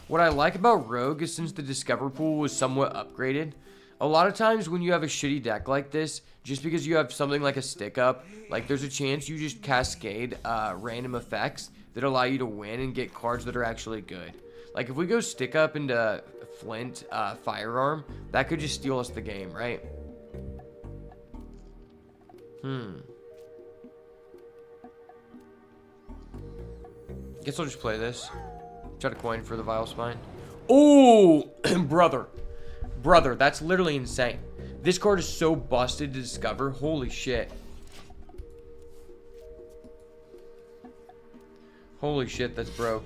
What I like about Rogue is since the Discover pool was somewhat upgraded, a lot of times when you have a shitty deck like this, just because you have something like a stick up, like there's a chance you just cascade random effects that allow you to win and get cards that are actually good. Like if we go stick up into Flint Firearm, that could just steal us the game, right? Guess I'll just play this. Try to coin for the Vile Spine. Oh, brother. Brother, that's literally insane. This card is so busted to discover. Holy shit. Holy shit, that's broke.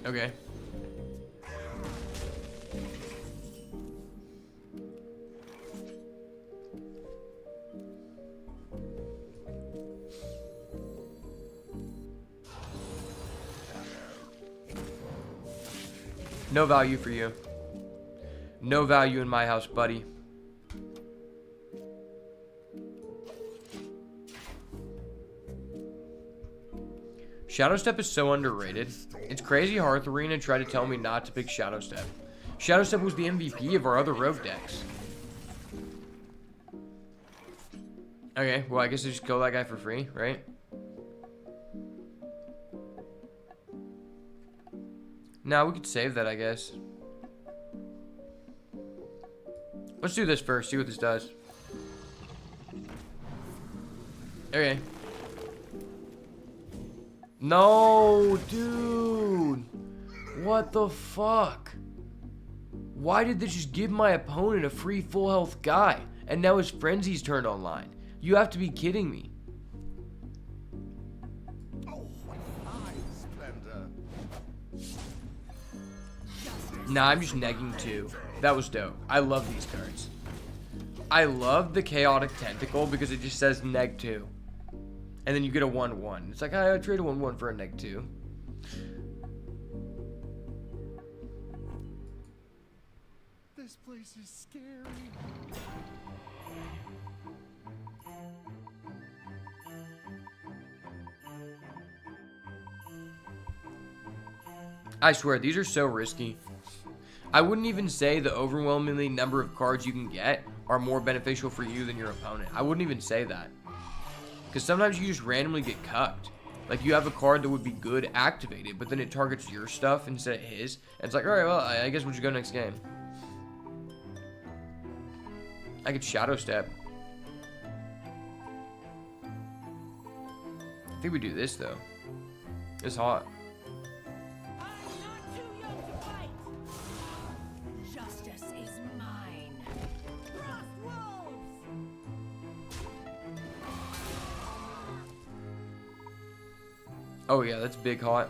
Okay. No value for you. No value in my house, buddy. Shadow Step is so underrated. It's crazy Hearth Arena tried to tell me not to pick Shadow Step. Shadow Step was the MVP of our other rogue decks. Okay, well I guess I just kill that guy for free, right? Nah, we could save that, I guess. Let's do this first, see what this does. Okay. No, dude. What the fuck? Why did this just give my opponent a free full health guy? And now his frenzy's turned online. You have to be kidding me. Oh, what fine splendor. Nah, I'm just negging 2. That was dope. I love these cards. I love the Chaotic Tentacle because it just says neg 2. And then you get a 1-1. It's like, I trade a 1-1 for a neg 2. This place is scary. I swear, these are so risky. I wouldn't even say the overwhelmingly number of cards you can get are more beneficial for you than your opponent. I wouldn't even say that. Because sometimes you just randomly get cucked. Like, you have a card that would be good activated, but then it targets your stuff instead of his. And it's like, alright, well, I guess we'll just go next game. I could Shadow Step. I think we do this, though. It's hot. I'm not too young to fight. Justice is mine. Frost wolves. Oh, yeah, that's big hot.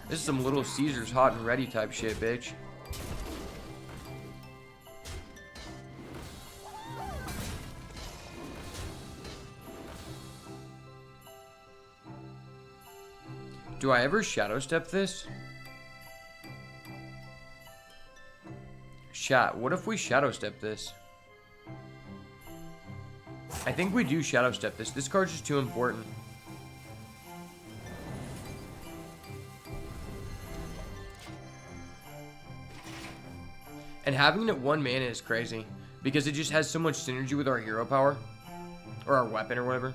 This is some Little Caesars hot and ready type shit, bitch. Do I ever Shadow Step this? Chat, what if we Shadow Step this? I think we do Shadow Step this. This card's just too important. And having it at 1 mana is crazy. Because it just has so much synergy with our hero power. Or our weapon or whatever.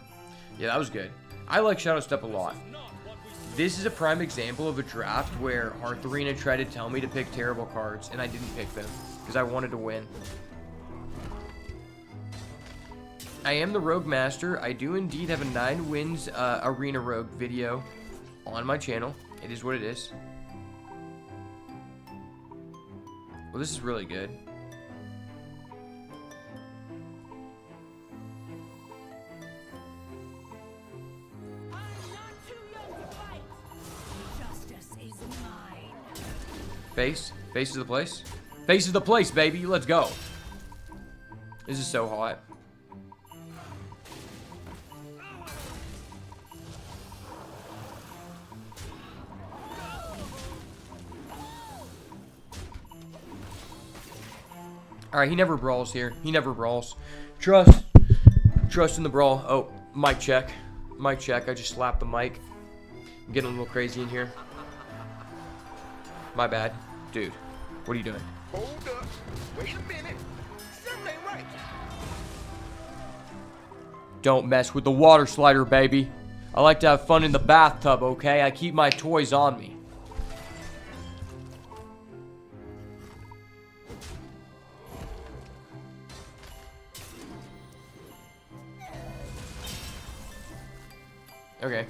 Yeah, that was good. I like Shadow Step a lot. This is a prime example of a draft where Hearth Arena tried to tell me to pick terrible cards, and I didn't pick them because I wanted to win. I am the Rogue Master. I do indeed have a 9 wins Arena Rogue video on my channel. It is what it is. Well, this is really good. Face? Face is the place? Face is the place, baby. Let's go. This is so hot. Alright, he never brawls here. He never brawls. Trust in the brawl. Oh, mic check. Mic check. I just slapped the mic. I'm getting a little crazy in here. My bad. Dude, what are you doing? Hold up. Wait a minute. Something ain't right. Don't mess with the water slider, baby. I like to have fun in the bathtub, okay? I keep my toys on me. Okay,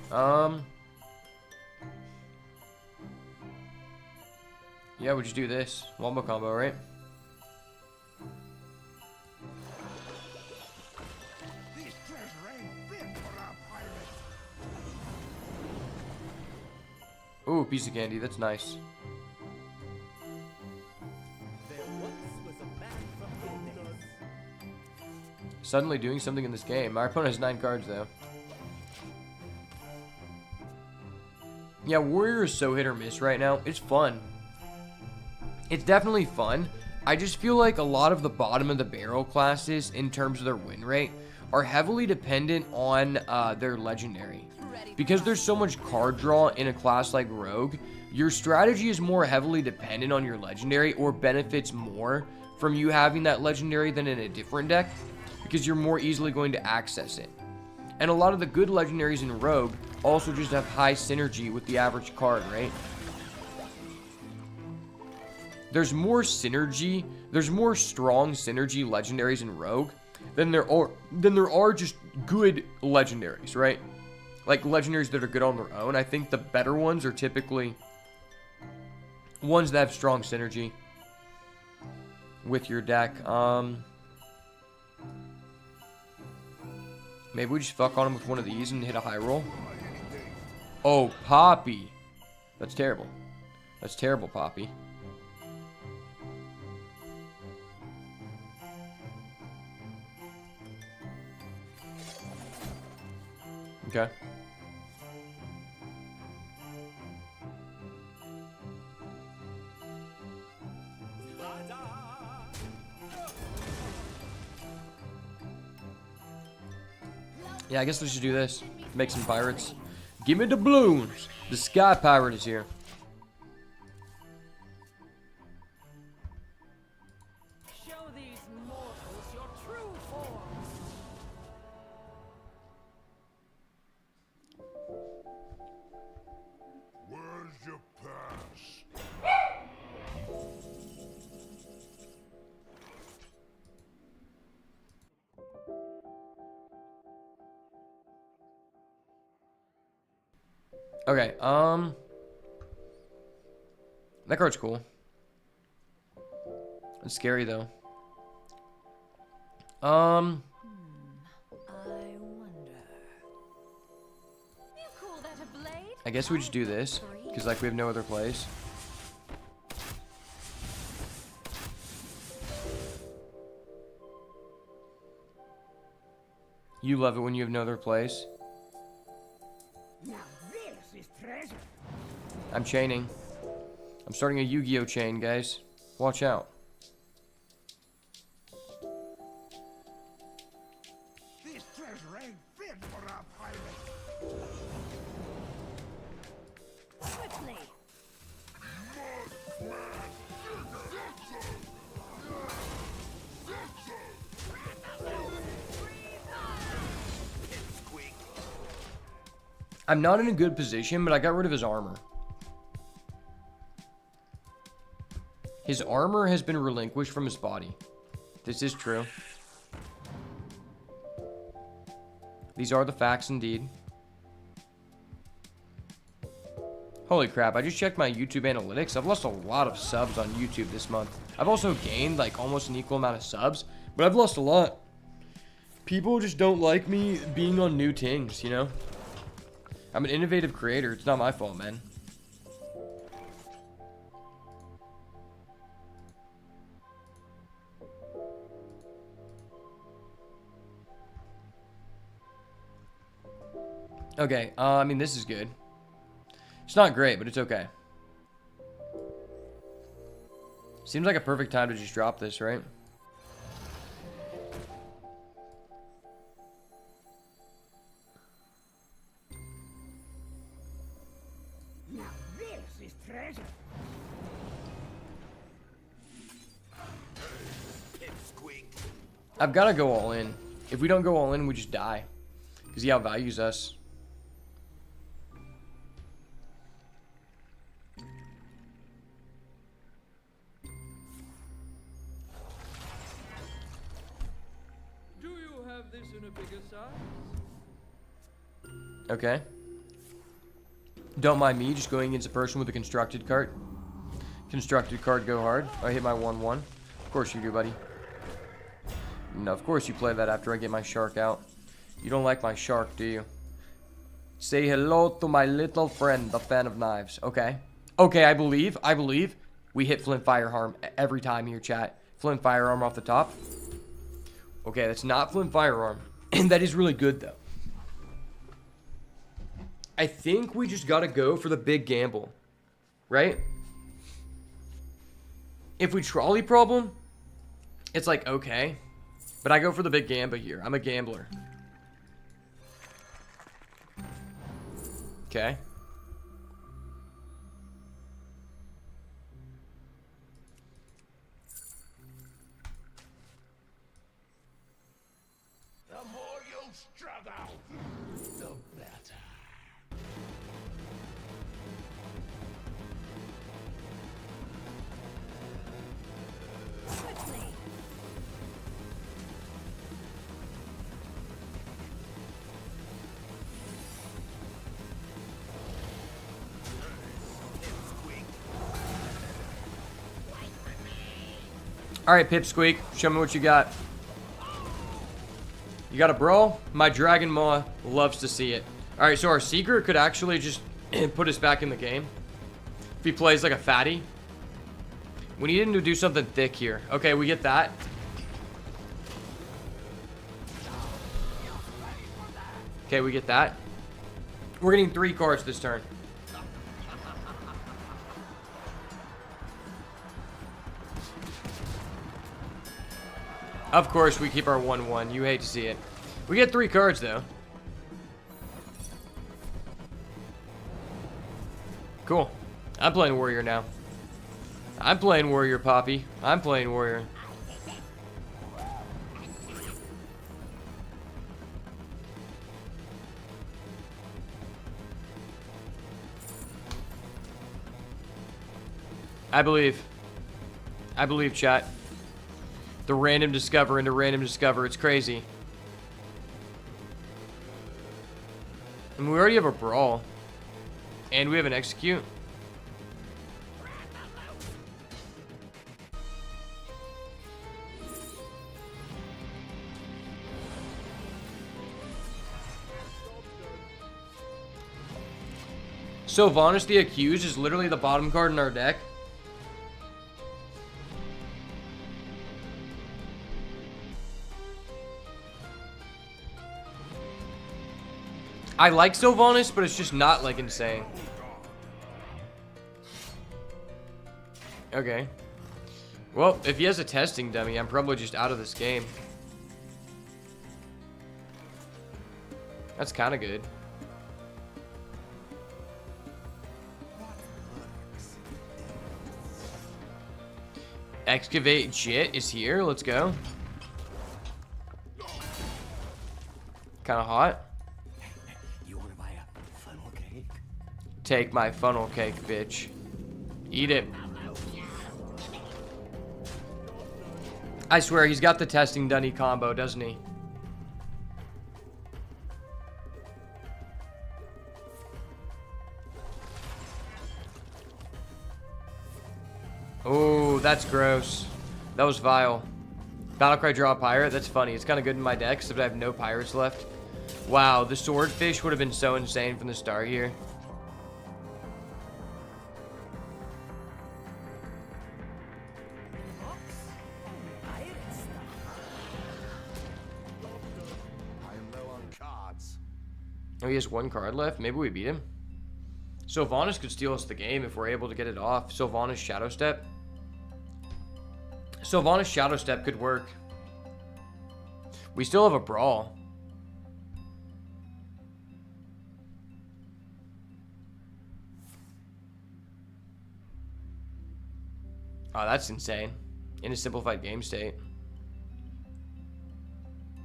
yeah, we'll just do this. Wombo combo, right? This treasure ain't fit for a pirate. Ooh, piece of candy. That's nice. Suddenly doing something in this game. My opponent has 9 cards, though. Yeah, Warrior is so hit or miss right now. It's fun. It's definitely fun. I just feel like a lot of the bottom of the barrel classes, in terms of their win rate, are heavily dependent on their legendary. Because there's so much card draw in a class like Rogue, your strategy is more heavily dependent on your legendary, or benefits more from you having that legendary than in a different deck, because you're more easily going to access it. And a lot of the good legendaries in Rogue also just have high synergy with the average card, right? There's more synergy, there's more strong synergy legendaries in Rogue than there are just good legendaries, right? Like legendaries that are good on their own. I think the better ones are typically ones that have strong synergy with your deck. Maybe we just fuck on him with one of these and hit a high roll. Oh, Poppy. That's terrible. That's terrible, Poppy. Okay. Yeah, I guess we should do this. Make some pirates. Give me the balloons. The sky pirate is here. Show these mortals your true form. Where's your pass? Okay, that card's cool. It's scary though. I wonder. You call that a blade? I guess we just do this, because like we have no other plays. You love it when you have no other plays. Now this is treasure. I'm chaining. I'm starting a Yu-Gi-Oh chain, guys. Watch out. This treasure ain't fit for a pirate. Quickly. I'm not in a good position, but I got rid of his armor. His armor has been relinquished from his body. This is true. These are the facts indeed. Holy crap, I just checked my YouTube analytics. I've lost a lot of subs on YouTube this month. I've also gained like almost an equal amount of subs, but I've lost a lot. People just don't like me being on new things, you know? I'm an innovative creator. It's not my fault, man. Okay, I mean, this is good. It's not great, but it's okay. Seems like a perfect time to just drop this, right? Now this is treasure. Pipsqueak. I've got to go all in. If we don't go all in, we just die. Because he outvalues us. Do you have this in a bigger size? Okay. Don't mind me just going against a person with a constructed cart. Constructed card, go hard. I hit my 1-1. Of course you do, buddy. No, of course you play that after I get my shark out. You don't like my shark, do you? Say hello to my little friend, the fan of knives. Okay. Okay, I believe. We hit Flint Firearm every time here, chat. Flint Firearm off the top. Okay, that's not Flint Firearm. And that is really good, though. I think we just gotta go for the big gamble. Right? If we trolley problem, it's like, okay. But I go for the big gamble here. I'm a gambler. Okay. The more you struggle, the better. Quickly. Alright, Pipsqueak. Show me what you got. You got a brawl? My Dragon Maw loves to see it. Alright, so our Seeker could actually just put us back in the game. If he plays like a fatty. We need him to do something thick here. Okay, we get that. Okay, we get that. We're getting 3 cards this turn. Of course, we keep our 1-1. You hate to see it. We get 3 cards, though. Cool. I'm playing Warrior now. I'm playing Warrior, Poppy. I'm playing Warrior. I believe. I believe, chat. The random discover into random discover. It's crazy. And we already have a brawl. And we have an execute. So Sylvanas the Accused is literally the bottom card in our deck. I like Sylvanas, but it's just not like insane. Okay. Well, if he has a testing dummy, I'm probably just out of this game. That's kind of good. Excavate Jit is here. Let's go. Kind of hot. You want to buy a funnel Take my funnel cake, bitch. Eat it. I swear, he's got the testing dunny combo, doesn't he? Oh, that's gross. That was vile. Battlecry draw a pirate? That's funny. It's kind of good in my deck, except I have no pirates left. Wow, the swordfish would have been so insane from the start here. I am low on cards. Oh, he has one card left. Maybe we beat him. Sylvanas could steal us the game if we're able to get it off. Sylvanas Shadow Step. Sylvanas Shadow Step could work. We still have a brawl. Oh, that's insane. In a simplified game state.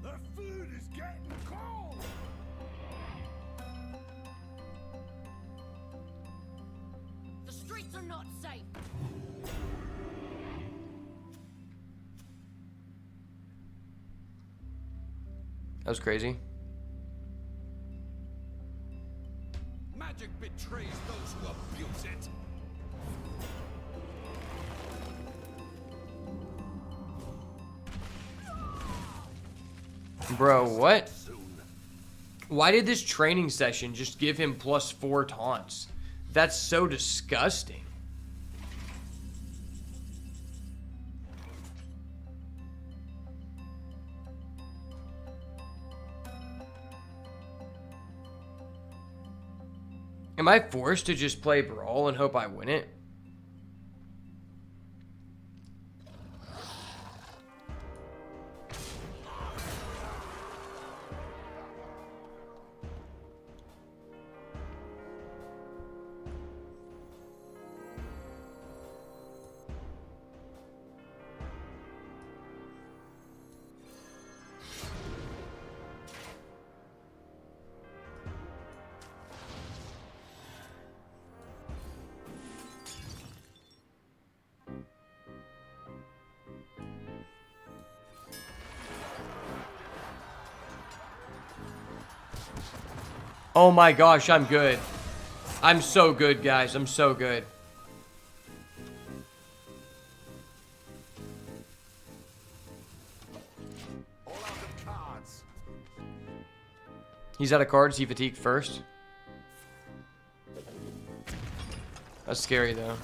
The food is getting cold. The streets are not safe. That was crazy. Magic betrays those who abuse it. Bro, what? Why did this training session just give him +4 taunts? That's so disgusting. Am I forced to just play Brawl and hope I win it? Oh my gosh, I'm good. I'm so good, guys. I'm so good. All out of cards. He's out of cards. He fatigued first. That's scary, though.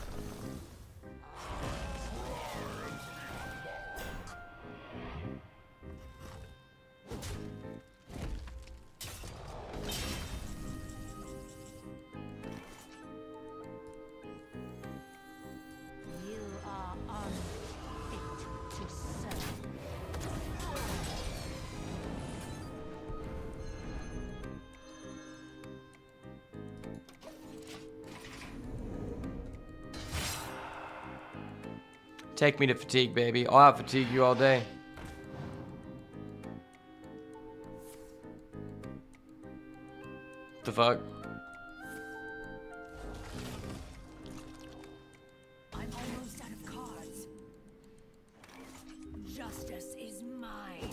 You are unfit to serve. Take me to fatigue, baby. I'll have fatigue you all day. The fuck? I'm almost out of cards. Justice is mine.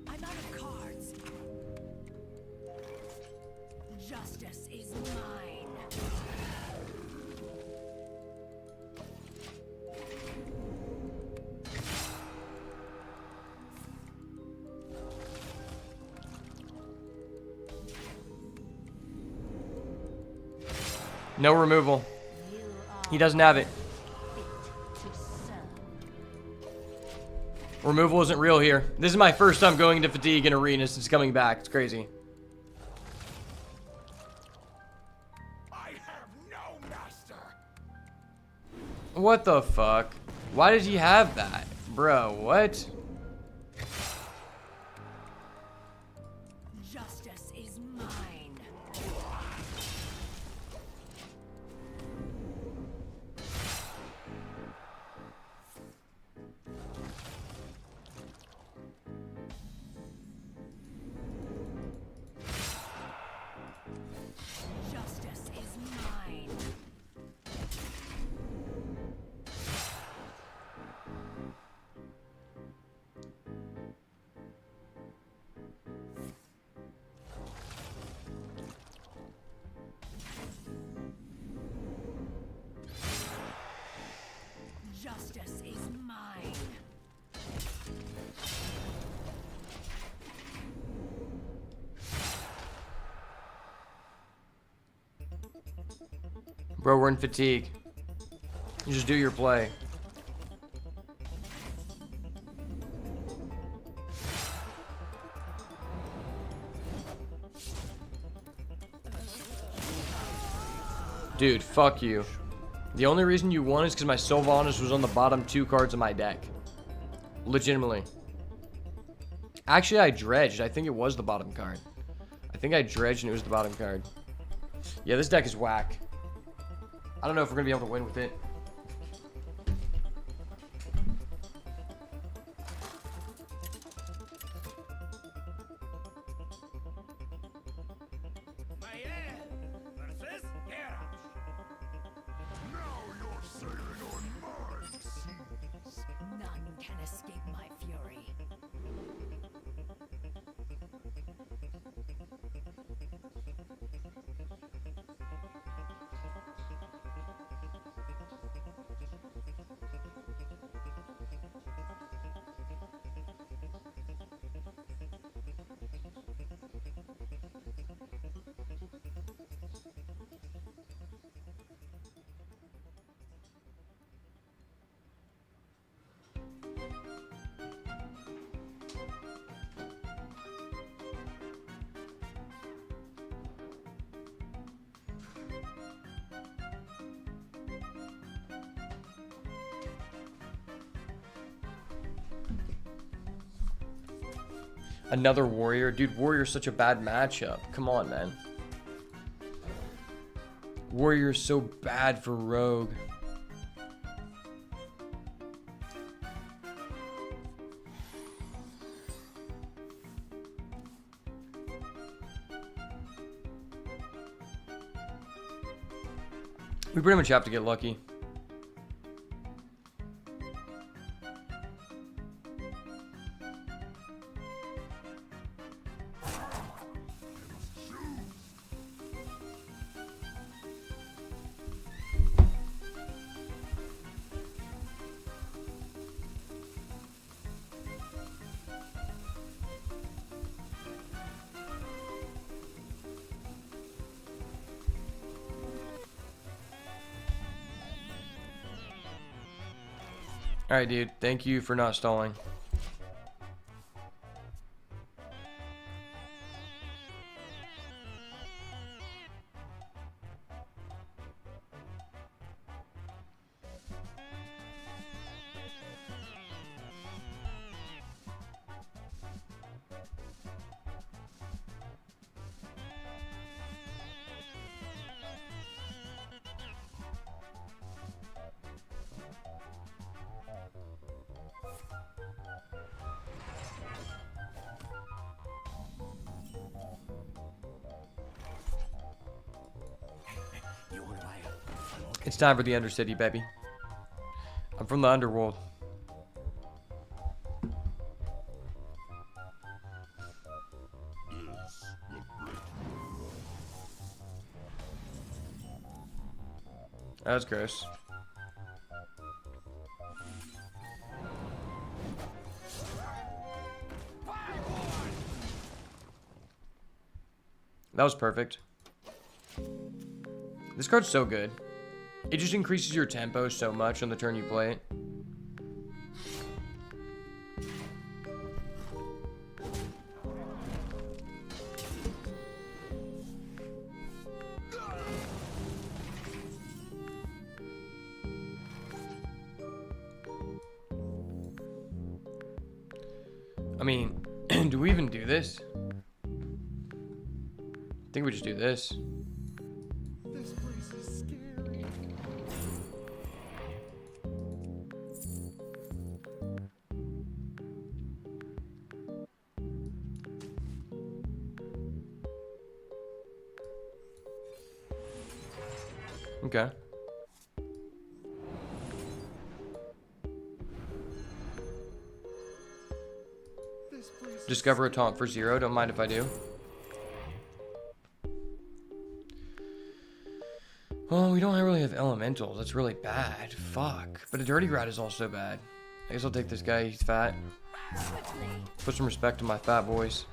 I'm out of cards. Justice is mine. No removal. You are He doesn't have it. fit to serve. Removal isn't real here. This is my first time going into fatigue in arena since coming back. It's crazy. I have no master. What the fuck? Why did he have that? Bro, what? Bro, we're in fatigue. You just do your play. Dude, fuck you. The only reason you won is because my Sylvanas was on the bottom 2 cards of my deck. Legitimately. Actually, I dredged. I think it was the bottom card. I think I dredged and it was the bottom card. Yeah, this deck is whack. I don't know if we're going to be able to win with it. Now you're sailing on my seas. None can escape my fury. Another warrior. Dude, warrior's such a bad matchup. Come on, man. Warrior's so bad for rogue. We pretty much have to get lucky. Alright, dude. Thank you for not stalling. It's time for the Undercity, baby. I'm from the underworld. That's gross. That was perfect. This card's so good. It just increases your tempo so much on the turn you play it. I mean, do we even do this? I think we just do this. This place is scary. Okay. This place Discover a taunt for 0. Don't mind if I do. Well, we don't really have elementals. That's really bad. Fuck. But a dirty rat is also bad. I guess I'll take this guy. He's fat. Put some respect on my fat boys.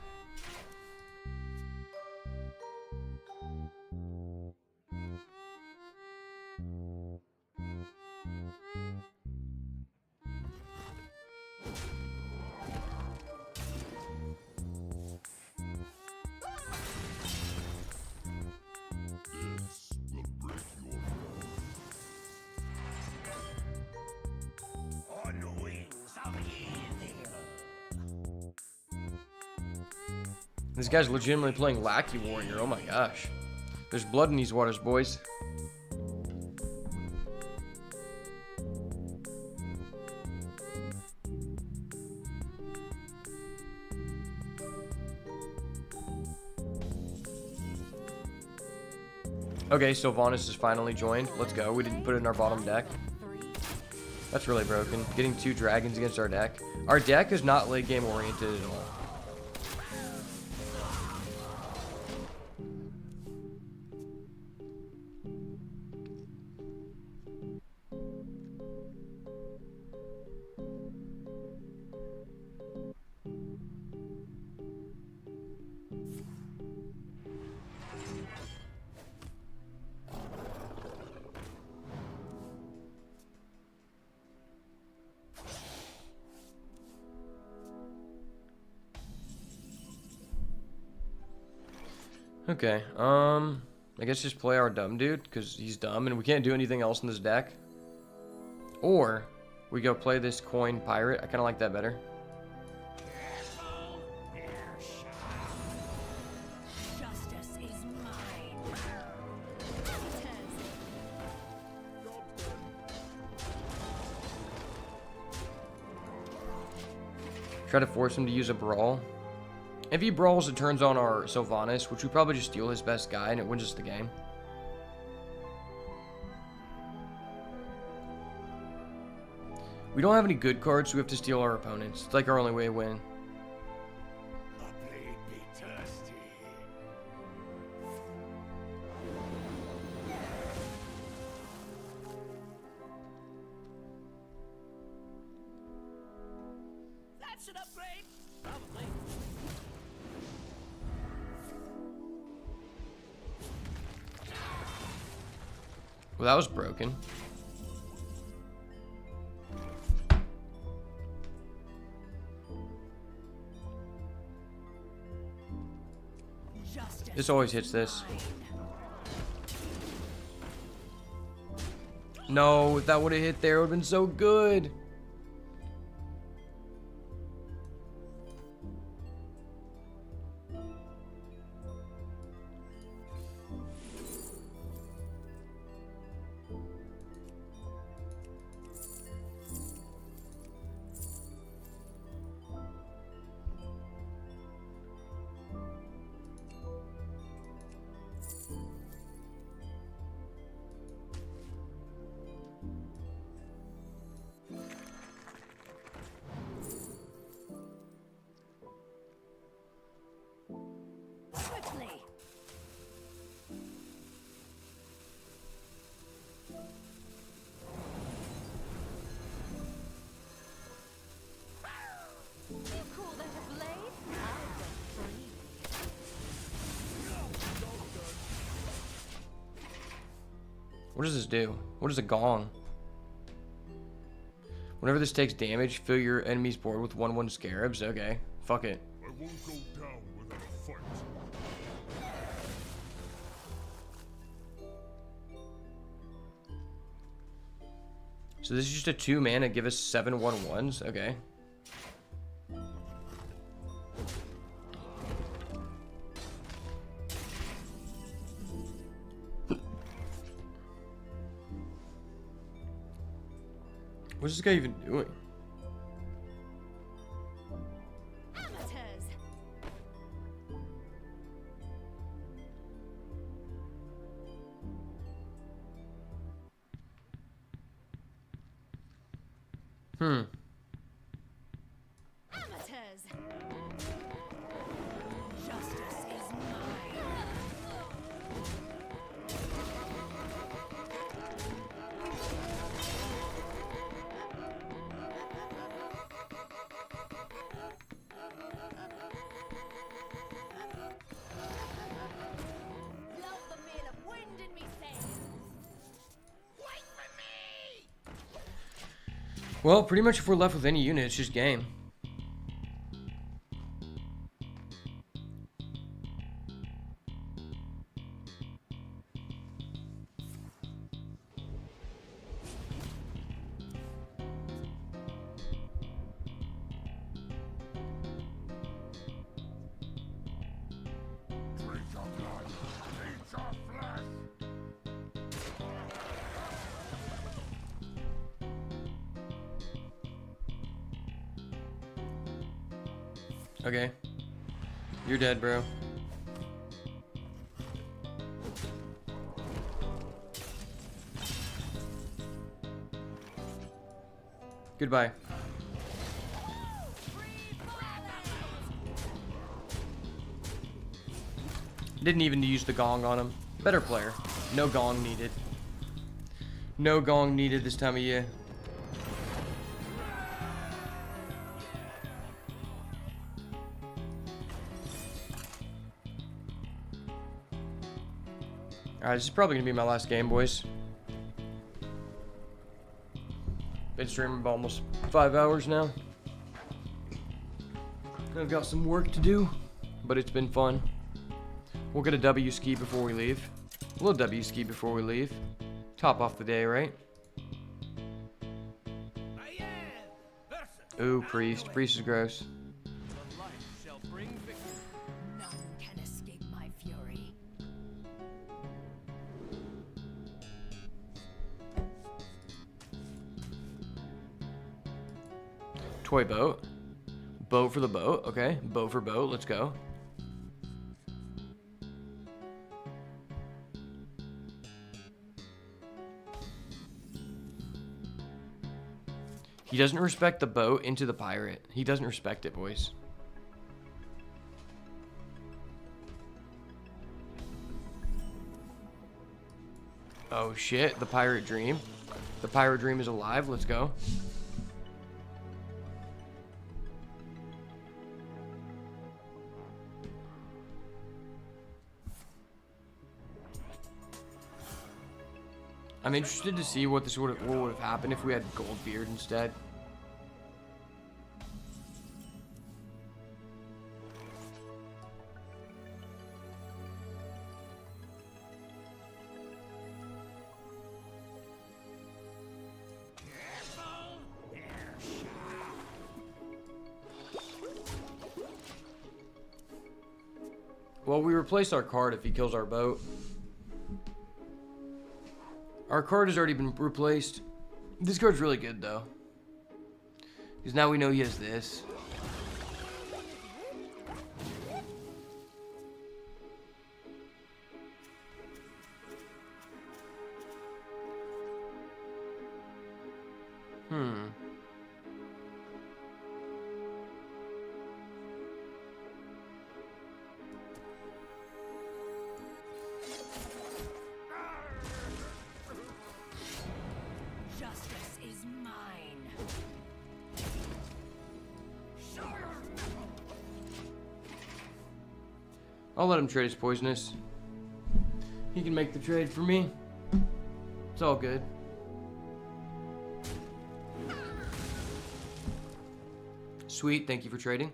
This guy's legitimately playing Lackey Warrior. Oh my gosh. There's blood in these waters, boys. Okay, Sylvanas is finally joined. Let's go. We didn't put it in our bottom deck. That's really broken. Getting 2 dragons against our deck. Our deck is not late game oriented at all. Okay, I guess just play our dumb dude, because he's dumb, and we can't do anything else in this deck. Or, we go play this coin pirate. I kind of like that better. Justice is mine. Try to force him to use a brawl. If he brawls, it turns on our Sylvanas, which we probably just steal his best guy, and it wins us the game. We don't have any good cards, so we have to steal our opponents. It's like our only way to win. My blade be thirsty. That's an upgrade. Probably. Well, that was broken. Justice This always hits this. No, if that would have hit there, it would have been so good. quickly. You call that a blade? I went free. What does this do? What is a gong? Whenever this takes damage, fill your enemy's board with 1/1 scarabs. Okay, fuck it. I won't go down without a fight. So this is just a 2 mana, give us 7 1/1s. Okay. What's this guy even doing? Amateurs. Hmm. Amateurs. Justice is mine. Blow the meal of wind in me sails. Wait for me! Well, pretty much if we're left with any unit, it's just game. Okay. You're dead, bro. Goodbye. Didn't even use the gong on him. Better player. No gong needed. No gong needed this time of year. Alright, this is probably going to be my last game, boys. Been streaming for almost 5 hours now. I've got some work to do, but it's been fun. We'll get a W ski before we leave. A little W ski before we leave. Top off the day, right? Ooh, priest. Priest is gross. None can escape my fury. Toy boat. Boat for the boat. Okay. Boat for boat. Let's go. He doesn't respect the boat into the pirate. He doesn't respect it, boys. Oh shit, the pirate dream. The pirate dream is alive. Let's go. I'm interested to see what would have happened if we had Goldbeard instead. Well, we replace our card if he kills our boat. Our card has already been replaced. This card's really good, though. Because now we know he has this. Justice is mine. I'll let him trade his poisonous. He can make the trade for me. It's all good. Sweet, thank you for trading.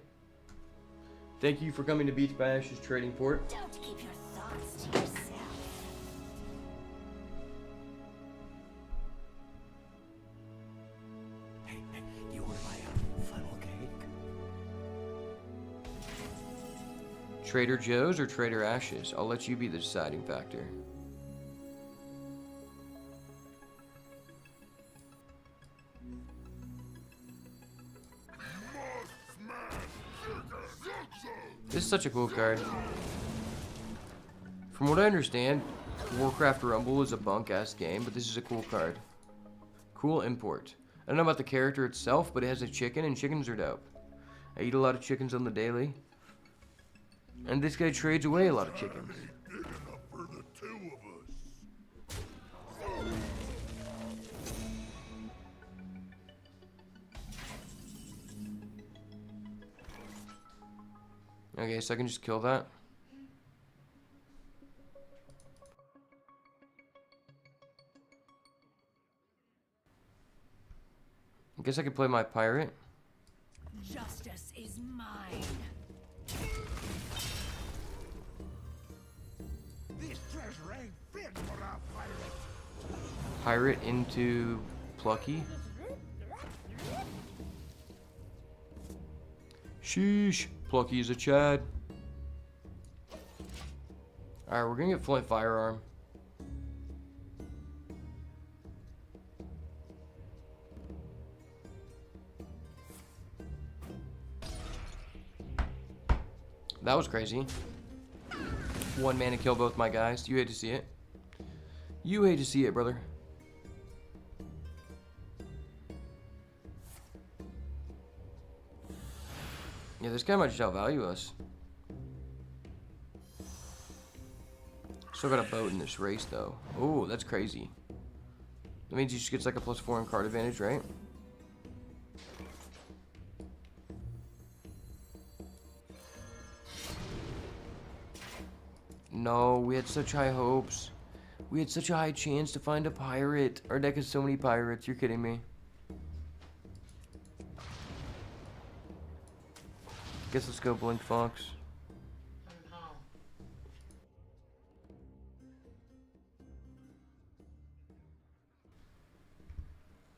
Thank you for coming to Beach by Ash's trading port. Don't keep your thoughts to yourself. Hey, you want to buy a funnel cake? Trader Joe's or Trader Ash's? I'll let you be the deciding factor. This is such a cool card. From what I understand, Warcraft Rumble is a bunk-ass game, but this is a cool card. Cool import. I don't know about the character itself, but it has a chicken, and chickens are dope. I eat a lot of chickens on the daily. And this guy trades away a lot of chickens. Big enough for the two of us. Okay, so I can just kill that. I guess I could play my pirate. Justice is mine. This treasure ain't fit for our pirate. Pirate into Plucky. Sheesh. Plucky is a Chad. Alright, we're gonna get Flint Firearm. That was crazy. One man to kill both my guys. You hate to see it. You hate to see it, brother. Yeah, this guy might just outvalue us. Still got a boat in this race, though. Oh, that's crazy. That means he just gets like a +4 in card advantage, right? No, we had such high hopes. We had such a high chance to find a pirate. Our deck has so many pirates. You're kidding me. Guess let's go Blink Fox.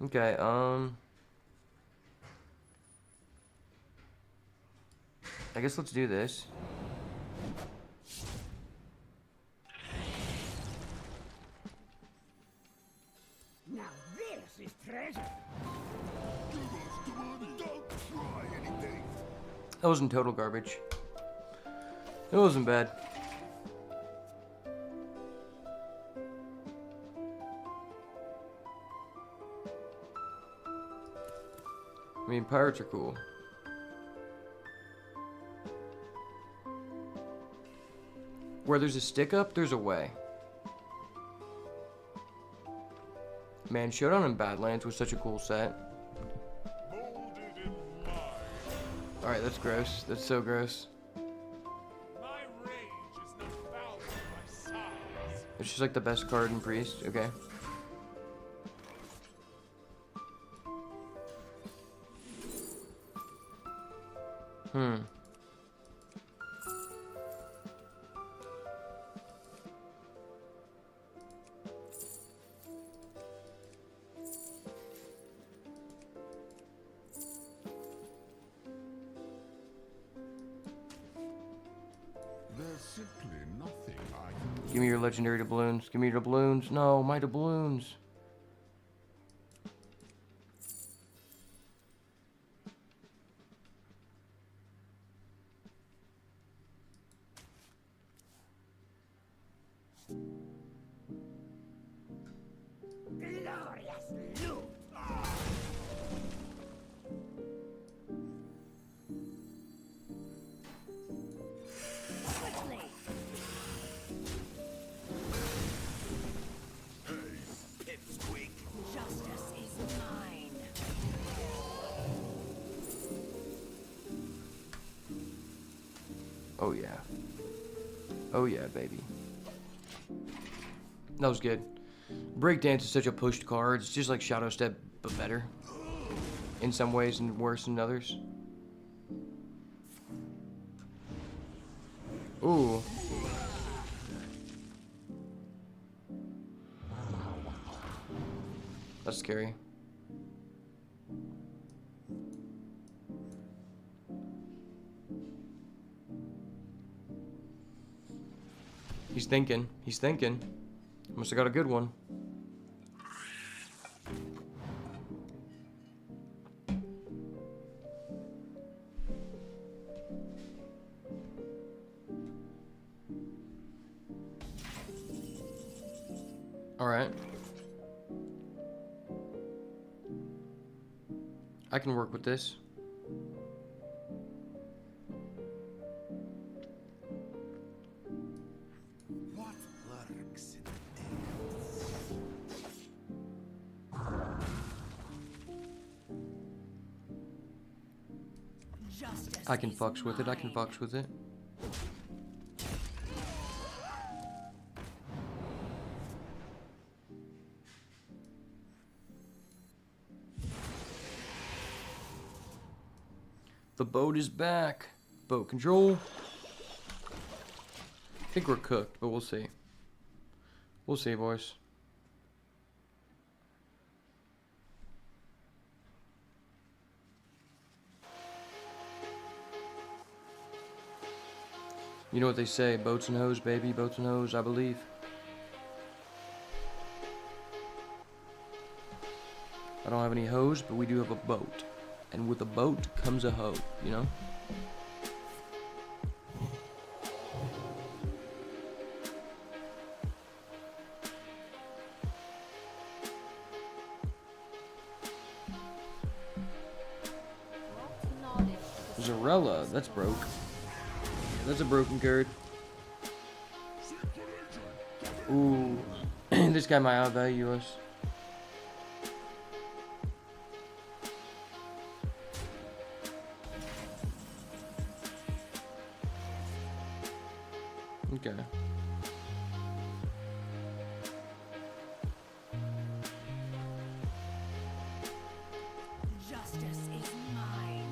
Okay, I guess let's do this. Now this is treasure. Give us the money. Don't try anything. That wasn't total garbage. It wasn't bad. I mean, pirates are cool. Where there's a stick up, there's a way. Man, Showdown in Badlands was such a cool set. Molded in mine. Alright, that's gross. That's so gross. My rage is not bound by size. It's just like the best card in Priest. Okay. There's simply nothing I can do. Give me your legendary doubloons. Give me your doubloons. No, my doubloons. Glorious loot. Quickly. Pipsqueak. Justice is mine. Oh yeah. Oh yeah, baby. That was good. Breakdance is such a pushed card. It's just like Shadow Step, but better. In some ways and worse in others. Ooh. That's scary. He's thinking. He's thinking. Must have got a good one. All right. I can work with this. What lurks in the Justice I can is fucks with it. I can mine. fucks with it. The boat is back. Boat control. I think we're cooked, but we'll see. We'll see, boys. You know what they say, boats and hoes, baby, boats and hoes, I believe. I don't have any hoes, but we do have a boat. And with a boat comes a hoe, you know? Zarella. That's broke. That's a broken card. Ooh. This guy might outvalue us. Okay. Justice is mine.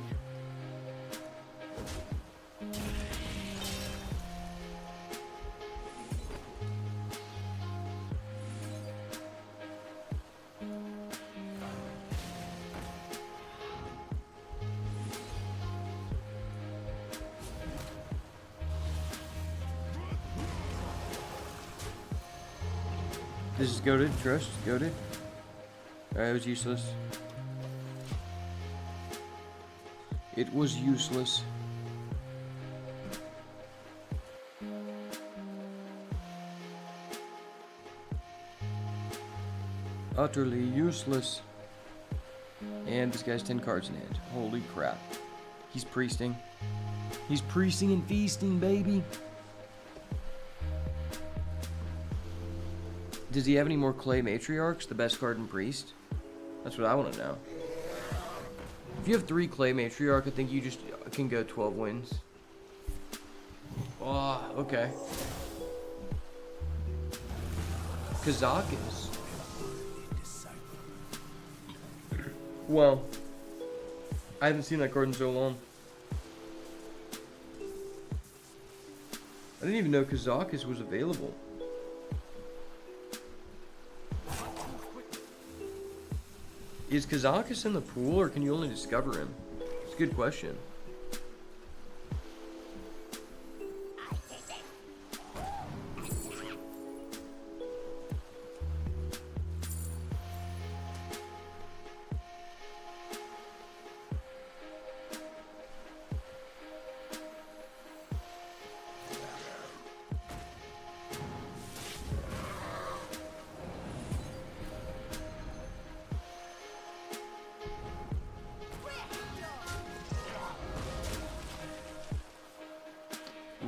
This is goated. Trust. Goated. Alright, it was useless. It was useless. Utterly useless. And this guy's 10 cards in hand. Holy crap. He's priesting. He's priesting and feasting, baby. Does he have any more Clay Matriarchs? The best card in Priest? That's what I want to know. If you have 3 Clay Matriarch, I think you just can go 12 wins. Oh, okay. Kazakus. Well, I haven't seen that card in so long. I didn't even know Kazakus was available. Is Kazakus in the pool, or can you only discover him? It's a good question.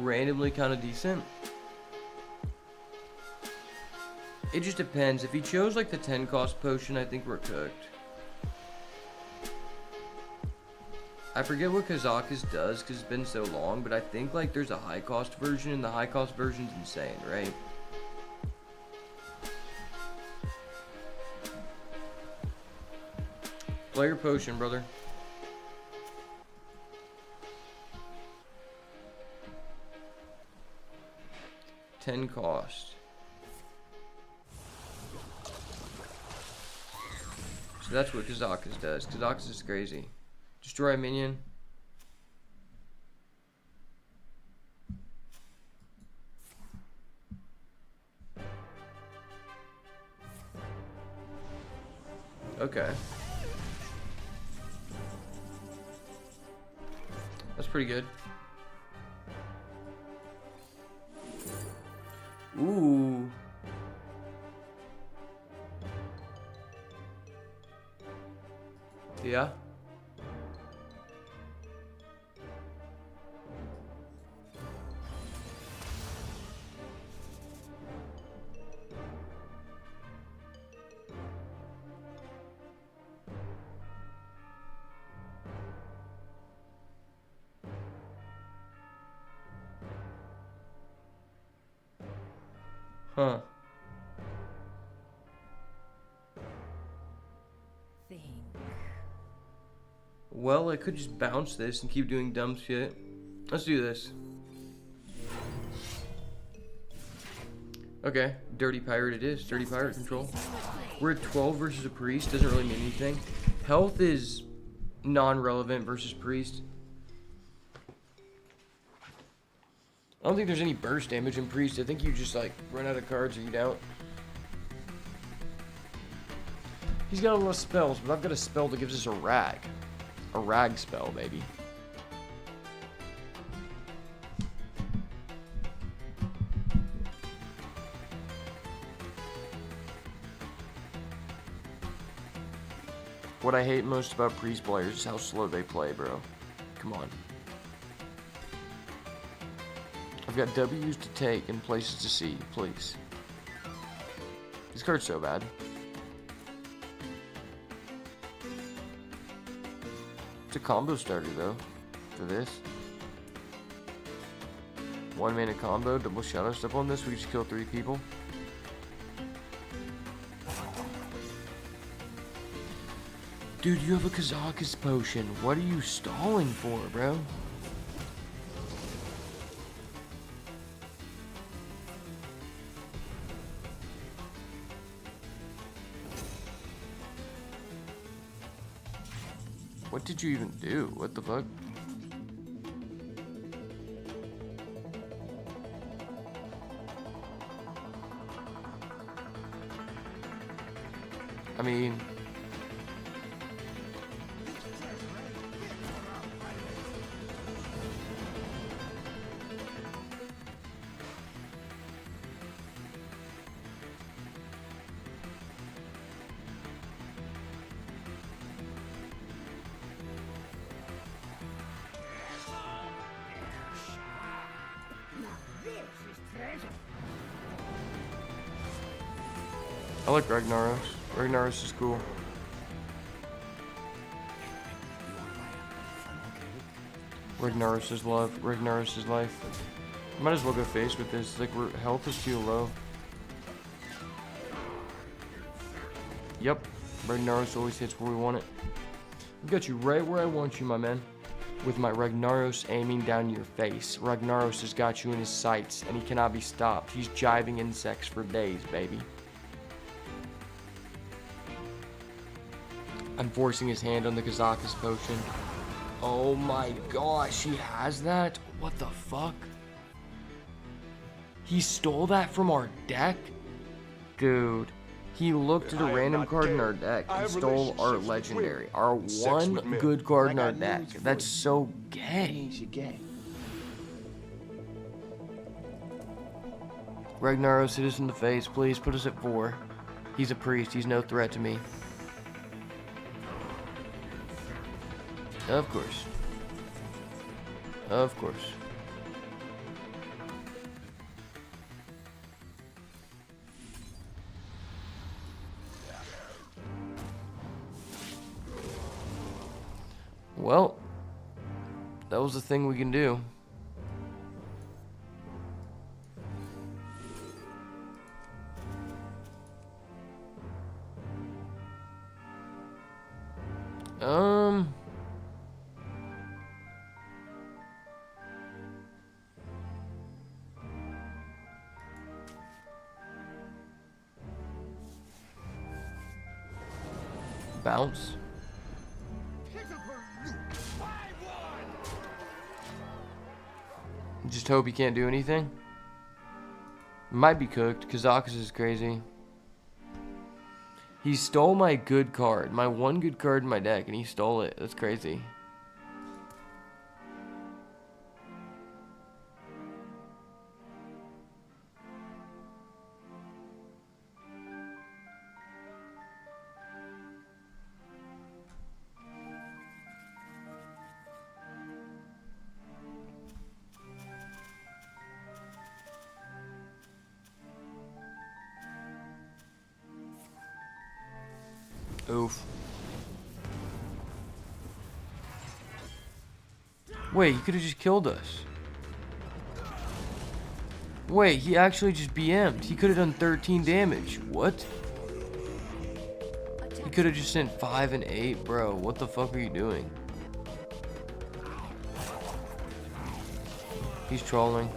Randomly kind of decent. It just depends. If he chose like the 10 cost potion, I think we're cooked. I forget what Kazakus does because it's been so long, but I think like there's a high cost version, and the high cost version's insane, right? Player potion, brother. Cost. So that's what Kazakus does. Kazakus is crazy. Destroy a minion. Okay. That's pretty good. Ooh. Yeah. Huh. Think. Well, I could just bounce this and keep doing dumb shit. Let's do this. Okay, Dirty Pirate it is. Dirty Pirate control. We're at 12 versus a Priest. Doesn't really mean anything. Health is non-relevant versus Priest. I don't think there's any burst damage in Priest. I think you just like run out of cards or you don't. He's got a lot of spells, but I've got a spell that gives us a rag. A rag spell, baby. What I hate most about Priest players is how slow they play, bro. Come on. I've got W's to take and places to see, please. This card's so bad. It's a combo starter though, for this. 1 mana combo, double shadow step on this, we just kill 3 people. Dude, you have a Kazakus potion. What are you stalling for, bro? What did you even do? What the fuck? I mean... I like Ragnaros. Ragnaros is cool. Ragnaros is love. Ragnaros is life. Might as well go face with this. Like, health is too low. Yep. Ragnaros always hits where we want it. I've got you right where I want you, my man. With my Ragnaros aiming down your face. Ragnaros has got you in his sights, and he cannot be stopped. He's jiving insects for days, baby. I'm forcing his hand on the Kazakus potion. Oh my gosh, he has that? What the fuck? He stole that from our deck? Dude, he looked at a random card in our deck and stole our legendary. Our one good card in our deck. That's so gay. Ragnaros, hit us in the face. Please put us at 4. He's a priest. He's no threat to me. Of course. Of course. Well, that was the thing we can do. Bounce. Just hope he can't do anything. Might be cooked. Kazakus is crazy. He stole my good card. My one good card in my deck, and he stole it. That's crazy. Oof. Wait, he could have just killed us. Wait, he actually just BM'd. He could have done 13 damage. What? He could have just sent 5 and 8, bro. What the fuck are you doing? He's trolling.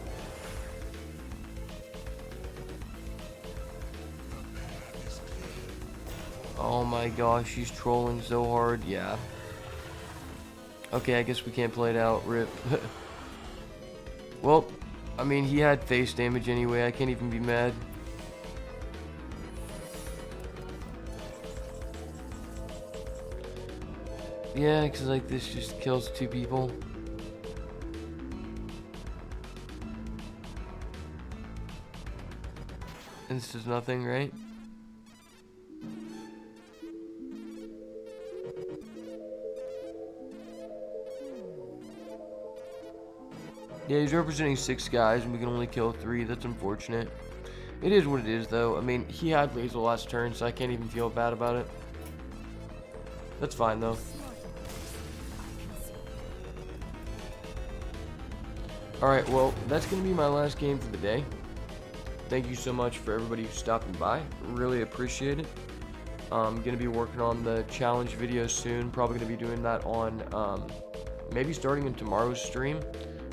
Oh my gosh, he's trolling so hard. Yeah. Okay, I guess we can't play it out. Rip. Well, I mean, he had face damage anyway. I can't even be mad. Yeah, because like this just kills 2 people. And this does nothing, right? Yeah, he's representing 6 guys, and we can only kill 3. That's unfortunate. It is what it is, though. I mean, he had laser last turn, so I can't even feel bad about it. That's fine, though. Alright, well, that's going to be my last game for the day. Thank you so much for everybody who's stopping by. Really appreciate it. I'm going to be working on the challenge video soon. Probably going to be doing that on, maybe starting in tomorrow's stream.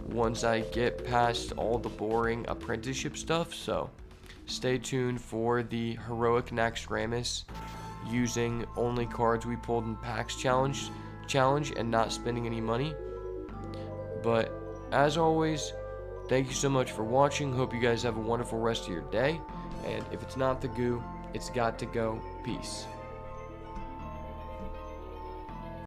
Once I get past all the boring apprenticeship stuff. So, stay tuned for the Heroic Naxxramas using only cards we pulled in packs challenge and not spending any money. But as always, thank you so much for watching. Hope you guys have a wonderful rest of your day. And if it's not the goo, it's got to go. Peace.